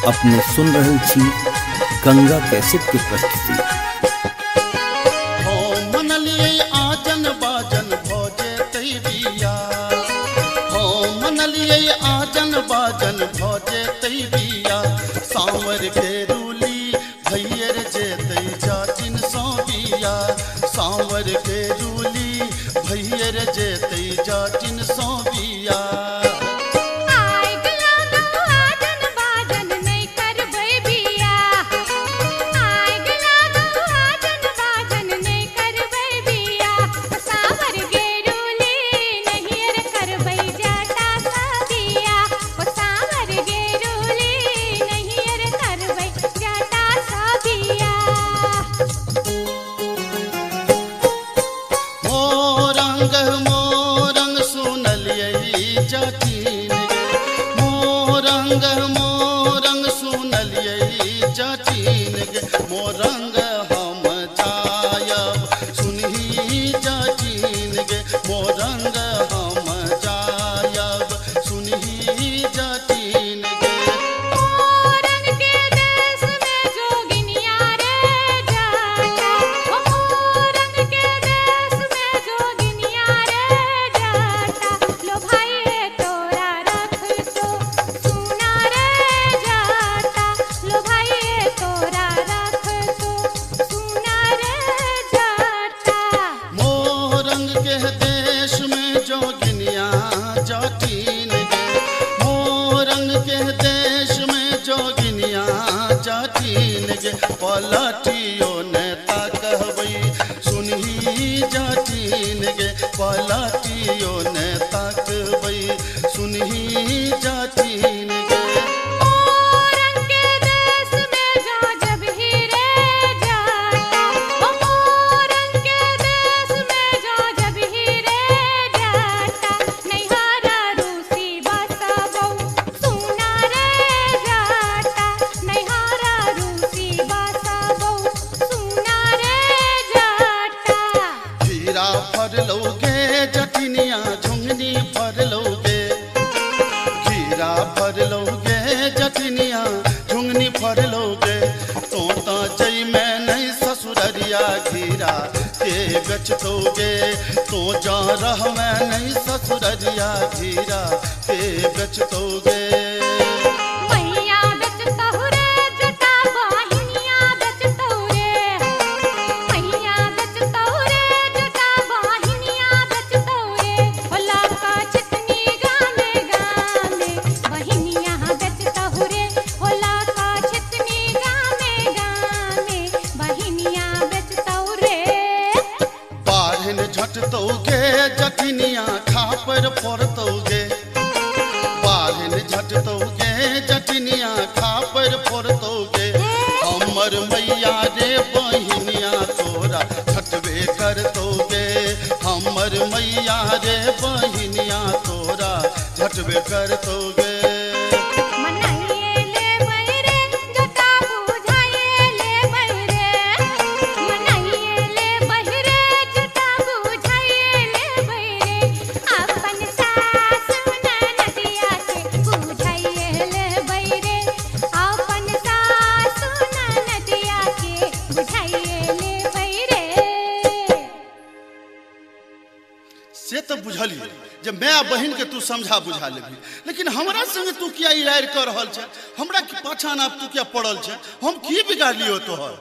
अपने सुन रहल छी गंगा कैसेट के प्रस्तुति। हो मनलिए आजन बाजन भोजे तैबिया, हो मनलिए आजन बाजन भोजे तैबिया, सांवर के रूली भैयर जे तै जातिन सोबिया, सांवर के रूली भैयर जे तै जातिन सोबिया। मोरंग सुनलिए जातिन गे, मोरंग सुनलिए जातिन गे, मोरंग हम जायब सुनही जातिन गे, मोरंग हम जायब सुनही जातिन गे। मोरंग के देश में जोगिनिया रे जाता, ओ मोरंग के देश में जोगिनिया रे जाता, लो भाई तोरा रख तो सुना रे जाता, लो भाई तोरा रख तो सुना रे जाता। मोरंग के देश में जोगिनिया जातिन गे, मोरंग के देश में जोगिनिया जातिन गे, पलटियो नेता कहबै सुनही जातिन गे, पलटियो नेता कहबै सुनही जातिन गे। मोरंग के देश में जो जब ही रे जाता, ओ मोरंग के देश में जो जब ही रे जाता, नैहारा रूसी बसबौ सुना रे जाता, नैहारा रूसी बसबौ सुना रे जाता। हीरा फरलौगे जटिनिया झुंगनी फरलौगे, हीरा फरलौगे जटिनिया झुंगनी फरलौगे, तोता जई में नहीं ससुररिया घीरा के बेचतोगे, तो जा रह में नहीं ससुररिया घीरा के बेचतोगे। मैया बेचतहु रे जटा बहिनिया बेचतहु रे, मैया बेचतहु रे जटा बहिनिया बेचतहु रे, होला का चितनी गामे गामे बहिनिया बेचतहु रे, होला का चितनी गामे गामे बहिनिया बेचतहु रे। बारहन झटतोगे जटिनिया खापर फोड़तोगे, बारहन झटतोगे जटिनिया खापर फोड़तोगे, हमर मैया रे बहिनिया तोरा छटबे करतोगे, हमर मैया रे बहिनिया तोरा झटबे करतोगे। मनाइए ले बैरे जटा बुझाइए ले बैरे, मनाइए ले बैरे जटा बुझाइए ले बैरे, अपन सास ननदिया के बुझाइए ले बैरे, अपन सास ननदिया के बुझाइए ले बैरे। से तो बुझली जब मैं आ बहन के तू समझा बुझा लेबी, लेकिन हमरा संगे तू किया इरार कर रहल छै, हमरा के पाछा ना तू क्या पड़ल छै, हम की बिगाड़ लियो तोहर।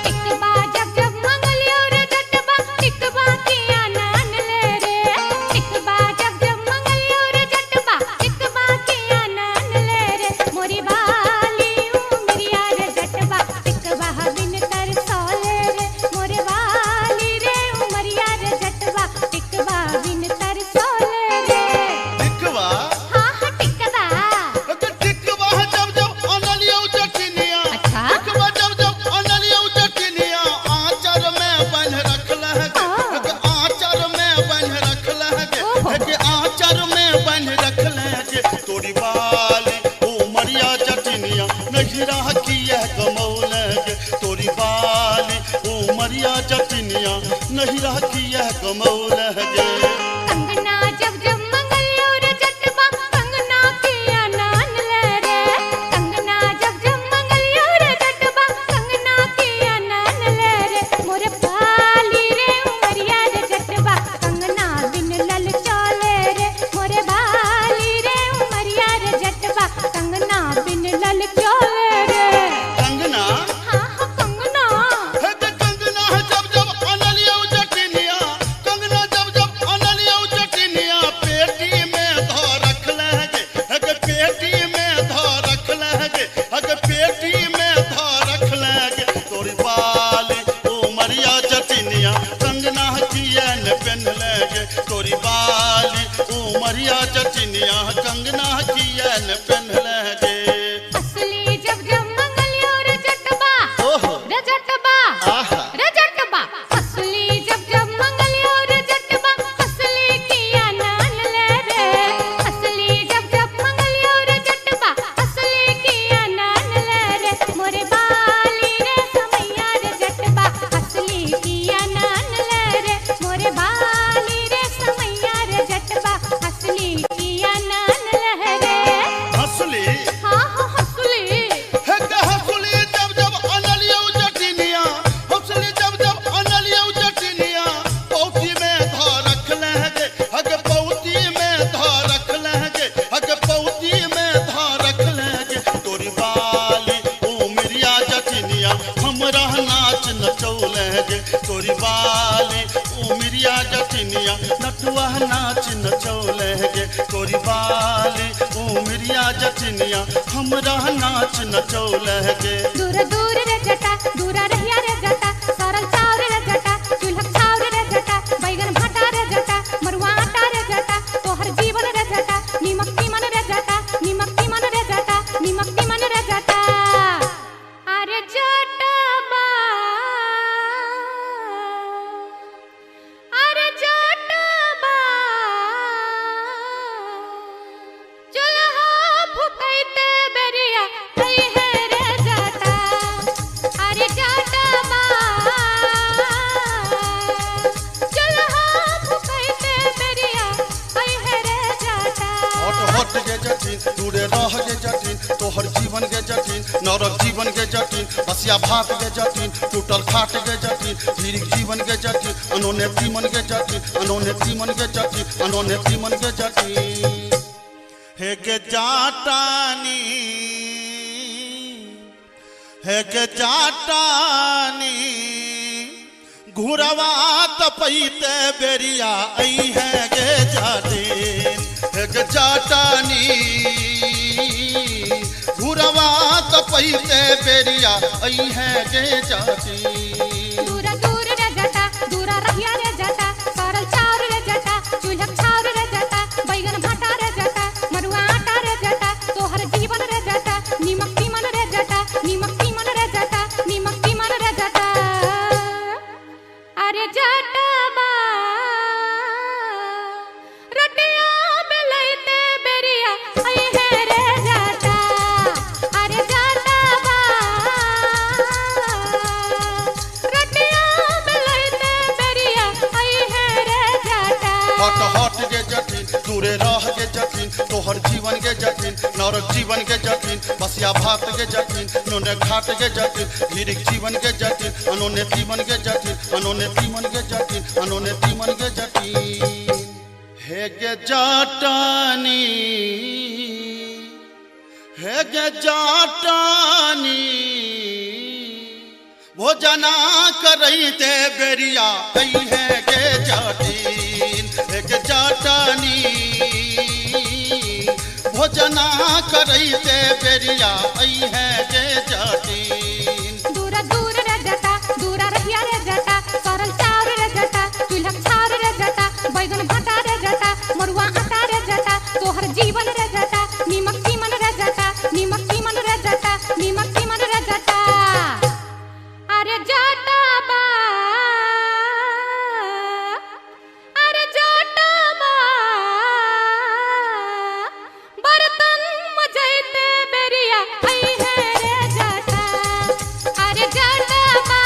टिकबा जब जब मंगलियो रे जटबा, टिकबा किया नान ले रे, टिकबा जब जब मंगलियो रे जटबा, टिकबा किया नान ले रे, मोरी बाली उमरिया रे जटबा, टिकबा लगे। असली जब जब मंगलियो रे जटबा ओहो रे जटबा आहा रे जटबा असली जब जब मंगलियो रे जटबा असली किया नान ले रे असली जब जब मंगलियो रे जटबा असली किया नान ले रे मोरे बाली रे समैया रे जटबा असली किया नान ले रे मोरे बाली रे समैया रे जटबा असली किया नान ले रे हंसली हाँ हाँ हंसली हे के हंसली जब जब अनलियो जटिनिया हंसली जब जब अनलियो जटिनिया पौती में धा रख लगे हग पौती में धा रख लगे हग पौती में धा रख लगे तोरी बाली उमरिया जटिनिया हमरा नाच नचौलगे तोरी बाली उमरिया जटिनिया नटुआ नाच नचौलगे तोरी बाली उमरिया जटिनिया हमरा नाच नचौलगे। दूर दूर रे जटा दूरा रहिया रे जटा सरल चाउर रे जटा चूल्हा चाउर रे जटा बैगन भाटा रे जटा मरुआ आटा रे जटा तोहर जीवन रे जटा नीमक तीमन रे जटा नीमक तीमन रे जटा नीमक तीमन रे जटा अरे जटबा अरे जटबा चूल्हा फुकैते बेरिया आई है रे जटा अरे जटबा चूल्हा फुकैते बेरिया आई है रे जटा हट हट के जटिन दूरे रह के जटिन तोहर जीवन के जटिन नरक जीवन के जटिन बसिया भात के जटिन टूटल खाट के जटिन धीरिक जीवन के जटिन अनोने तीमन के जटिन अनोने तीमन के जटिन अनोने तीमन के जटिन हे के जाटानी हे के जाटानी घुरवा तपैते बेरिया आई है गे जाटिन हे के जाटानी घुरवा तपैते बेरिया आई है गे जाटिन। दूरा दूर रे जटा दूरा रहिया रे जटा सरल चाउर रे जटा चूल्हा चाउर रे जटा बैगन भाटा रे जटा मरुआ आटा रे जटा तोहर जीवन रे जटा नीमक तीमन रे जटा नीमक तीमन रे जटा नीमक तीमन रे जटा अरे जटबा रोटिया बेलैते बेरिया आई है रे जटा अरे जटबा रोटिया बेलैते बेरिया आई है रे जटा हट हट के जटिन दूरे रह के जटिन तोहर जीवन के जटिन नरक जीवन के जटिन बसिया भात के जटिन नोने घाट के जटिन धीरिक जीवन के जटिन अनोने तीमन के जटिन अनोने तीमन के जटिन अनोने तीमन के जटिन हे गे जाटानी हे गे जाटानी भोजना करैते बेरिया आई है गे जाटिन हे गे जाटानी भोजना करैते बेरिया आई है गे जाटिन। दूरा दूर रे जटा दूरा रहिया रे जटा सरल चाउर रे जटा चूल्हा चाउर रे जटा बैगन भाटा रे जटा मरुआ आटा रे जटा तोहर जीवन रे जटा नीमक तीमन रे जटा नीमक तीमन रे जटा नीमक तीमन रे जटा अरे जटबा अरे जटबा बर्तन मजैते बेरिया आई है रे जटा अरे जटबा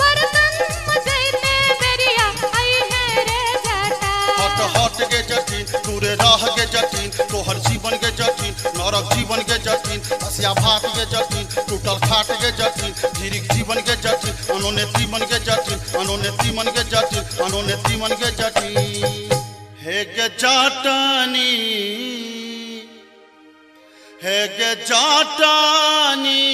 बर्तन मजैते बेरिया आई है रे जटा हट हट के जटिन दूरे रह के जटिन तोहर जीवन के जटिन नरक जीवन के जटिन बसिया भात के जटिन टूटल खाट के जटिन धीरिक जीवन के जटिन अनोने तीमन के जटिन अनोने तीमन के जटिन अनोने तीमन के जटिन हे गे जाटानी हे गे जाटानी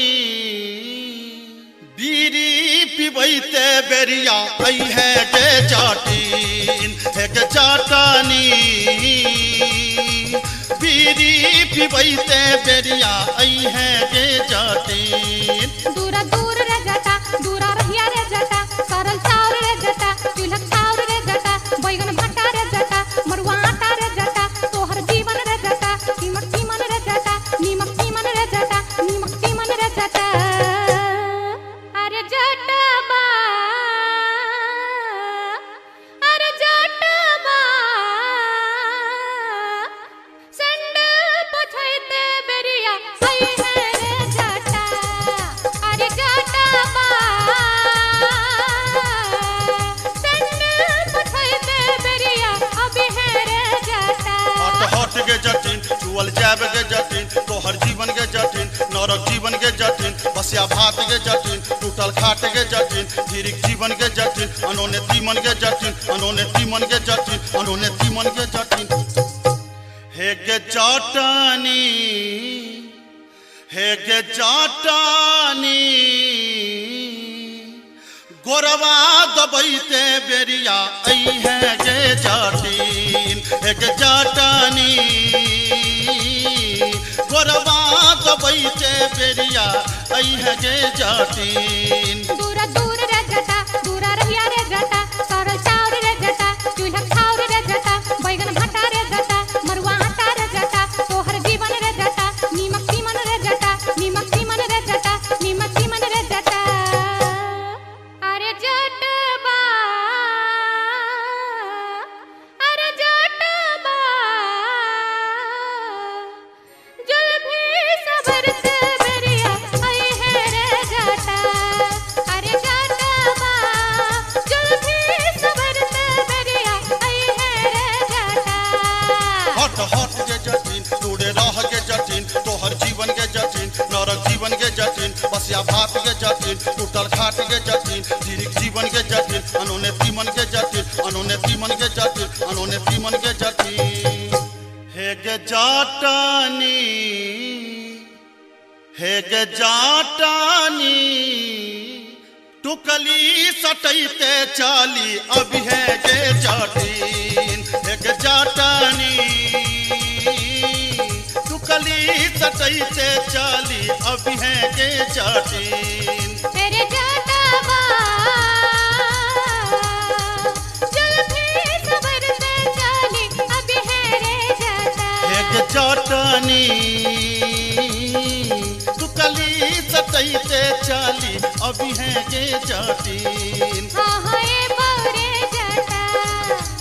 बीरी पिबैते बेरिया आई है गे जाटिन हे गे जाटानी बीरी पिबैते बेरिया आई है गे जाटिन। दूरा दूर रे जटा दूरा रहिया रे जटा सरल चाउर रे जटा चूल्हा चाउर रे जटा बैगन भाटा रे जटा मरुआ आटा रे जटा तोहर जीवन टूटल जाब के जटिन तोहर जीवन के जटिन नरक जीवन के जटिन बसिया भात के जटिन टूटल खाट के जटिन धीरिक जीवन के जटिन अनोने तीमन के जटिन अनोने तीमन के जटिन अनोने तीमन के जटिन हे के चटनी हे के चटनी गोरवा दबैते बेरिया आई है गे जटिन हे के चटनी गोरवा दबैते बेरिया आई है गे जटिन दूरा दूर रे जटा दूरा रहिया रे जटा सरल चाउर रे जटा चूल्हा खाउर रे जटा बैगन भाटा रे जटा मरुआ आटा रे जटा तोहर जीवन रे जटा नीमक तीमन रे जटा नीमक तीमन रे जटा नीमक तीमन रे जटा अरे जटबा अरे जटबा जुल्फी सबर से बेरिया आई है रे जटा अरे जटबा जुल्फी सबर से बेरिया आई है रे जटा हट हट के जटिन तूड़े रह के जटिन तोहर जीवन के जटिन नरक जीवन के जटिन बसिया भात के जटिन टूटल खाट के जटिन धीरिक जीवन के जटिन अनोने तीमन के जटिन अनोने तीमन के जटिन अनोने तीमन के जटिन हे गे जटनी हे गे जटनी टुकली सटैते चाली अभी है गे जटिन हे गे जटनी टुकली सटैते चाली अभी है गे जटिन तेरे जटबा जुल्फी सबर से चाली अभी है रे जटा हे गे जटनी टुकली सटैते चाली अभी है गे जटिन हाँ हाँ ये बौरे जटा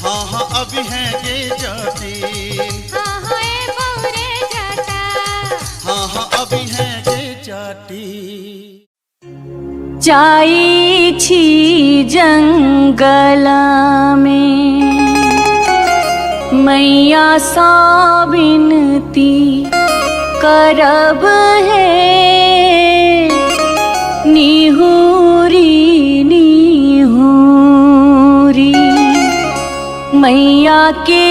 हाँ हाँ अभी है गे जटिन हाँ हाँ ये बौरे जटा हाँ हाँ अभी है गे जटिन जाई छी जंगल में मैया सा बिनती करब है निहुरी निहुरी मैया के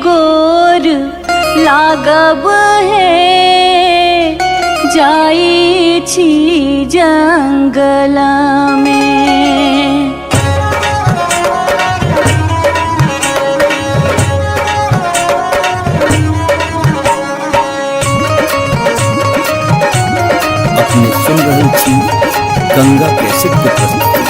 गोर लागब है जाई छी जंगल में अपने सुन रहे थी गंगा कैसेट की प्रस्तुति।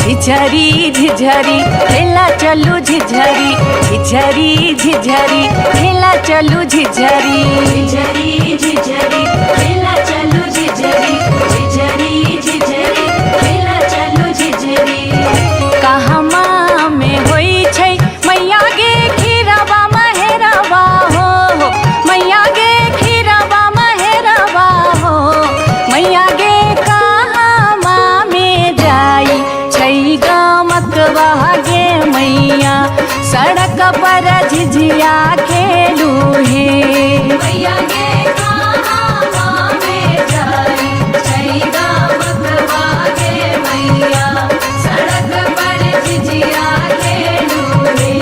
झिझरी झिझरी खेला चलू झिझरी झिझरी झिझरी खेला चलू झिझरी झिझरी झिझरी खेला चलू झिझरी झिझरी झिझरी खेला चलू झिझरी कहमा में होई छै मैया गे खीरवा महेरवा हो मैया गे खीरवा महेरवा हो मैया गे कहमा में जाई छै गमकवा गे मैया सड़क पर झिझिया खेलू हे मैया गे कहमा में जाई छै गमकवा गे मैया सड़क पर झिझिया खेलू हे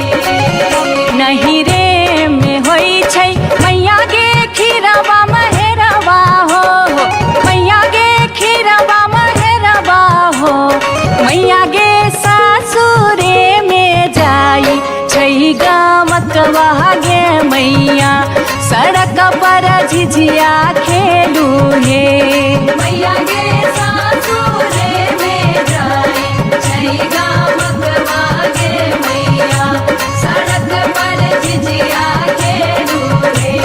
नहीं रे में होई छै मैया गे खीरवा महेरवा हो मैया गे खीरवा महेरवा हो मैया गे सासुरे में जाई छै गमकवा गे मैया सड़क पर झिझिया खेलू हे मैया गे सासुरे में जाई छै गमकवा गे मैया सड़क पर झिझिया खेलू हे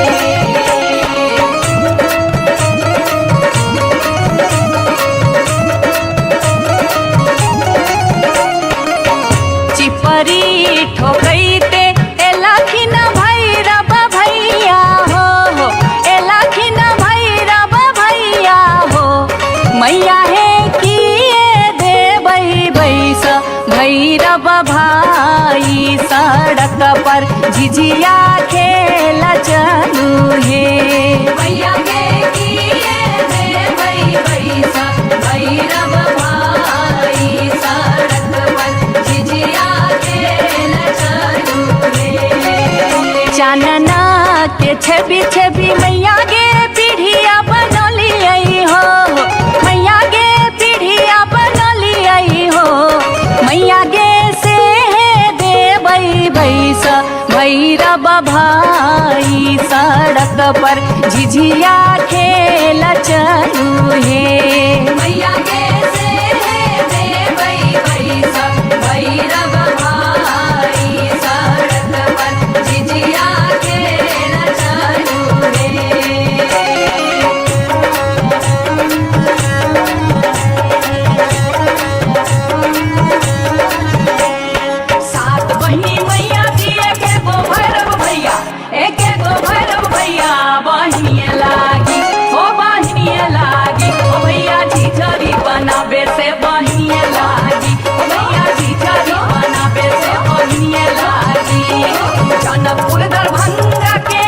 चिपरी ठोकैते एलाखिन भैरव भैया हो एलाखिन भैरव भैया हो मैया हे किए देबै बैस भैरव भाई सड़क पर झिझिया खेल चलू के छेबी छेबी मैया गे पीढ़िया बनली आई हो मैया गे पीढ़िया बनली आई हो मैया गे से देवई भैस भैरव भाई सड़क पर झिझिया खेल चलू हे मैया गे से देवई भैस भैरव भाई सड़क पर झिझिया खेल चलू हे सात बहिनी मैया दिए के गो भैरव भैया एक गो भैरव भैया बहिनिए लागी ओ बहिनिए लागी ओ भैया झिझरी बनाबे से बहिनिए लागी ओ भैया झिझरी बनाबे से बहिनिए लागी जनकपुर दरभंगा के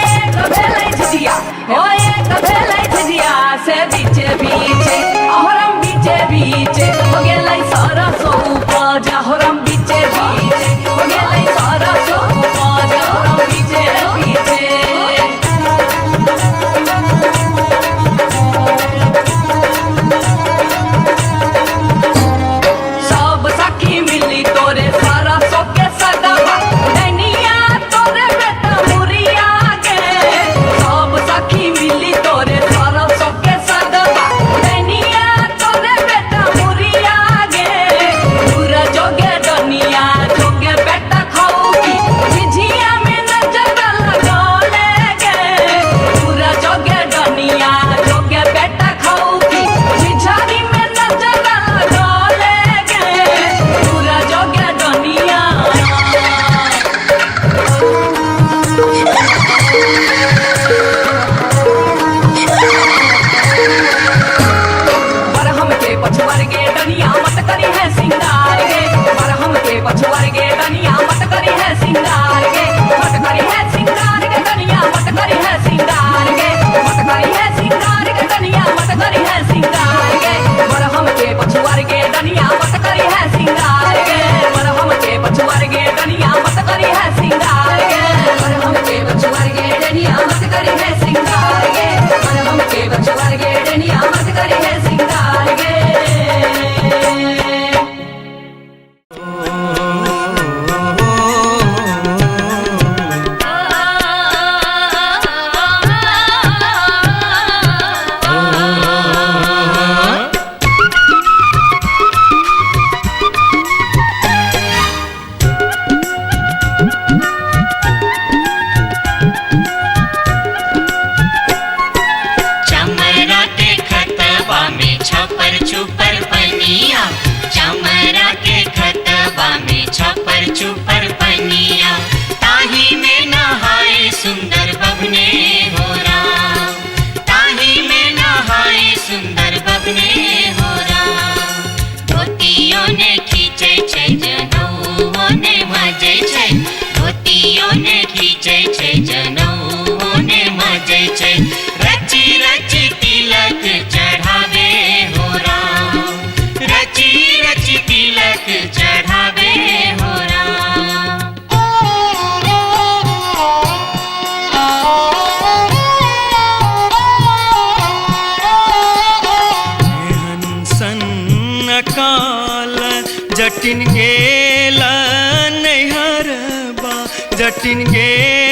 भेलै झिझिया ओ एक भेलै झिझिया से बीचे बीचे अहरम बीचे बीचे हो गेलै सरसो उपज अहरम बीचे बीचे हो गेलै सरसो उपज अहरम बीचे बीचे सब सखी मिली तोरे सरसो के सगवा नैनिया तोरे बेटा मुरिया के सब सखी मिली तोरे सरसो के सगवा नैनिया तोरे बेटा मुरिया गे दूर जोगे दुनिया जोगे बेटा खाऊगी झिझिया में नजर लगौले गे दूर जोगे दुनिया जोगे बेटा खाऊगी झिझरी में नजर लगौले गे दूर जोगे दुनिया बरहम के पछुआर गे डनिया मत करी है सिंगार गे बरहम के पछुआर गे डनिया मत करी है सिंगार गे मत करी है सिंगार गे डनिया मत करी है सिंगार गे मत करी है सिंगार गे डनिया मत करी है सिंगार गे बरहम के पछुआर गे डनिया मत करी है सिंगार गे बरहम के पछुआर गे डनिया मत करी है सिंगार गे बरहम के पछुआर गे डनिया मत करी है सिंगार गे बरहम के पछुआर गे डनिया मत करी है सिंगार गे चमरा के खतबा में छपर छुपर पनिया चमरा के खतबा में छपर छुपर पनिया ताही में नहाए सुंदर बबने हो राम ताही में नहाए सुंदर बबने हो राम धोतियों ने खींचे छै जनौओ ने मजे छै धोतियों ने खींचे छै जनौओ ने मजे छै रची रची तिलक चढ़ावे हो राम रची रची तिलक चढ़ावे हो राम हंसन काल जटिन गेला नैहरबा जटिन गेला